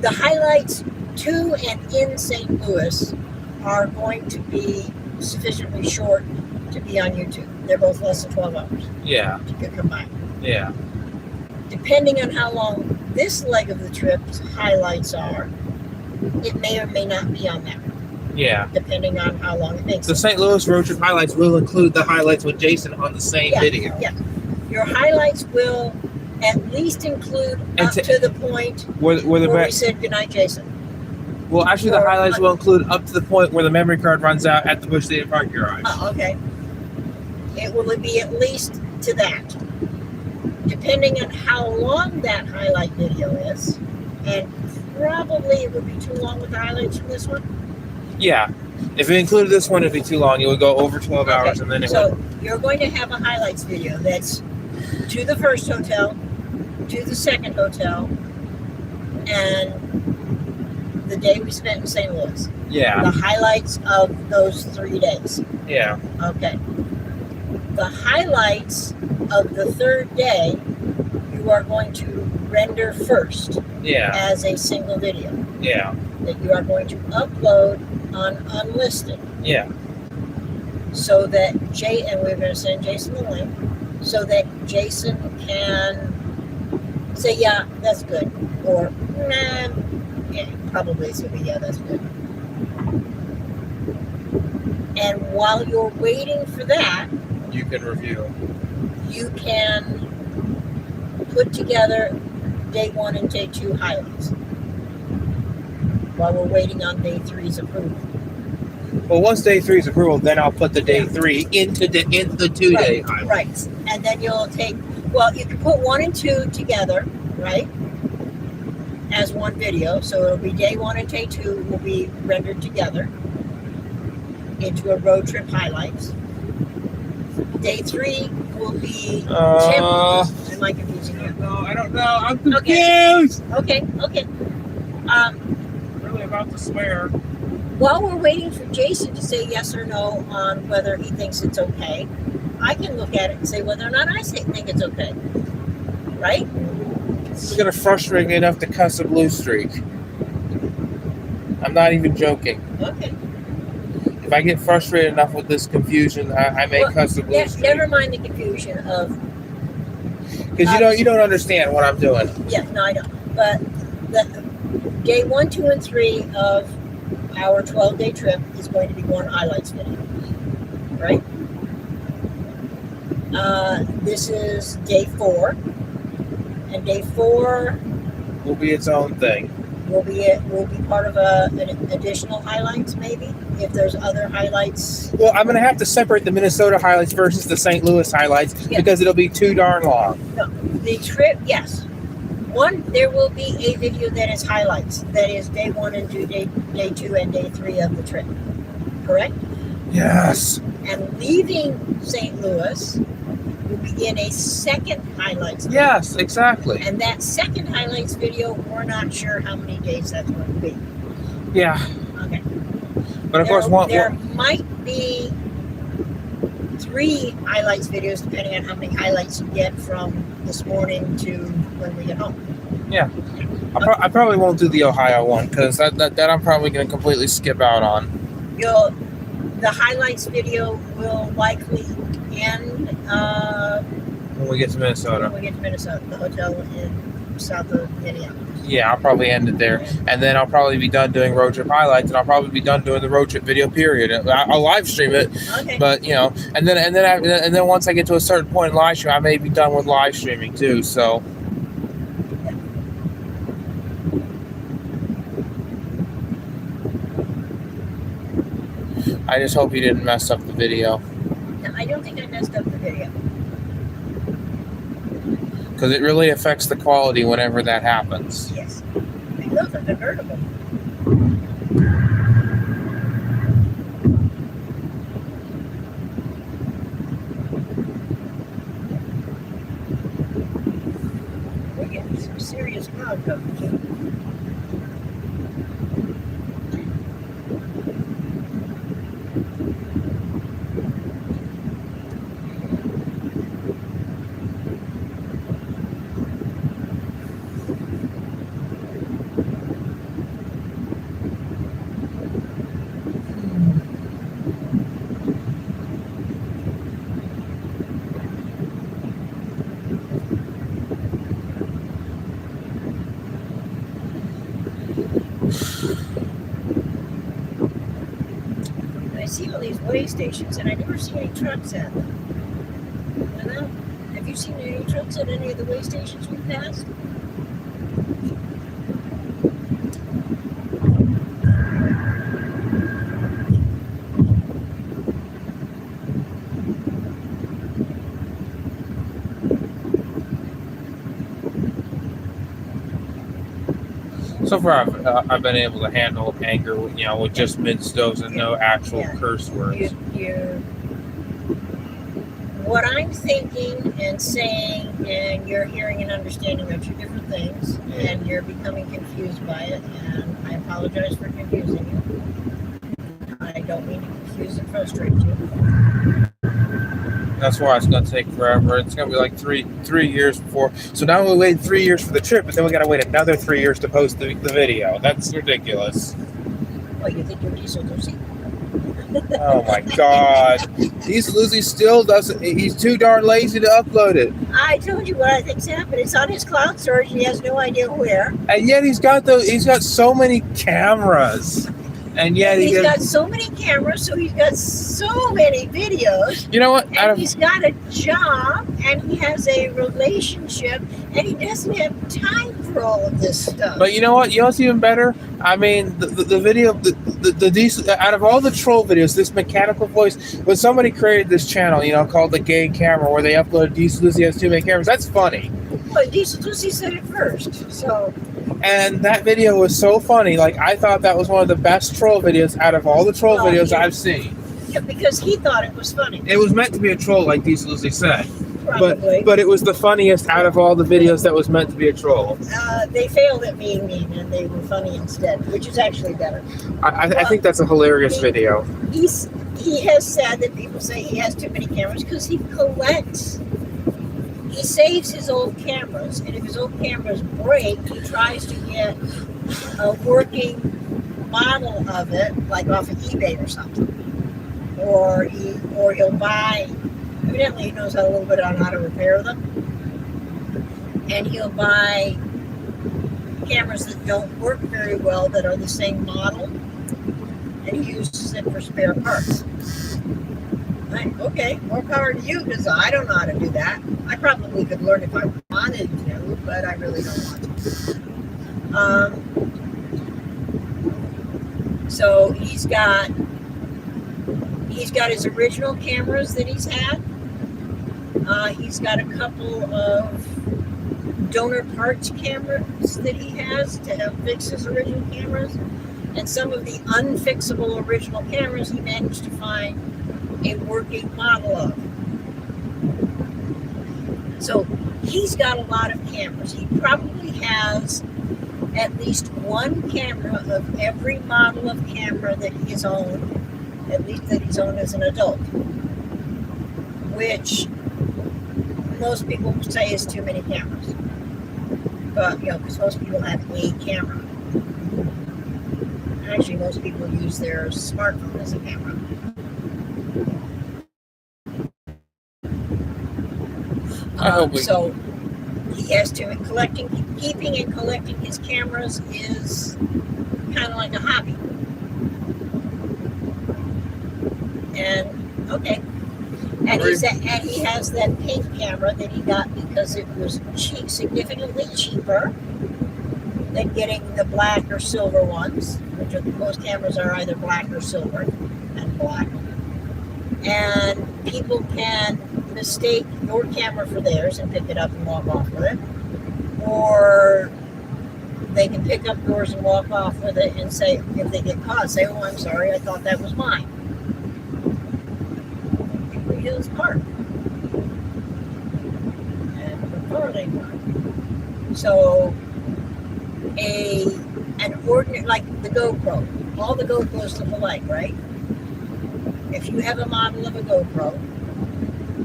the highlights to and in St. Louis are going to be sufficiently short to be on YouTube. They're both less than 12 hours Yeah. to get combined. Yeah. Depending on how long this leg of the trip's highlights are, it may or may not be on that, Yeah. depending on how long it takes. The St. Louis road trip highlights will include the highlights with Jason on the same video. Yeah. Your highlights will at least include And up to the point Where the where we back, said goodnight, Jason. well, actually, the highlights will include up to the point where the memory card runs out at the Busch State Park garage. Oh, okay. It will be at least to that. Depending on how long that highlight video is, and probably it would be too long with the highlights from this one. Yeah. If it included this one, it'd be too long. It would go over 12 hours, and then it So would. you're going to have a highlights video that's to the first hotel, to the second hotel, and the day we spent in St. Louis. Yeah. The highlights of those 3 days. Yeah. Okay. The highlights of the third day, you are going to render first Yeah. as a single video Yeah. that you are going to upload on Unlisted, Yeah. so that and we're going to send Jason the link, so that Jason can say, yeah, that's good, or nah, yeah, probably it's going to be, yeah, that's good. And while you're waiting for that, You can review. you can put together day 1 and day 2 highlights while we're waiting on day 3's approval. Well, once day 3 is approved, then I'll put the day 3 into the 2-day highlight. Right. And then you'll take, well, you can put 1 and 2 together, right? As one video. So it'll be day 1 and day 2 will be rendered together into a road trip highlights. Day 3 will be Am I confusing you? No, I don't know. I'm confused. Okay. Really about to swear. While we're waiting for Jason to say yes or no on whether he thinks it's okay, I can look at it and say whether or not I think it's okay. Right? This is gonna frustrate me enough to cuss a blue streak. I'm not even joking. Okay. If I get frustrated enough with this confusion, I may Well, cuss a blue streak. Never mind the confusion of, Because you don't understand what I'm doing. yeah, no, I don't. But the day 1, 2, and 3 of our 12-day trip is going to be one highlights video. Right? This is day 4. And day 4 Will be its own thing. will be part of an additional highlights, maybe, if there's other highlights. Well, I'm gonna have to separate the Minnesota highlights versus the St. Louis highlights Yeah. because it'll be too darn long. No, the trip, yes. There will be a video that is highlights. That is day 1 and day 2 and day 3 of the trip. Correct? Yes. And leaving St. Louis will begin a second highlights video. Yes, exactly. And that second highlights video, we're not sure how many days that's going to be. Yeah. Okay. But of course, there might be 3 highlights videos, depending on how many highlights you get from this morning to when we get home. I probably won't do the Ohio one because that I'm probably going to completely skip out on. The highlights video will likely end When we get to Minnesota. when we get to Minnesota, the hotel in south of Minneapolis. Yeah, I'll probably end it there. And then I'll probably be done doing road trip highlights, and I'll probably be done doing the road trip video period. I'll live stream it, Okay. but and then once I get to a certain point in live stream, I may be done with live streaming too. So I just hope you didn't mess up the video, No, I don't think I messed up the video. because it really affects the quality whenever that happens. Yes. I love the convertible. We're getting some serious cloud coverage. I see all these way stations, and I never see any trucks at them. I know. Have you seen any trucks at any of the way stations we've passed? So far, I've been able to handle anger, with just mid-stoves and no actual curse words. What I'm thinking and saying and you're hearing and understanding are 2 different things, and you're becoming confused by it, and I apologize for confusing you. I don't mean to confuse and frustrate you. That's why it's going to take forever. It's going to be like three years before. So now we waited 3 years for the trip, but then we got to wait another 3 years to post the video. That's ridiculous. What, you think you're Diesel Lucy? Oh my God. Diesel Lucy still doesn't, he's too darn lazy to upload it. I told you what I think's happened. It's on his cloud storage, and he has no idea where. And yet he's got so many cameras. And yet he's got so many cameras, so he's got so many videos. You know what? And he's got a job, and he has a relationship, and he doesn't have time for all of this stuff. But you know what? You know what's even better? I mean, the video, the Diesel, out of all the troll videos, this mechanical voice, when somebody created this channel, called The Gay Camera, where they uploaded Diesel Lucy has too many cameras, that's funny. Well, Diesel Lucy said it first, so. And that video was so funny. Like, I thought that was one of the best troll videos out of all the troll videos I've seen. Yeah, because he thought it was funny. It was meant to be a troll, like Diesel Lucy said. Probably. But it was the funniest out of all the videos that was meant to be a troll. They failed at being mean, and they were funny instead, which is actually better. I think that's a hilarious video. He has said that people say he has too many cameras because he collects. He saves his old cameras, and if his old cameras break, he tries to get a working model of it, like off of eBay or something. Or he'll buy. Evidently, he knows a little bit on how to repair them, and he'll buy cameras that don't work very well that are the same model, and he uses it for spare parts. Okay, more power to you, because I don't know how to do that. I probably could learn if I wanted to, but I really don't want to. So he's got his original cameras that he's had. He's got a couple of donor parts cameras that he has to help fix his original cameras. And some of the unfixable original cameras he managed to find a working model of. So he's got a lot of cameras. He probably has at least one camera of every model of camera that he's owned, at least that he's owned as an adult, which most people say is too many cameras. But, because most people have a camera. Actually, most people use their smartphone as a camera. So he has to keeping and collecting his cameras is kind of like a hobby. And okay, and he has that pink camera that he got because it was significantly cheaper than getting the black or silver ones, which most cameras are either black or silver and black. And people can mistake your camera for theirs and pick it up and walk off with it, or they can pick up yours and walk off with it and say, if they get caught, say, "Oh, I'm sorry, I thought that was mine." People use part and record anymore. So an ordinary, like the GoPro, all the GoPros look alike, right? If you have a model of a GoPro,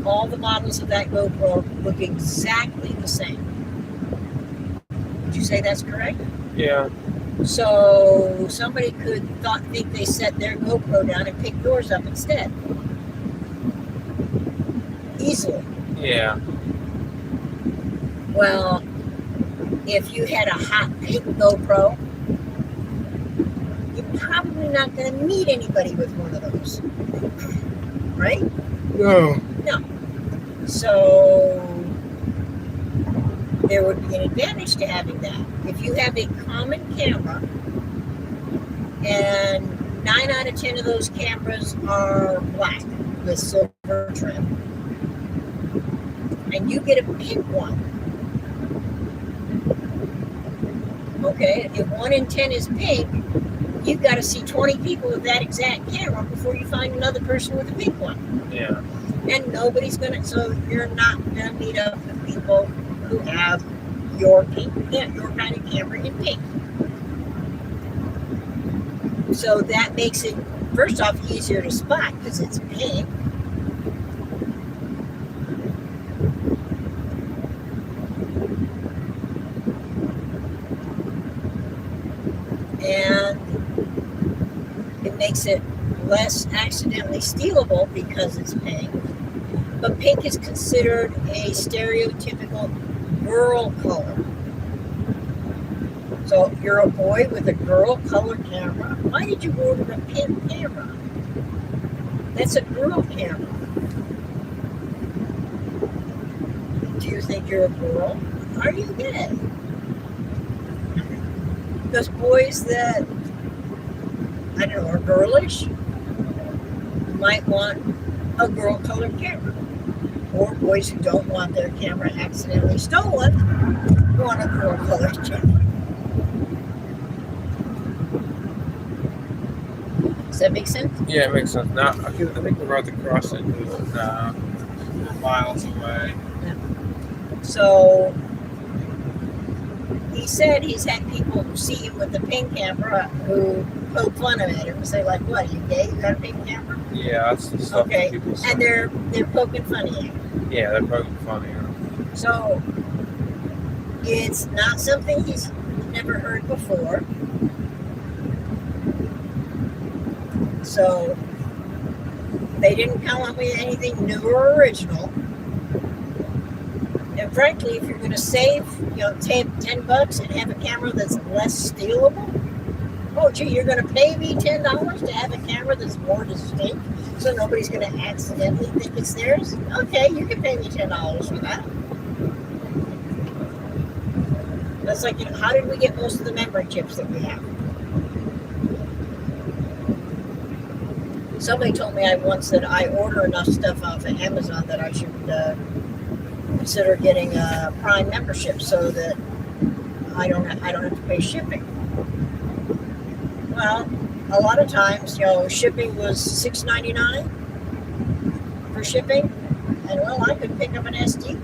all the models of that GoPro look exactly the same. Would you say that's correct? Yeah. So somebody could think they set their GoPro down and pick yours up instead. Easily. Yeah. Well, if you had a hot pink GoPro, you're probably not going to meet anybody with one of those. Right? No. So there would be an advantage to having that. If you have a common camera, and 9 out of 10 of those cameras are black with silver trim, and you get a pink one, okay, if 1 in 10 is pink, you've got to see 20 people with that exact camera before you find another person with a pink one. Yeah. And nobody's going to, so you're not going to meet up with people who have your kind of camera in pink. So that makes it, first off, easier to spot because it's pink. And it makes it less accidentally stealable because it's pink. But pink is considered a stereotypical girl color. So if you're a boy with a girl color camera, why did you order a pink camera? That's a girl camera. Do you think you're a girl? Are you gay? Because boys that, I don't know, are girlish might want a girl colored camera. Or boys who don't want their camera accidentally stolen want a girl colored camera. Does that make sense? Yeah, it makes sense. Now, I think we're about to cross into miles away. So he said he's had people who see him with the pink camera who poke fun at him and say, like, "What, are you gay? You got a pink camera?" Yeah, that's the stuff Okay, that people say. and they're poking fun at you. Yeah, they're poking funny. So it's not something he's never heard before. So they didn't come up with anything new or original. And frankly, if you're going to save, $10 and have a camera that's less stealable, oh gee, you're going to pay me $10 to have a camera that's more distinct, so nobody's going to accidentally think it's theirs? Okay, you can pay me $10 for that. That's like, how did we get most of the memory chips that we have? Somebody told me once that I order enough stuff off of Amazon that I should consider getting a Prime membership so that I don't have to pay shipping. Well, a lot of times, shipping was $6.99 for shipping, and I could pick up an SD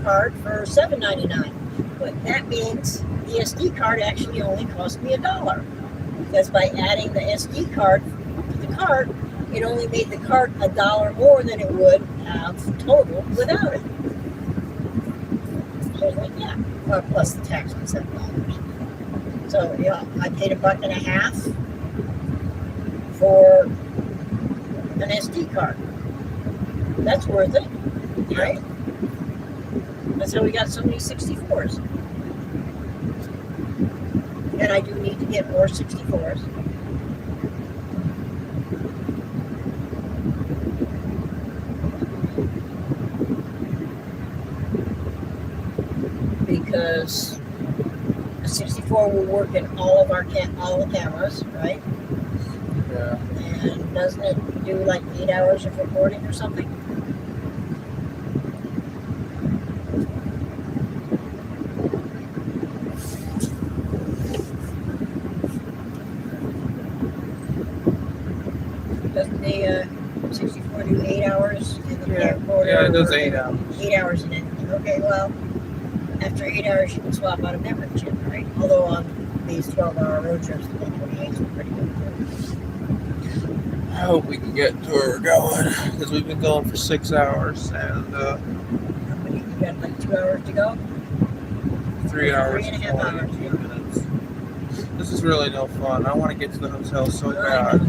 card for $7.99. But that means the SD card actually only cost me $1, because by adding the SD card to the cart, it only made the cart $1 more than it would have total without it. So I was like, yeah, plus the tax on $7. So I paid $1.50 for an SD card. That's worth it, right? That's how we got so many 64s. And I do need to get more 64s. Because a 64 will work in all of all the cameras, right? Yeah. And doesn't it do like 8 hours of recording or something? Doesn't the 64 do 8 hours in the camcorder? Yeah, it does 8 hours. 8 hours in editing. Okay, well, after 8 hours, you can swap out a memory chip, right? Although on these 12-hour road trips, the 128s are pretty good. I hope we can get to where we're going, because we've been going for 6 hours, and How many? You got like 2 hours to go? 3 hours 3.5 and hours. 42 minutes. This is really no fun. I want to get to the hotel so bad.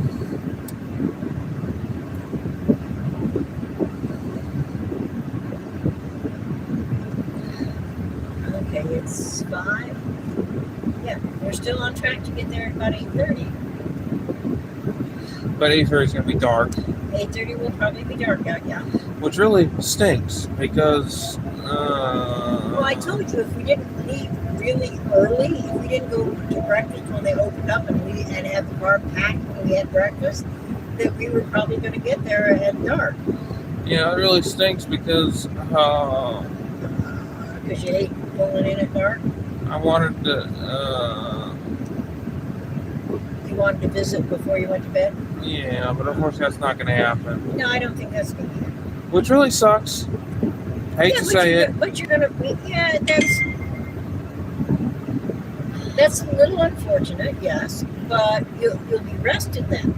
Okay, it's 5. Yeah, we're still on track to get there at about 8:30. But 8:30 is going to be dark, 8:30 will probably be dark out, yeah. which really stinks, because Well, I told you if we didn't leave really early, if we didn't go to breakfast when they opened up and have the car packed when we had breakfast, that we were probably going to get there at dark. yeah, it really stinks, because Because you hate going in at dark. I wanted to, You wanted to visit before you went to bed. yeah, but of course that's not going to happen, No, I don't think that's going to happen. which really sucks. Hate to say it. But you're going to, yeah, that's a little unfortunate, yes, but you'll be rested then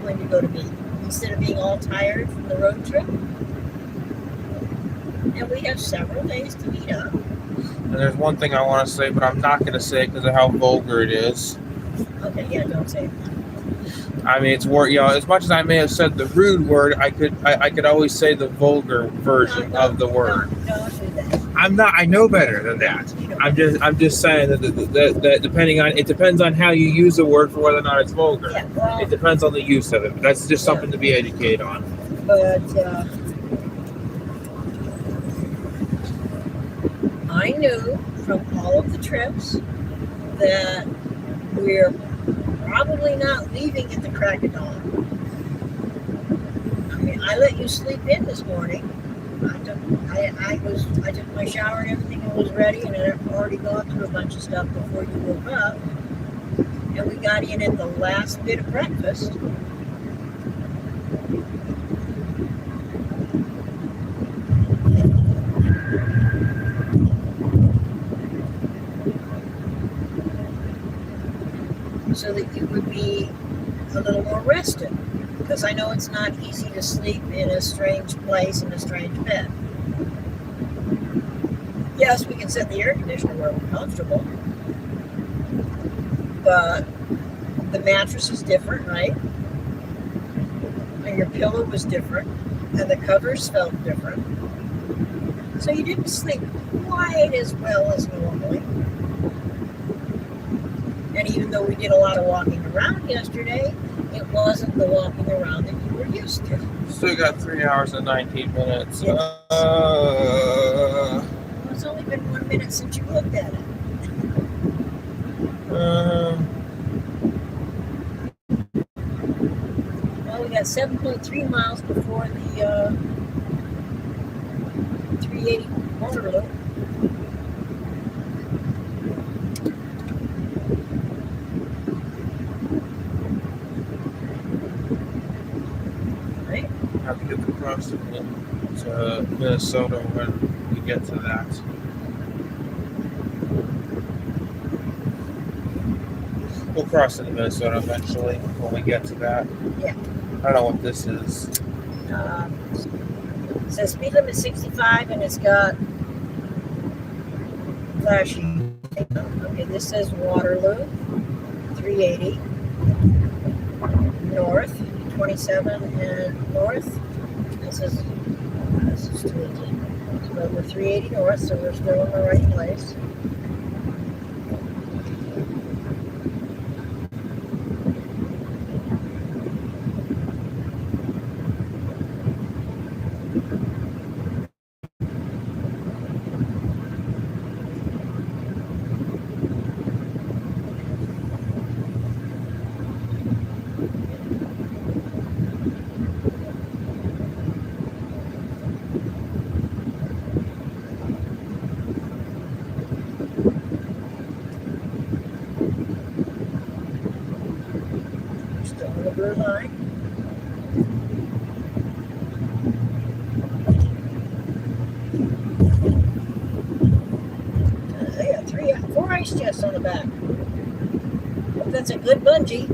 when you go to meet, instead of being all tired from the road trip. And we have several days to meet up. And there's one thing I want to say, but I'm not going to say it because of how vulgar it is. Okay, yeah, don't say it. I mean, it's as much as I may have said the rude word, I could always say the vulgar version of the word. Don't do that. I'm not. I know better than that. I'm just saying that depending on, it depends on how you use the word for whether or not it's vulgar. Yeah, well, It depends on the use of it. But that's just something to be educated on. but I knew from all of the trips that we're probably not leaving at the crack of dawn. I mean, I let you sleep in this morning. I took my shower and everything and was ready, and I'd already gone through a bunch of stuff before you woke up. And we got in at the last bit of breakfast. So that you would be a little more rested. Because I know it's not easy to sleep in a strange place in a strange bed. Yes, we can set the air conditioner where we're comfortable. But the mattress is different, right? And your pillow was different. And the covers felt different. So you didn't sleep quite as well as normally. And even though we did a lot of walking around yesterday, it wasn't the walking around that you were used to. Still got 3 hours and 19 minutes. Yes. It's only been 1 minute since you looked at it. Well, we got 7.3 miles before the 380 border loop. get across to Minnesota when we get to that. We'll cross into Minnesota eventually when we get to that. Yeah. I don't know what this is. It says speed limit 65 and it's got flashing. Okay, this says Waterloo, 380 north, 27 and north. This is 218. So we're 380 north, so we're still in the right place. Still on the blue line. They got 4 ice chests on the back. Hope that's a good bungee.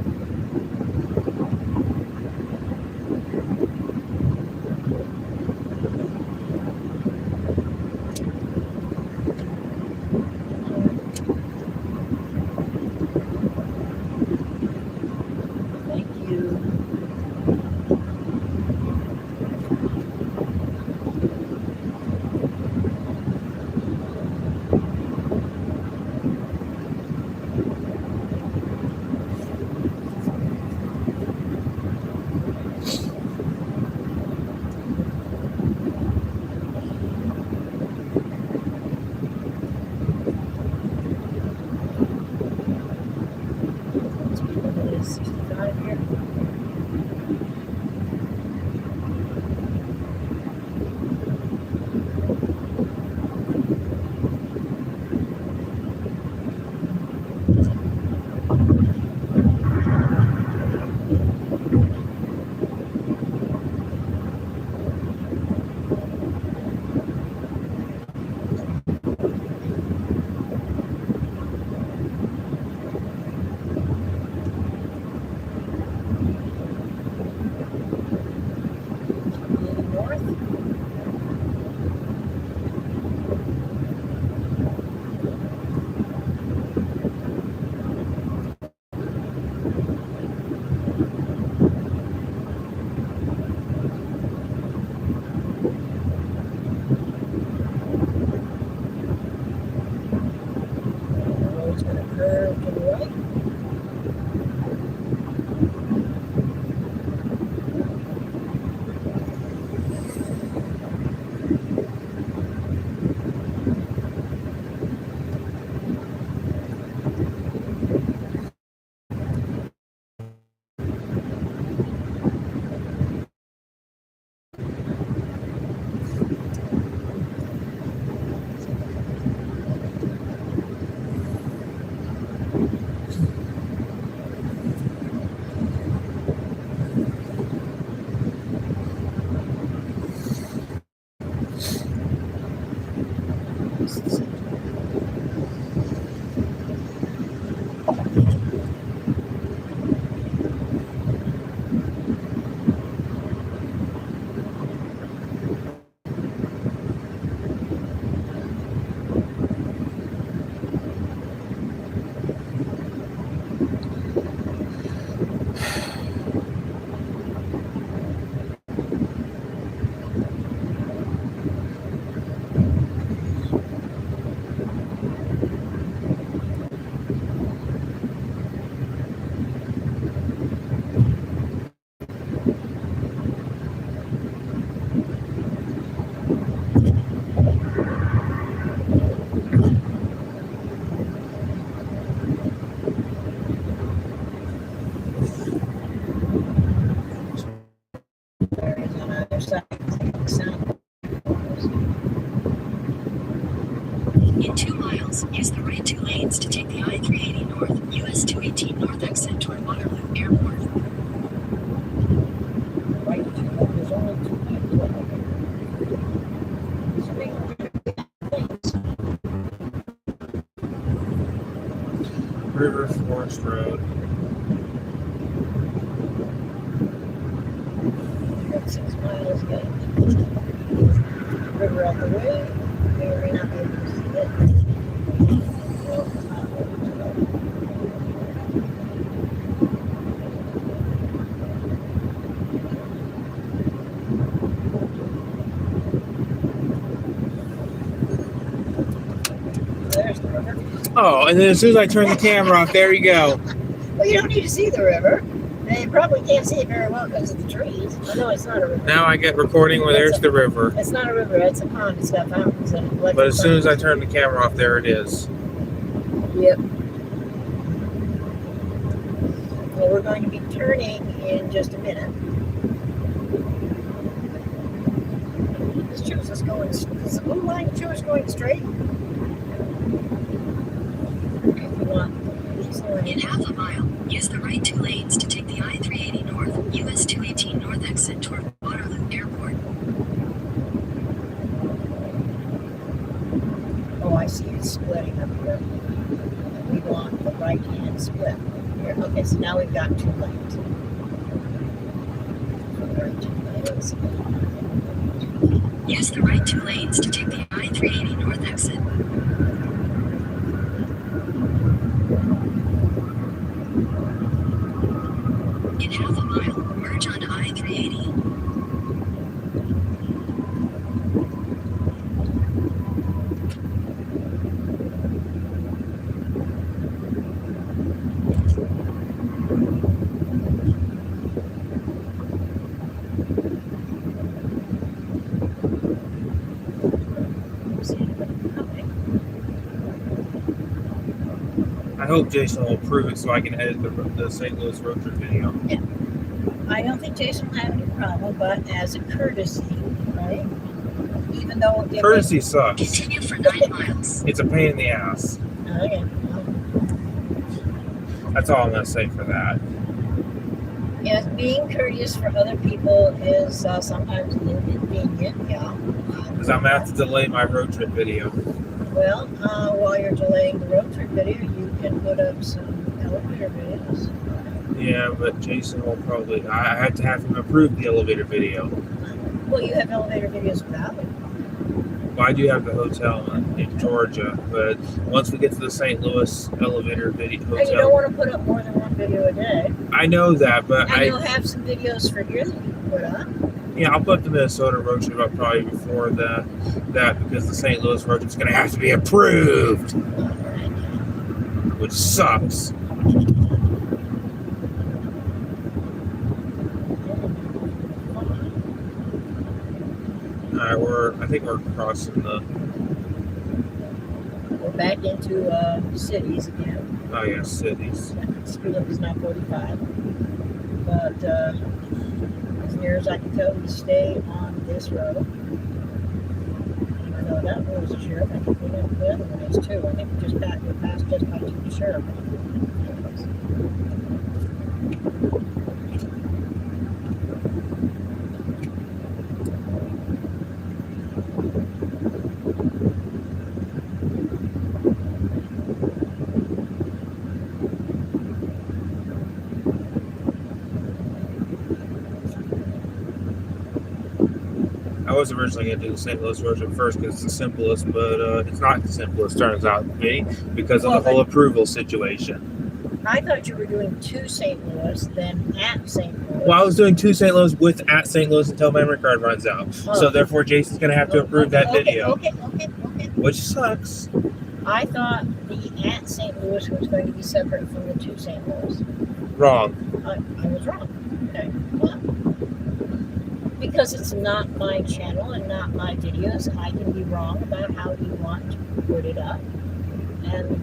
Thank you. Speed limit is 65 here. Moving north. The road's going to curve to the right. Areas on either side. Sound. In 2 miles, use the right 2 lanes to take the I-380 North, US 218 North exit toward Waterloo Airport. Right, there's only 2 River Forest Road. About 6 miles yet. River out the way. May or may not be able to see it. Well, it's not really too bad. There's the river. Oh, and then as soon as I turn the camera off, there you go. Well, you don't need to see the river. And you probably can't see it very well because of the trees. I know it's not a river. Now I get recording where there's the river. It's not a river. It's a pond. It's got fountains and electric But as soon as I fountains. turn the camera off, there it is. Yep. Well, we're going to be turning in just a minute. This shows us going. Is the blue line show us going straight? If you want. These In lines. half a mile, use the right 2 lanes to take the I-380 North, US 218 North exit toward Waterloo Airport. Oh, I see it's splitting up here. We want the right hand split. Here. Okay, so now we've got 2 lanes. Right 2 lanes. Use the right 2 lanes to take the I-380 North exit. In half a mile, merge onto I-380. See anybody coming. I hope Jason will approve it so I can edit the St. Louis road trip video. I don't think Jason will have any problem, but as a courtesy, right? Even though it Courtesy sucks. Continue for 9 miles. It's a pain in the ass. Okay. That's all I'm going to say for that. Yes, being courteous for other people is sometimes inconvenient. Yeah. Because I'm going to have to delay my road trip video. Well, while you're delaying the road trip video, you can put up some elevator videos. Yeah, but Jason will probably... I have to have him approve the elevator video. Well, you have elevator videos without it. Well, I do have the hotel in Georgia, but once we get to the St. Louis elevator video And you don't hotel... want to put up more than 1 video a day. I know that, but And you'll have some videos for here that you can put up. Yeah, I'll put the Minnesota road trip up probably before that because the St. Louis road trip's going to have to be approved, which sucks. All right, I think we're crossing the. We're back into cities again. Oh yeah, cities. Speed limit is now 45. But as near as I can tell, we stay on this road. Even though that one was a sheriff, I think the other one is too. I think we passed just by 2 sheriff. I was originally going to do the St. Louis road trip first because it's the simplest, but it's not the simplest, turns out to be, because of the whole approval situation. I thought you were doing 2 St. Louis, then at St. Louis. Well, I was doing 2 St. Louis with at St. Louis until memory card runs out. So therefore, Jason's going to have to approve that video, Okay. which sucks. I thought the at St. Louis was going to be separate from the 2 St. Louis. Wrong. I was wrong. Okay. Well, because it's not my channel and not my videos, I can be wrong about how you want to put it up. And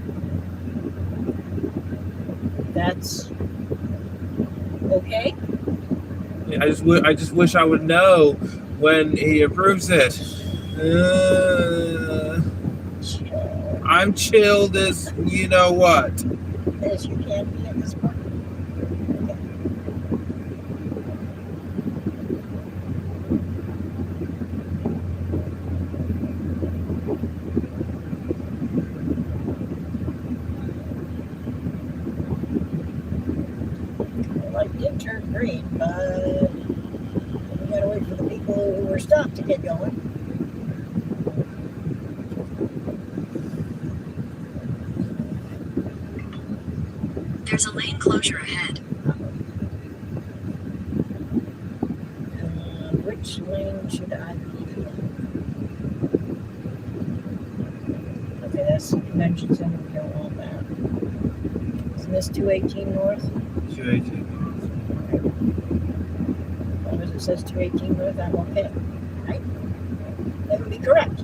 that's okay. I just wish I would know when he approves it. I'm chilled as you know what. As you can be at this point. green, but we gotta wait for the people who were stopped to get going. There's a lane closure ahead. Which lane should I be in? Okay, that's the convention center. We don't want that. Isn't this 218 north? 218. As long as it says 218 north, I'm okay. Right? That would be correct.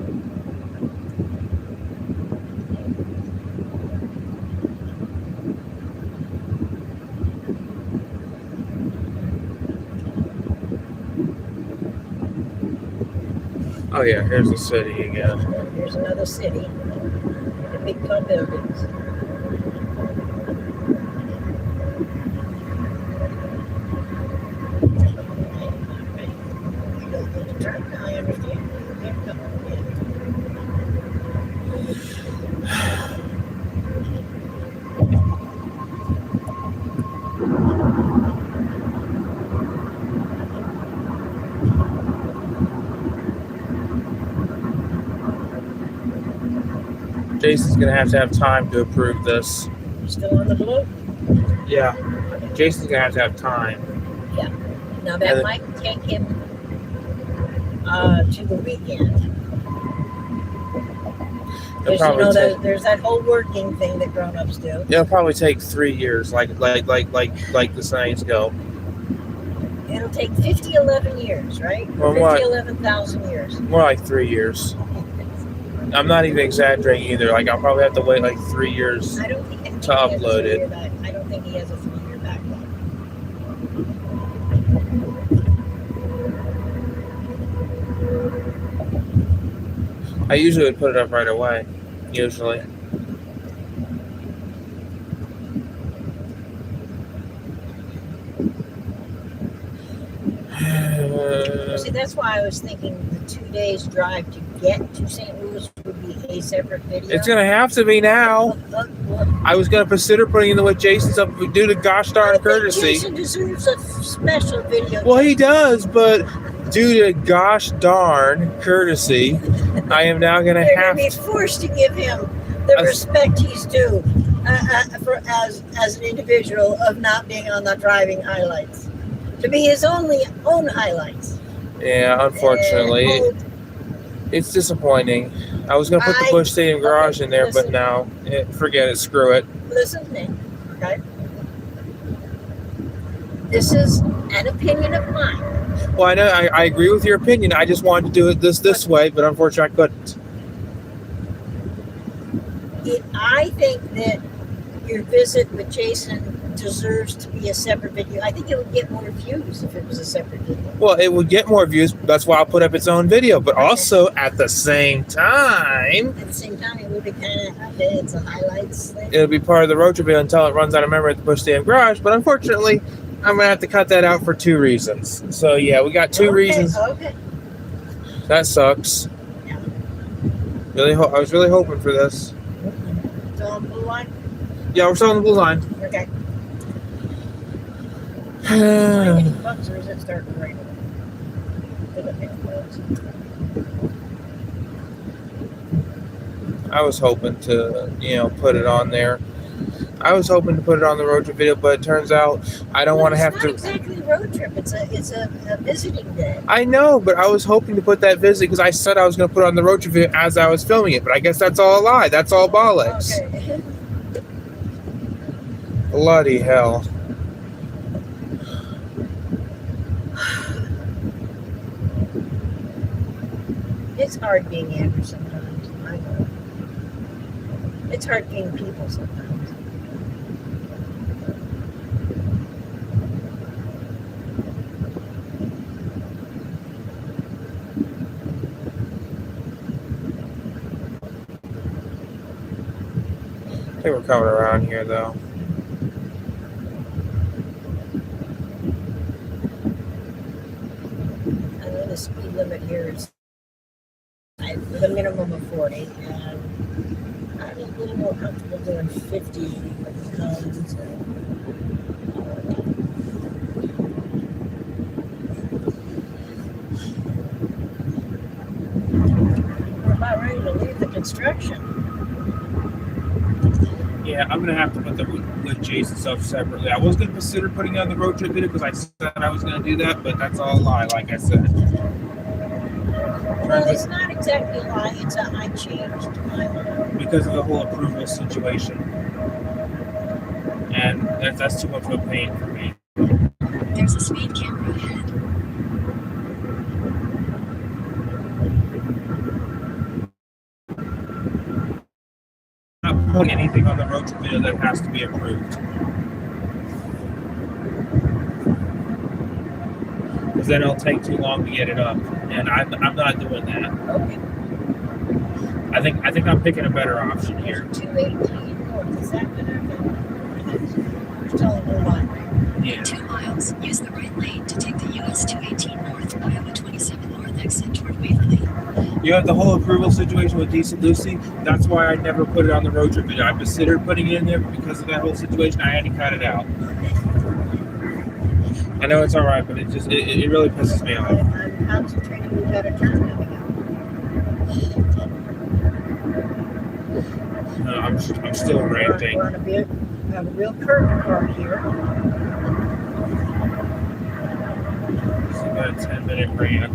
Oh yeah, here's the city again. Here's another city. The big tall buildings. I understand. Jason's gonna have time to approve this. Still on the blue? Yeah, Jason's gonna have time. Now that Yeah, might take him to the weekend. It'll Because probably take, there's that whole working thing that grown-ups do. it'll probably take 3 years, like the sayings go. It'll take 11 years, right? Well, what? 11,000 years. More like 3 years. I'm not even exaggerating either. Like I'll probably have to wait like 3 years. I don't think he has To upload a 3-year it. I don't think he has a 3-year backlog. I usually would put it up right away. Usually. See, that's why I was thinking the 2 days drive to get to St. Louis would be a separate video. It's gonna have to be now. I was gonna consider putting in what Jason's up due to gosh darn courtesy. Jason deserves a special video. Well, he does, but due to gosh darn courtesy, I am now gonna They're have going to be forced to give him the As- respect he's due as an individual of not being on the driving highlights. To be his own highlights. Yeah, unfortunately, And it's disappointing. I was gonna put the I- Busch Stadium garage in there, but listen. no, forget it. Screw it. listen to me, okay? This is an opinion of mine. Well, I know I agree with your opinion. I just wanted to do it this way, but unfortunately, I couldn't. I think that your visit with Jason deserves to be a separate video. I think it would get more views if it was a separate video. Well, it would get more views. That's why I'll put up its own video. But also, at the same time, At the same time, it would be kind of, okay, it's a highlights thing. it'll be part of the road trip video until it runs out of memory at the Busch Stadium garage. But unfortunately, I'm gonna have to cut that out for 2 reasons. So yeah, we got 2 Okay, reasons. Okay. That sucks. Yeah. I was really hoping for this. So on blue line? Yeah, we're still on the blue line. Okay. Any bugs or is it starting to rain? I was hoping to, put it on there. I was hoping to put it on the road trip video, but it turns out I don't want to have to. It's not exactly a road trip. It's a visiting day. I know, but I was hoping to put that visit because I said I was going to put it on the road trip video as I was filming it. But I guess that's all a lie. That's all bollocks. Okay. Bloody hell. It's hard being Andrew sometimes. I know. It's hard being people sometimes. I think we're coming around here, though. I know the speed limit here is the minimum of 40, and I'm a little more comfortable doing 50 with the cones. construction. Yeah, I'm gonna have to put the with Jason stuff separately. I was gonna consider putting it on the road trip video because I said I was gonna do that, but that's all a lie, like I said. Well, it's not exactly a lie. It's a I changed my mind. Because of the whole approval situation, and that's too much of a pain for me. There's a speed camera ahead. I'm not putting anything on the road trip video that has to be approved. Because then it'll take too long to get it up, and I'm not doing that. Okay. I think I'm picking a better option here. 218 north. Is that what I'm You're telling me what? Yeah. In 2 miles, use the right lane to take the US 218 north, Iowa 27 north exit toward Waverly. You have the whole approval situation with Decent Lucy. That's why I never put it on the road trip video. I considered putting it in there, but because of that whole situation, I had to cut it out. I know it's all right, but it really pisses me off. I'm concentrating. We've got a turn coming up. No, I'm still ranting. We're on have a real curtain part here. It's about a 10-minute rant.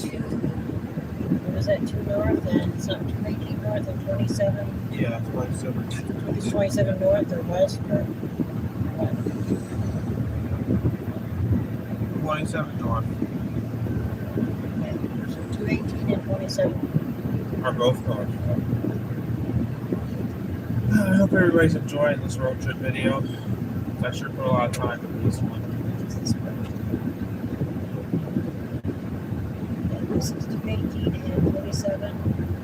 And what was that, 2 north and something, 218 north and 27, Yeah, 27. 27 north or west or what? 27 north Okay. So 218 and 27. are both north. I hope everybody's enjoying this road trip video. I sure put a lot of time into this one. And this is 218 and 27.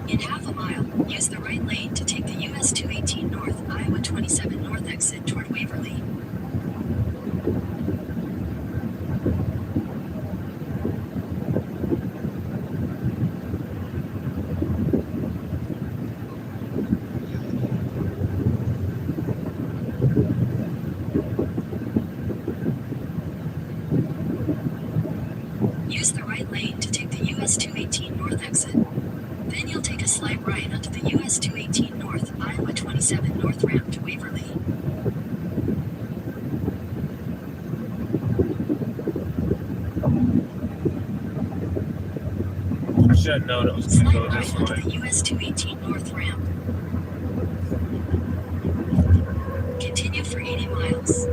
In half a mile, use the right lane to take the US 218 north, Iowa 27 north exit toward Waverly. Use the right lane to take the US 218 north exit. Then you'll take a slight right onto the US 218 north, Iowa 27 north ramp to Waverly. I should have known it was going to Slight go right this onto way. the US 218 north ramp. Continue for 80 miles.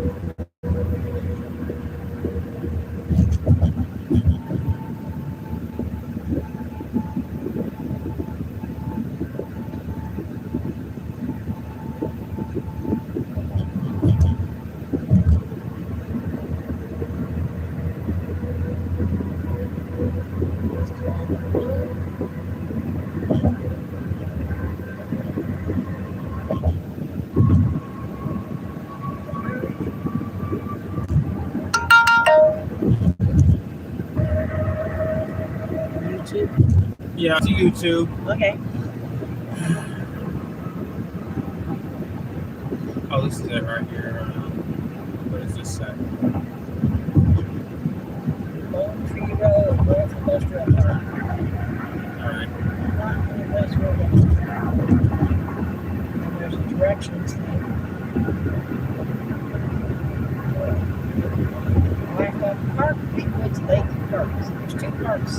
YouTube. Yeah, it's YouTube. Okay. Oh, this is it right here. What does this say? Lone Tree Road, North Industrial Park. Alright. Not any place where there's a directions thing. Blacktop Park, Big Woods Lake Parks. There's 2 parks.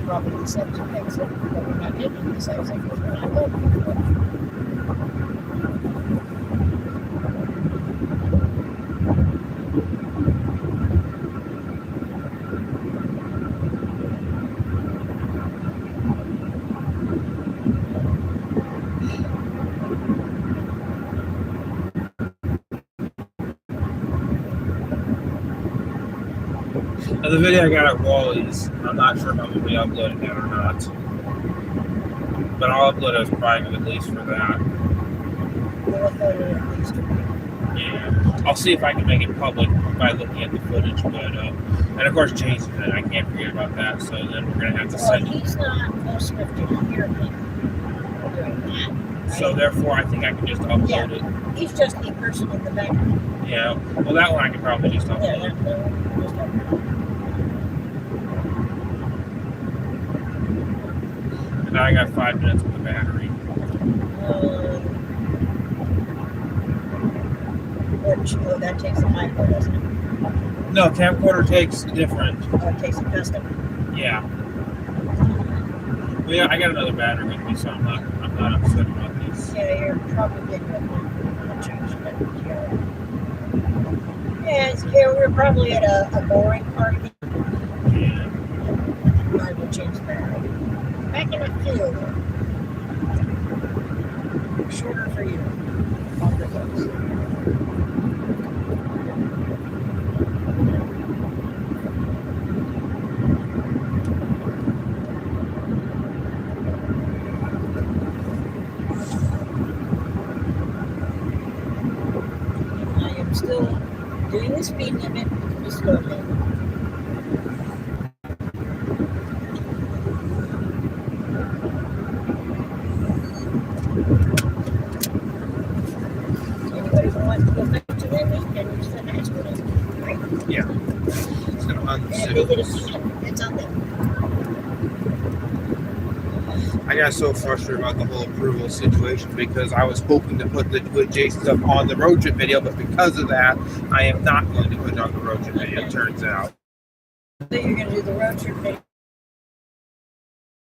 Probably the subject exit, but we're not getting this exit because we're not going. Now, the video I got at Wally's, I'm not sure if I'm going to be uploading that or not. But I'll upload it as private at least for that. We'll upload it at least a week. Yeah, I'll see if I can make it public by looking at the footage. But and of course Jason, and I can't forget about that. So then we're gonna have to Well, send. he's not supposed to hear me doing that. So therefore, I think I can just upload Yeah. it. He's just a person in the background. Yeah. Well, that one I can probably just Yeah, upload. that one, just upload. And now I got 5 minutes with the battery. That takes a micro, doesn't it? No, camcorder takes different. Or it takes a custom. Yeah. Well, yeah, I got another battery with me, so I'm not upset about this. Yeah, you're probably good with it. I'll change that here. Yeah, we're probably at a boring part again. Yeah. I will change the battery. Back in the field. Shorter for you. Longer folks. I am still doing the speed limit, the slow limit. Anybody who wants to go back to limit can use the next one. Right? It's gonna And if they unzip. get a pin, it's on them. I got so frustrated about the whole approval situation because I was hoping to put Jason's up on the road trip video, but because of that, I am not going to put it on the road trip video. It turns out. So you're going to do the road trip video.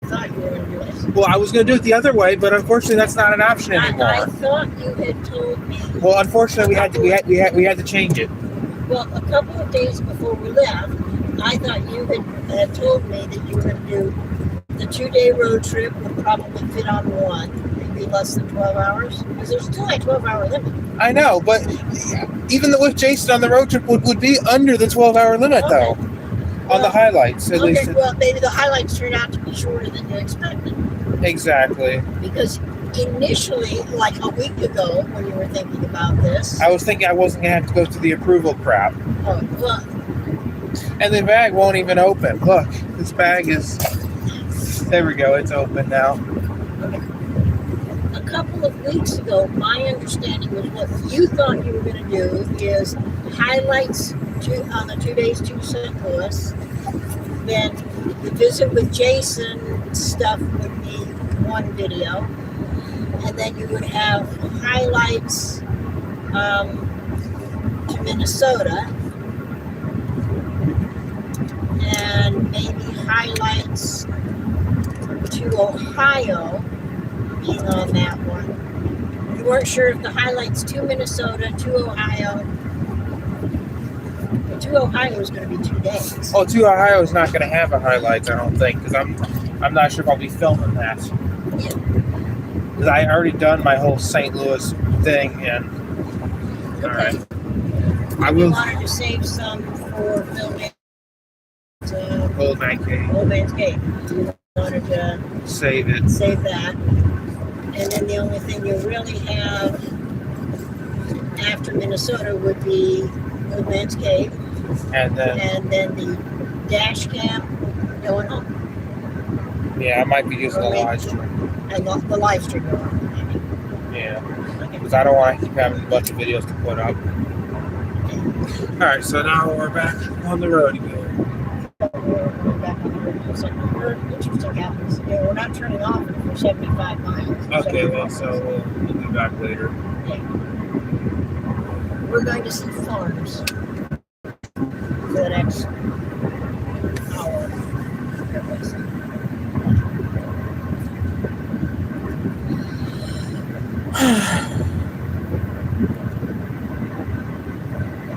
I thought you were going to do this. Well, I was going to do it the other way, but unfortunately, that's not an option I anymore. thought you had told me. Well, unfortunately, we had to change it. Well, a couple of days before we left, I thought you had told me that you were going to do the 2-day road trip would probably fit on one, maybe less than 12 hours. Because there's still a 12-hour limit. I know, but even with Jason on the road trip would be under the 12-hour limit, though, on the highlights, at least. Okay, well, maybe the highlights turned out to be shorter than you expected. Exactly. Because initially, like a week ago, when you were thinking about this, I was thinking I wasn't going to have to go through the approval crap. oh, well, And the bag won't even open. Look, this bag is... There we go, it's open now. a couple of weeks ago, my understanding was what you thought you were going to do is highlights on the 2 days to St. Louis. Then the visit with Jason stuff would be one video. And then you would have highlights to Minnesota. And maybe highlights to Ohio being on that one. You weren't sure if the highlights to Minnesota, to Ohio. To Ohio is going to be 2 days. Oh, to Ohio is not going to have a highlights, I don't think, because I'm not sure if I'll be filming that. Yeah. Because I already done my whole St. Louis thing, and all right, I You will. wanted to save some for filming Old Man Cave, Old Man's Gate. You wanted to save it. save that. And then the only thing you really have after Minnesota would be Old Man's Cave. And then, And then the dash cam going home. yeah, I might be using the live stream. And the live stream going home. Yeah, Okay. because I don't want to keep having a bunch of videos to put up. All right, so now we're back on the road again. We're back on the road. Interesting happens. Yeah, we're not turning off for 75 miles. Okay, well, so we'll be back later. We're going to see farms for the next hour.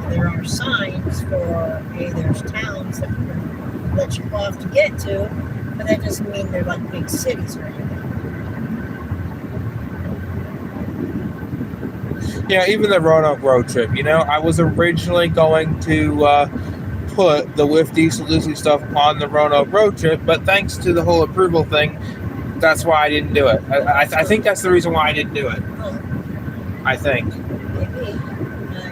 There are signs for, hey, there's towns that let you off to get to, but that doesn't mean they're like big cities or anything. Yeah, even the Roanoke road trip. I was originally going to put the With Diesel Lucy stuff on the Roanoke road trip, but thanks to the whole approval thing, that's why I didn't do it. I think that's the reason why I didn't do it. Oh, I think. maybe.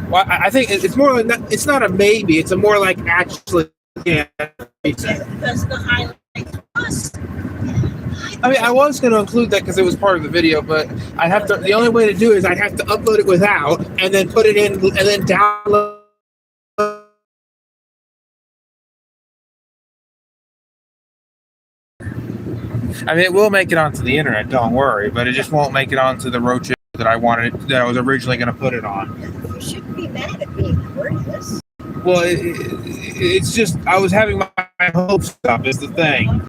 Well, I think it's more like it's not a maybe. It's a more like actually. Yeah. Because the highlights plus. I mean, I was going to include that because it was part of the video, but I have to. The only way to do it is I'd have to upload it without, and then put it in, and then download. I mean, it will make it onto the internet. Don't worry, but it just won't make it onto the road trip that I wanted. That I was originally going to put it on. You shouldn't be mad at being courteous. Well, it's just I was having my hopes up. Is the thing.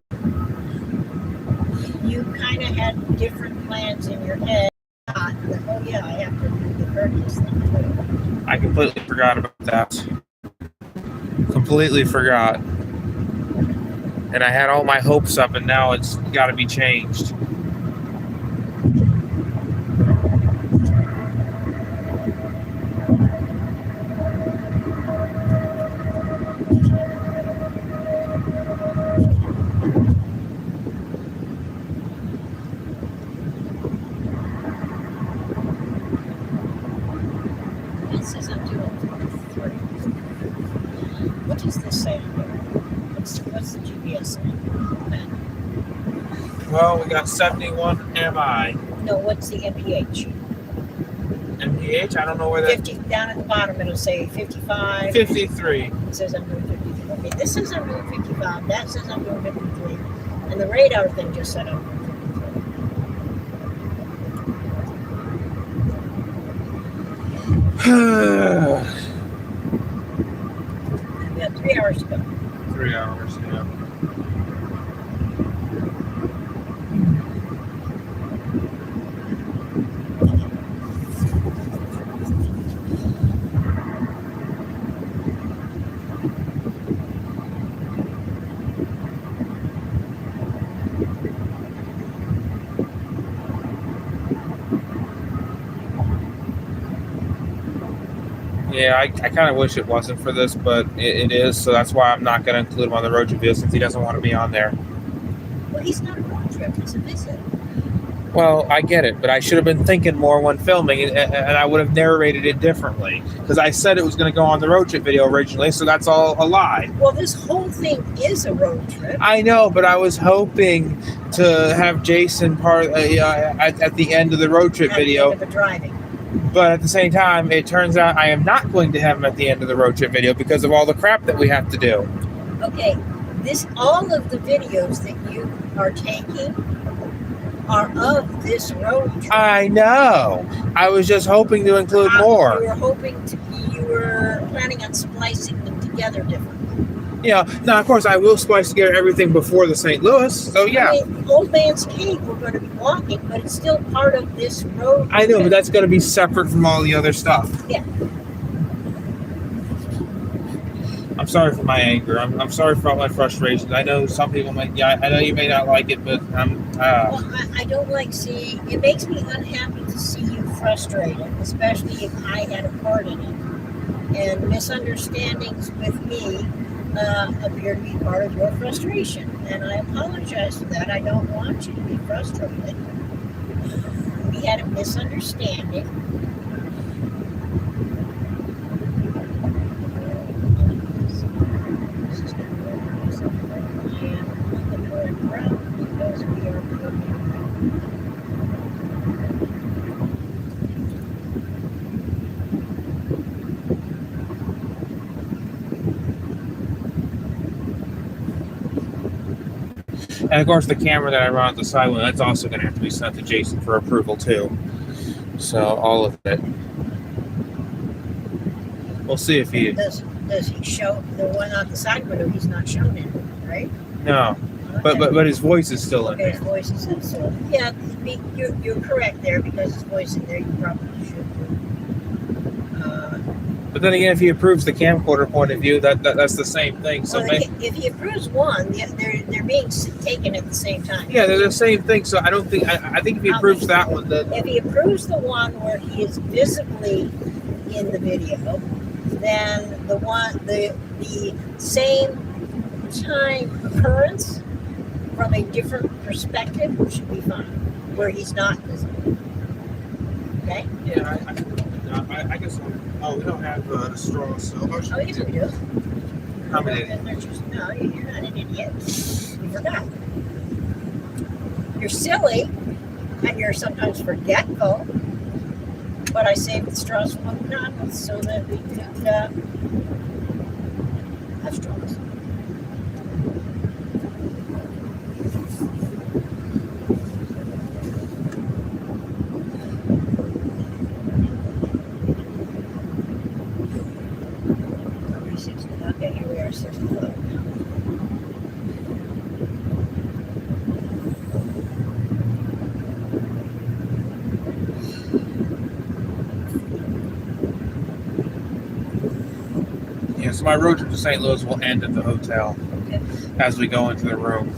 You kind of had different plans in your head. Oh yeah, I have to do the courteous thing too. I completely forgot about that. Completely forgot. And I had all my hopes up, and now it's got to be changed. It says I'm doing 3. What does this say? What's the GPS saying? Well, we got 71 MI. No, what's the MPH? MPH, I don't know where that 50 down at the bottom. It'll say 55. 53. It says I'm doing 53. Okay, this says I'm doing 55. That says I'm doing 53. And the radar thing just said I'm doing 53. We got 3 hours to go. 3 hours, yeah. Yeah, I kind of wish it wasn't for this, but it is, so that's why I'm not going to include him on the road trip video since he doesn't want to be on there. Well, he's not a road trip. It's a visit. Well, I get it, but I should have been thinking more when filming, and I would have narrated it differently, because I said it was going to go on the road trip video originally, so that's all a lie. Well, this whole thing is a road trip. I know, but I was hoping to have Jason at the end of the road trip At the video. end of the driving. But at the same time, it turns out I am not going to have him at the end of the road trip video because of all the crap that we have to do. Okay, all of the videos that you are taking are of this road trip. I know. I was just hoping to include more. You were planning on splicing them together differently. Yeah. Now, of course, I will splice together everything before the St. Louis. So yeah. I mean, Old Man's Cave we're going to be walking, but it's still part of this road I know, trip. but that's going to be separate from all the other stuff. Yeah. I'm sorry for my anger. I'm sorry for all my frustrations. I know some people might. Yeah, I know you may not like it, but I'm. Well, I don't like seeing. It makes me unhappy to see you frustrated, especially if I had a part in it. And misunderstandings with me appear to be part of your frustration, and I apologize for that. I don't want you to be frustrated. We had a misunderstanding. Because we are And of course, the camera that I run at the side window, that's also going to have to be sent to Jason for approval too. So all of it. We'll see if he. Does he show the one on the side window? He's not shown in, right? No, but his voice is still in Okay, his there. voice is in, so yeah, you're correct there because his voice in there. You probably should. But then again, if he approves the camcorder point of view, that's the same thing. So Well, if he approves one, they're being taken at the same time. yeah, they're the same thing. So I don't think I think if he approves that one, then If he approves the one where he is visibly in the video, then the same time occurrence from a different perspective should be fine, where he's not visible. Okay? yeah, I can look at I guess. Oh, we don't have the straws. So how should Oh, yes, we do. How many? No, you're not an idiot. You forgot. You're silly, and you're sometimes forgetful. But I saved the straws from McDonald's so that we could have straws. Okay, here we are, 6 o'clock. Yeah, so my road trip to St. Louis will end at the hotel as we go into the room.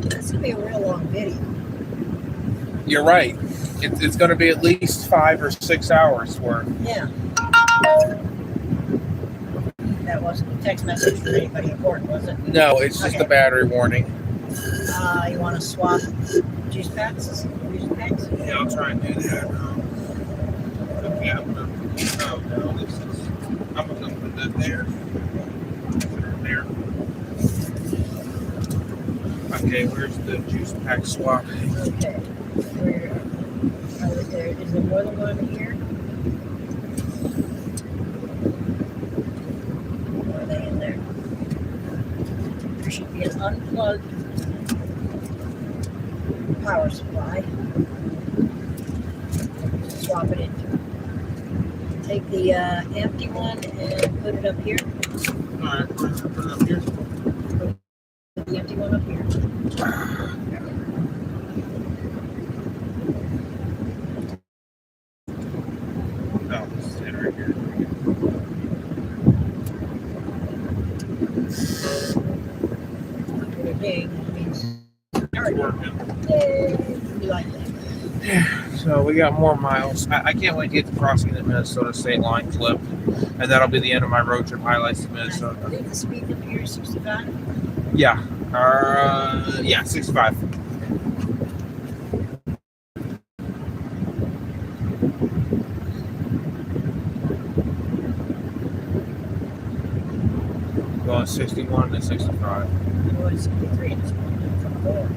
This will be a real long video. You're right. It's going to be at least 5 or 6 hours worth. Yeah. That wasn't a text message for anybody important, was it? No, it's just Okay. a battery warning. You want to swap juice packs? Yeah, I'll try and do that. Okay, I'm gonna. Oh no, this is. I'm gonna put that there. Put it there. Okay, where's the juice pack swap? Okay. Is there more than one here? Are they in there? There should be an unplugged power supply. Swap it into. Take the empty one and put it up here. Alright, put it up here. Put the empty one up here. No, this is it right here. Put it ding. Means It's working. yay. You like that? So we got more miles. I can't wait to get to crossing the Minnesota state line clip, and that'll be the end of my road trip highlights to I Minnesota. think the speed limit here is 65. Yeah, 65. Going 61 to 65. Oh, it's 63 at this point. From the door.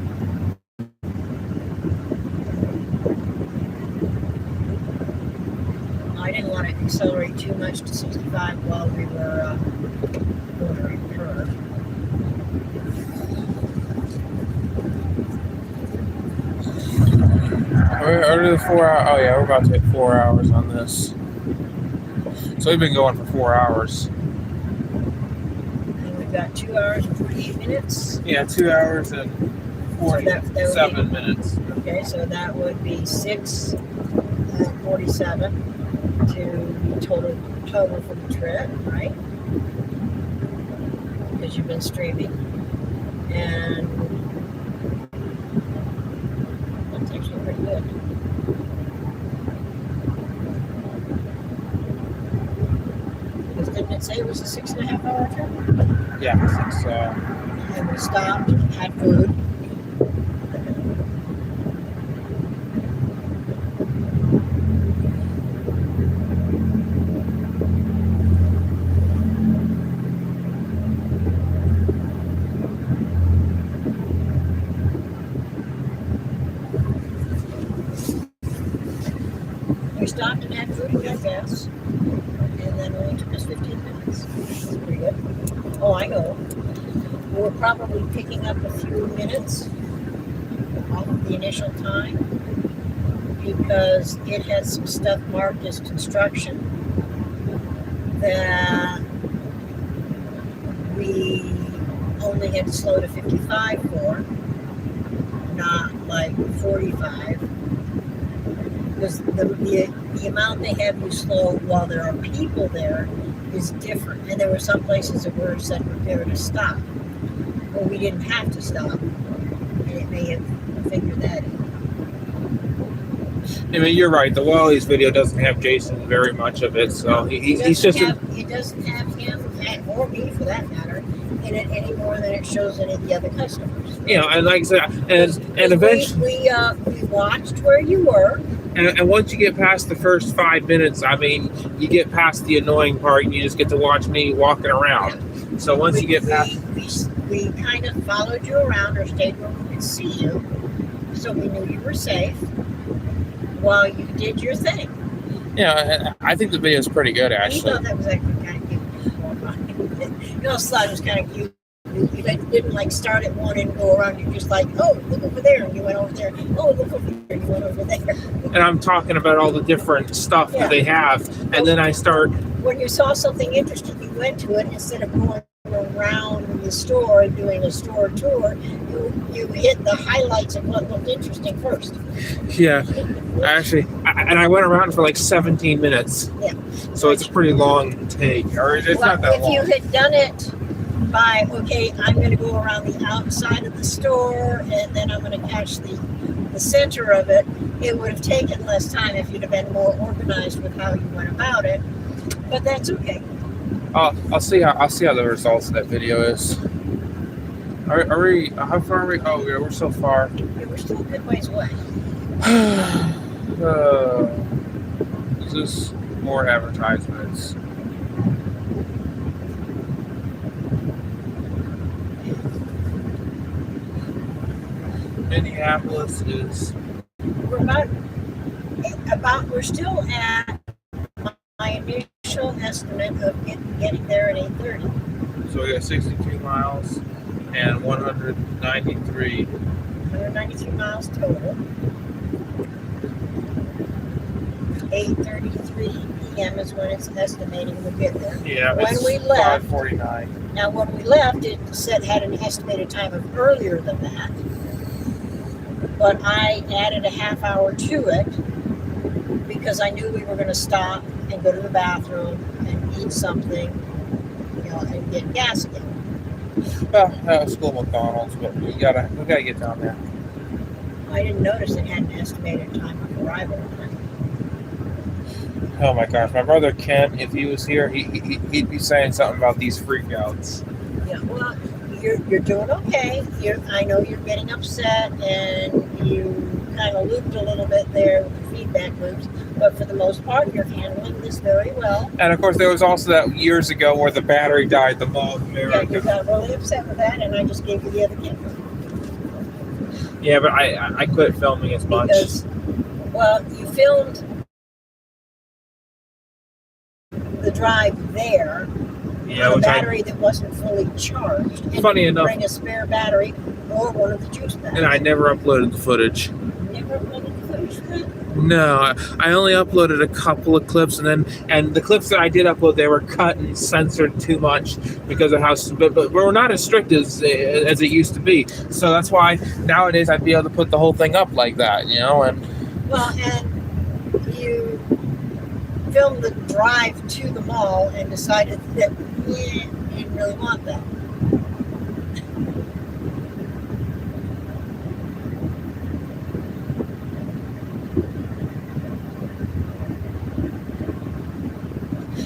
I didn't want to accelerate too much to 65 while we were going a curve. We're the 4 hour. Oh yeah, we're about to hit 4 hours on this. So we've been going for 4 hours. And we've got 2 hours and 48 minutes. Yeah, 2 hours and So that would 47 minutes. Okay, so that would be 6 and 47 to be total for the trip, right? Because you've been streaming. And that's actually pretty good. Because didn't it say it was a 6.5 hour trip? Yeah, it's And we stopped, had food. We stopped and had food and got gas. And then it only took us 15 minutes. That's pretty good. Oh, I know. We're probably picking up a few minutes off of the initial time because it has some stuff marked as construction that we only had to slow to 55 for, not like 45. Because the amount they have you slow while there are people there is different. And there were some places that were said prepare to stop. Well, we didn't have to stop. And it may have figured that in. I mean, you're right. The Wally's video doesn't have Jason very much of it, so he's just. It doesn't have him, or me for that matter, in it any more than it shows any of the other customers. You know, and like I said, and eventually. We watched where you were. And once you get past the first 5 minutes, I mean, you get past the annoying part, and you just get to watch me walking around. So once you get past, we kind of followed you around or stayed where we could see you, so we knew you were safe while you did your thing. yeah, I think the video is pretty good You actually. thought that was actually kind of cute. You know, slide was kind of cute. You didn't like start at one and go around. You're just like, oh, look over there, and you went over there. Oh, look over there, and you went over there. And I'm talking about all the different stuff that they have, and then I start. When you saw something interesting, you went to it instead of going around the store and doing a store tour. You hit the highlights of what looked interesting first. Yeah, I went around for like 17 minutes. Yeah. So it's a pretty long take, or it's Well, not that if long. you had done it by, okay, I'm going to go around the outside of the store and then I'm going to catch the center of it, it would have taken less time if you'd have been more organized with how you went about it. But that's okay. I'll see how the results of that video is. Are we? How far are we? Oh, yeah, we're so far. Yeah, we're still a good ways away. Is this more advertisements? Minneapolis is. We're still at my initial estimate of getting there at 8:30. So we got 62 miles and 193. 193 miles total. 8:33 p.m. is when it's estimating we'll get there. Yeah, When it's we left- 5:49. Now, when we left, it had an estimated time of earlier than that. But I added a half hour to it because I knew we were going to stop and go to the bathroom and eat something, and get gas again. Well, that was school McDonald's, but we gotta get down there. I didn't notice it had an estimated time of arrival on it. Oh my gosh, my brother Kent, if he was here, he'd be saying something about these freakouts. Yeah, well, you're doing okay. I know you're getting upset, and you kind of looped a little bit there with the feedback loops, but for the most part, you're handling this very well. And of course, there was also that years ago where the battery died at the Mall of Yeah, you America. got really upset with that, and I just gave you the other camera. Yeah, but I quit filming as much. Because, well, you filmed the drive there Yeah, on a which battery that wasn't fully charged. And Funny you enough- bring a spare battery or one of the juice bags. and I never uploaded the footage. Never uploaded the footage for that? No, I only uploaded a couple of clips, and the clips that I did upload, they were cut and censored too much because of how. But we're not as strict as it used to be. So that's why nowadays I'd be able to put the whole thing up like that, And Well, and you filmed the drive to the mall and decided that you didn't really want that.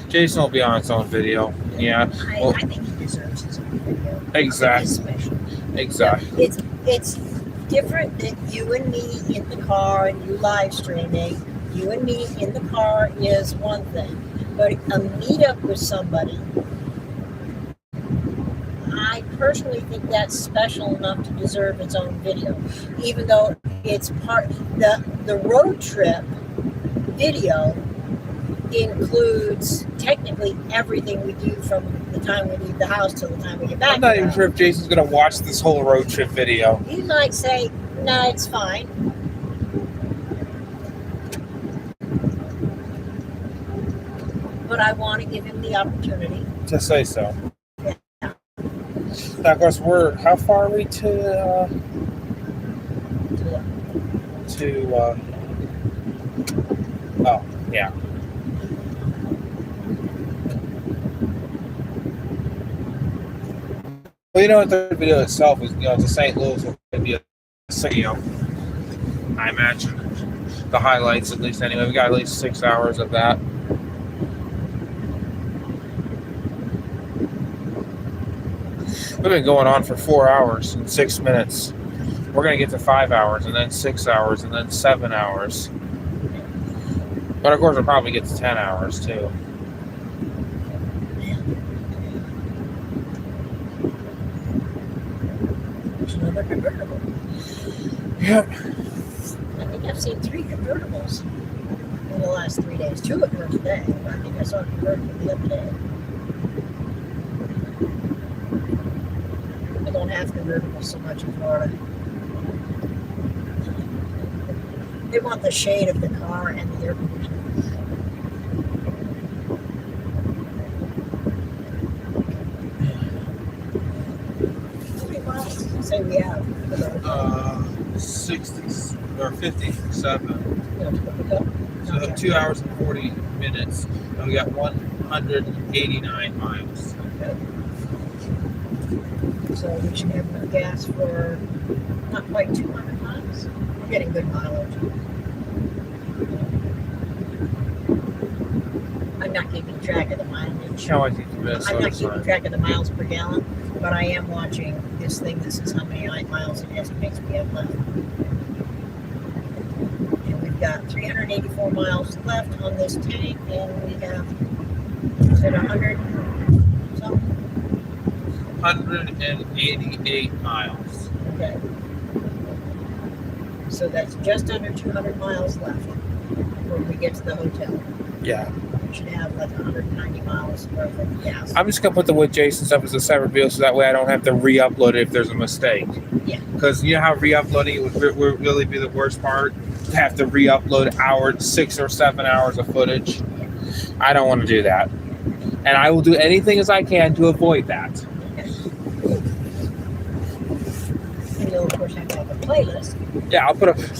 Jason will be on his own video. Yeah, well- I think he deserves his own video. exactly, It's special. exactly. It's different that you and me in the car and you live streaming. You and me in the car is one thing, but a meetup with somebody, I personally think that's special enough to deserve its own video, even though it's part. The road trip video includes technically everything we do from the time we leave the house till the time we get back. I'm not to the even house. sure if Jason's gonna watch this whole road trip video. You might say, no, it's fine. But I want to give him the opportunity. To say so. Yeah. Now, of course, how far are we to? Oh, yeah. Well, the video itself is, to St. Louis will be a video. I imagine the highlights, at least anyway. We got at least 6 hours of that. We've been going on for 4 hours and 6 minutes. We're gonna get to 5 hours, and then 6 hours, and then 7 hours. But of course, it probably gets 10 hours too. There's another convertible. Yep. I think I've seen 3 convertibles in the last 3 days. 2 of them today. I think I saw a convertible the other day. People don't have convertibles so much in Florida. They want the shade of the car and the air conditioning. How many miles did you say we have? 60 or 57. You know, to pick up? So 2 hours and 40 minutes. And we got 189 miles. So we should have enough gas for not quite 200 miles. We're getting good mileage. I'm not keeping track of the mileage. How I think the I'm Minnesota not keeping sign. track of the miles per gallon, but I am watching this thing. This is how many miles it estimates we have left. And we've got 384 miles left on this tank, and we have, is it 100 something? 188 miles. Okay. So that's just under 200 miles left when we get to the hotel. Yeah. We should have like 190 miles worth of gas. I'm just gonna put the with Jason stuff as a separate bill, so that way I don't have to re-upload it if there's a mistake. Yeah. Because you know how re-uploading it would really be the worst part. To have to re-upload 6 or 7 hours of footage. I don't want to do that, and I will do anything as I can to avoid that. And you'll of course have to have a playlist. Yeah, I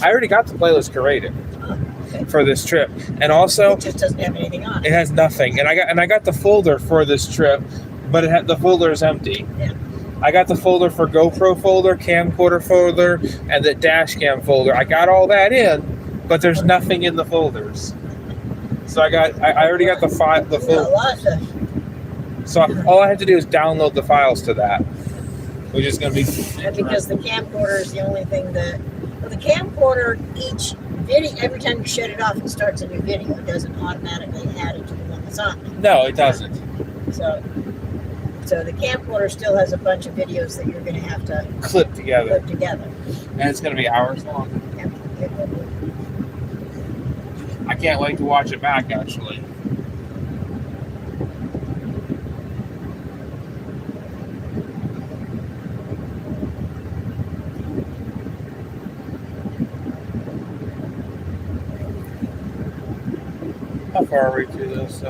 already got the playlist curated for this trip, and also It just doesn't have anything on it it. has nothing. And I got the folder for this trip, but the folder is empty. Yeah. I got the folder for GoPro folder, camcorder folder, and the dash cam folder. I got all that in, but there's nothing in the folders. So I already got the file, the A folder. lot of, So all I have to do is download the files to that, which is going to be. and because the camcorder is the only thing that, well, the camcorder, each video, every time you shut it off, it starts a new video. It doesn't automatically add it to the one that's on. No, it doesn't. So the camcorder still has a bunch of videos that you're going to have to Clip together, put together. and it's going to be hours long. It will be. I can't wait to watch it back. Actually. How far are we to this?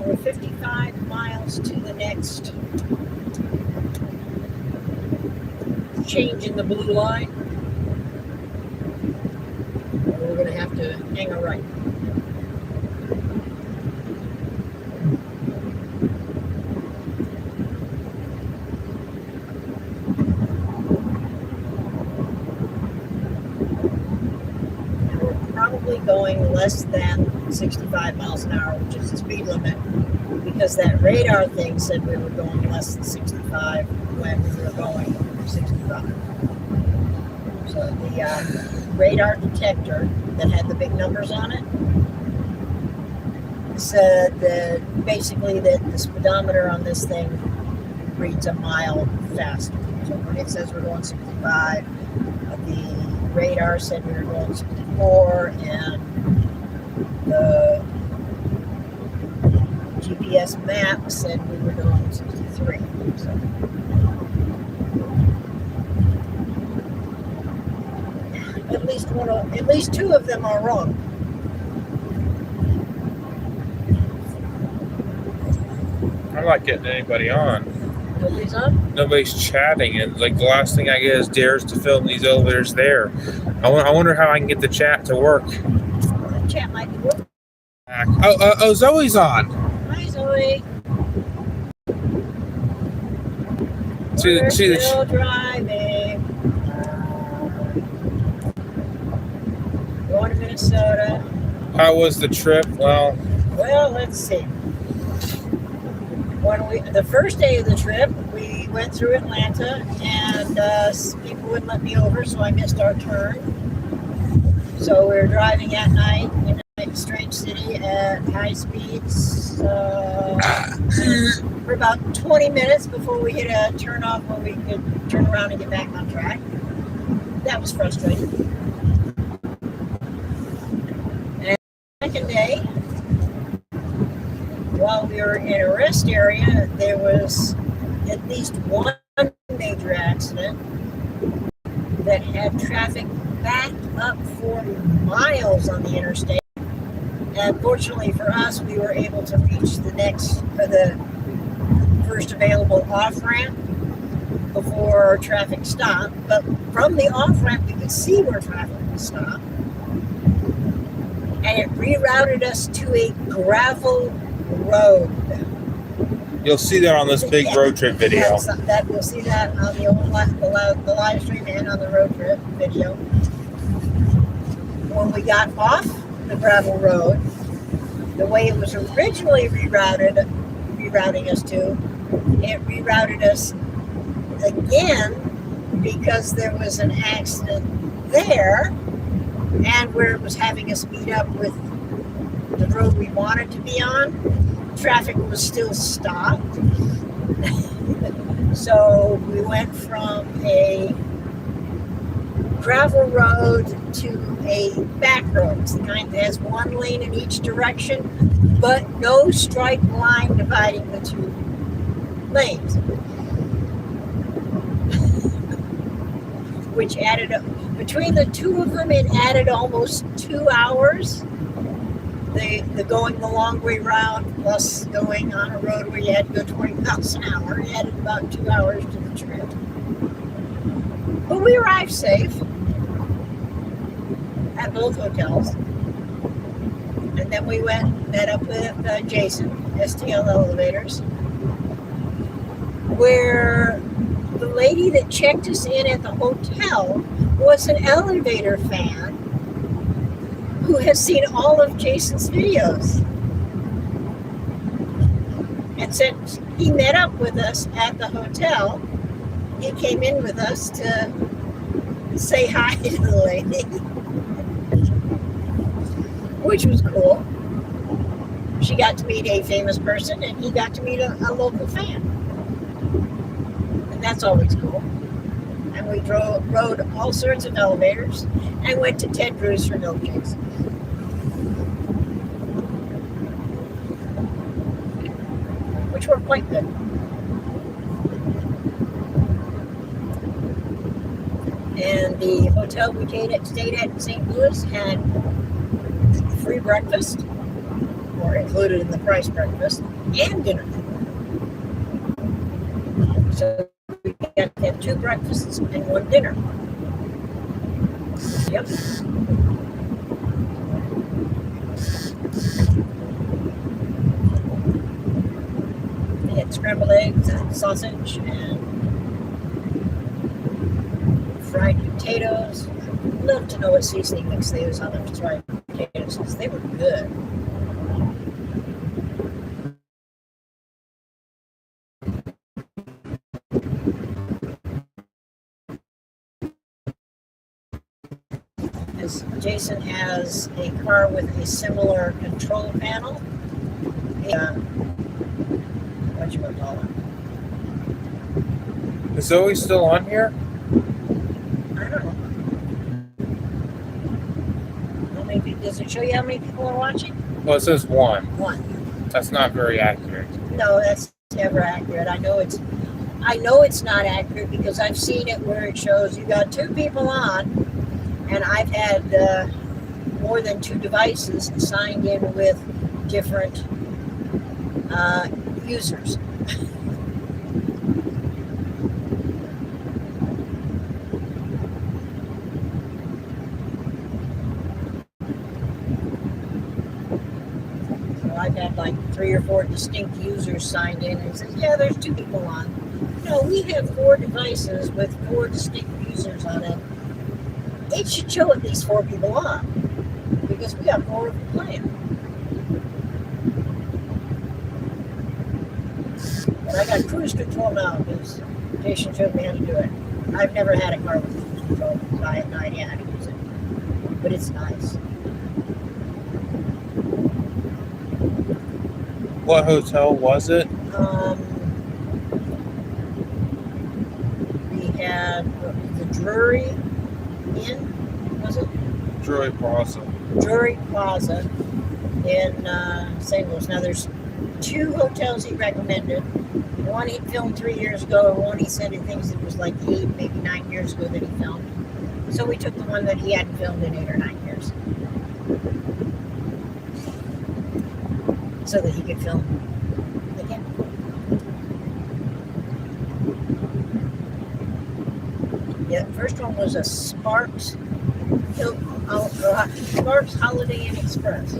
We're 55 miles to the next change in the blue line. We're going to have to hang a right. And we're probably going less than 65 miles an hour, which is the speed limit, because that radar thing said we were going less than 65 when we were going 65. So the radar detector that had the big numbers on it said that basically that the speedometer on this thing reads a mile faster. So when it says we're going 65, the radar said we were going 64, and the GPS map said we were going 63. So. At least 2 of them are wrong. I'm not getting anybody on. Nobody's on? Nobody's chatting, and like the last thing I get is dares to film these elevators there. I wonder how I can get the chat to work. The chat might be working. Oh, Zoe's on. Hi, Zoe. We're still driving. Going to Minnesota. How was the trip? Well, let's see. The first day of the trip, we went through Atlanta, and people wouldn't let me over, so I missed our turn. So we were driving at night in a strange city at high speeds for about 20 minutes before we hit a turn off where we could turn around and get back on track. That was frustrating. And the second day, while we were in a rest area, there was at least one major accident that had traffic backed up for miles on the interstate. And fortunately for us, we were able to reach the first available off-ramp before traffic stopped. But from the off-ramp, we could see where traffic was stopped. And it rerouted us to a gravel road. You'll see that on this big road trip video. Yes, that we'll see that on the live stream and on the road trip video. When we got off the gravel road, the way it was originally rerouting us to, it rerouted us again because there was an accident there, and where it was having us meet up with the road we wanted to be on, traffic was still stopped. So we went from a gravel road to a back road. It's the kind that has one lane in each direction, but no striped line dividing the two lanes. Which added up, between the two of them, it added almost 2 hours. The going the long way round plus going on a road where you had to go 20 miles an hour added about 2 hours to the trip. But we arrived safe at both hotels. And then we met up with Jason, STL Elevators, where the lady that checked us in at the hotel was an elevator fan who has seen all of Jason's videos. And since he met up with us at the hotel, he came in with us to say hi to the lady, which was cool. She got to meet a famous person, and he got to meet a local fan. And that's always cool. And we rode all sorts of elevators and went to Ted Drew's for milkshakes. Which were quite good. And the hotel we stayed at in St. Louis had free breakfast, or included in the price breakfast, and dinner. So we got to have 2 breakfasts and 1 dinner. Yep. They had scrambled eggs and sausage and fried potatoes. I'd love to know what seasoning mix they use on those fried potatoes, because they were good. Jason has a car with a similar control panel. What you gonna call it? Is Zoe still on here? I don't know. How many people, does it show you how many people are watching? Well, it says 1. 1. That's not very accurate. No, that's never accurate. I know it's not accurate because I've seen it where it shows you got 2 people on. And I've had more than 2 devices signed in with different users. So I've had like 3 or 4 distinct users signed in and says, yeah, there's 2 people on. No, we have 4 devices with 4 distinct users on it. It should show at least 4 people on, because we got 4 of them playing. But I got cruise control now, because Jason showed me how to do it. I've never had a car with cruise control, so I have no idea how to use it. But it's nice. What hotel was it? We had the Drury Inn, was it? Drury Plaza. Drury Plaza in St. Louis. Now there's 2 hotels he recommended. One he filmed 3 years ago, and one he said he thinks it was like 8, maybe 9 years ago that he filmed. So we took the one that he hadn't filmed in 8 or 9 years. So that he could film again. Yeah, the first one was a Sparks Sparks Holiday Inn Express.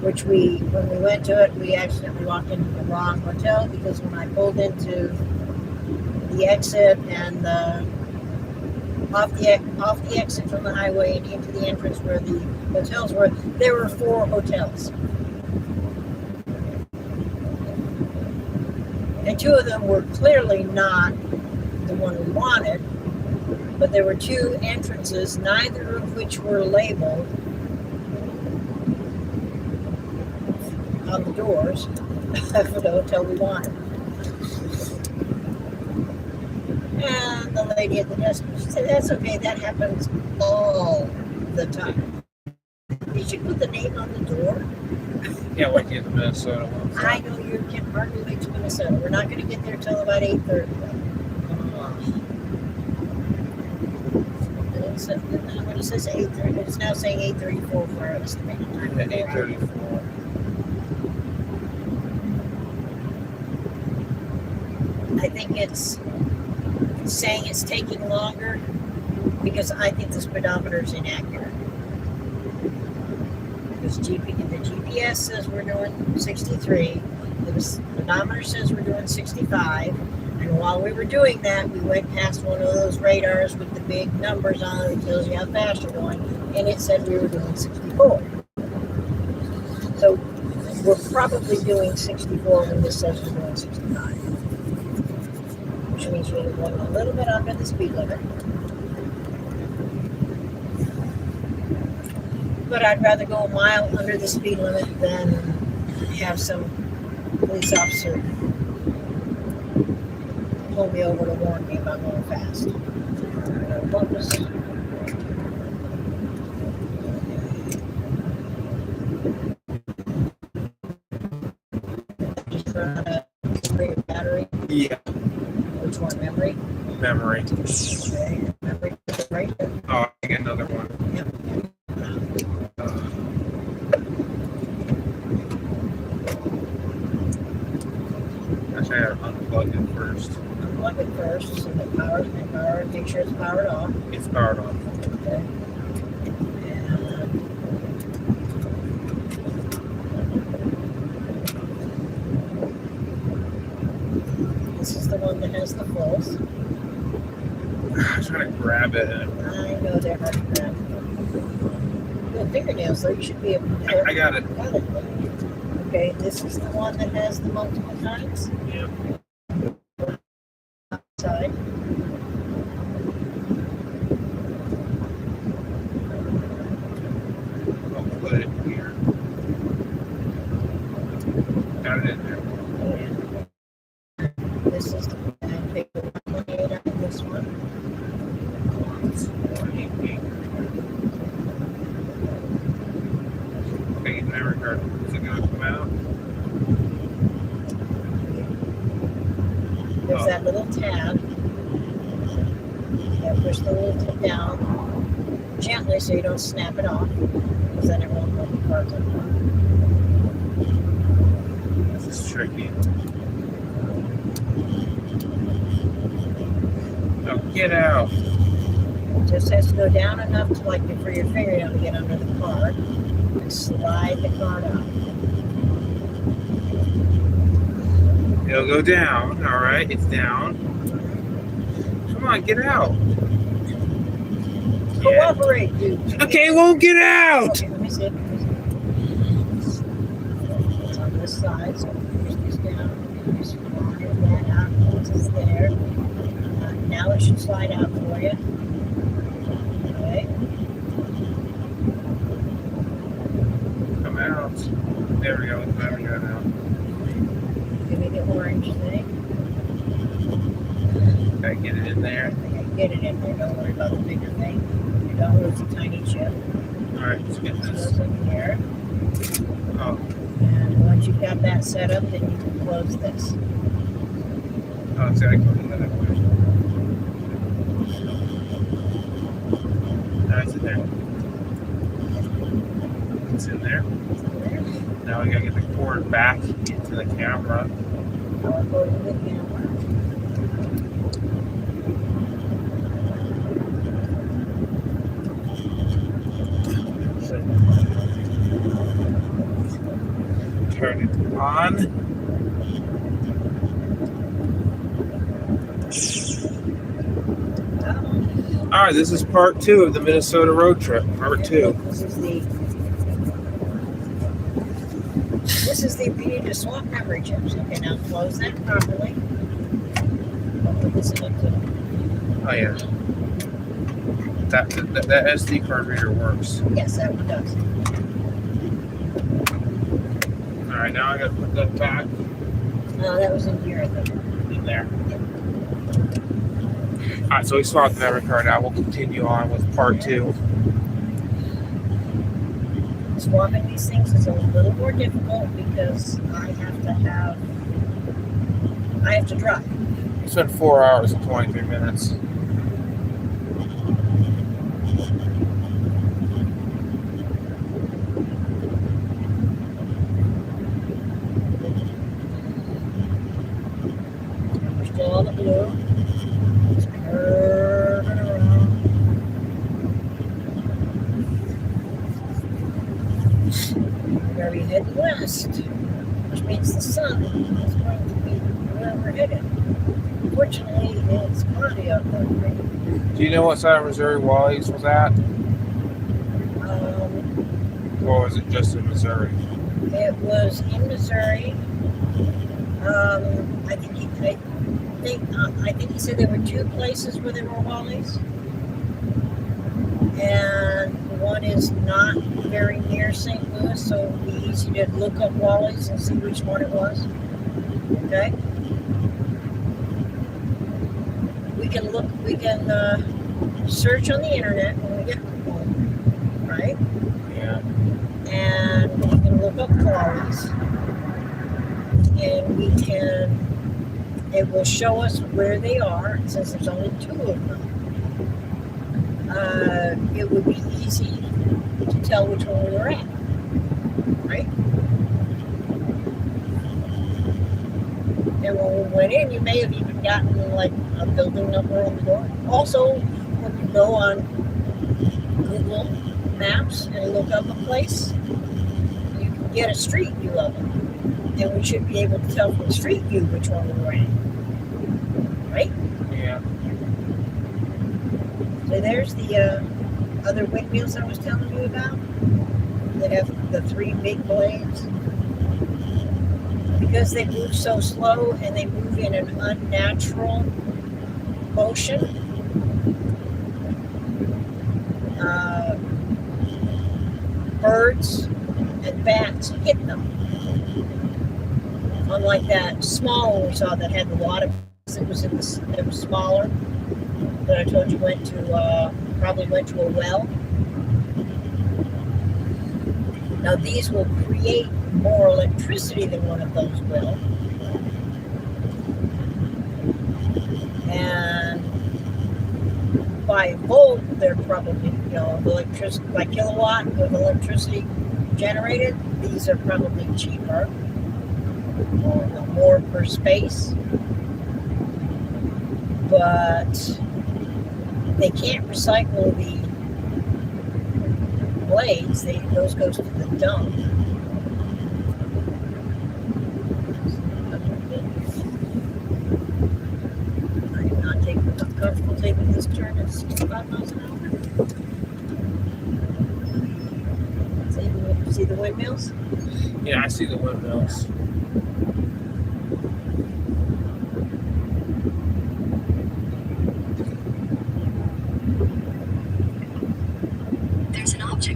Which when we went to it, we accidentally walked into the wrong hotel because when I pulled into the exit and off the exit from the highway and into the entrance where the hotels were, there were 4 hotels. And 2 of them were clearly not the one we wanted, but there were 2 entrances, neither of which were labeled on the doors for the hotel we wanted. And the lady at the desk, she said, "That's okay, that happens all the time. You should put the name on the door." Can't wait to get to Minnesota. I know you can hardly wait to Minnesota. We're not going to get there till about 8:30. When it says 8:30, it's now saying 8:34 for our estimated time. At 8:34. I think it's saying it's taking longer because I think the speedometer is inaccurate. Because the GPS says we're doing 63, the speedometer says we're doing 65, and while we were doing that, we went past one of those radars with the big numbers on it that tells you how fast you're going, and it said we were doing 64. So we're probably doing 64 when this says we're doing 65. Which means we're going a little bit under the speed limit. But I'd rather go a mile under the speed limit than have some police officer pull me over to warn me about going fast. What was just run out of battery? Yeah. Which one? Memory? Memory. Okay, memory right there. Oh, I get another one. Yep. Actually, I gotta unplug it first. Unplug it first so that make sure it's powered off. It's powered on. Okay. And this is the one that has the pulse. I'm trying to grab it. I know they're hard to grab. Good fingernails, though. You should be able to. I got it. Got it. Okay, this is the one that has the multiple times. Yeah. Outside. I'll put it here. Got it in there. This is the one. Take the 128 out of this one. Okay, in that regard, is it gonna come out? There's that little tab. Yeah, push the little tab down gently so you don't snap it off, because then it won't let the cards up. This is tricky. Oh, get out. It just has to go down enough to like for your fingernail to get under the card and slide the card out. It'll go down. All right, it's down. Come on, get out. Yeah. Cooperate, dude. Okay, it won't get out. Okay, let me see it. It's on this side, there. Now it should slide out for you. Okay. Come out. There we go. There we go now. Give me the orange thing. Gotta get it in there. I think I can get it in there. Don't worry about the bigger thing. You don't lose the tiny chip. Alright, let's get This this. goes in here. Oh, And once you've got that set up, then you can close this. oh, it's gotta come in that way. That's in there. It's in there. There. Now we gotta get the cord back into the camera. I'll go to the camera. Turn it on. All right, this is part 2 of the Minnesota road trip. Part 2. This is the ability to swap memory chips. Okay, now close that properly. I'll put this in it too. Oh yeah. That SD card reader works. Yes, that one does. All right, now I gotta put that back No, that was in here, I think. in there. All right, so we swapped the memory card out. We'll continue on with part 2. Swapping these things is a little more difficult because I have to drive. We spent 4 hours and 23 minutes. We're still on the blue. Just curving around. We're going to be heading west, which means the sun is going to be where we're headed. Fortunately, it's cloudy out there. Do you know what side of Missouri Wally's was at? Or was it just in Missouri? It was in Missouri. I think he said there were 2 places where there were Wally's, and one is not very near St. Louis, so it would be easy to look up Wally's and see which one it was. Okay. We can search on the internet when we get home, right? Yeah. And we can look up Wally's, and it will show us where they are. Since there's only 2 of them, it would be easy to tell which one we were at, right? And when we went in, you may have even gotten like a building number on the door. Also, when you go on Google Maps and look up a place, you can get a street view of it. And we should be able to tell from the street view which one we were in. Right? Yeah. So there's the other windmills I was telling you about. They have the 3 big blades. Because they move so slow and they move in an unnatural motion, birds and bats hit them. Unlike that small one we saw that had a lot of, it was smaller, that I told you probably went to a well. Now these will create more electricity than one of those will. And by volt, they're probably, electricity by kilowatt of electricity generated. These are probably cheaper, or more per space. But they can't recycle the blades. Those goes to the dump. I'm not comfortable taking this turn at 65 miles an hour. See the windmills? Yeah, I see the windmills.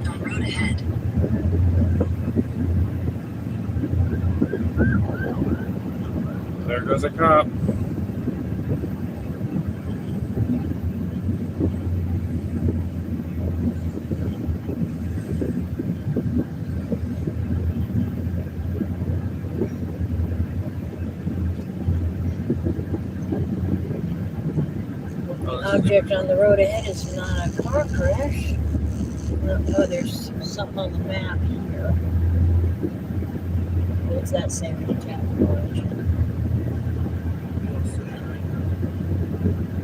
left on road ahead. There goes a cop. Object on the road ahead is not a car crash. Oh, there's something on the map here. What's that say on the tab?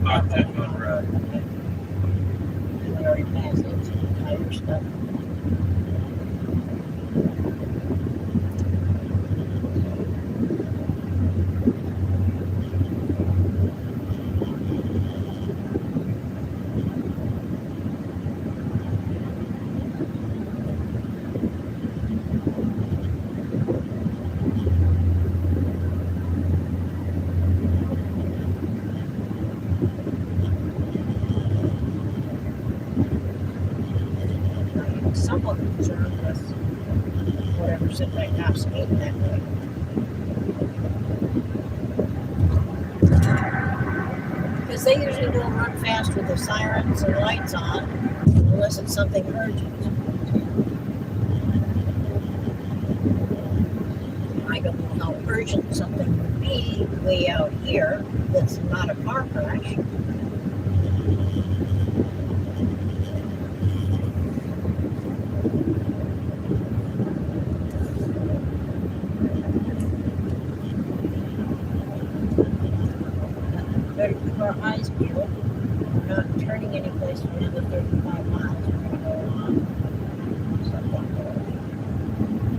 Object on road. We already passed it. Tire stuff. Somewhat concerned with whatever's in that house eating that way. Because they usually don't run fast with the sirens and lights on unless it's something urgent. I don't know how urgent something would be way out here that's not a car crash. Our eyes peeled. We're not turning any place for another 35 miles. We're going to go on somewhat north.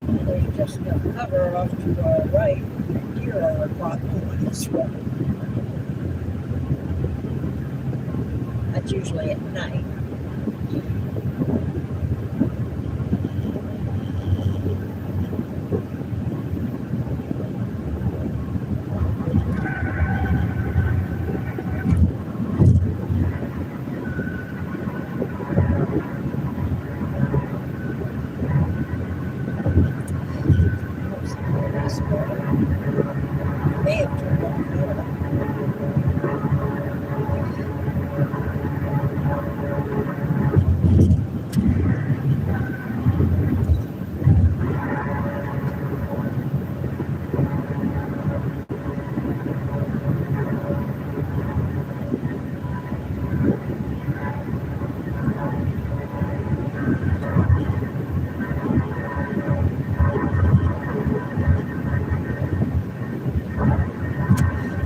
There's just no cover off to our right. Deer are walking on this road. That's usually at night. May have turned off here.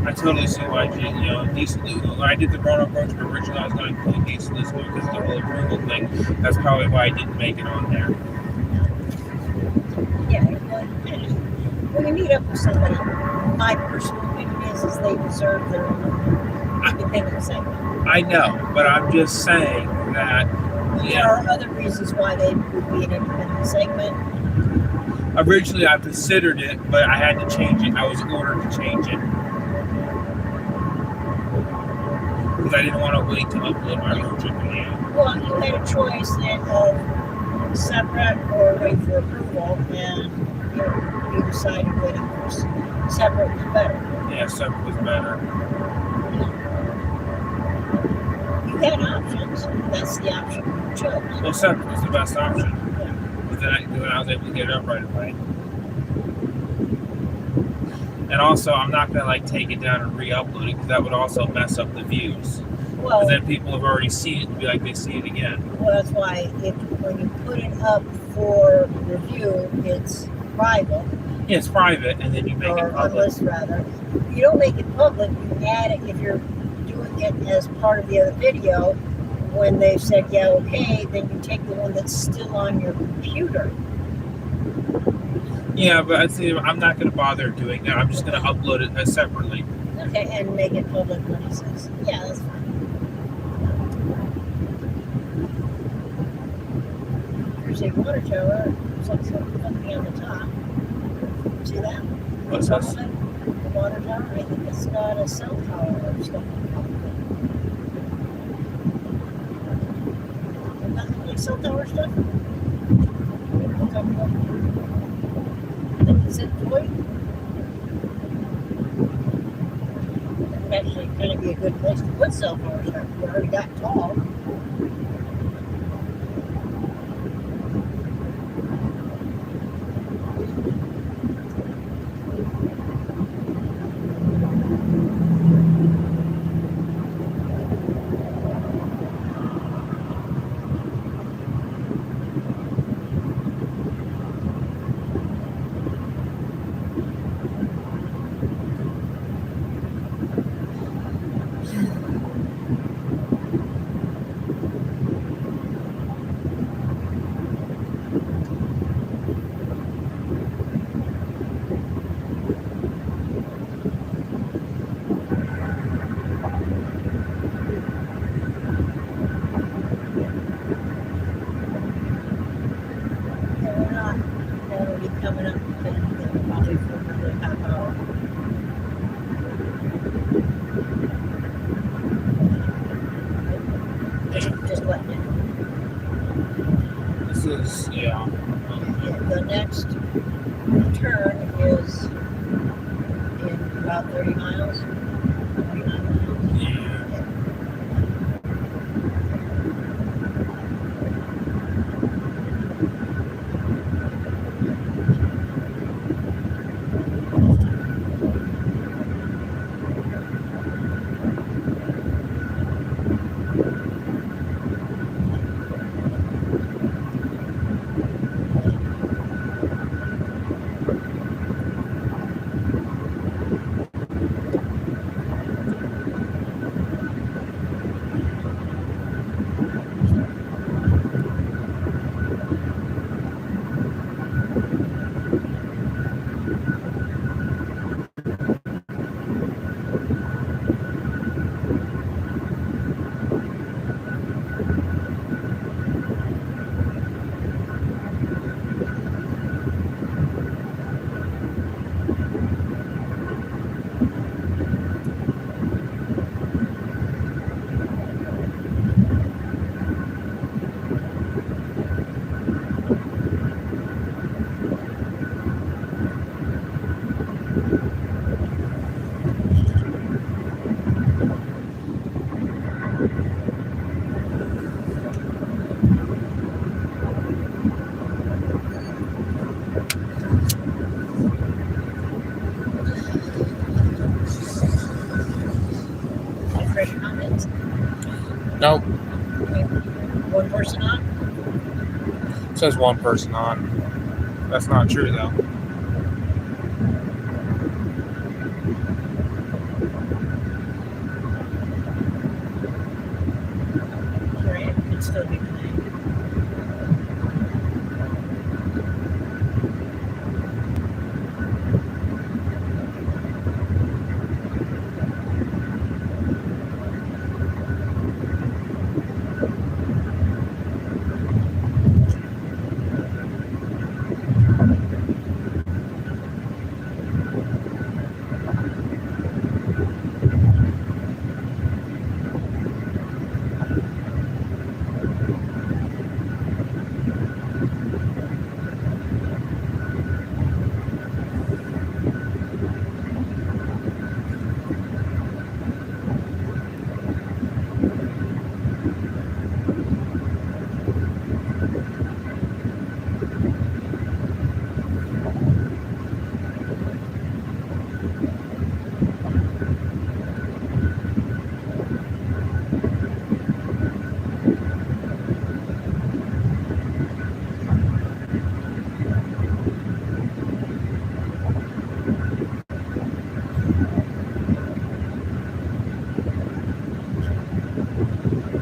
I totally see why, decently. When I did the Roanoke Road trip originally, I was going to include decently because of the whole approval thing. That's probably why I didn't make it on there. Yeah, when you meet up with somebody, my personal opinion is they deserve their own independent segment. I know, but I'm just saying that, There are other reasons why they would be an independent segment. originally I considered it, but I had to change it. I was ordered to change it. Because I didn't want to wait to upload my road trip in the end. Well, you had a choice then of separate or wait for approval, and you decided waiting for separate was better. Yeah, separate was better. You had options. That's the option you chose. Well, separate was the best option. But then I was able to get it up right away. And also, I'm not going to take it down and re-upload it because that would also mess up the views. Well, Because then people have already seen it and be like, they see it again. well, that's why when you put it up for review, it's private. Yeah, it's private, and then you make or it public. unless rather. You don't make it public, you add it if you're doing it as part of the other video. When they've said, yeah, okay, then you take the one that's still on your computer. Yeah, but I see. I'm not going to bother doing that. I'm just going to upload it separately. Okay, and make it public when he says, yeah, that's fine. There's a water tower, something on the top. See that? What's this? The water tower, I think it's got a cell tower or stuff on top of it. Nothing like cell tower stuff? Is it void? That would actually kind of be a good place to put cell tower stuff. We already got tall. Coming up probably for another half hour. Just letting it. This is The next turn is in about 30 miles. 29 miles. Yeah. Fresh comments. Nope. One person on? It says one person on. That's not true though. Right, it could still be playing.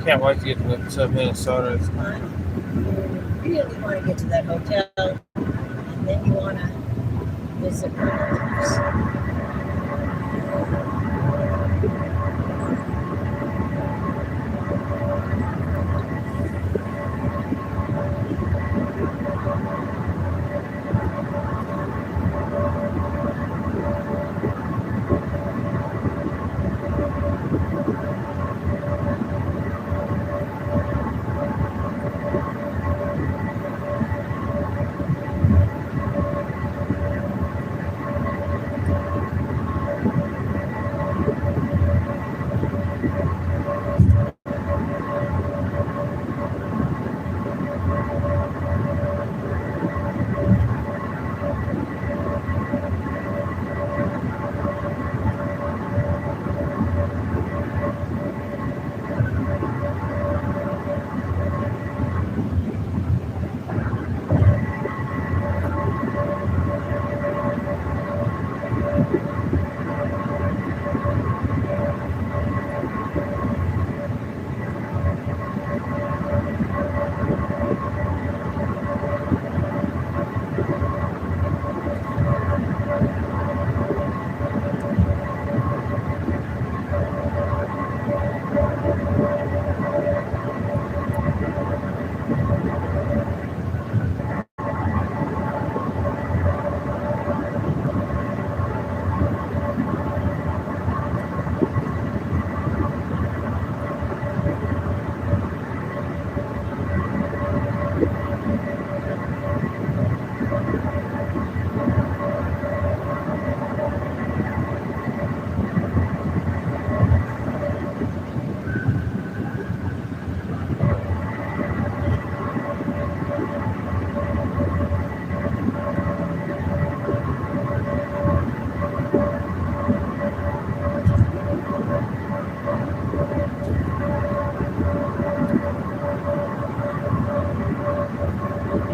can't wait to get to Minnesota. It's fun. You really want to get to that hotel, and then you want to visit relatives.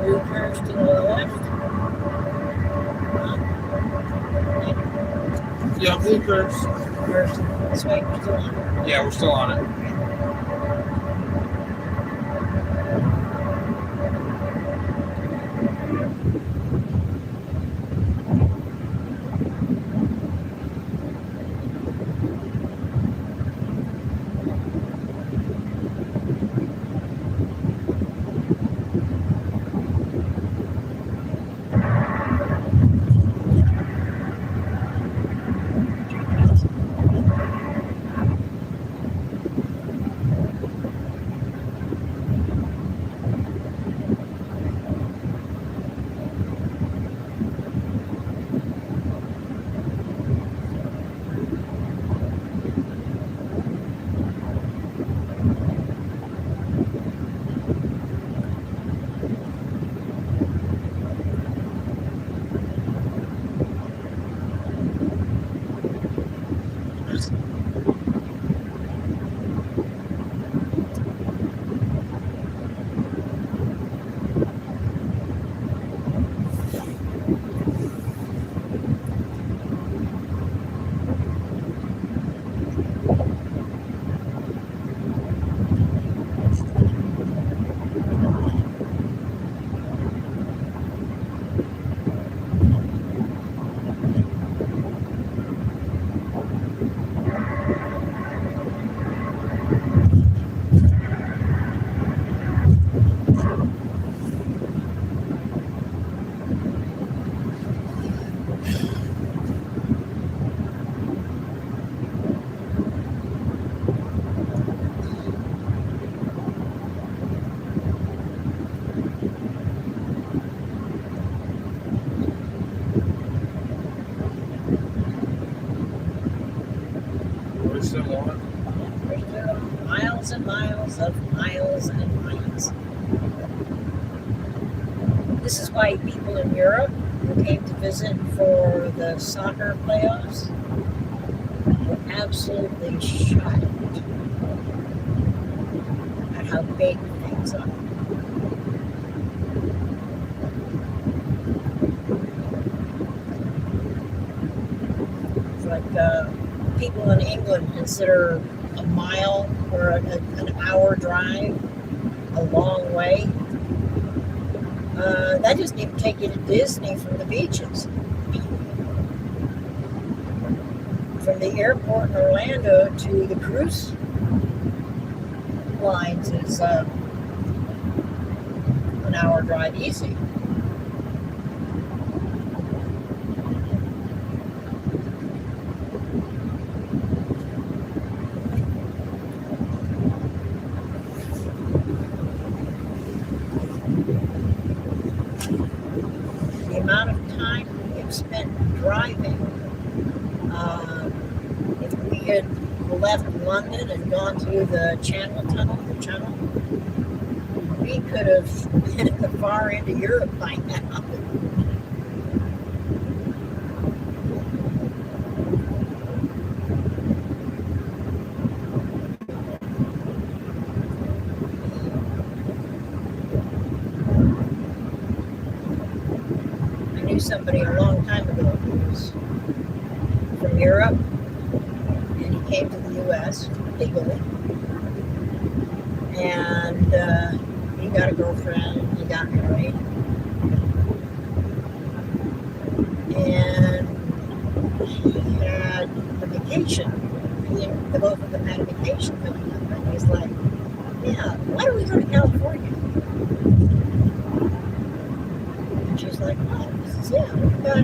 Blue curves to the left. Yeah, blue curves. First, this way, we're still on. Yeah, we're still on it. We're still on. We're still miles and miles of miles and miles. This is why people in Europe who came to visit for the soccer playoffs were absolutely shocked at how big things are. It's like people in England consider a mile or an hour drive a long way. That doesn't even take you to Disney from the beaches. From the airport in Orlando to the cruise lines is an hour drive easy. The amount of time we've spent driving, if we had left London and gone through the Channel Tunnel, we could have been at the far end of Europe by now. I knew somebody a long time ago who was from Europe, and he came to the U.S. legally, and he got a girlfriend, he got married, and he had a vacation. The both of them had a vacation coming up, and he's like, yeah, why don't we go to California? And she's like, well, he says, yeah, we've got a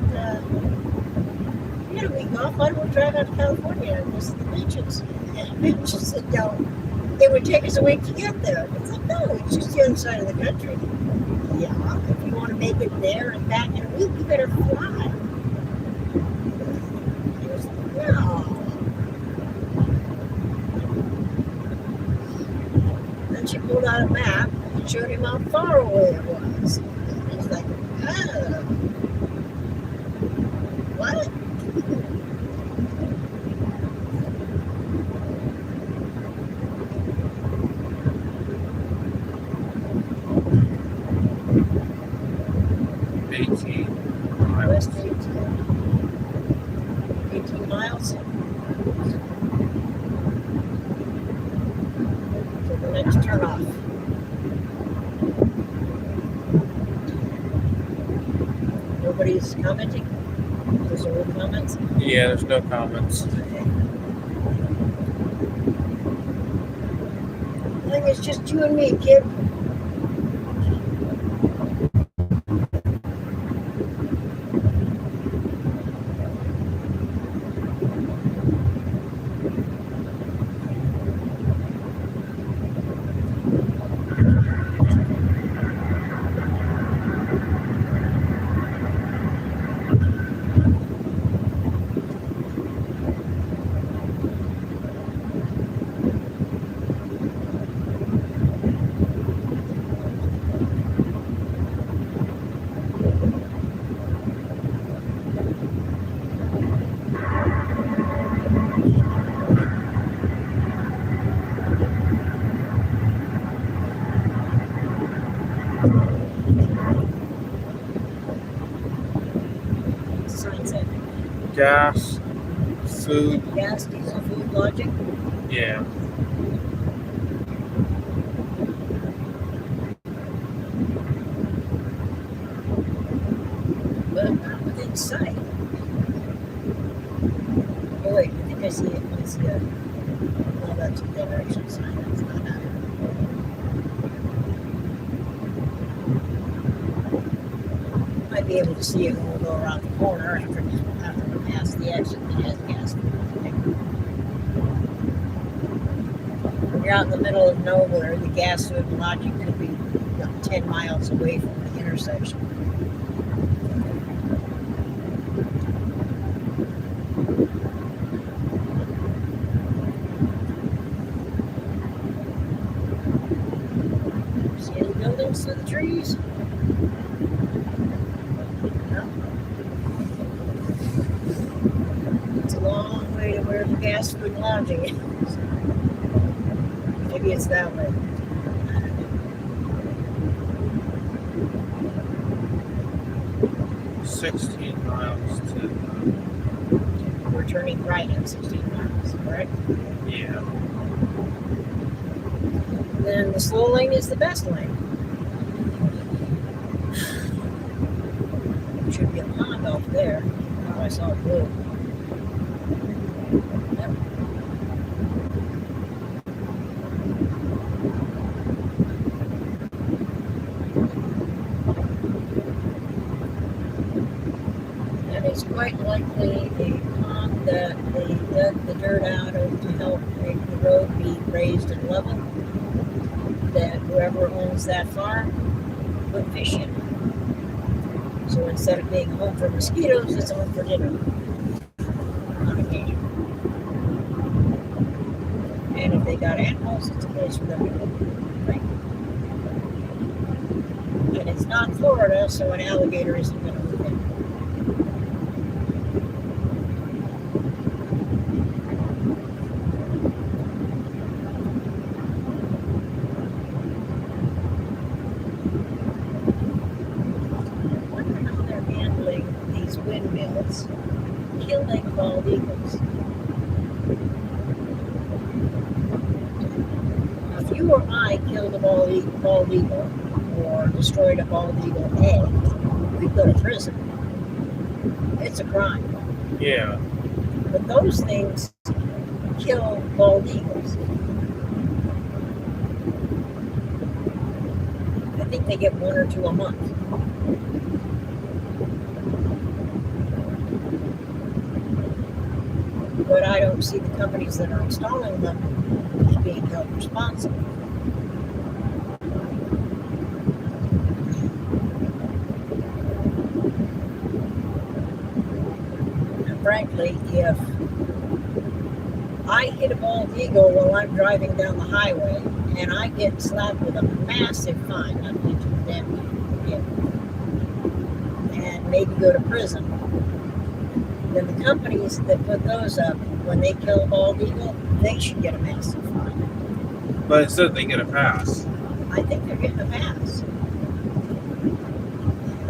week off, why don't we drive out to California and visit the beaches? And she said, no, it would take us a week to get there. It's like, no, it's just the other side of the country. Yeah, if you want to make it there and back in a week, you better fly. He was like, no. Then she pulled out a map and showed him how far away it was. And he's like, oh, what? 18 West miles. 18 miles. To the next turnoff. Nobody's commenting? There's no comments? Yeah, there's no comments. I think it's just you and me, kid. Sign said Gas, food, gas, diesel, food, logic. yeah. But not within sight. Oh wait, I think I see it. I see it. Oh, that's a direction sign. That's not that. Might be able to see it when we go around the corner after we pass the exit that has gas. When you're out in the middle of nowhere, the gas food logic could be 10 miles away from the intersection. See any buildings through the trees? No. It's a long way to where the gas food lodging is. Maybe it's that way. 16 miles to we're turning right at 16 miles, correct? Yeah. Then the slow lane is the best lane. There should be a pond off there. Oh, I saw blue. Yep. And it's quite likely a pond that they dug the dirt out of to help make the road be raised and level. That whoever owns that farm put fish in. So instead of being home for mosquitoes, it's home for dinner. On occasion. And if they got animals, it's a place for them to go. Right? And it's not Florida, so an alligator isn't going to move in. Windmills killing bald eagles. If you or I killed a bald eagle or destroyed a bald eagle egg, we'd go to prison. It's a crime. Yeah. But those things kill bald eagles. I think they get 1 or 2 a month. But I don't see the companies that are installing them as being held responsible. And frankly, if I hit a bald eagle while I'm driving down the highway and I get slapped with a massive fine, not to mention the damage again, and maybe go to prison, then the companies that put those up, when they kill a bald eagle, they should get a massive fine. But instead they get a pass. I think they're getting a pass.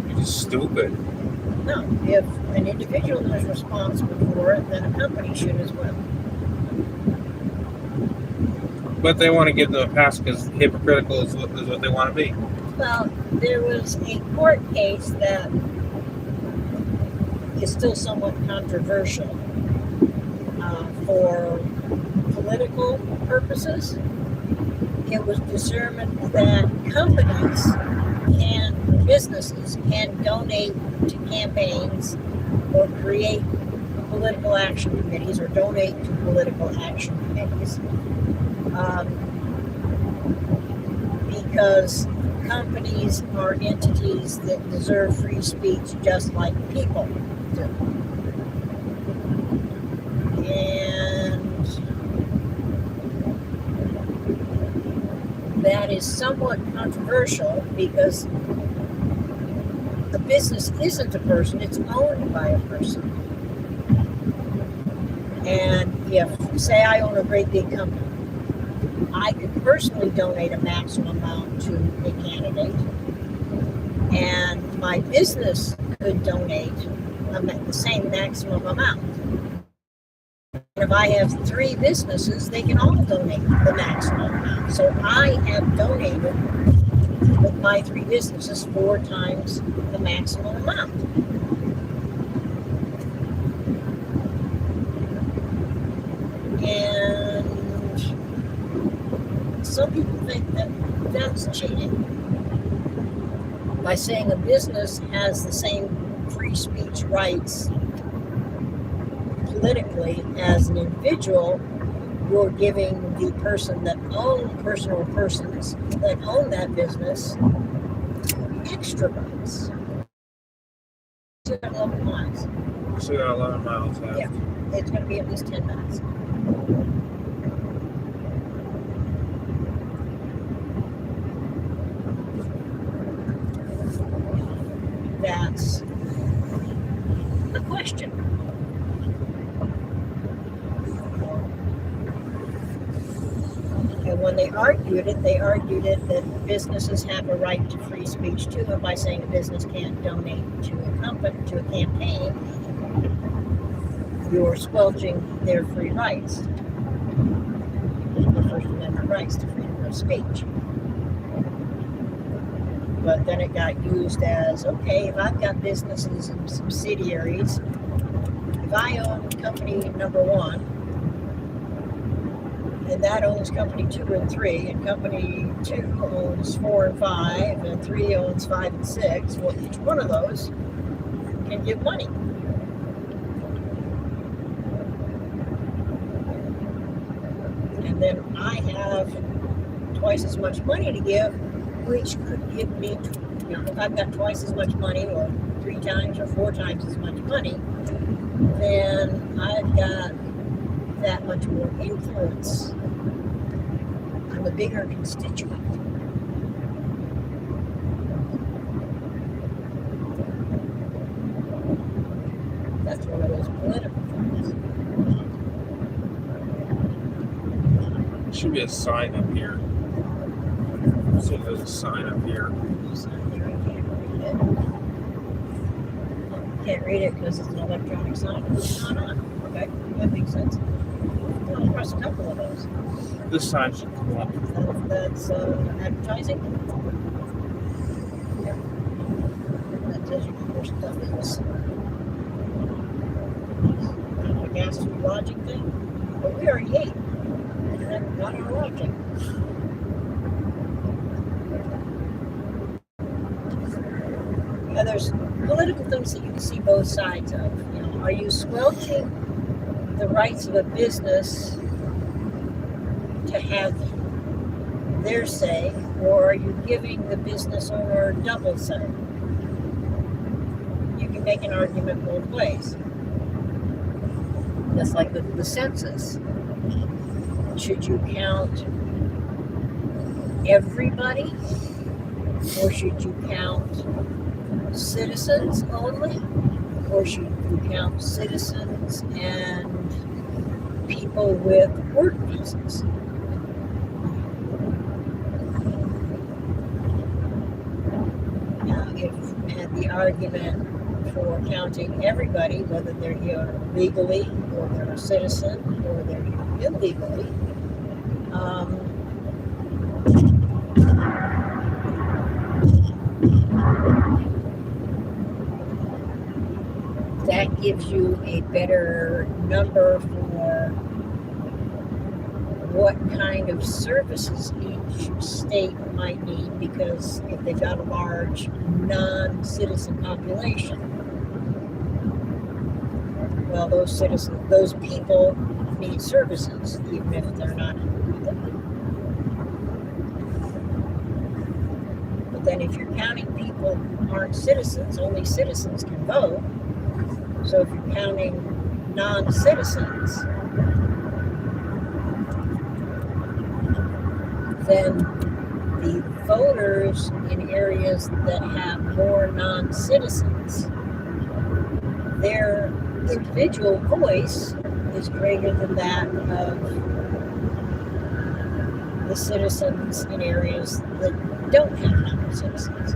You're just stupid. No, if an individual is responsible for it, then a company should as well. But they want to give them a pass because hypocritical is what they want to be. Well, there was a court case that is still somewhat controversial for political purposes. It was determined that businesses can donate to campaigns or create political action committees or donate to political action committees because companies are entities that deserve free speech just like people do. And that is somewhat controversial because a business isn't a person, it's owned by a person. And if, say, I own a great big company, I could personally donate a maximum amount to a candidate, and my business could donate the same maximum amount. And if I have 3 businesses, they can all donate the maximum amount. So I have donated with my 3 businesses 4 times the maximum amount. And some people think that that's cheating. By saying a business has the same free speech rights politically as an individual, you're giving the person that personal persons that own that business extra rights. Still got 11 miles. Still got 11 miles left. Yeah, it's going to be at least 10 minutes. That's the question. And when they argued it that businesses have a right to free speech too, and by saying a business can't donate to a company, to a campaign, you're squelching their free rights, the First Amendment rights to freedom of speech. But then it got used as, okay, if I've got businesses and subsidiaries, if I own company number 1, and that owns company 2 and 3, and company 2 owns 4 and 5, and 3 owns 5 and 6, well, each one of those can give money. And then I have twice as much money to give, which could give me, if I've got twice as much money, or 3 times or 4 times as much money, then I've got that much more influence. I'm a bigger constituent. That's one of those political things. There should be a sign up here. See if there's a sign up here. Can't read it because it's an electronic sign. It's not on. Okay, that makes sense. Come across a couple of those. This sign should come up. That's advertising. Yep. That tells you where stuff is. A gas lodging thing. But we already ate. And then got our lodging. Now there's political things that you can see both sides of. Are you squelching the rights of a business to have their say, or are you giving the business owner double say? You can make an argument both ways. Just like the census. Should you count everybody, or should you count citizens only, or should you count citizens and people with work visas? Now, and the argument for counting everybody, whether they're here legally, or they're a citizen, or they're here illegally, that gives you a better number for what kind of services each state might need, because if they've got a large non-citizen population, well, those people need services, even if they're not legal. But then if you're counting people who aren't citizens, only citizens can vote. So if you're counting non-citizens, then the voters in areas that have more non-citizens, their individual voice is greater than that of the citizens in areas that don't have non-citizens.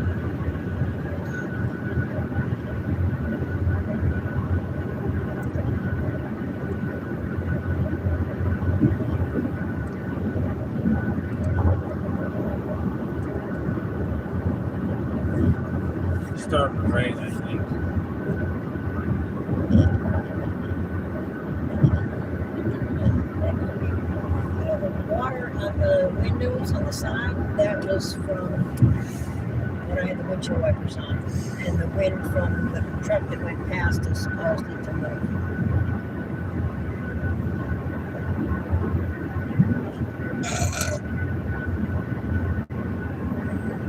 Starting to rain, I think. The water on the windows on the side, that was from when I had the windshield wipers on, and the wind from the truck that went past us caused it to move.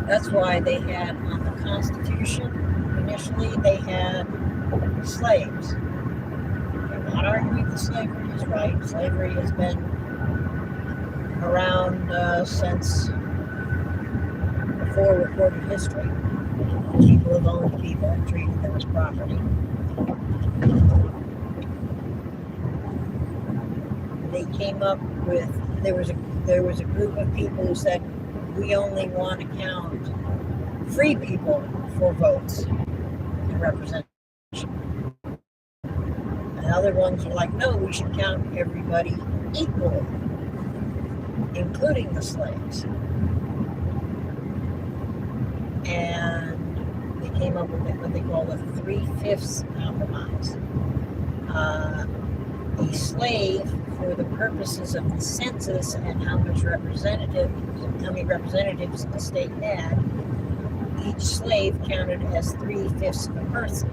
That's why they had on the Constitution, initially they had slaves. I'm not arguing that slavery is right. Slavery has been around since before recorded history. People have owned people and treated them as property. They came up with, there was a group of people who said, we only want to count free people for votes and representation. And other ones are like, no, we should count everybody equally, including the slaves. And they came up with what they call the 3/5 compromise. A slave, for the purposes of the census and how many representatives the state had, each slave counted as 3/5 of a person.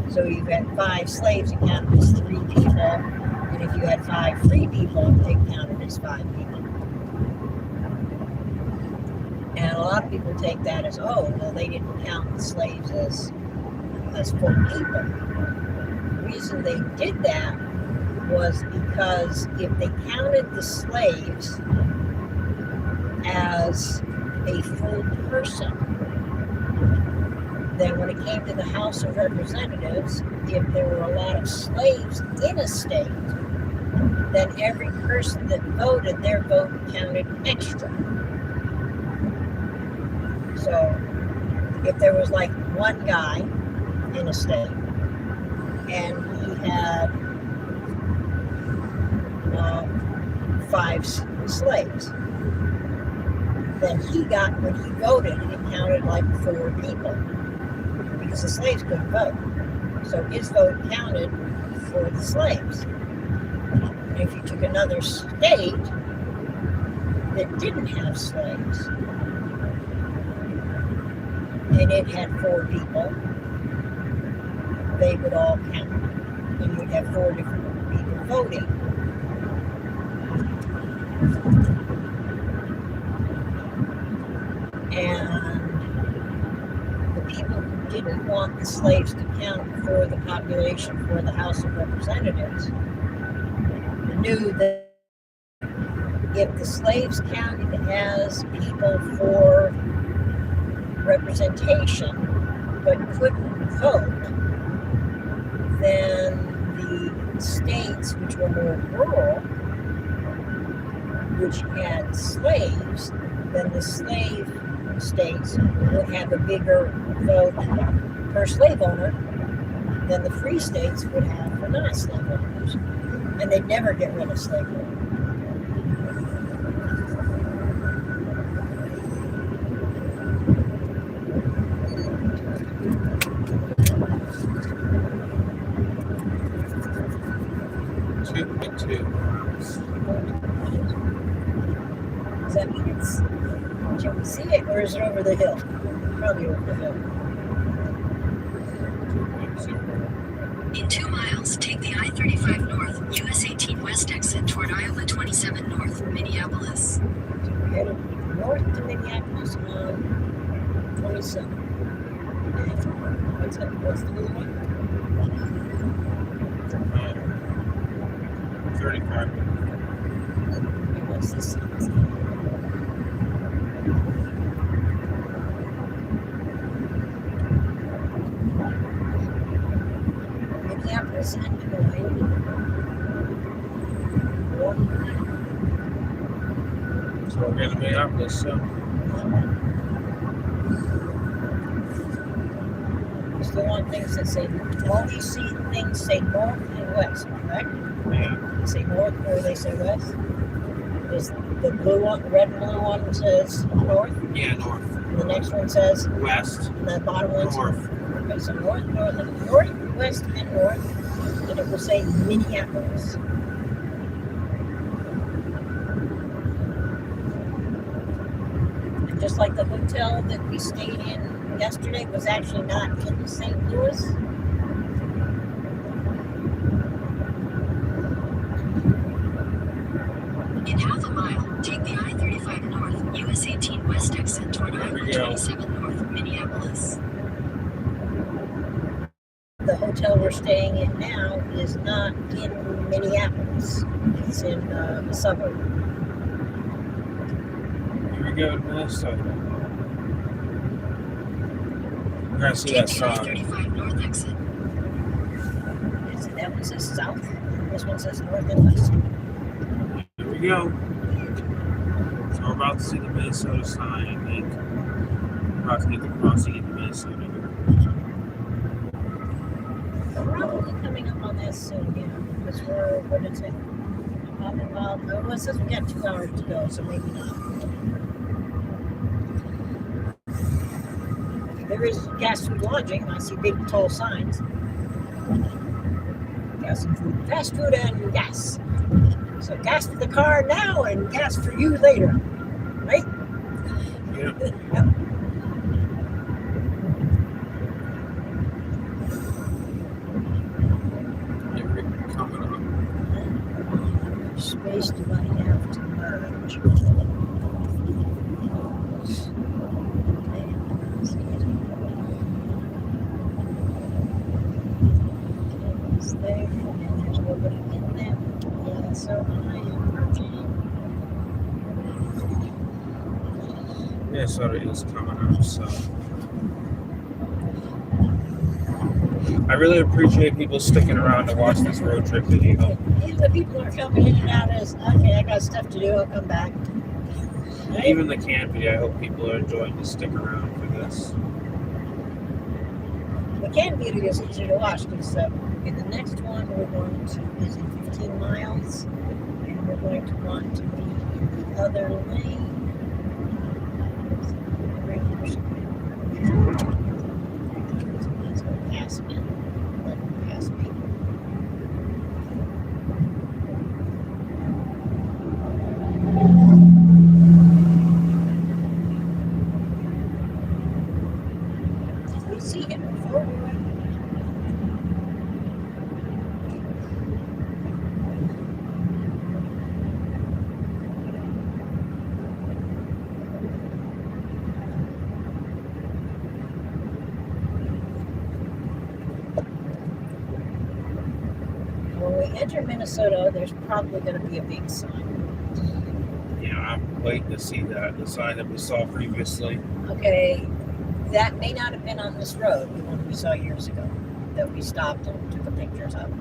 So you had 5 slaves, it counted as 3 people, and if you had 5 free people, it counted as 5 people. And a lot of people take that as, oh, well, they didn't count the slaves as full people. The reason they did that was because if they counted the slaves as a full person, then when it came to the House of Representatives, if there were a lot of slaves in a state, then every person that voted, their vote counted extra. So if there was like one guy in a state and he had 5 slaves, then he got, when he voted, it counted like 4 people because the slaves couldn't vote. So his vote counted for the slaves. And if you took another state that didn't have slaves and it had 4 people, they would all count. And you'd have 4 different people voting. And the people who didn't want the slaves to count for the population for the House of Representatives knew that if the slaves counted as people for representation but couldn't vote, then the states which were more rural, which had slaves, then the slave states would have a bigger vote per slave owner than the free states would have for non-slave owners. And they'd never get rid of slavery. Does that mean it's, can we see it, or is it over the hill? Probably over the hill. In 2 miles, take the I-35 North, US 18 West exit toward Iowa 27 North, Minneapolis. So we're headed north to Minneapolis on 27. And what's the blue one? 35. And what's this? Minneapolis and Des Moines. So we're going to Minneapolis. So Still want things that say, all these things say north and west, correct? yeah. They say north or they say west? Is the blue one, the red and blue one says north, Yeah, north. and the next one says, West. and the bottom one's North. Okay, so north, west, and north, and it will say Minneapolis. And just like the hotel that we stayed in yesterday was actually not in St. Louis. In half a mile, take the I-35 North, US 18 West exit toward Iowa 27 North, Minneapolis. The hotel we're staying in now is not in Minneapolis. It's in a suburb. Here we go to Minnesota. We're going to see Take that the sign. I-35 North exit. That one says south. This one says north and west. Here we go. So we're about to see the Minnesota sign, I think. We're about to get the crossing into Minnesota. probably coming up on that soon, yeah. Because we're, what did it say? Well, it says we got 2 hours to go, so maybe not. There is gas food lodging. I see big tall signs. Gas and food, fast food and gas. So gas for the car now and gas for you later, right? Yeah. Yep. Coming up. How much space do I have to merge? It's there, and there's nobody in there. Yeah, so I am merging. Minnesota is coming up, so I really appreciate people sticking around to watch this road trip video. Even the people are coming in and out as, okay, I got stuff to do, I'll come back. Right? Even the camping, I hope people are enjoying to stick around for this. The can video is easy to watch because okay, the next one we're going to is in 15 miles, and we're going to want to be in the other lane. Let's go past me. Let him pass me. Did we see him before? When we enter Minnesota, there's probably going to be a big sign. Yeah, I'm waiting to see that. The sign that we saw previously. Okay, that may not have been on this road, the one we saw years ago, that we stopped and took the pictures of.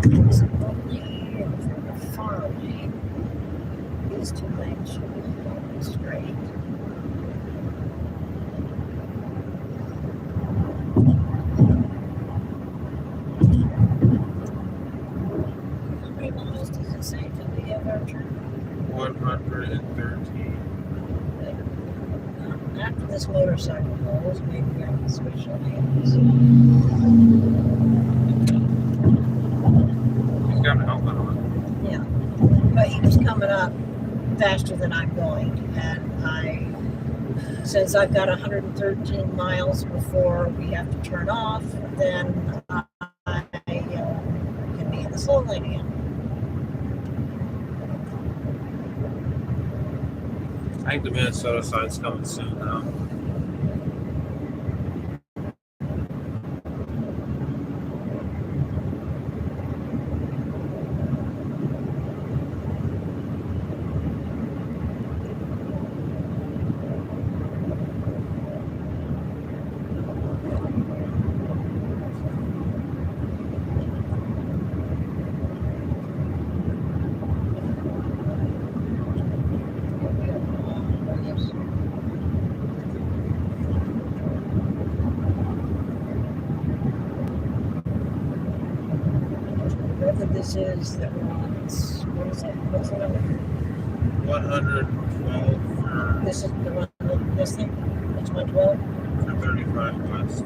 It's only here for the far lane. These 2 lanes should be going straight. How many miles does it say till we have our turn? 113. After this motorcycle goes, maybe we're going to switch lanes. He's got an helmet on. Yeah, but he was coming up faster than I'm going, and since I've got 113 miles before we have to turn off, then I can be in the slow lane again. I think the Minnesota side's coming soon now. Whatever this is that we're on, what is it? What's the number? 112 for This is the one, this thing? It's 112? 35 west.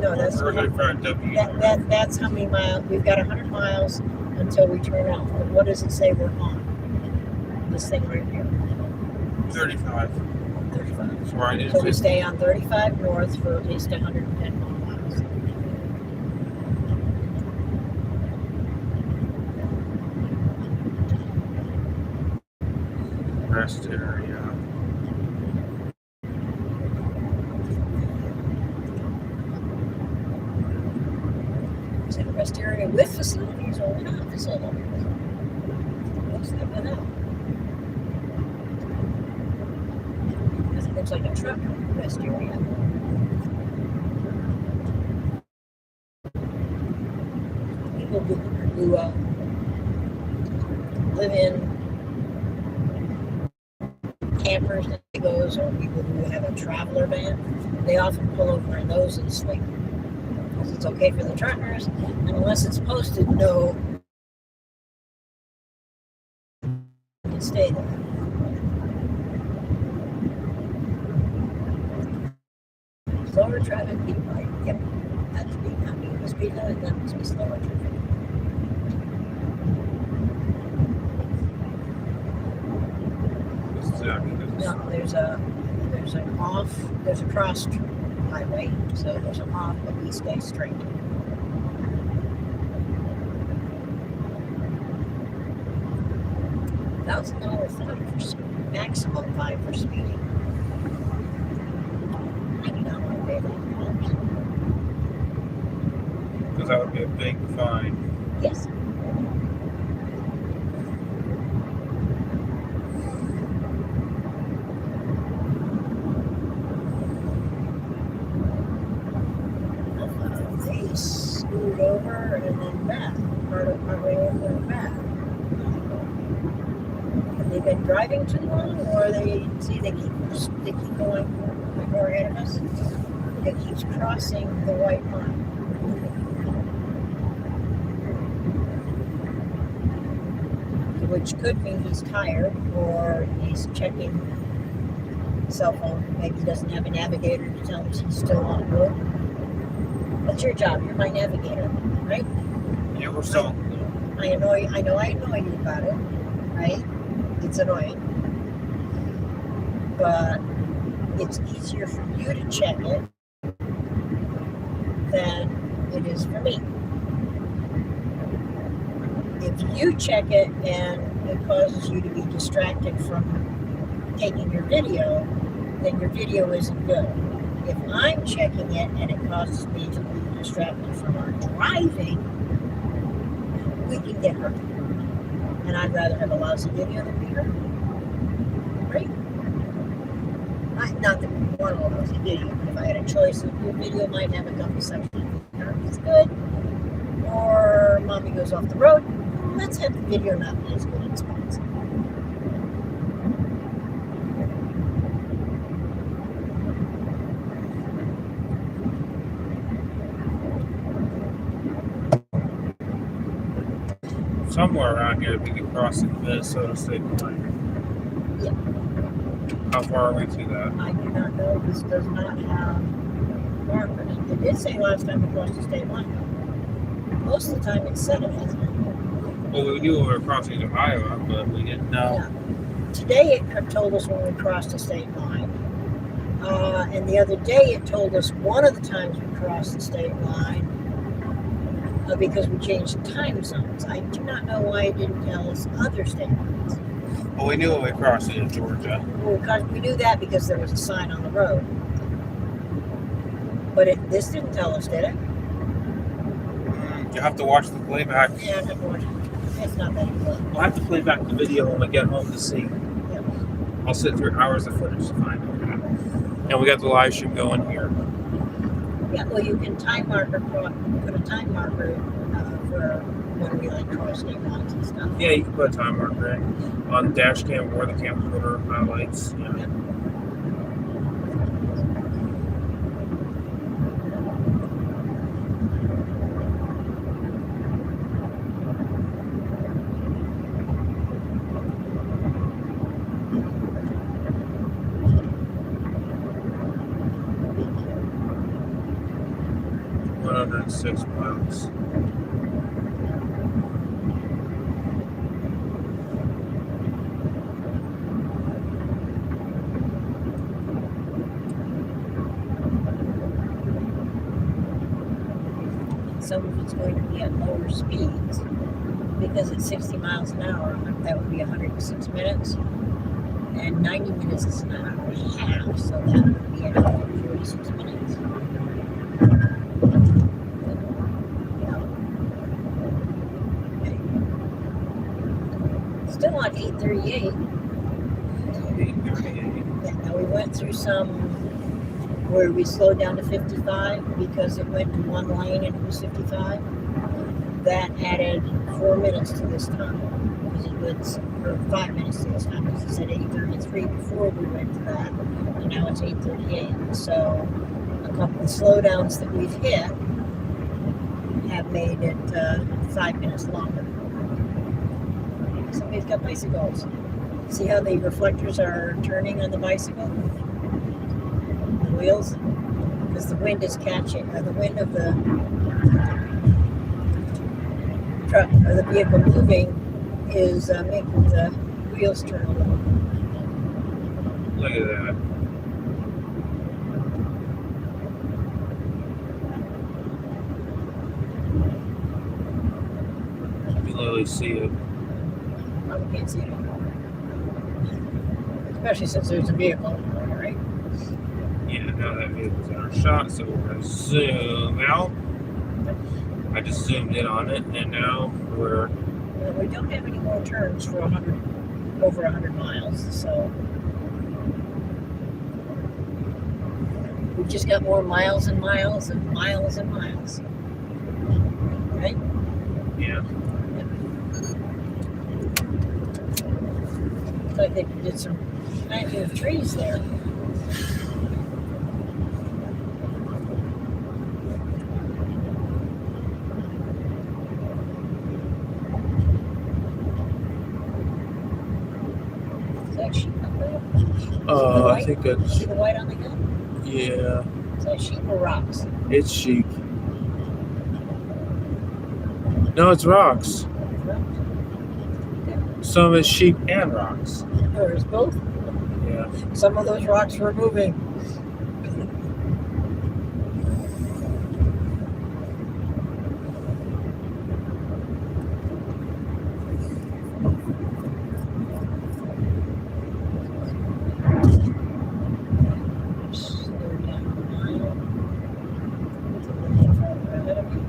No, that's Or 35 W. that's how many miles. We've got 100 miles until we turn off. But what does it say we're on? This thing right here. 35. 35. So I did So we stay on 35 north for at least 110 more miles. rest area. Is it a rest area with facilities or without facilities? Looks like without. Because the looks like a truck rest area. People who live in campers and goes, or people who have a traveler van, they often pull over in those and sleep. Because it's okay for the truckers, and unless it's posted, no, you can stay there. Slower traffic, keep right. Yep, that's speed limit. The speed limit, that must be slower traffic. No, there's a cross highway, so there's an off, but we stay straight. $1,000 fine for maximum fine for speeding. I do not want to pay that. Because that would be a big fine. Yes. They scooted over and then back, part way over and back. Have they been driving too long, or they keep going more ahead of us? It keeps crossing the white line. Which could mean he's tired, or he's checking cell phone. Maybe he doesn't have a navigator to tell him he's still on the road. That's your job. You're my navigator, right? Yeah, we're still. I know I annoy you about it, right? It's annoying. But it's easier for you to check it than it is for me. If you check it and it causes you to be distracted from taking your video, then your video isn't good. If I'm checking it and it causes me to be distracted from our driving, we can get hurt. And I'd rather have a lousy video than be hurt. Right? Not that we want a lousy video, but if I had a choice, your video might have a couple sections. It's good. Or mommy goes off the road. Let's have the video not be as good as possible. Somewhere around here, we could cross the Minnesota state line. Yeah. How far are we to that? I do not know. This does not have markers. It did say last time we crossed the state line. Most of the time it said it hasn't. Well, we knew we were crossing to Iowa, but we didn't know. Yeah. Today it told us when we crossed the state line. And the other day it told us one of the times we crossed the state line because we changed time zones. I do not know why it didn't tell us other state lines. Well, we knew when we crossed into Georgia. Well, we knew that because there was a sign on the road. But this didn't tell us, did it? You have to watch the playback. Yeah, I have to watch it. It's not that important. We'll have to play back the video when we get home to see. Yeah. I'll sit through hours of footage to find it. And we got the live stream going here. Yeah, well, you can put a time marker for when we cross state lines and stuff. Yeah, you can put a time marker in on the dash cam or the camcorder highlights. Yeah. Yep. Than 6 miles. Some of it's going to be at lower speeds because at 60 miles an hour, that would be 106 minutes, and 90 minutes is an hour and a half, so that would be 146 minutes. Still on 838. 8:38. Yeah, no, we went through some where we slowed down to 55 because it went to one lane and it was 55. That added 4 minutes to this time. Because it was, or 5 minutes to this time. Because it said 8:33 before we went to that. And now it's 8:38. So a couple of slowdowns that we've hit have made it 5 minutes longer. Somebody's got bicycles. See how the reflectors are turning on the bicycle? The wheels? Because the wind is catching, or the wind of the truck or the vehicle moving is making the wheels turn a little. Look at that. You can literally see it. I can't see it anymore. Especially since there's a vehicle, right? Yeah, now that vehicle's in our shot, so we're gonna zoom out. I just zoomed in on it, and now we're Well, we don't have any more turns for over 100 miles, so we've just got more miles and miles and miles and miles. Right? yeah. Looks like they did some planting of trees there. Is that sheep up there? I think that's, See the white on the hill? yeah, Is that sheep or rocks? it's sheep. No, it's rocks. Some is sheep and rocks. Or is both? Yeah. Some of those rocks were moving. Slow down a mile. It's a little farther ahead of me.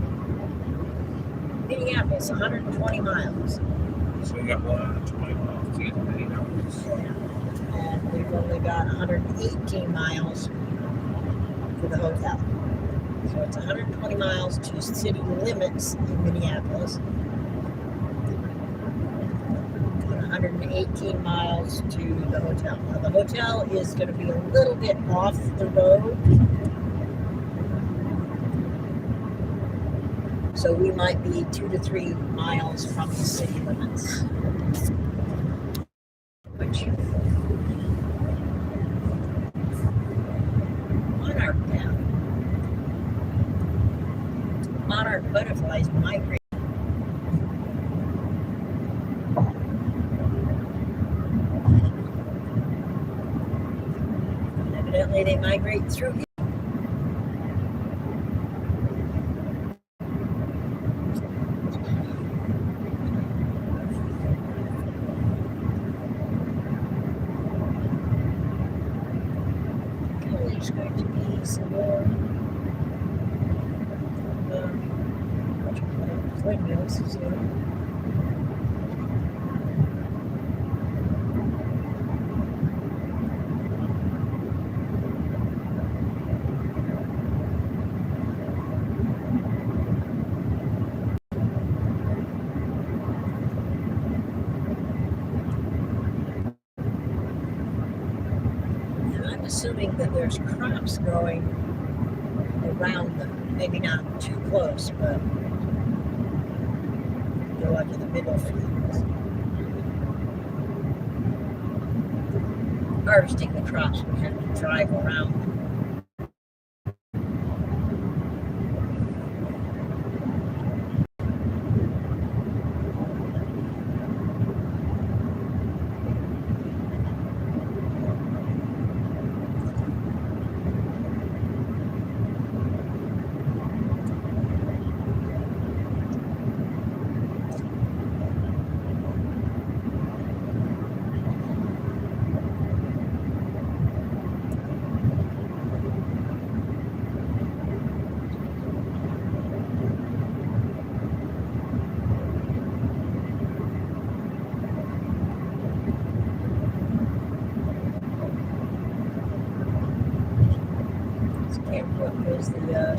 Minneapolis, 120 miles. So we got 120 miles to get to Minneapolis. And we've only got 118 miles to the hotel. So it's 120 miles to city limits in Minneapolis. And 118 miles to the hotel. Now the hotel is going to be a little bit off the road. So we might be 2 to 3 miles from the city limits. Which monarch now. Monarch butterflies migrate. Evidently they migrate through here. There's going to be some more windmills soon. And I'm assuming that there's crops growing around them. Maybe not too close, but go out to the middle fields. Harvesting the crops, we have to drive around them.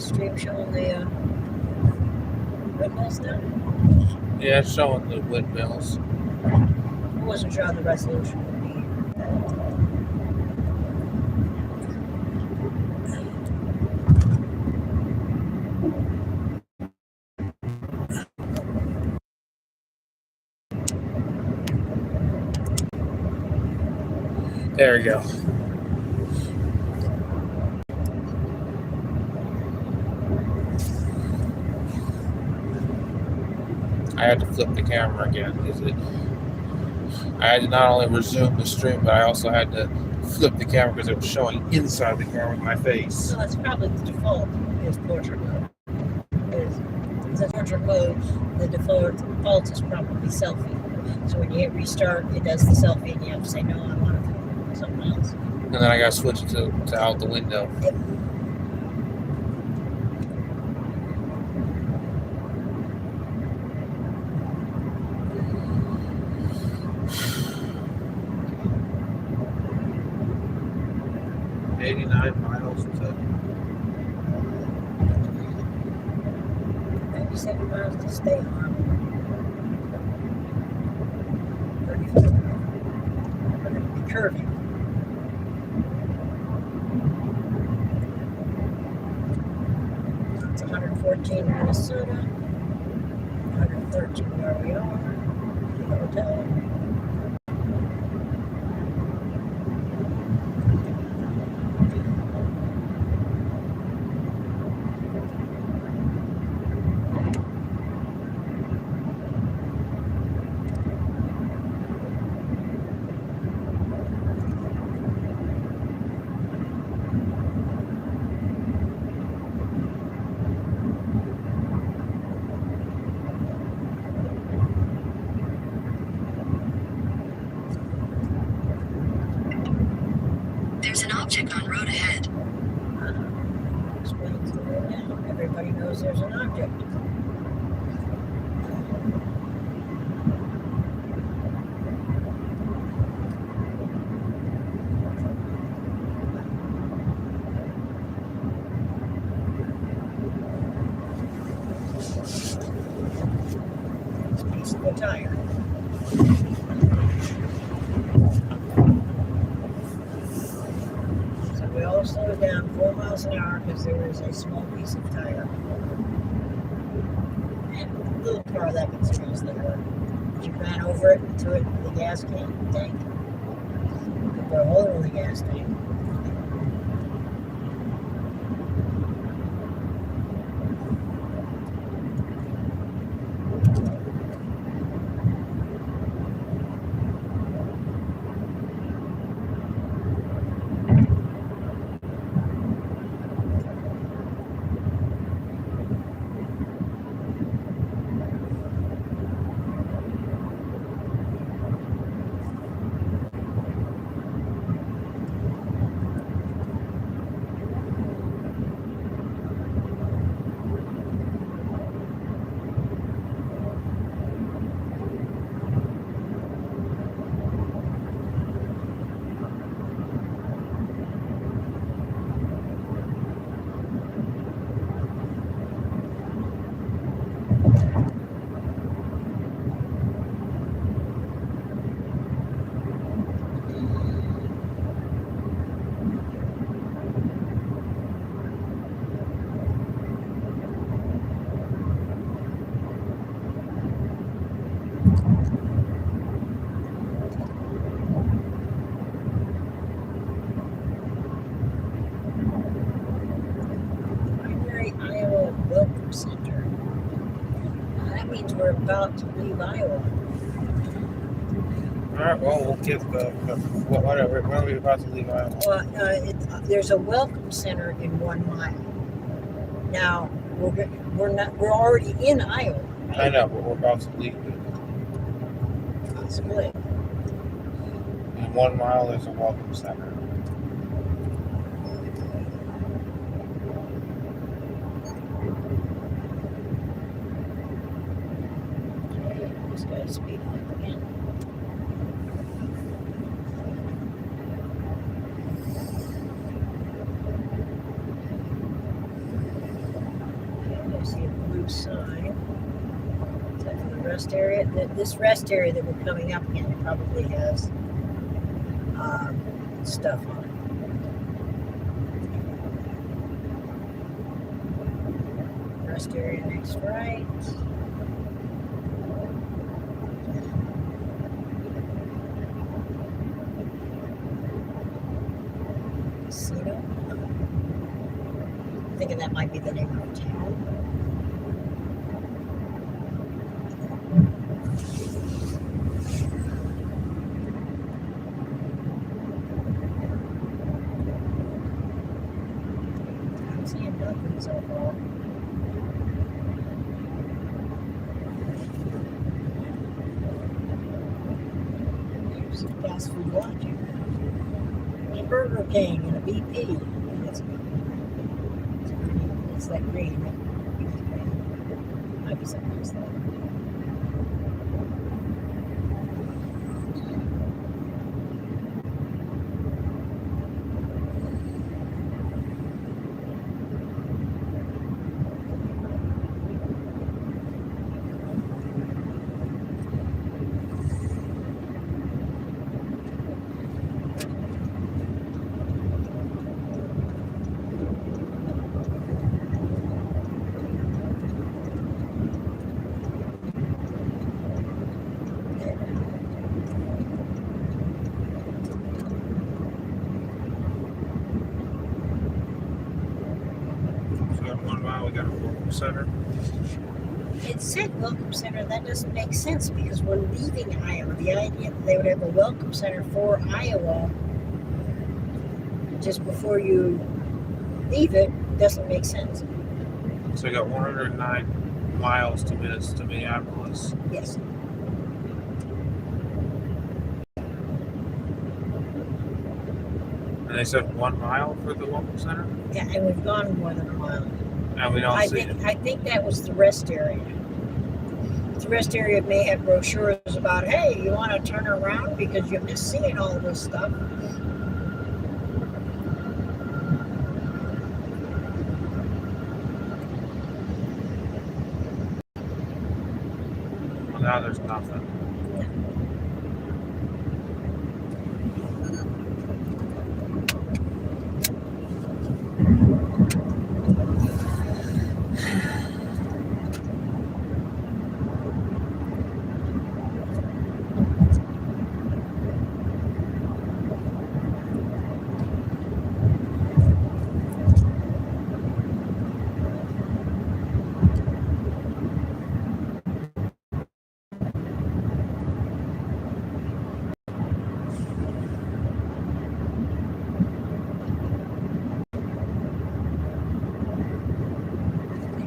stream showing the windmills now? Yeah, it's showing the windmills. I wasn't sure how the resolution would be. There we go. I had to flip the camera again because I had to not only resume the stream, but I also had to flip the camera because it was showing inside the camera with my face. So that's probably the default is portrait mode. Is the portrait mode, the default is probably selfie. So when you hit restart, it does the selfie, and you have to say no, I want something else. And then I got to switch it to out the window. Yep. 89 miles to 97 miles to stay on. 35. We're going to be curving. It's 114 in Minnesota. 113 where we are. The hotel. There's an object on road ahead. Explains the way down. Everybody knows there's an object. It's a piece of a tire. So we all slowed down 4 miles an hour because there was a small piece of tire. And a little car that could seriously hurt. She ran over it and threw it into the gas tank. Could put a hole in the gas tank. Primary Iowa Welcome Center. That means we're about to leave Iowa. All right, well, we'll give whatever. When are we about to leave Iowa? Well, there's a welcome center in 1 mile. Now we're already in Iowa. Right? I know, but we're about to leave it. Possibly. In 1 mile, there's a welcome center. Just gotta speed up again. rest area. This rest area that we're coming up in probably has stuff on it. Rest area next right. Casino. I'm thinking that might be the name of the town. I'm seeing nothing so far. There's a fast food watching. A Burger King and a BP. It's that green. Might be something else though. So we got 1 mile, we got a welcome center. It said welcome center. That doesn't make sense because when leaving Iowa, the idea that they would have a welcome center for Iowa just before you leave it doesn't make sense. So we got 109 miles to Minneapolis. Yes. And they said 1 mile for the welcome center? Yeah, and we've gone more than a mile. And we don't I see it. think that was the rest area. The rest area may have brochures about, hey, you want to turn around because you miss seeing all this stuff. Well, now there's nothing.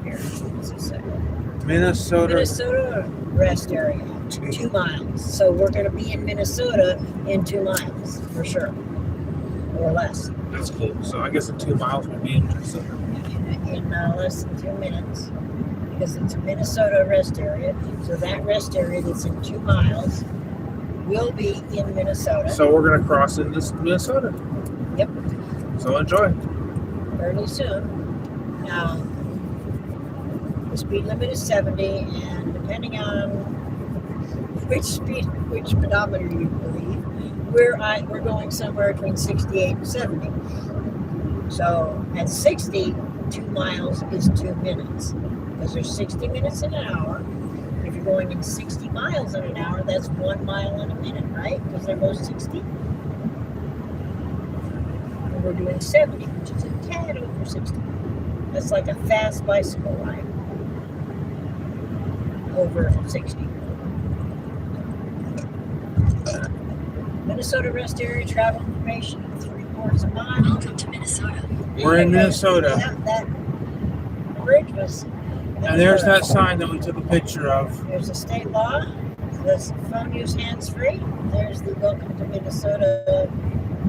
Here, just a second. Minnesota. Rest area, 2 miles. So we're going to be in Minnesota in 2 miles for sure, or less. That's cool. So I guess in 2 miles we'll be in Minnesota. In less than 2 minutes, because it's a Minnesota rest area. So that rest area that's in 2 miles will be in Minnesota So we're gonna cross into Minnesota. Yep. So enjoy. fairly soon. Now, the speed limit is 70, and depending on which speedometer you believe, we're going somewhere between 68 and 70. So at 60, 2 miles is 2 minutes, because there's 60 minutes in an hour. If you're going in 60 miles in an hour, that's 1 mile in a minute, right? Because they're both 60. And we're doing 70, which is a tad over 60. That's like a fast bicycle ride over 60. Minnesota rest area travel information, 3/4 mile. Welcome to Minnesota. We're in Minnesota. That bridge was. And there's that sign that we took a picture of. There's a state law. There's phone use hands-free. There's the Welcome to Minnesota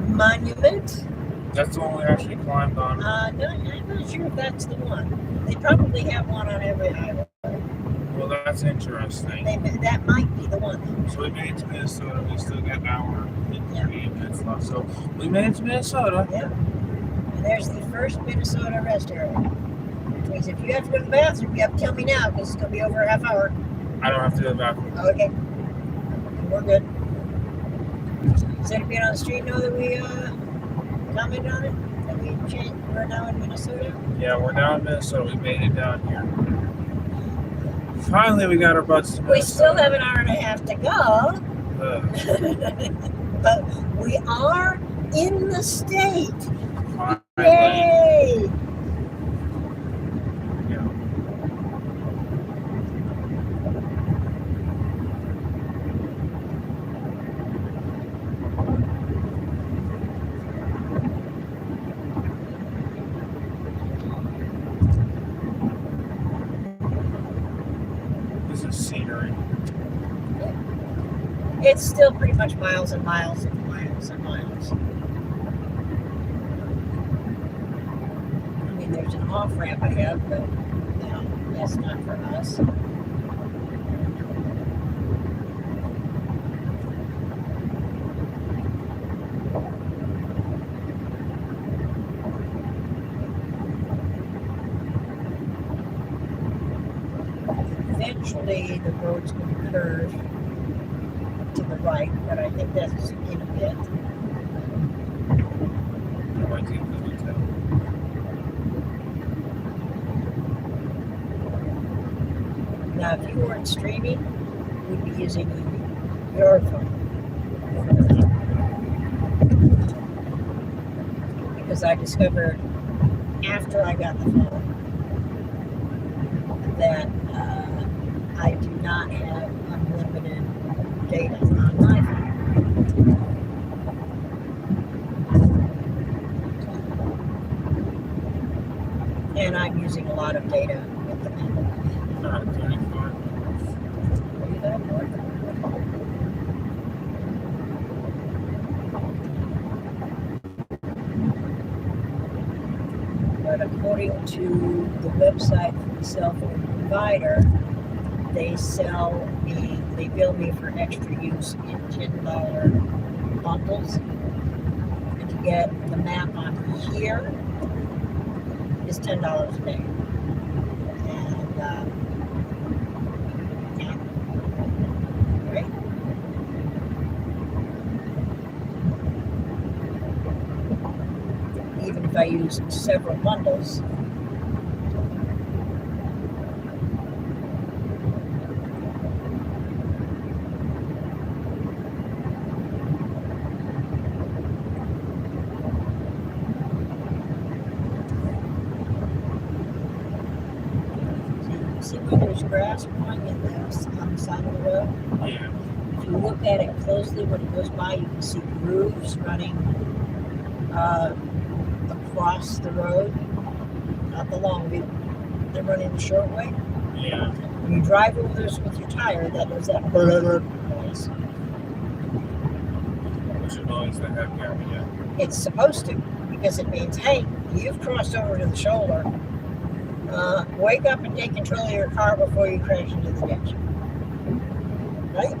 monument. That's the one we actually climbed on. No, I'm not sure if that's the one. They probably have one on every highway. Well, that's interesting. That might be the one. So we made it to Minnesota. We still got an hour and 3 minutes left. So we made it to Minnesota. Yep. And there's the first Minnesota rest area. Which means if you have to go to the bathroom, you have to tell me now because it's going to be over a half hour. I don't have to go to the bathroom. Okay. We're good. Does anybody on the street know that we commented on it? That we're now in Minnesota? Yeah, we're now in Minnesota. We made it down here. Finally, we got our butts to We still Minnesota. have an hour and a half to go. But we are in the state. Finally. Yay! Yeah. This is scenery. It's still pretty much miles and miles and miles and miles. I mean, there's an off ramp ahead, but you know, that's not for us. Eventually, the road's going to curve to the right, but I think that's in a bit. I might take the hotel. Now, if you weren't streaming, we'd be using your phone. Because I discovered after I got the phone that I do not have unlimited data on my phone. And I'm using a lot of data with the Mac. Not 35. But according to the website for the cell phone provider, they bill me for extra use in $10 bundles. And to get the map on here is $10 a day. And yeah, right? Even if I use several bundles. See where there's grass growing on the side of the road? Yeah. If you look at it closely when it goes by, you can see grooves running across the road, not the long way. They're running the short way. Yeah. When you drive over this with your tire, that does that noise. What's the noise that have Gary yet? It's supposed to, because it means, hey, you've crossed over to the shoulder. Wake up and take control of your car before you crash into the ditch. Right?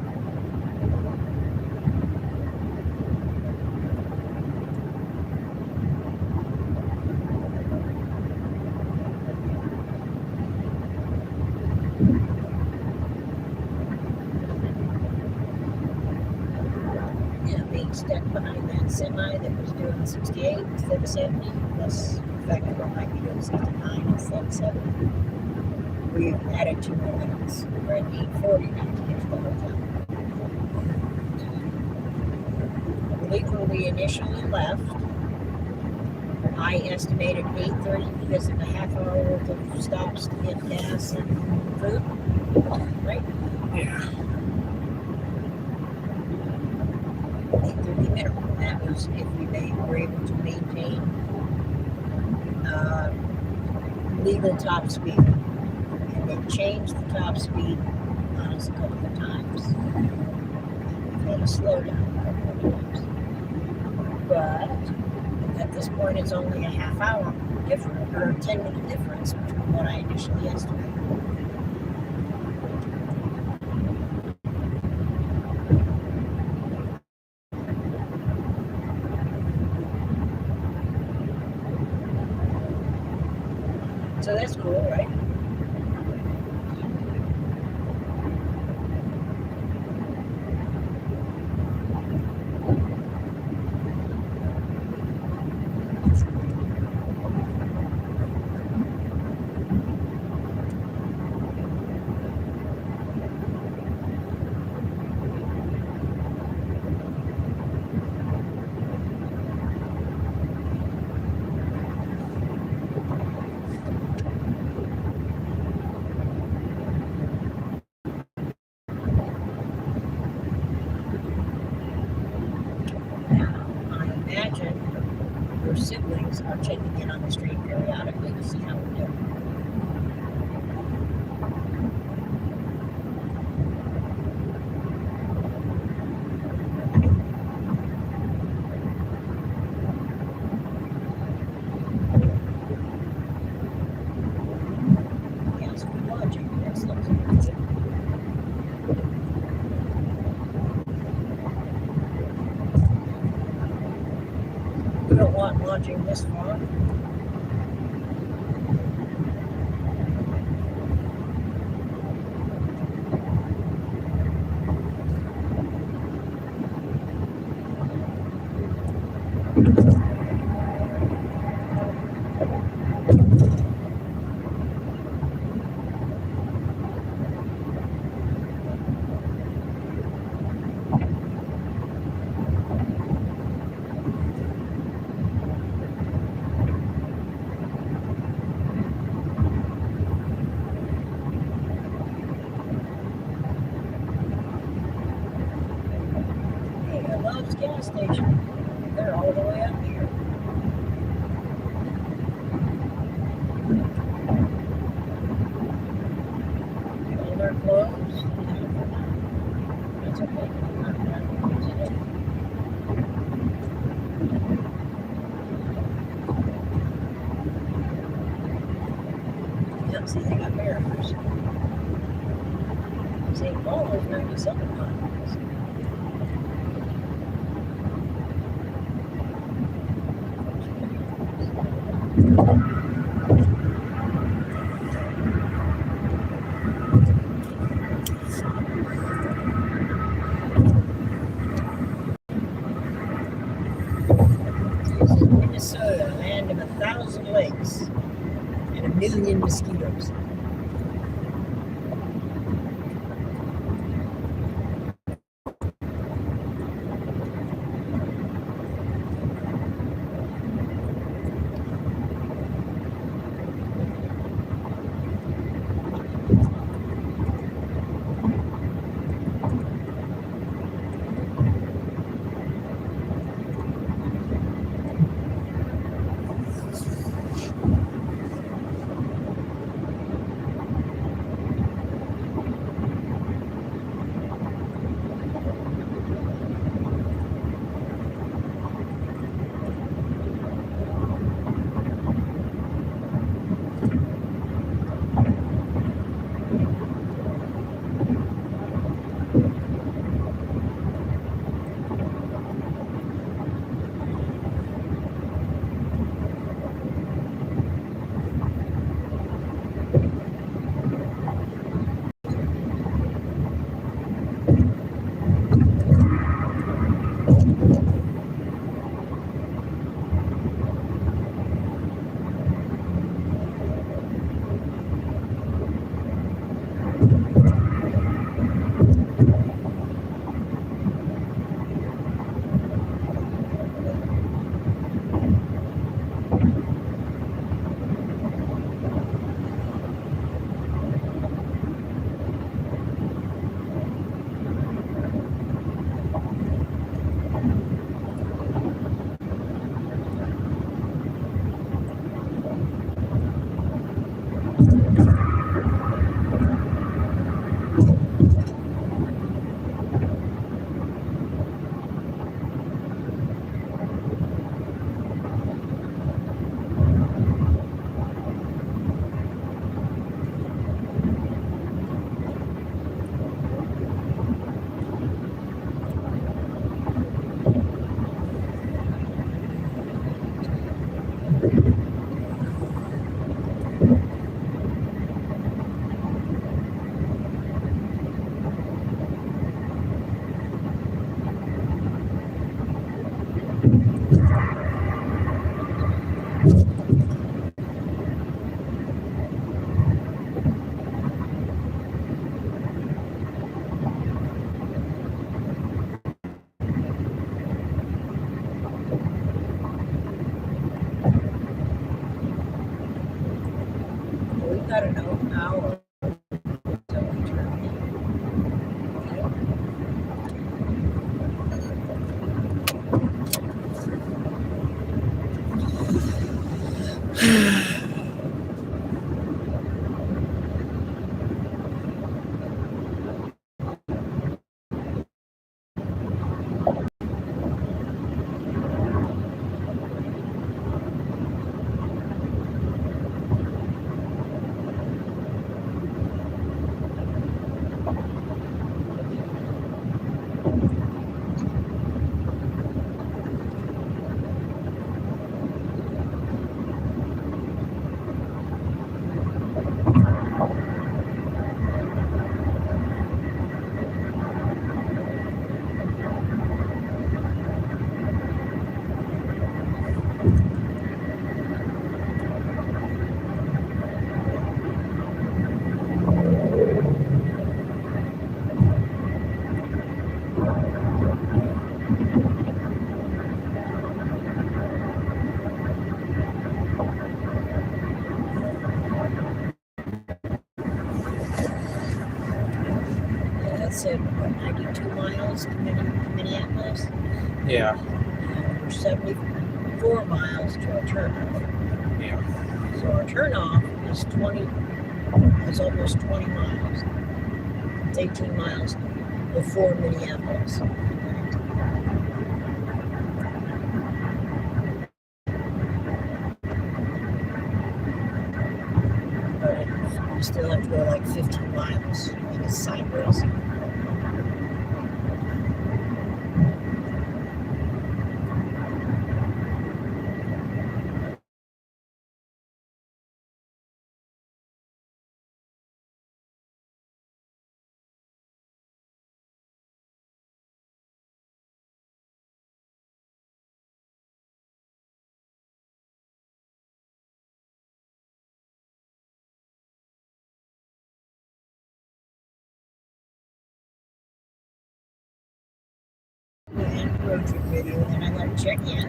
Yeah, being stuck behind that semi that was doing 68 instead of 70, plus the fact that it might be doing 69 instead of 70. We've added 2 more minutes. We're at 8:40 now to get to the hotel. I believe when we initially left, I estimated 8:30 because of a half hour worth of stops to get gas and food. Right? Yeah. 8:30 minimum. That was if we were able to maintain legal top speed. And they changed the top speed on us a couple of times. We've had a slowdown a couple of times. But at this point, it's only a half hour difference, or a 10-minute difference between what I initially estimated. So that's cool, right? checking in on the street periodically to see how we're doing. Yes, we're watching. That's looking good. We don't want lodging this far. Hey, I Love's gas station. They're all the way up here. Well, they're closed. That's okay. I'm not using it. Yep, see, they got barriers. St. Paul is 97 miles. This is Minnesota, land of 1,000 lakes and 1,000,000 mosquitoes. said, what, 92 miles to Minneapolis? Yeah. And we're 74 miles to our turnoff. Yeah. So our turnoff is almost 20 miles. It's 18 miles before Minneapolis. But you still have to go like 15 miles. I think it's sideways. And road trip video, and I gotta check in.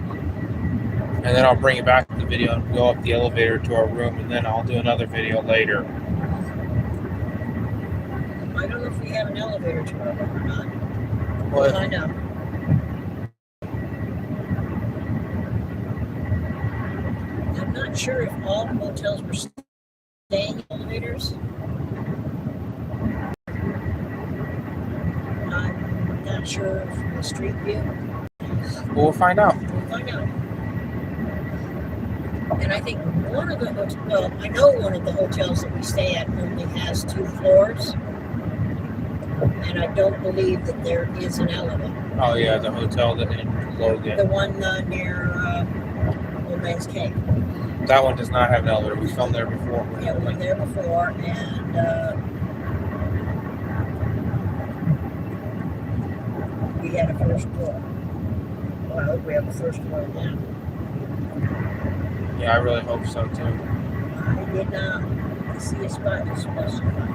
And then I'll bring you back to the video and go up the elevator to our room, and then I'll do another video later. I don't know if we have an elevator to our room or not. Well, But I know. I'm not sure if all hotels were staying in elevators. I'm not sure from the street view. we'll find out. We'll find out. And I think one of the I know one of the hotels that we stay at only has 2 floors. And I don't believe that there is an elevator. Oh yeah, the hotel that in Logan. The one near Old Man's Cave. That one does not have an elevator. We filmed there before. Yeah, we were there before, and we had a first floor. Well, I hope we have a first floor now. Yeah, I really hope so too. I did not see a spot to specify.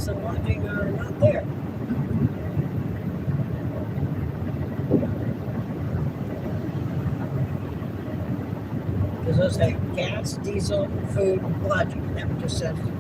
parts I'm watching are not there. Because those have gas, diesel, food, lodging. That one just says food.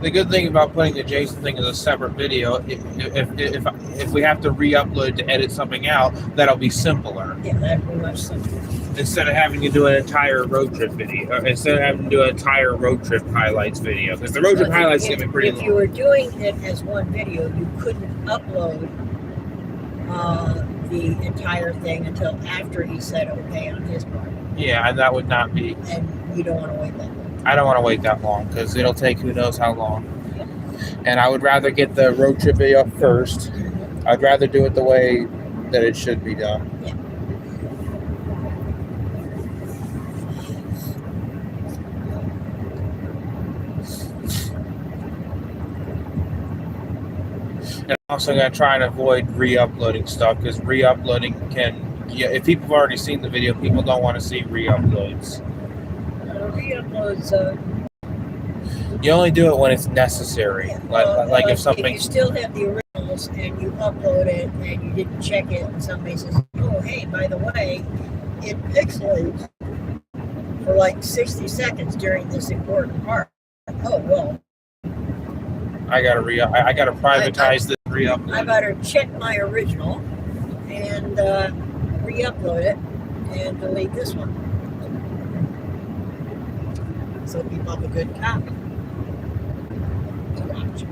The good thing about putting the Jason thing as a separate video, if we have to re-upload to edit something out, that'll be simpler. Yeah, that'd be much simpler. Instead of having to do an entire road trip video, or instead of having to do an entire road trip highlights video, because the road trip highlights can be pretty If long. you were doing it as one video, you couldn't upload the entire thing until after he said okay on his part. Yeah, and that would not be. And you don't want to wait that long. I don't want to wait that long because it'll take who knows how long. And I would rather get the road trip video up first. I'd rather do it the way that it should be done. Yeah. And I'm also going to try and avoid re-uploading stuff because re-uploading can, yeah, if people have already seen the video, people don't want to see re-uploads. Re-uploads, You only do it when it's necessary. yeah, Like if if something, you still have the originals and you upload it and you didn't check it and somebody says, oh, hey, by the way, it pixelates for like 60 seconds during this important part. Oh, well, I gotta privatize this re-upload. I better check my original and re-upload it and delete this one. So people have a good copy to watch.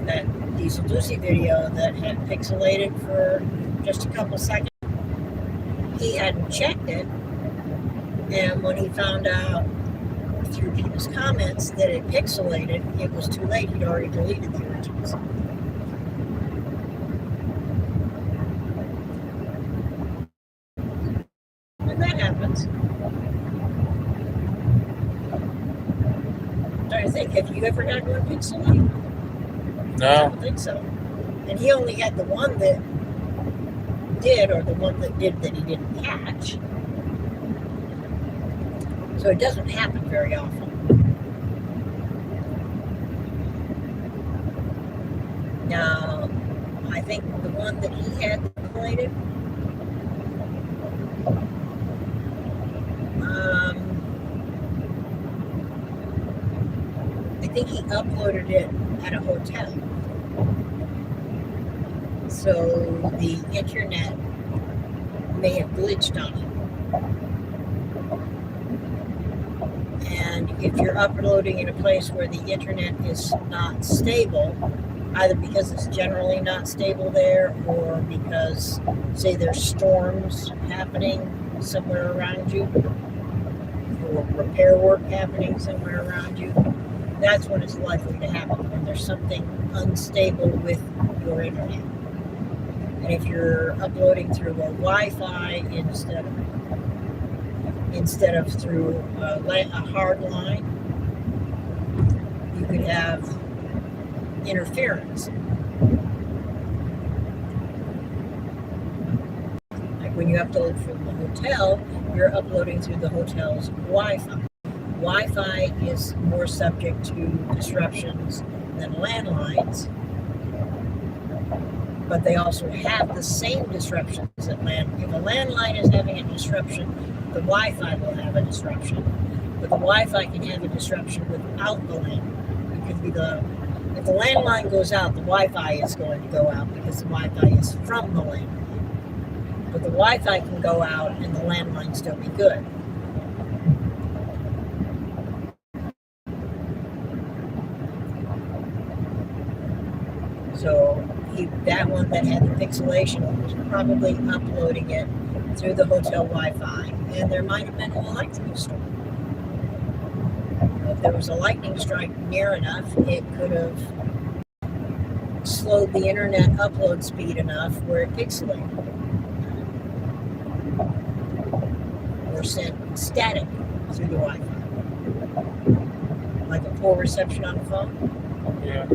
That Diesel Lucy video that had pixelated for just a couple seconds, he hadn't checked it, and when he found out through people's comments that it pixelated, it was too late. He'd already deleted the originals. And that happens. I'm trying to think, have you ever had one pixelated? I No, don't think so. And he only had the one that did, or the one that did that he didn't catch. So it doesn't happen very often. Now, I think the one that he had pixelated, I think he uploaded it at a hotel. So the internet may have glitched on him. And if you're uploading in a place where the internet is not stable, either because it's generally not stable there or because, say, there's storms happening somewhere around you or repair work happening somewhere around you, that's when it's likely to happen, when there's something unstable with your internet. And if you're uploading through a Wi-Fi instead of through a hard line, you could have interference. Like when you upload from the hotel, you're uploading through the hotel's Wi-Fi. Wi-Fi is more subject to disruptions than landlines, but they also have the same disruptions that If a landline is having a disruption, the Wi-Fi will have a disruption. But the Wi-Fi can have a disruption without the landline. It could be if the landline goes out, the Wi-Fi is going to go out because the Wi-Fi is from the landline. But the Wi-Fi can go out and the landline still be good. So that one that had the pixelation was probably uploading it through the hotel Wi-Fi, and there might have been an electrical storm. If there was a lightning strike near enough, it could have slowed the internet upload speed enough where it pixelated or sent static through the Wi-Fi, like a poor reception on the phone. Yeah.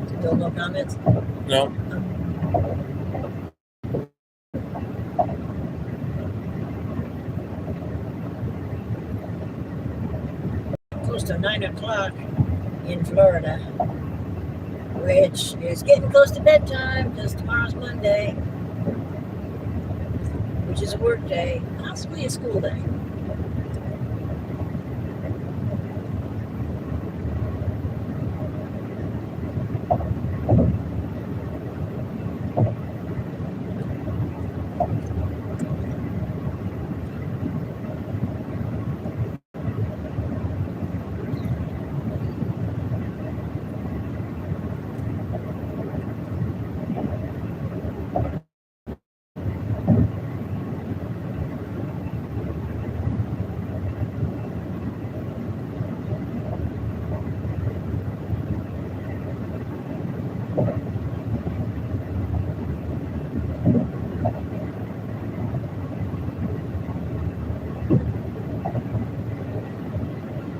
Still no comments? No. Close to 9 o'clock in Florida, which is getting close to bedtime because tomorrow's Monday, which is a work day, possibly a school day.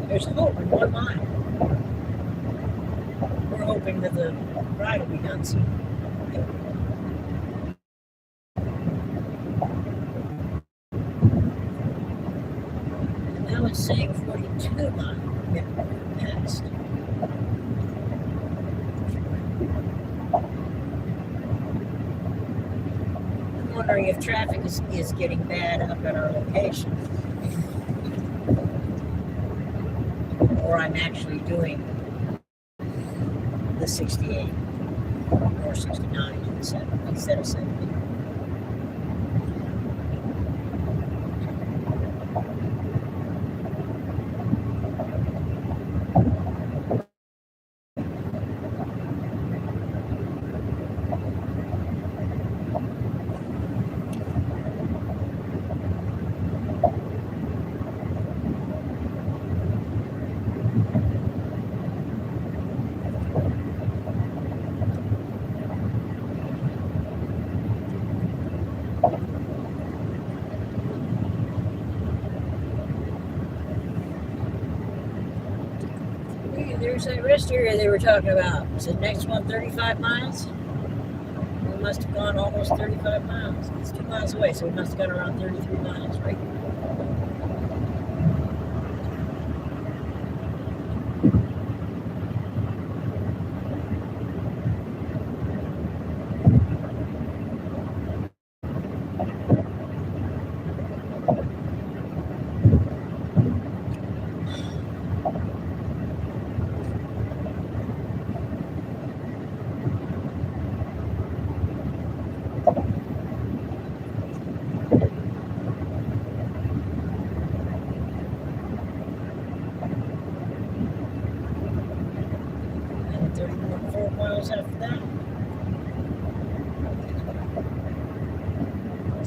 There's hope in 1 mile. We're hoping that the ride will be done soon. And now it's saying 42 miles next. I'm wondering if traffic is getting bad up at our location. Or I'm actually doing the 68 or 69 instead of 70. There's that rest area they were talking about. Is the next one 35 miles? We must have gone almost 35 miles. It's 2 miles away, so we must have gone around 33 miles, right?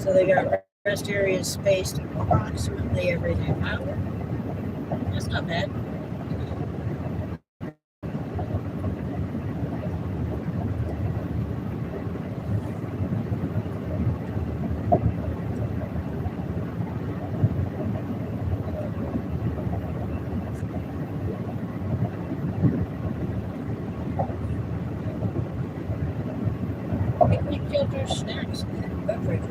So they got rest areas spaced approximately every half hour. That's not bad. Picnic shelters, snacks, and beverages.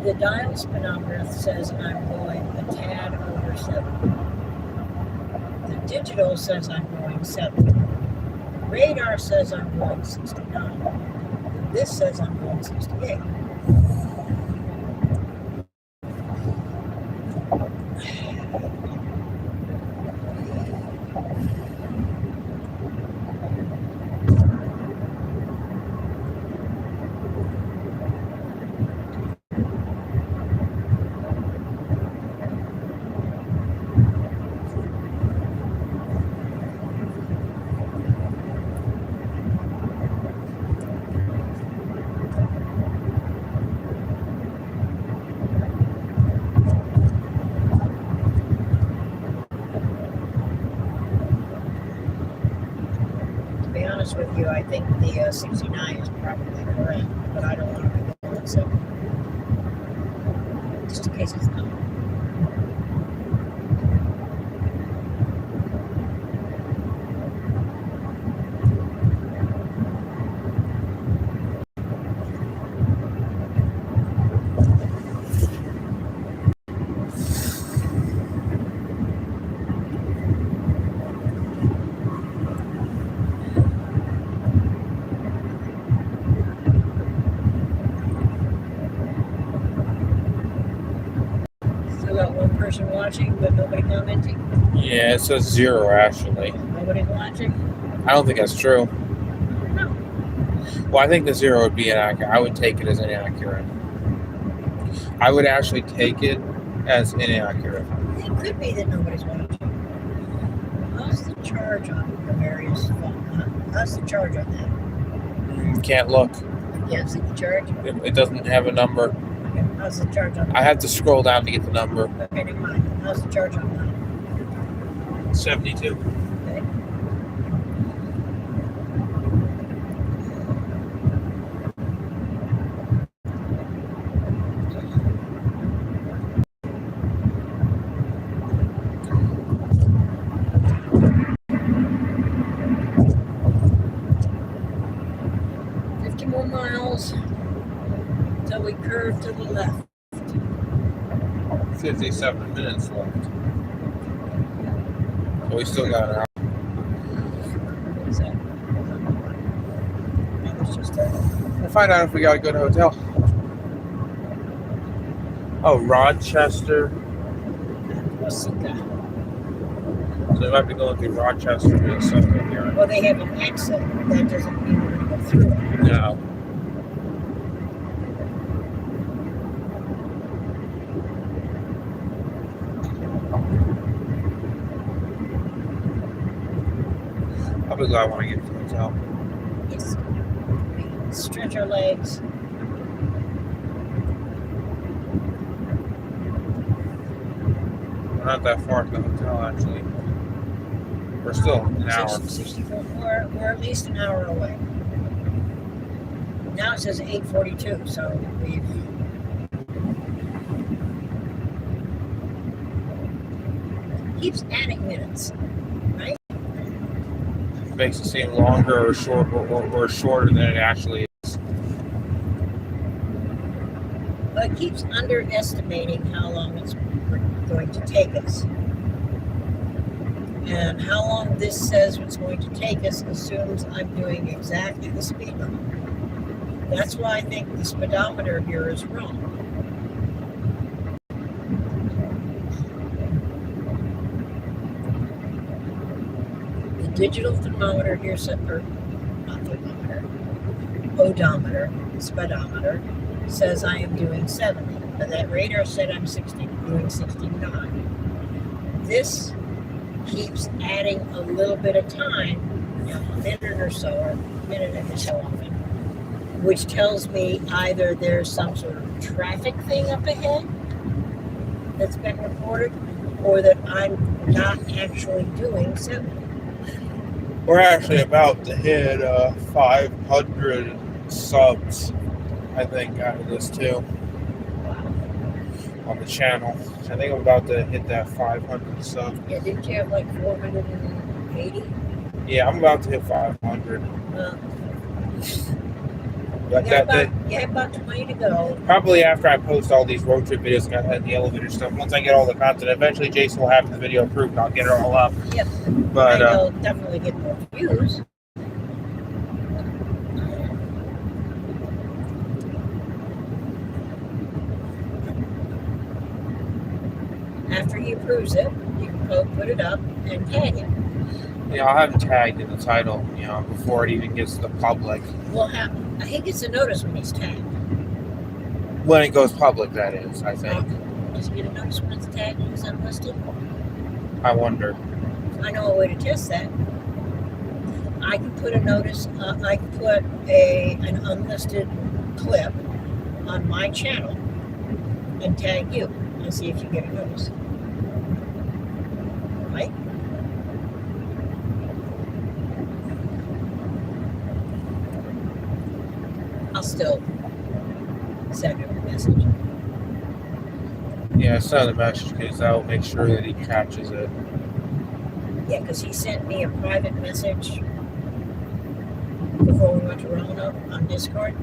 The dial speedometer says I'm going a tad over 7. The digital says I'm going 7. Radar says I'm going 69. This says I'm going 68. With you, I think the 69 is probably correct, but I don't want to be going 7. Just in case it's not. Person watching, but nobody commenting. Yeah, it says 0 actually. Nobody's watching. I don't think that's true. No. Well, I think the 0 would be inaccurate. I would take it as inaccurate. I would actually take it as inaccurate. It could be that nobody's watching. How's the charge on the various phones? How's the charge on that? Can't look. You can't see the charge? It doesn't have a number. Okay. How's the charge on that? I have to scroll down to get the number. Okay, never mind. How's the charge on that? 72. Okay. 50 more miles until we curve to the left. 57 minutes left. So we still got an hour. What's that? That was just a... We'll find out if we got a good hotel. Oh, Rochester. Wasika. So they might be going through Rochester or something here. Well, they have an exit. That doesn't mean we're going to go through it. No. I'll be glad when I get to the hotel. Yes. We stretch our legs. We're not that far from the hotel, actually. We're still an hour. 64. We're at least an hour away. Now it says 8:42, so we've... keeps adding minutes, right? Makes it seem longer or short or shorter than it actually is. But it keeps underestimating how long it's going to take us. And how long this says it's going to take us assumes I'm doing exactly the speed limit. That's why I think the speedometer here is wrong. The digital thermometer here, or not thermometer, odometer, speedometer, says I am doing 70. But that radar said I'm doing 69. This keeps adding a little bit of time, a minute or so, or a minute every so often, which tells me either there's some sort of traffic thing up ahead that's been reported, or that I'm not actually doing 70. We're actually about to hit 500 subs, I think, out of this too, on the channel. I think I'm about to hit that 500 sub. Yeah, didn't you have like 480? Yeah, I'm about to hit 500. But You have about 20 to go. probably after I post all these road trip videos and the elevator stuff, once I get all the content, eventually Jason will have the video approved and I'll get it all up. Yep. But And you'll definitely get more views. After he approves it, you can put it up and tag it. yeah, I'll have him tagged in the title, before it even gets to the public. Well, he gets a notice when he's tagged. When it goes public, that is, I think. Does he get a notice when it's tagged and it's unlisted? I wonder. I know a way to test that. I can put a notice, I can put an unlisted clip on my channel and tag you and see if you get a notice. Right? I'll still send him a message. Yeah, send the message because that will make sure that he catches it. Yeah, because he sent me a private message before we went to Roanoke on Discord,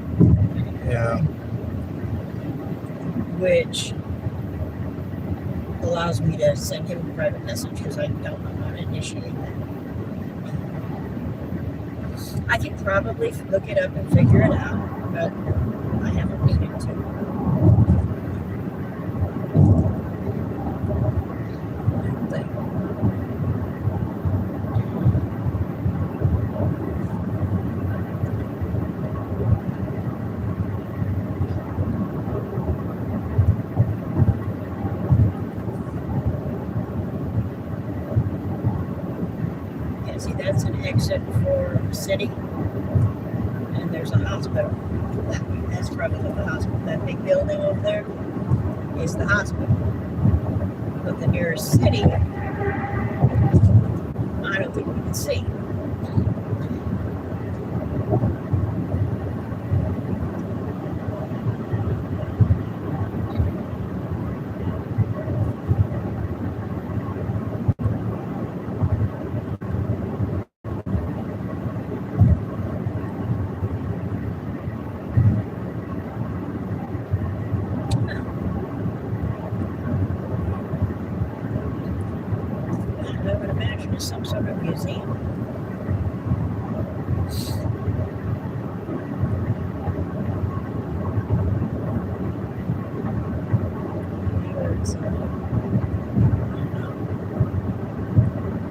Yeah. which allows me to send him a private message because I don't know how to initiate that. I can probably look it up and figure it out, but I haven't needed to. Yeah, see, that's an exit for the city, and there's a hospital. That's probably the hospital. That big building over there is the hospital. But the nearest city, I don't think we can see. I would imagine it's some sort of museum.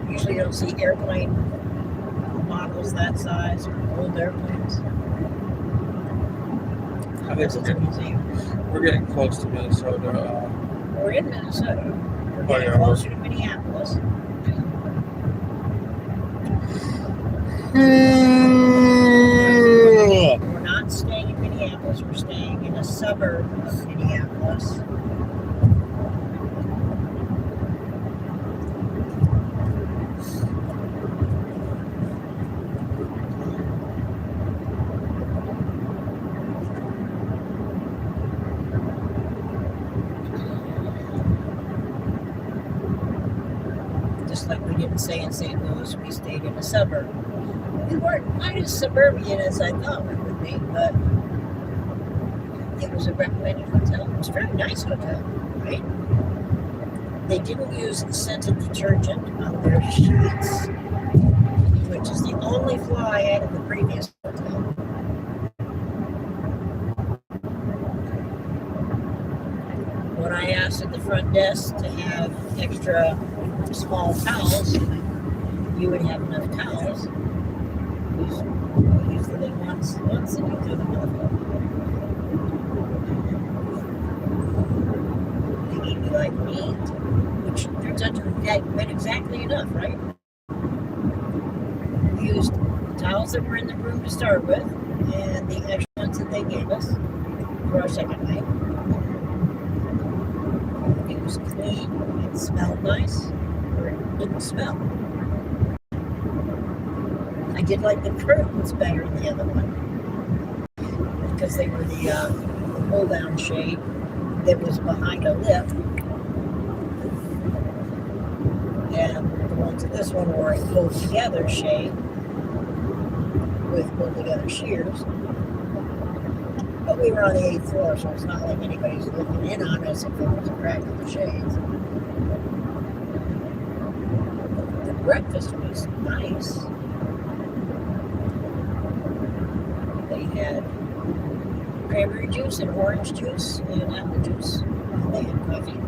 Usually you don't see airplane models that size or old airplanes. I think we're getting close to Minnesota. We're in Minnesota. We're Oh, getting yeah. closer to Minneapolis. We're not staying in Minneapolis. We're staying in a suburb of Minneapolis. Just like we didn't stay in St. Louis, we stayed in a suburb. We weren't quite as suburban as I thought we would be, but it was a recommended hotel. It's a very nice hotel, right? They didn't use scented detergent on their sheets, which is the only flaw I had in the previous hotel. When I asked at the front desk to have extra small towels, you would have enough towels. Use the thing once and you throw them on the floor. They gave me like meat, which turns out to have been exactly enough, right? We used the towels that were in the room to start with, and the extra ones that they gave us for our second night. It was clean, it smelled nice, or it didn't smell. I did like the curtains better than the other one, because they were the pull-down shade that was behind a lip. And the ones in this one were a pulled-together shade with pulled-together shears. But we were on the 8th floor, so it's not like anybody's looking in on us if there was a crack in the shades. The breakfast was nice. They had cranberry juice and orange juice and apple juice. And they had coffee.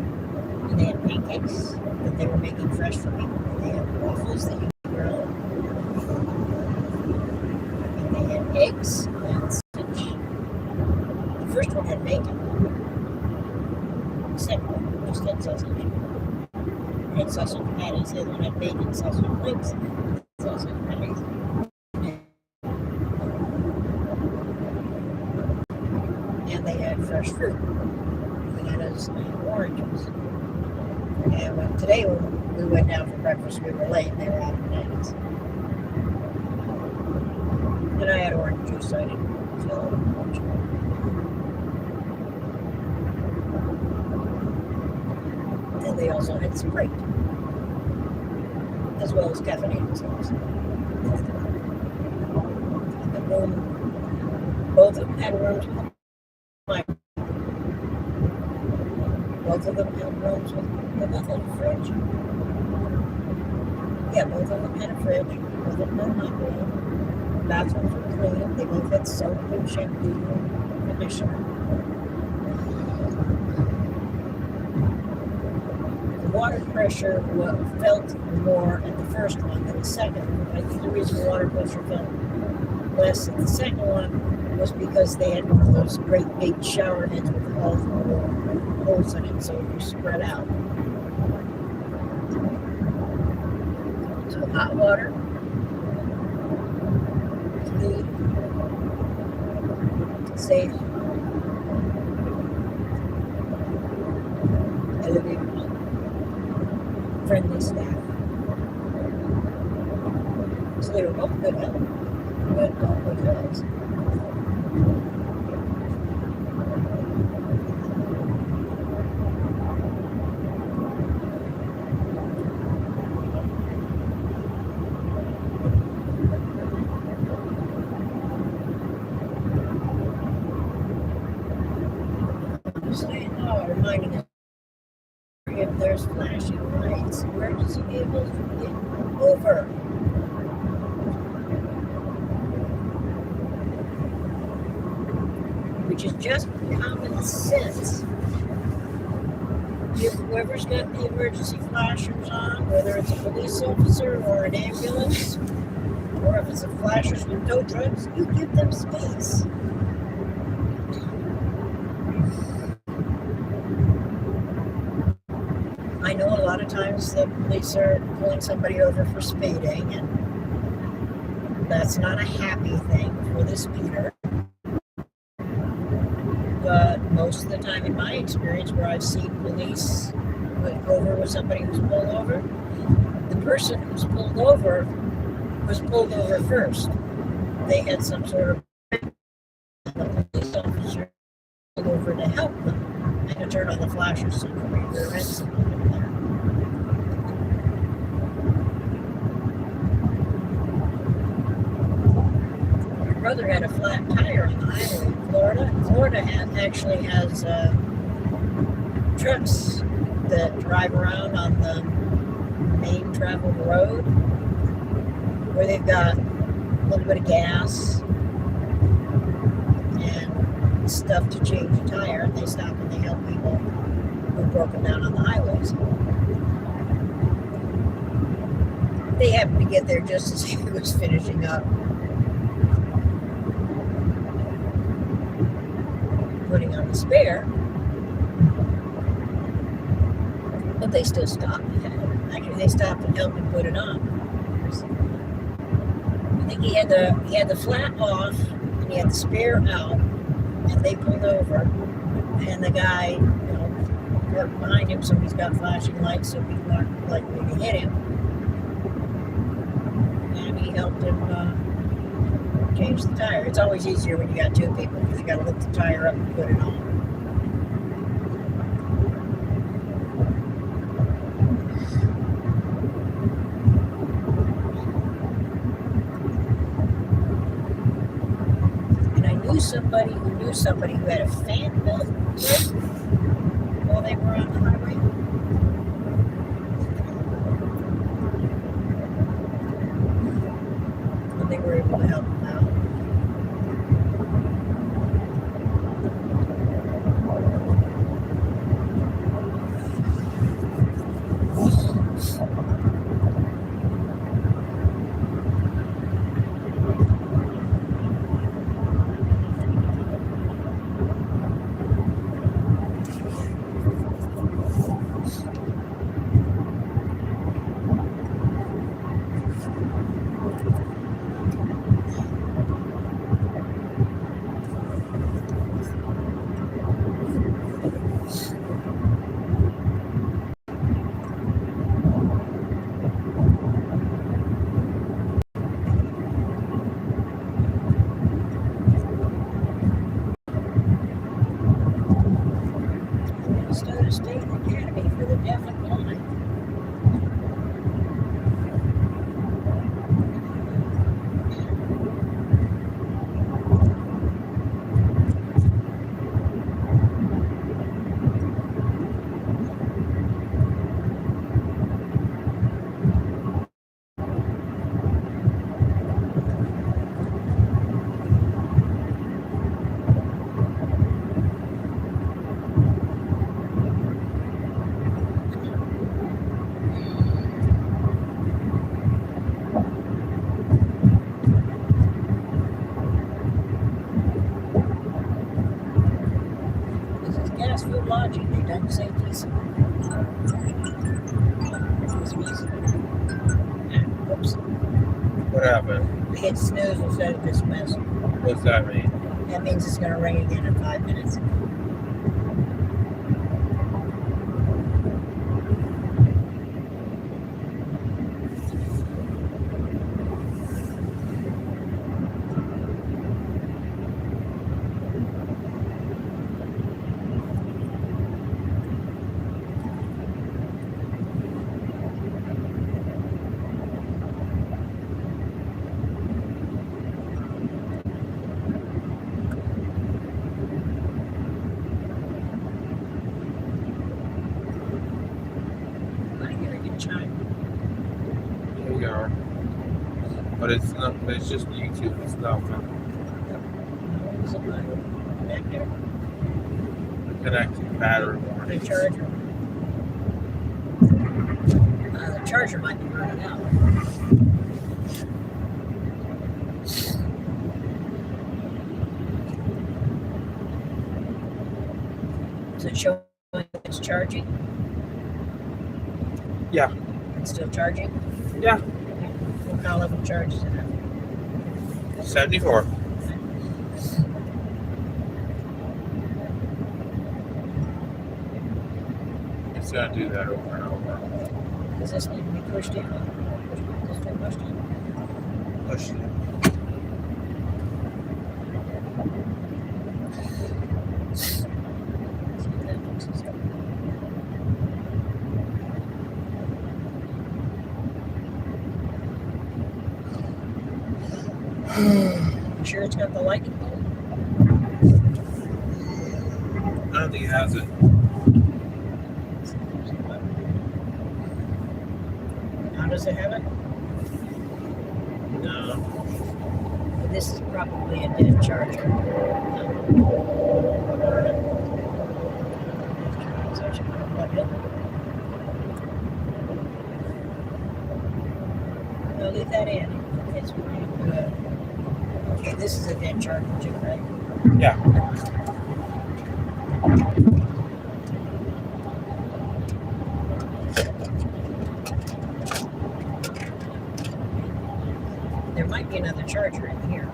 And they had pancakes that they were making fresh for me. And they had waffles that you could grill. And they had eggs and sausage. The first one had bacon. The second one just had sausage. It had sausage patties. The other one had bacon, sausage links, sausage patties. And they had fresh fruit, bananas and oranges. And today when we went down for breakfast, we were late and they were out of bananas. And I had orange juice, so I didn't feel it much. And they also had Sprite, as well as caffeinated sauce. The room, both of them had rooms with both of them had rooms with the method fridge. Yeah, both of them had a fridge. Both of them had a microwave. Bathrooms were clean. They both had soap and shampoo and conditioner. The water pressure felt more at the first one than the second one. I think the reason the water pressure felt less at the second one was because they had one of those great big shower heads with all the holes in it, so it was spread out. So hot water, clean, safe, elevators, friendly staff. So they were both good hotels. Reminding us if there's flashing lights, emergency vehicles get over. Which is just common sense. If whoever's got the emergency flashers on, whether it's a police officer or an ambulance, or if it's a flashers with tow trucks, you give them space. I know a lot of times the police are pulling somebody over for speeding, and that's not a happy thing for the speeder. But most of the time, in my experience, where I've seen police over with somebody who's pulled over, the person who's pulled over was pulled over first. They had some sort of the police officer pulled over to help them and to turn on the flashers so nobody rear ends them. My brother had a flat tire on the highway in Florida. Florida actually has trucks that drive around on the main traveled road where they've got a little bit of gas and stuff to change the tire, and they stop and they help people who are broken down on the highways. They happened to get there just as he was finishing up putting on the spare, but they still stopped. Actually, they stopped and helped him put it on. I think he had the flat off and he had the spare out, and they pulled over, and the guy, parked behind him, so he's got flashing lights, so he's not likely to hit him. And he helped him change the tire. It's always easier when you got two people because you got to lift the tire up and put it on. And I knew somebody who had a fan belt while they were on the highway. And they were able to help them out. Minnesota State Academy for the Deaf and Blind. This is gas food lodging. They don't say diesel. Oops. What happened? I hit snooze instead of dismiss. What's that mean? That means it's going to ring again in 5 minutes. I hear a good chime. Here we are. But it's not. It's just YouTube. It's nothing. It's a connector. Connecting battery The warnings. charger. The charger might be running out. Is it showing it's charging? Yeah. It's still charging? Yeah. What kind of level charge is it at? 74. It's gonna do that over and over. Does this need to be pushed in? This been pushed in? Push it. See if that fixes it. You sure it's got the lightning bolt? I don't think it has it. does it have it? No. This is probably a dead charger. So I should plug it. No, leave that in. It's pretty good. Okay, this is a dead charger too, right? Yeah. There might be another charger in here.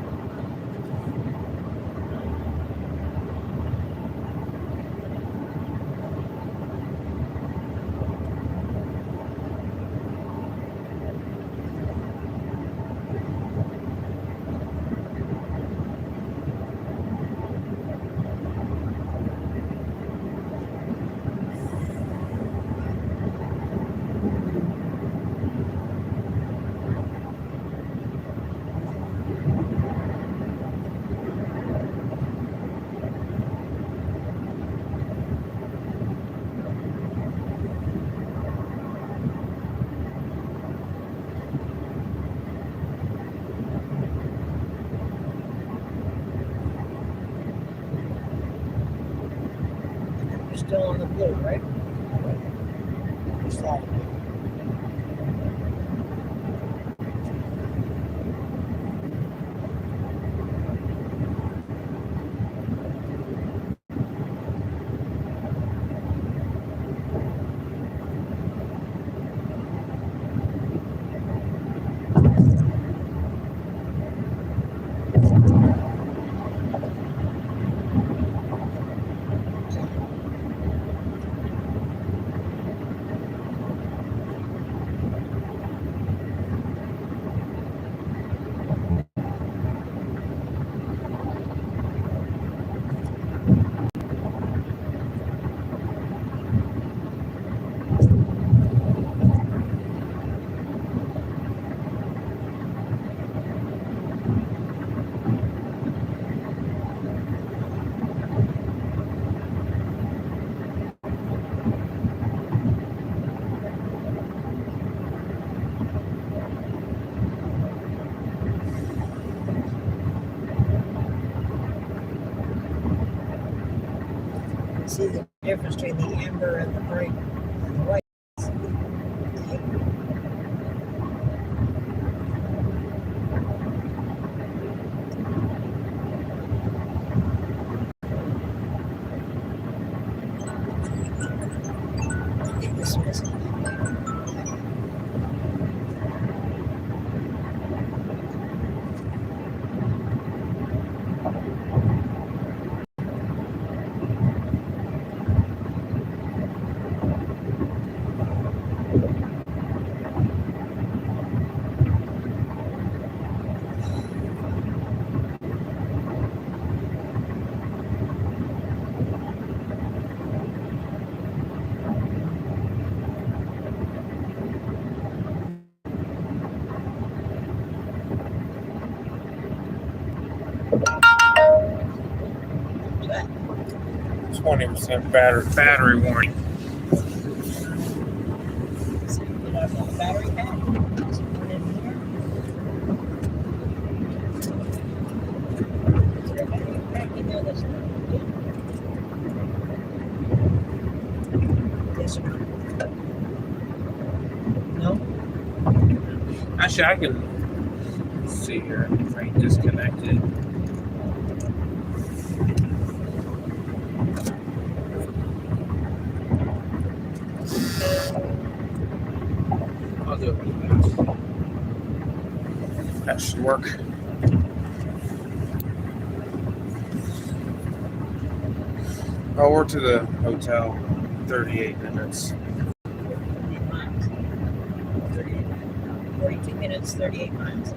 We're still on the blue, right? See the difference between the amber and the bright and the white. I think this is that. 20% battery warning. See, put up on the battery pack. Put it in here. Is there a battery pack in there that's not good? Yes or no? No? Actually, I can see here if I disconnect it. I'll do it. That should work. Oh, we're to the hotel. 38 minutes. 38 miles. 42 minutes, 38 miles.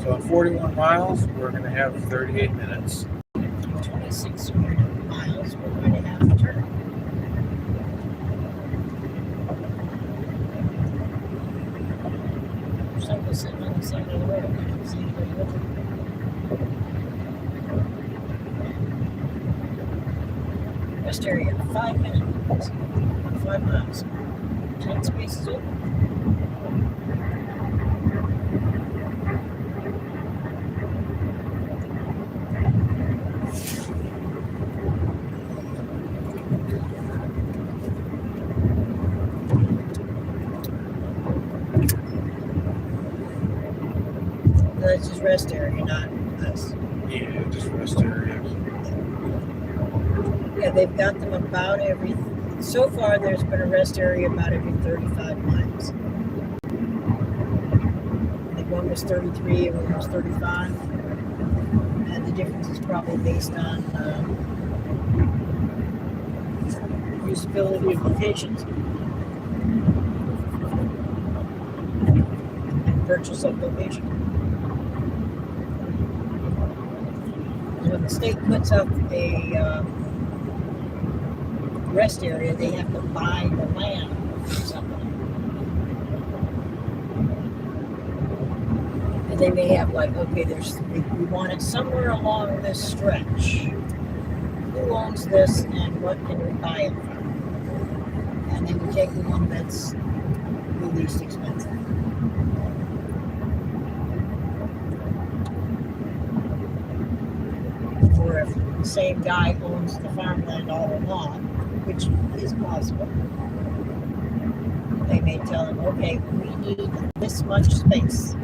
So in 41 miles, we're going to have 38 minutes. 26 miles, we're going to have to turn. Someone sitting on the side of the road. I don't see anybody with it. Rest area, 5 minutes, 5 miles. 10 spaces open. That's just rest area, not us. Yeah, just rest area. Yeah, they've got them about every. So far, there's been a rest area about every 35 miles. I think one was 33 and one was 35. And the difference is probably based on usability of locations and purchase of location. When the state puts up a rest area, they have to buy the land from somebody. And they may have like, okay, we want it somewhere along this stretch. Who owns this and what can we buy it from? And then we take the one that's the least expensive. Or if the same guy owns the farmland all along, which is possible, they may tell him, okay, we need this much space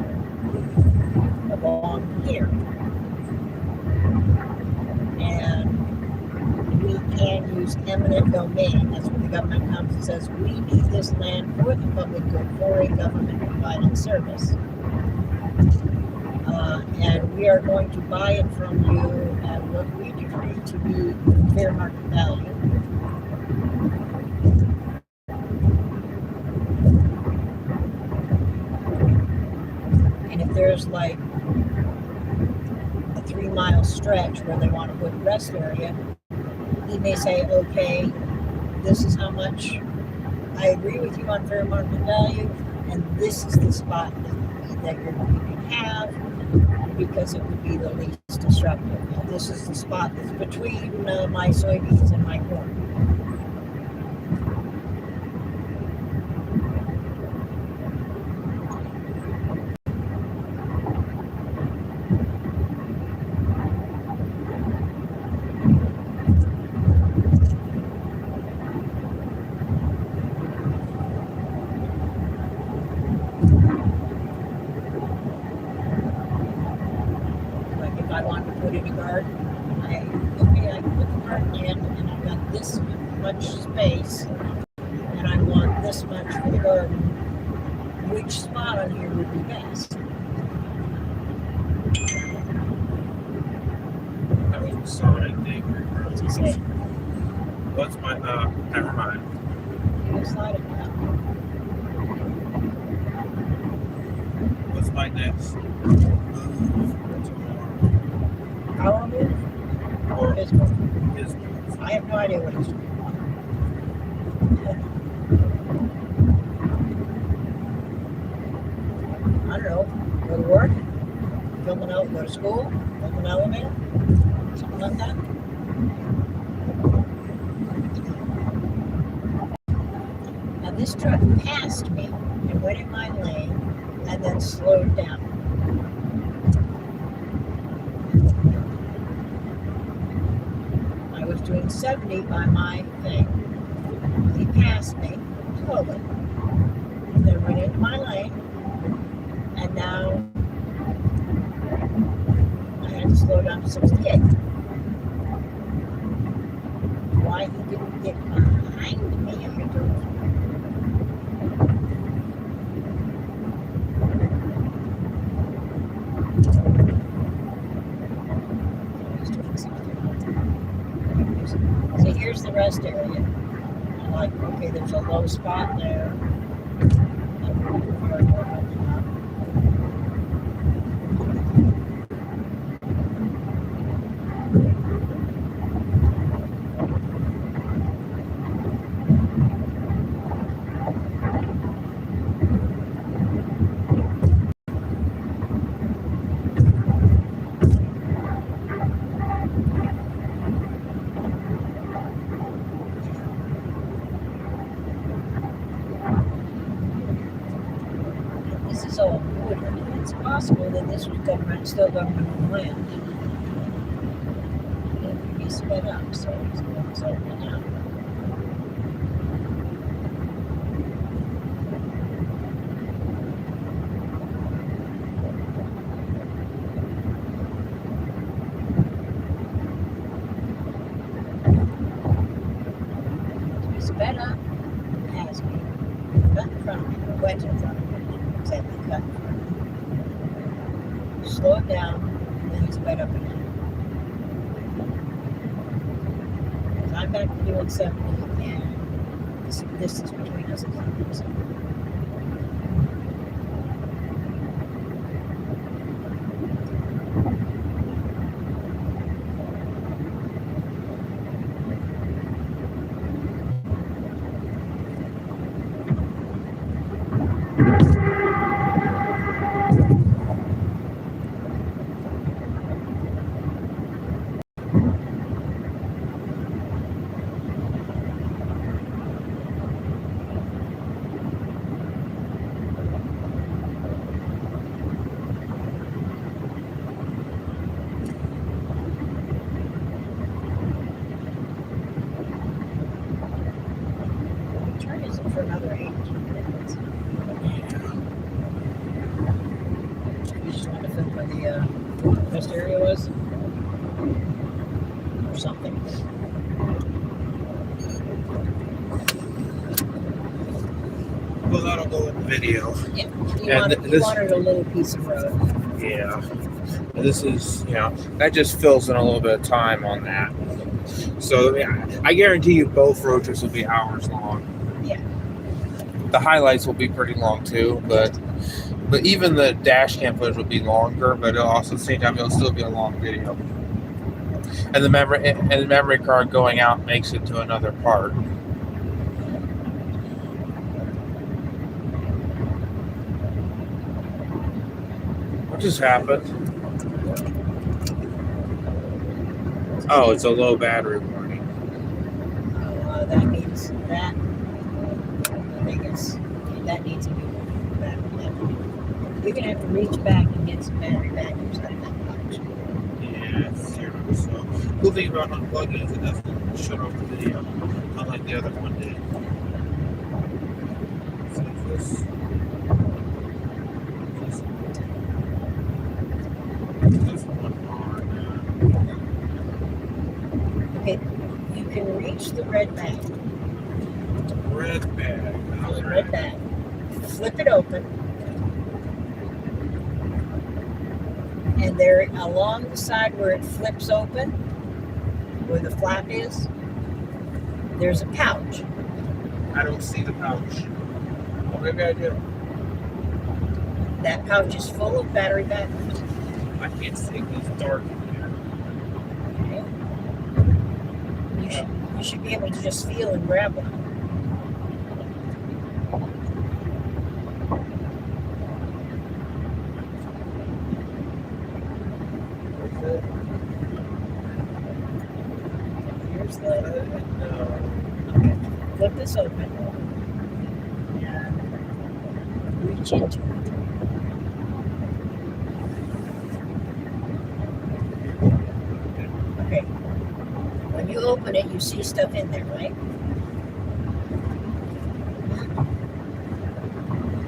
along here. And we can use eminent domain. That's when the government comes and says, we need this land for the public good, for a government provided service. And we are going to buy it from you at what we decree to be fair market value. And if there's like a 3-mile stretch where they want to put rest area, he may say, okay, this is how much I agree with you on fair market value, and this is the spot that you can have because it would be the least disruptive. And this is the spot that's between my soybeans and my corn. If I want to put in a garden, I can put the garden in, and I've got this much space, and I want this much for the garden. Which spot on here would be best? That was a sonic thing. What's he say? What's my, never mind. You slide it down. What's my next? Our move or his move? I have no idea what he's doing. I don't know. Go to work, go to school, film an elevator, something like that. Now this truck passed me and went in my lane and then slowed down. I was doing 70 by my thing. He passed me slowly, then went into my lane, and now I had to slow down to 68. Why he didn't get behind me, I don't know. So here's the rest area. I'm like, okay, there's a low spot there. possible that this was government, still government land. It could be sped up, so it's open now. To be sped up, it has been cut in front of me, or wedge in front of me, exactly cut in front of me. Slow it down, and then sped up again. Because I'm back to doing 70, and this distance between us is 100%. Turn isn't for another 18 minutes. You just want to film where the rest area was? Or something. Well, that'll go in the video. Yeah. And You this- wanted a little piece of road. Yeah. And this is, that just fills in a little bit of time on that. So, yeah, I guarantee you both road trips will be hours long. Yeah. The highlights will be pretty long too, but even the dash cam footage will be longer, but it'll also at the same time it'll still be a long video. And the memory card going out makes it to another part. What just happened? Oh, it's a low battery warning. That means that. I think that needs to be back. You're gonna have to reach back and get some battery back inside that pouch. Yeah, it's zero. So, cool thing about unplugging is it doesn't shut off the video, unlike the other one did. So this one on Okay, you can reach the red bag. red bag. The red bag. Flip it open. And there, along the side where it flips open, where the flap is, there's a pouch. I don't see the pouch. Well, maybe I do. That pouch is full of battery backups. I can't see it. It's dark in here. Okay. You should be able to just feel and grab one. Here's the. Okay. Flip this open. And reach into it. Okay. When you open it, you see stuff in there, right?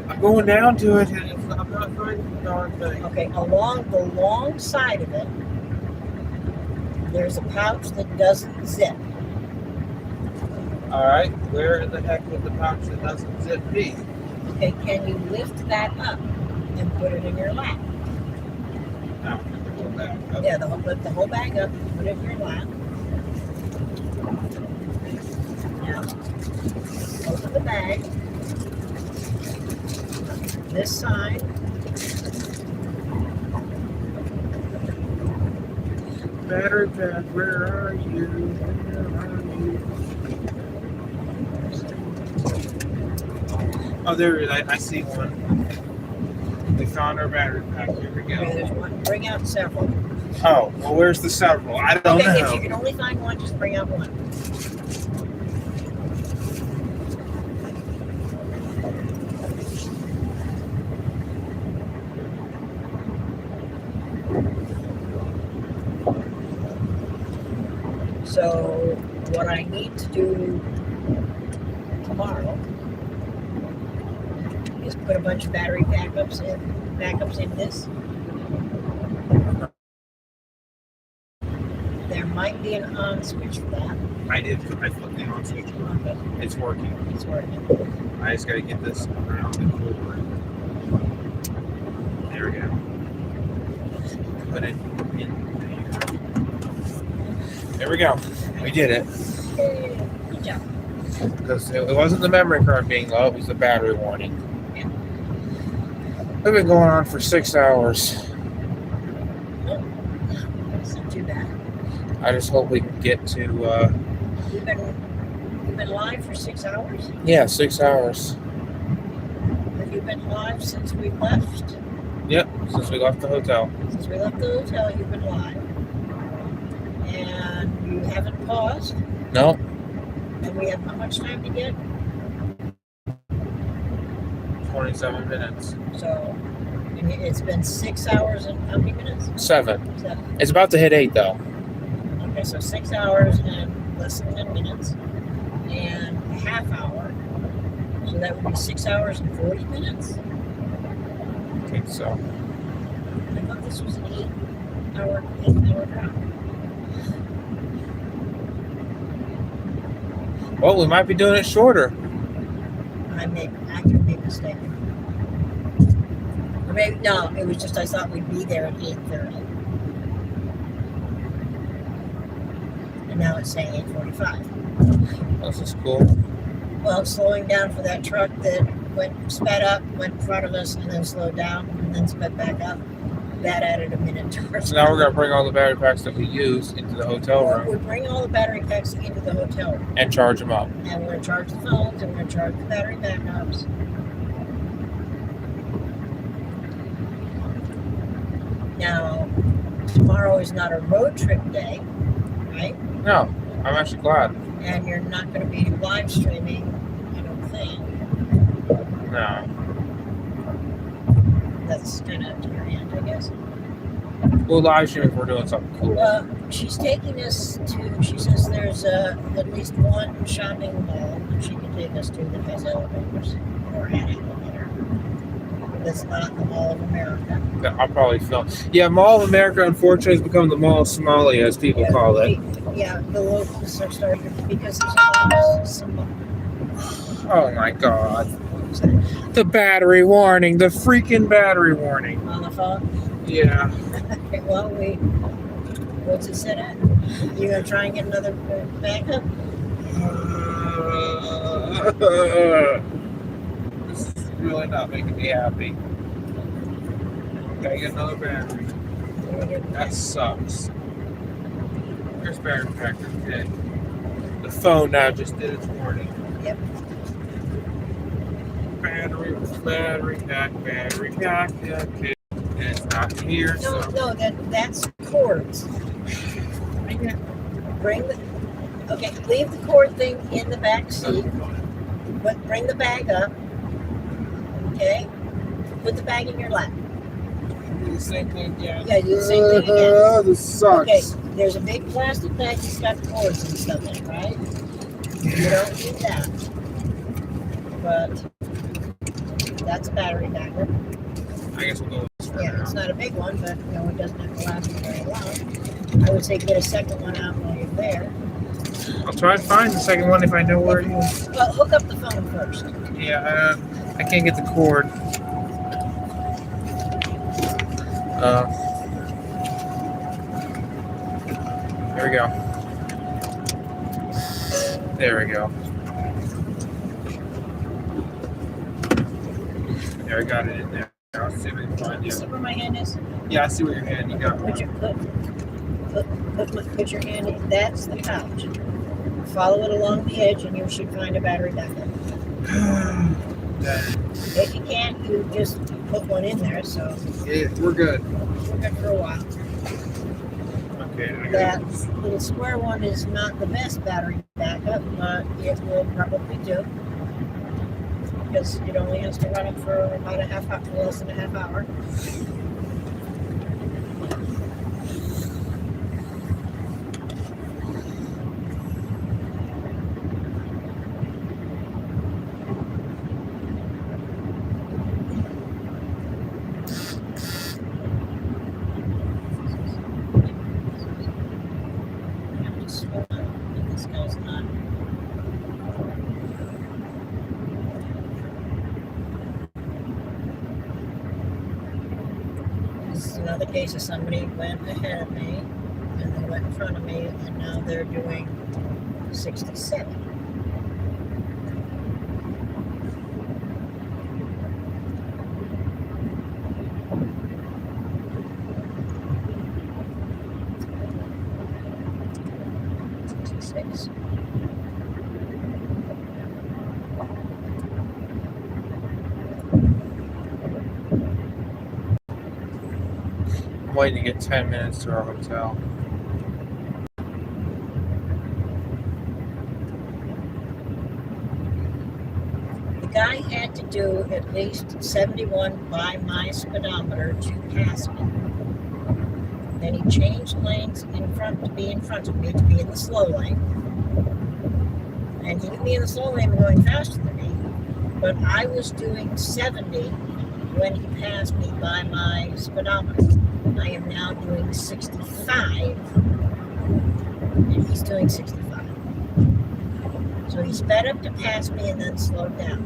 I'm going down to it, and I'm not finding the darn thing. Okay, along the long side of it, there's a pouch that doesn't zip. All right, where in the heck would the pouch that doesn't zip be? Okay, can you lift that up and put it in your lap? No, go back. Up. Yeah, lift the whole bag up, put it in your lap. Now, open the bag. This side. Battery pack, where are you? Where are you? Oh, there it is. I see one. We found our battery pack. Here we Okay, go. there's one. Bring out several. Oh, well, where's the several? I don't Okay, if know. you can only find one, just bring out one. So what I need to do tomorrow is put a bunch of battery backups in this. There might be an on switch for that. I flipped the on switch. Okay, It's working. it's working. I just gotta get this around the cord. There we go. Put it in there. There we go. We did it. Yay, good job. Because it wasn't the memory card being low, it was the battery warning. Yeah. We've been going on for 6 hours. It's not too bad. I just hope we can get to, You've been live for 6 hours? 6 hours. Have you been live since we left? Yep, since we left the hotel. Since we left the hotel, you've been live. And you haven't paused. No, And we have how much time to get? 27 minutes. So it's been 6 hours and how many minutes? 7. 7. It's about to hit 8 though. Okay, so 6 hours and less than 10 minutes. And a half hour. So that would be 6 hours and 40 minutes? I think so. I thought this was an 8 hour drive. Well, we might be doing it shorter. I could be mistaken. Or maybe no, it was just I thought we'd be there at 8:30. And now it's saying 8:45. This is cool. Well, slowing down for that truck that sped up, went in front of us, and then slowed down, and then sped back up. That added a minute to our So now we're gonna bring all the battery packs that we use into the hotel We room bring all the battery packs into the hotel room, and charge them up. and we're going to charge the phones, and we're going to charge the battery backups. Now, tomorrow is not a road trip day, right? No, I'm actually glad. And you're not going to be live streaming, I don't think. No. That's kind of to your hand, I guess. We'll live stream if we're doing something cool. She's taking us to, she says there's at least one shopping mall that she can take us to that has elevators, or an elevator. That's not the Mall of America. I'll probably film. Yeah, Mall of America unfortunately has become the Mall of Somalia, as people call it. Yeah, the locals are starting to, because there's a symbol. Oh my god. The battery warning. The freaking battery warning. On the phone? Yeah. Okay, well, what's it set at? You gonna try and get another backup? This is really not making me happy. Gotta get another battery. That sucks. There's battery pack is dead. The phone now just did its warning. Yep. Battery pack. Okay. And it's not here, so. No, that's cords. Leave the cord thing in the back seat, but bring the bag up. Okay? Put the bag in your lap. Do the same thing again. Yeah, do the same thing again. This sucks. Okay, there's a big plastic bag that's got cords and stuff in it, right? You don't need that. But that's a battery backup. I guess we'll go with this for Yeah, now. it's not a big one, but it doesn't have to last very long. I would say get a second one out while you're there. I'll try to find the second one if I know where it is. Well, hook up the phone first. Yeah, I can't get the cord. There we go. There we go. There, I got it in there. I'll see if I can find You you. see where my hand is? Yeah, I see where your hand. You got Put one. your hand in. That's the pouch. Follow it along the edge, and you should find a battery backup. If you can't, you just put one in there. So Yeah, we're good. we're good for a while. Okay, I got That it. little square one is not the best battery backup, but it will probably do. Because it only has to run it for about a half hour, less than a half hour. another case of somebody went ahead of me and they went in front of me and now they're doing 67. Six. I'm waiting to get 10 minutes to our hotel. The guy had to do at least 71 by my speedometer to pass me. Then he changed lanes in front to be in front of me, to be in the slow lane. And he could be in the slow lane going faster than me, but I was doing 70 when he passed me by my speedometer. I am now doing 65, and he's doing 65. So he sped up to pass me and then slowed down.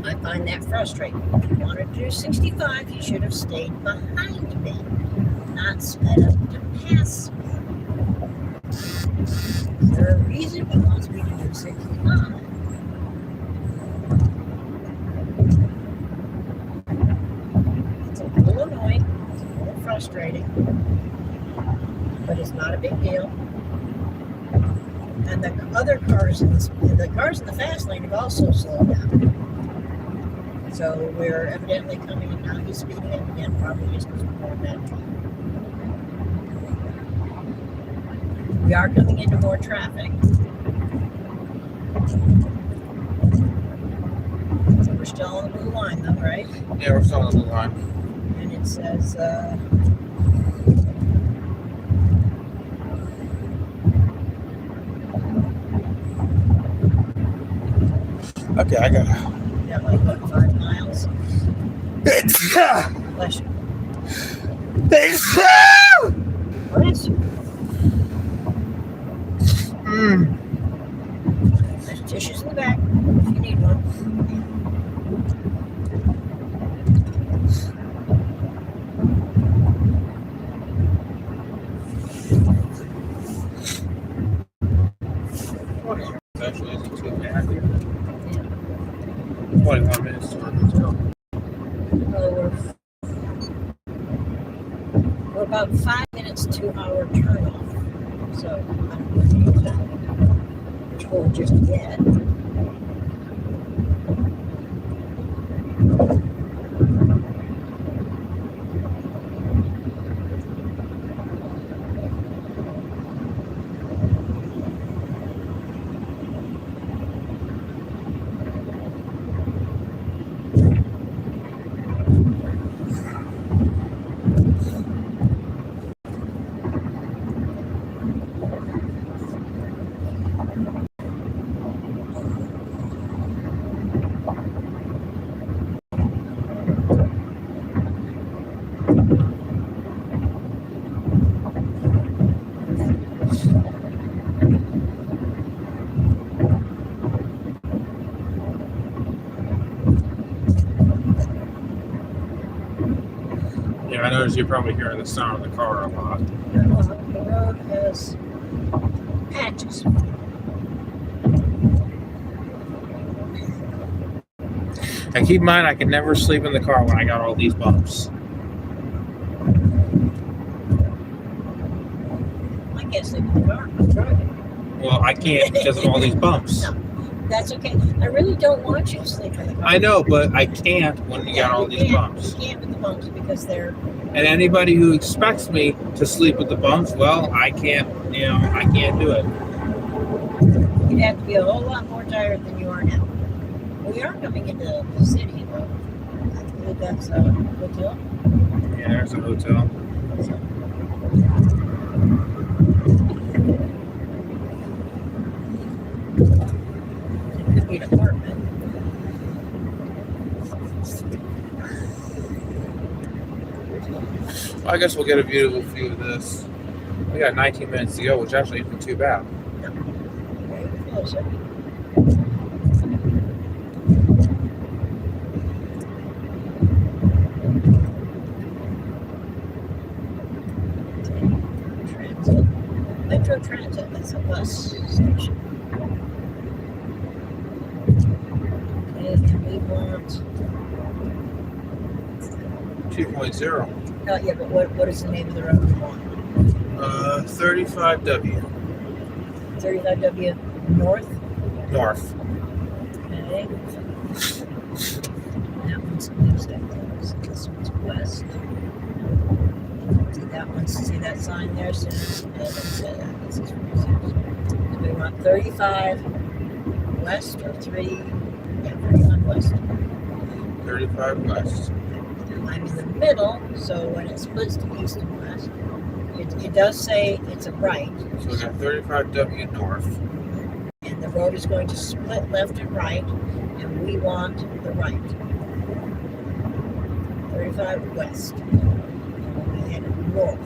I find that frustrating. If he wanted to do 65, he should have stayed behind me, not sped up to pass me. Is there a reason he wants me to do 65? It's a little annoying, it's a little frustrating, but it's not a big deal. And the other cars in the cars in the fast lane have also slowed down. So we're evidently coming in now. He's speeding up again, probably just because we're going that way. We are coming into more traffic. We're still on the blue line though, right? Yeah, we're still on the blue line. And it says, Okay, I got got like what, 5 miles? Bless you. Bless you. There's tissues in the back if you need one. It actually isn't too bad here. 21 minutes to our hotel. Well, we're about 5 minutes to our turnoff. So I don't know which we'll just get. Yeah, I noticed you're probably hearing the sound of the car a lot. The road has patches. And keep in mind, I can never sleep in the car when I got all these bumps. I can't sleep in the car. I'm driving. Well, I can't because of all these bumps. No, that's okay. I really don't want you to sleep in the car. I know, but I can't when you got all these bumps. You can't with the bumps because they're... And anybody who expects me to sleep with the bumps, well, I can't, I can't do it. You'd have to be a whole lot more tired than you are now. We are coming into the city, though. I believe that's a hotel. Yeah, there's a hotel. It could be an apartment. I guess we'll get a beautiful view of this. We got 19 minutes to go, which actually isn't too bad. Very closer. Transit. That's a bus station. Okay, and we want. 2.0. Yeah, but what is the name of the road we want? 35W 35W North. North. Okay. That one's east, I think. So this one's west. See that sign there? So this is 46. So we want 35 west or 31 west. 35 west. I'm in the middle, so when it splits to east and west, it does say it's a right, So we got 35W north. and the road is going to split left and right, and we want the right. 35 west. And we headed north.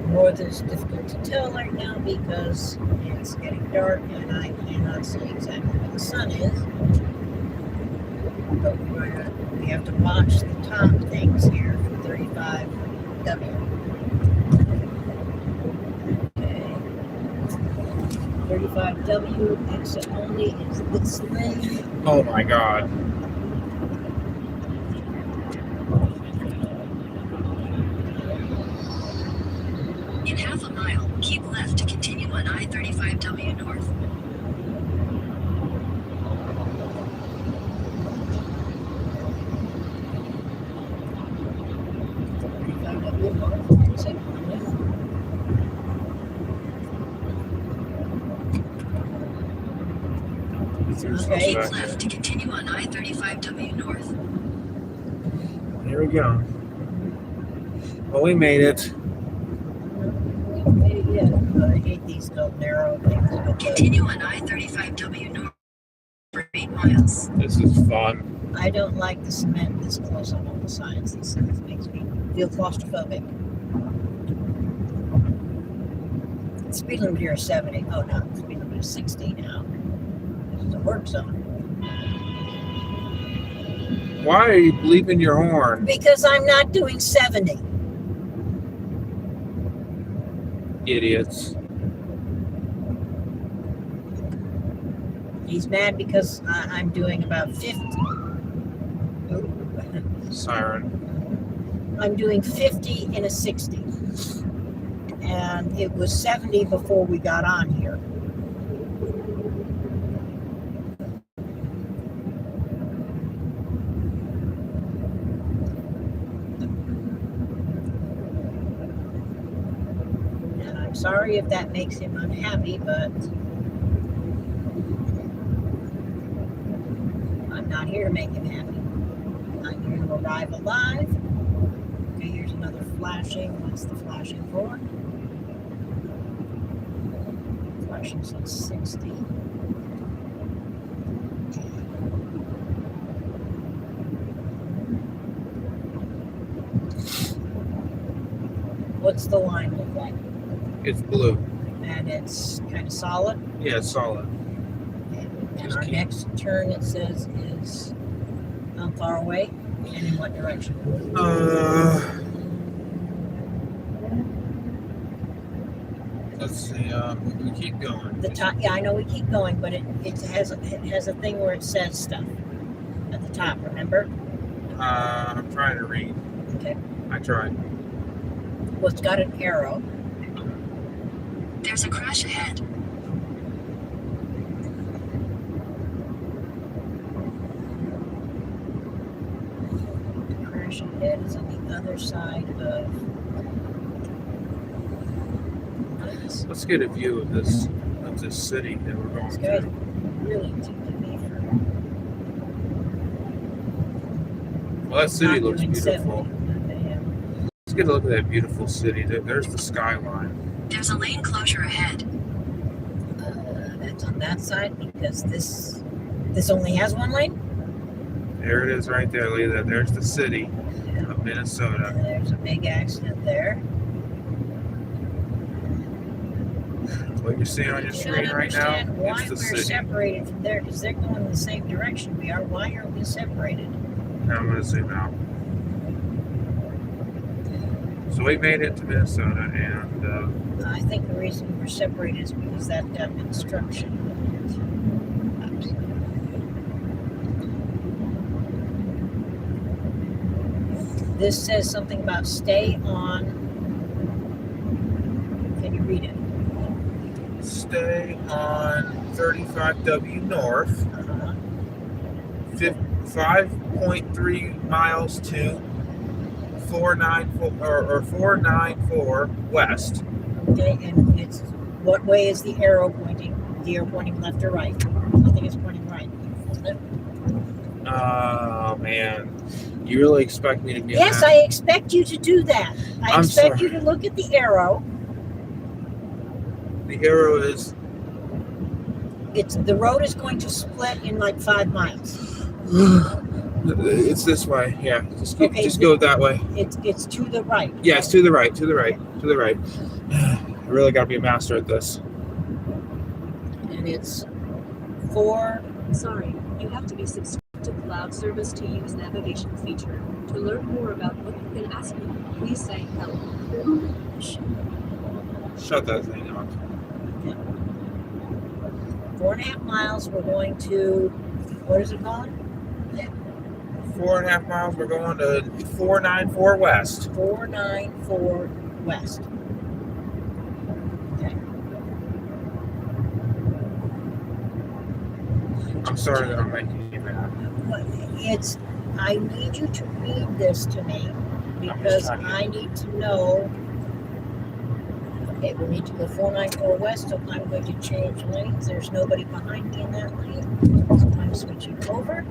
North is difficult to tell right now because it's getting dark and I cannot see exactly where the sun is. But we have to watch the top things here for 35W. Okay. 35W exit only is this lane. Oh my god. In half a mile, keep left to continue on I-35W North. Okay. Keep left to continue on I-35W North. Here we go. Well, we made it. Yeah, I hate these little narrow things. Continue on I-35W North for 8 miles. This is fun. I don't like the cement this close on all the signs. This makes me feel claustrophobic. Speed limit here is 70. Oh no, speed limit is 60 now. This is a work zone. Why are you bleeping your horn? Because I'm not doing 70. Idiots. He's mad because I'm doing about 50. Siren. I'm doing 50 in a 60. And it was 70 before we got on here. And I'm sorry if that makes him unhappy, but I'm not here to make him happy. I'm here to arrive alive. Okay, here's another flashing. What's the flashing for? Flashing says 60. What's the line look like? It's blue. And it's kind of solid. Yeah, it's solid. And our next turn, it says, is how far away and in what direction? Let's see. We keep going. The top, yeah, I know we keep going, but it has a thing where it says stuff at the top. Remember? I'm trying to read. Okay. I tried. Well, it's got an arrow. There's a crash ahead. Crash ahead is on the other side of. Let's get a view of this city that we're going This guy's to. really taking me for. Well, that city not looks doing beautiful. 70. Okay, Let's get a look at that beautiful city. There's the skyline. There's a lane closure ahead. That's on that side because this only has one lane. There it is right there. Look at that. There's the city of Minnesota. And there's a big accident there. What you're seeing on your screen right now, Why it's the we're city. separated from there? Because they're going in the same direction we are. Why are we separated? Now I'm going to zoom out. So we made it to Minnesota, and I think the reason we're separated is because that instruction. This says something about stay on. Can you read it? stay on 35W North, Uh-huh. 5.3 miles to 494 west. Okay, and it's what way is the arrow pointing? The arrow pointing left or right? I think it's pointing right, isn't it? Oh man, you really expect me to be? Yes, I expect you to do that. I I'm expect sorry. you to look at the arrow. The arrow is. The road is going to split in like 5 miles. It's this way. Yeah, just Okay, go that way. It's to the right. Yeah, it's to the right. To the right. To the right. I really got to be a master at this. And it's 4. Sorry, you have to be subscribed to cloud service to use navigation feature. To learn more about what you can ask me, please say help. Shut that thing off. 4.5 miles. We're going to, what is it called? 4.5 miles. We're going to 494 west. 494 west. Okay. I'm sorry that I'm making you mad. I need you to read this to me because I need to know. Okay, we need to go 494 west, so I'm going to change lanes. There's nobody behind me in that lane, so I'm switching over.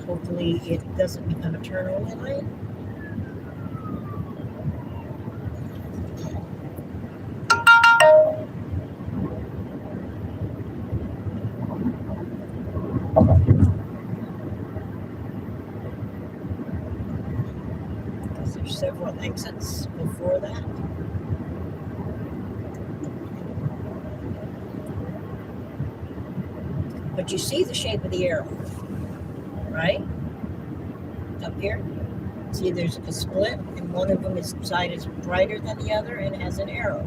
Hopefully it doesn't become a turn-only lane. Because there's several exits before that. But you see the shape of the arrow, right? Up here. See, there's a split, and one of them side is brighter than the other and has an arrow.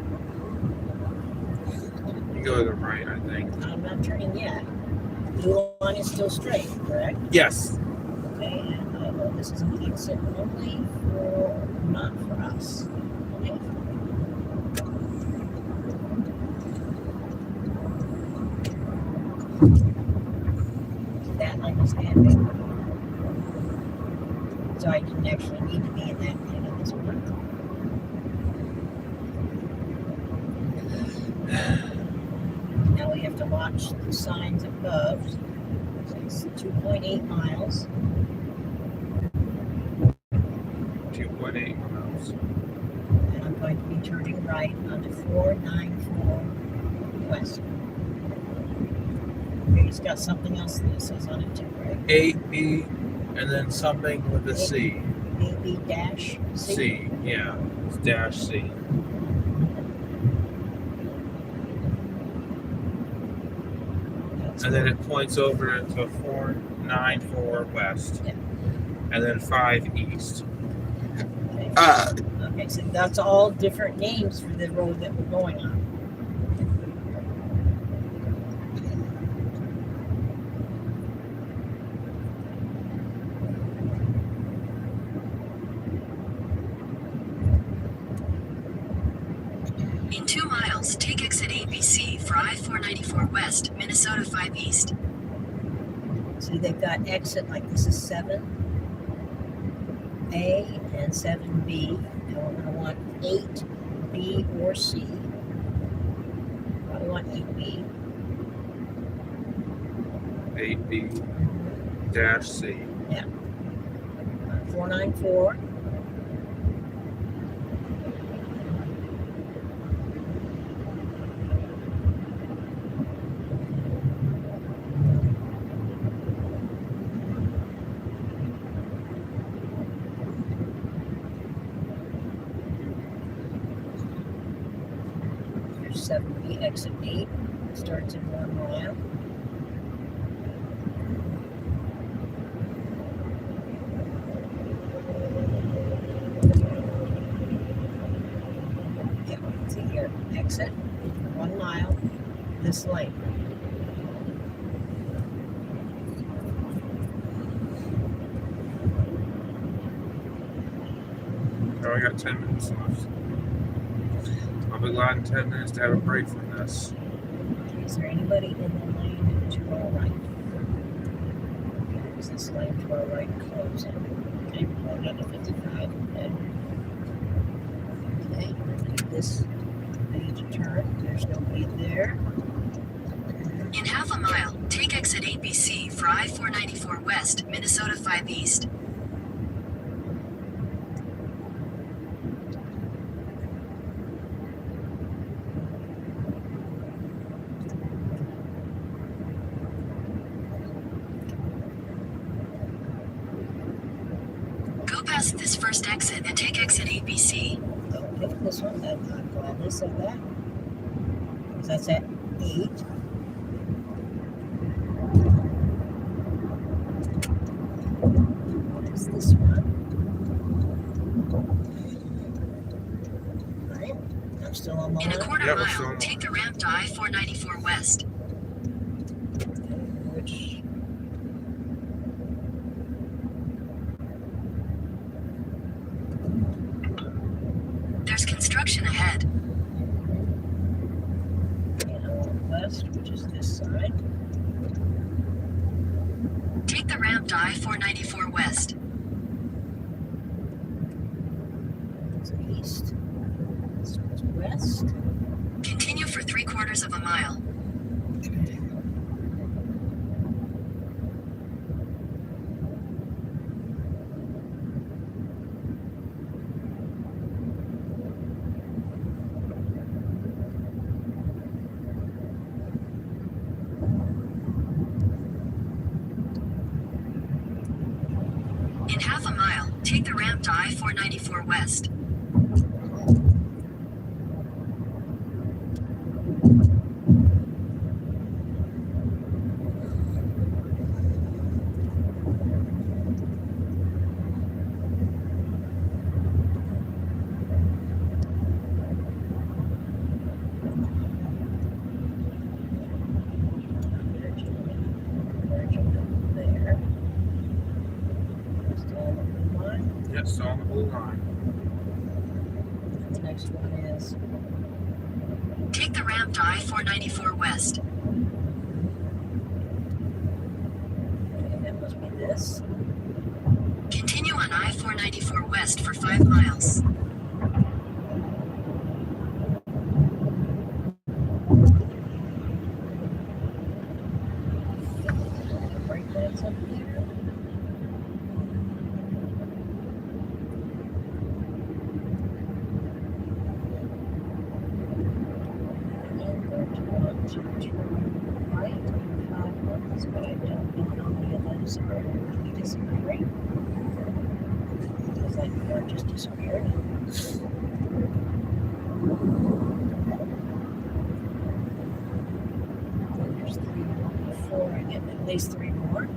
You go to the right, I think. I'm not turning yet. Blue line is still straight, correct? Yes. Okay, and this is an exit only for, not for us. Okay. That line is standing. So I didn't actually need to be in that lane at this point. Now we have to watch the signs above. So it's 2.8 miles. 2.8 miles. And I'm going to be turning right onto 494 west. Okay, it's got something else that it says on it too, right? 8B and then something with a C. AB dash C. C, yeah. It's dash C. And then it points over to 494 west. Yeah. And then 5 east. Okay. Okay, so that's all different names for the road that we're going on. In 2 miles, take exit ABC for I-494 West, Minnesota 5 East. See, they've got exit like this is 7A and 7B. Now we're going to want 8B or C. Probably want 8B. 8B dash C. 494. Here's 7B, exit 8. Starts in 1 mile. exit, 1 mile, this lane. Oh, we got 10 minutes left. I'll be glad in 10 minutes to have a break from this. Is there anybody in the lane to our right? Is this lane to our right closing? Okay, we're going to 55. Okay, this need to turn. There's nobody there. In half a mile, take exit 8BC for I-494 West, Minnesota 5 East. Go past this first exit and take exit 8BC. Okay, this one, I'm glad they said that. Because that's at 8. What is this one? Right, I'm still on the In a line. quarter Yeah, we're still mile, on. take the ramp to I-494 West. Which There's construction ahead. west, which is this side. Take the ramp to I-494 West. It's east. This one's west. Continue for 3/4 of a mile. In half a mile, take the ramp to I-494 West. There. Still on the blue line. Yes, still on the blue line. The next one is Take the ramp to I-494 West. okay, that must be this. Continue on I-494 West for 5 miles. Brake pads up there. And I'm going to want to turn right in 5 minutes, but I don't know how many of those are really disappearing. Because that car just disappeared. There's 3, 4, I get at least 3 more.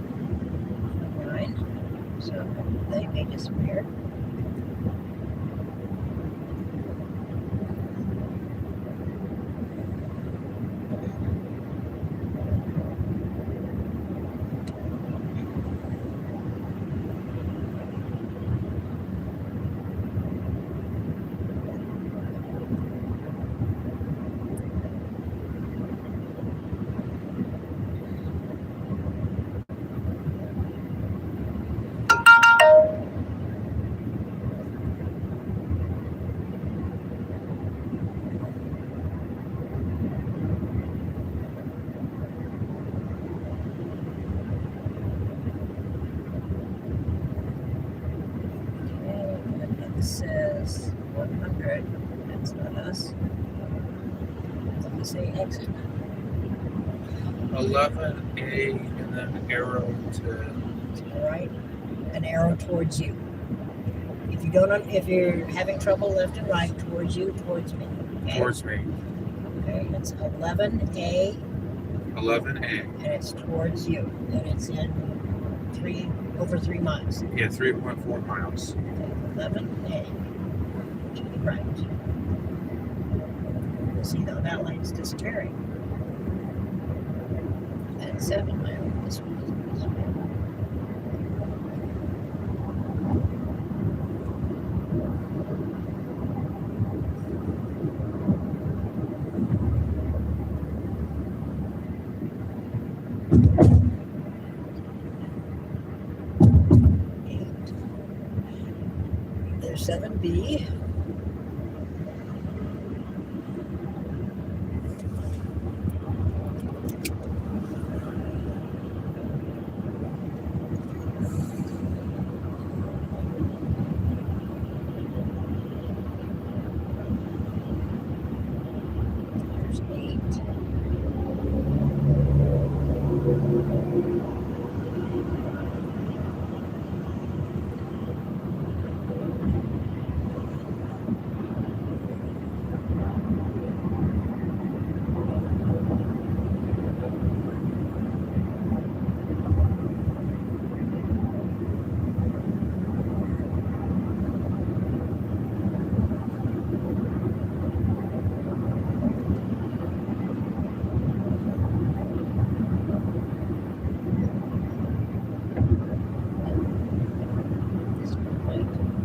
9. So they may disappear. It says 100. That's not us. Let me say exit. 11A and then arrow to. All right, an arrow towards you. If you don't, if you're having trouble left and right, towards you, towards me. Okay? Towards me. Okay, it's 11A, 11A. and it's towards you, and it's in over 3 miles. Yeah, 3.4 miles. Okay, 11A to the right. See though, that line's disappearing. At 7 mile, this one isn't disappearing. There's 7B. There's 8.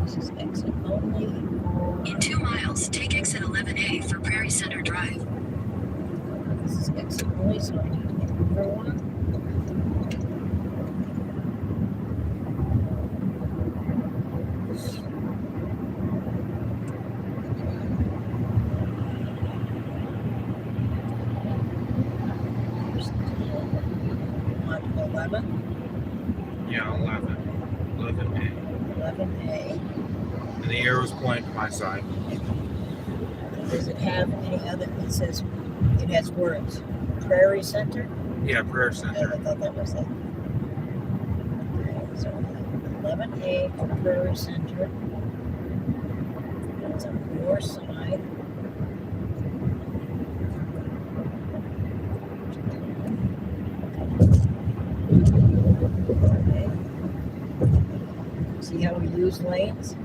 This is exit only. In 2 miles, take exit 11A for Prairie Center Drive. This is exit only, so I need to get over one. Here's 10. On 11. Yeah, 11. 11A. 11A. And the arrow's pointing to my side. Does it have any other? It says it has words. Prairie Center. Yeah, Prairie I Center. thought that was it. Okay, so 11A for Prairie Center. That's on the north side. Okay. See how we use lanes?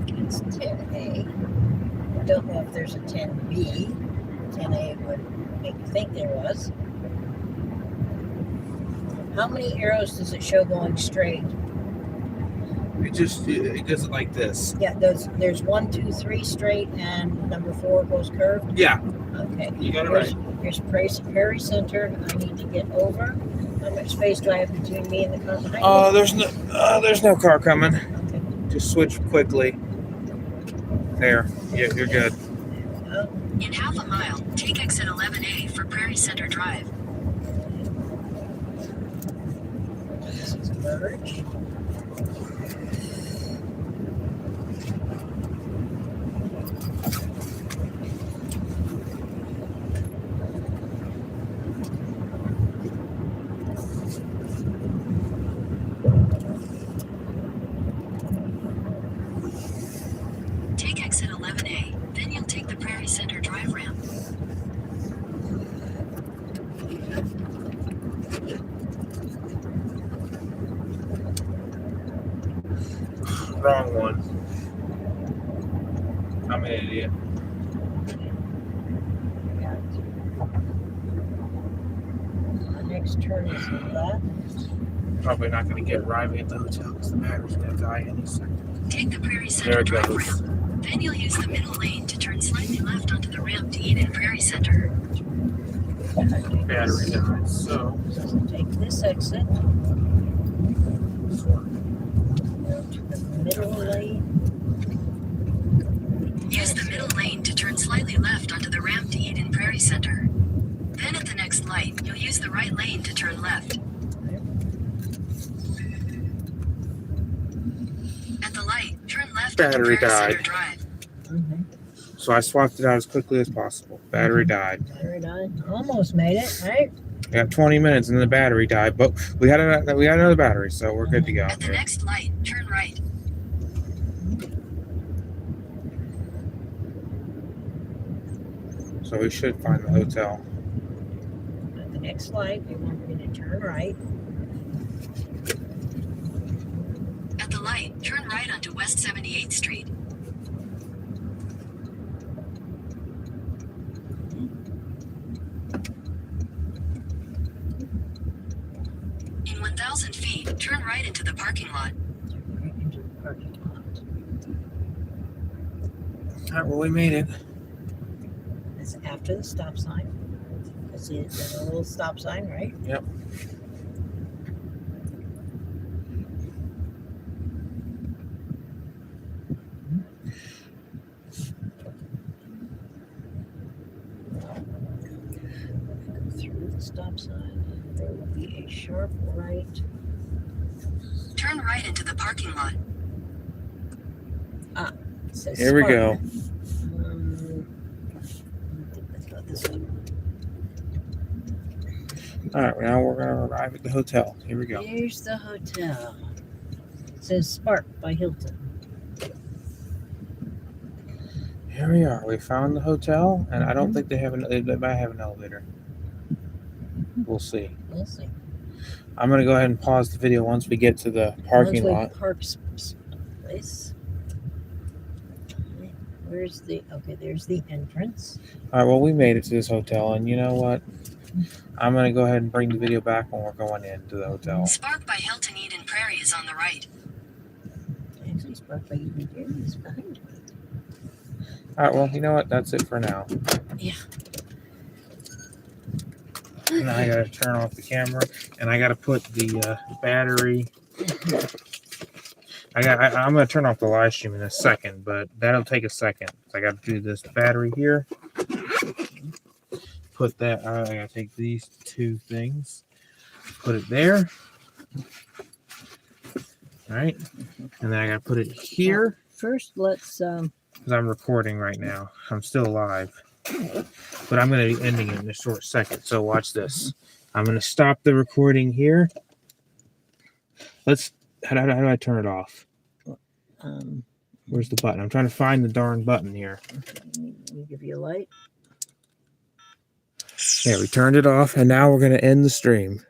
It's 10A. I don't know if there's a 10B. 10A would make you think there was. How many arrows does it show going straight? It does it like this. Yeah, there's 1, 2, 3 straight, and number 4 goes curved. Yeah, Okay. you got it right. Here's Prairie Center. I need to get over. How much space do I have between me and the car behind me? There's no car coming. Okay. Just switch quickly. There. Yeah, you're good. Oh, In half a mile, take exit 11A for Prairie Center Drive. this is merge. Take exit 11A, then you'll take the Prairie Center Drive ramp. Wrong one. I'm an idiot. The next turn is left. Probably not going to get arriving at the hotel because the battery's going to die any second. Take the Prairie There Center it Drive goes. ramp. Then you'll use the middle lane to turn slightly left onto the ramp to Eden Prairie Center. Battery died. So, So take this exit. this one. Go to the middle lane. Use the middle lane to turn slightly left onto the ramp to Eden Prairie Center. Then at the next light, you'll use the right lane to turn left. At the light, turn left onto Battery Prairie Center died. Drive. So I swapped it out as quickly as possible. Battery died. Battery died. Almost made it, right? We got 20 minutes and then the battery died, but we had another battery, so we're good to go. At the next light, turn right. So we should find the hotel. At the next light, we want me to turn right. At the light, turn right onto West 78th Street. feet, turn right into the parking lot. Turn right into the parking lot. All right, well, we made it. It's after the stop sign. See, there's a little stop sign, right? Yep. Go through the stop sign, and there will be a sharp right. Turn right into the parking lot. It says Here we Spark. go. I think that's not this one. All right, now we're gonna arrive at the hotel. Here we go. Here's the hotel. It says Spark by Hilton. Here we are. We found the hotel, and I don't think they have they might have an elevator. We'll see. We'll see. I'm gonna go ahead and pause the video once we get to the parking Once we lot. park place. Where's the? Okay, there's the entrance. All right, well, we made it to this hotel, and you know what? I'm gonna go ahead and bring the video back when we're going into the hotel. Spark by Hilton Eden Prairie is on the right. Actually, Spark by Eden Prairie is behind me. All right, well, you know what? That's it for now. Yeah. Now I gotta turn off the camera, and I gotta put the battery. I'm gonna turn off the live stream in a second, but that'll take a second. I gotta do this battery here. Put that. I gotta take these two things, put it there. All right, and then I gotta put it here First, let's because I'm recording right now. I'm still live, but I'm gonna be ending it in a short second. So watch this. I'm gonna stop the recording here. How do I turn it off? Where's the button? I'm trying to find the darn button here. let me give you a light. There, we turned it off, and now we're going to end the stream.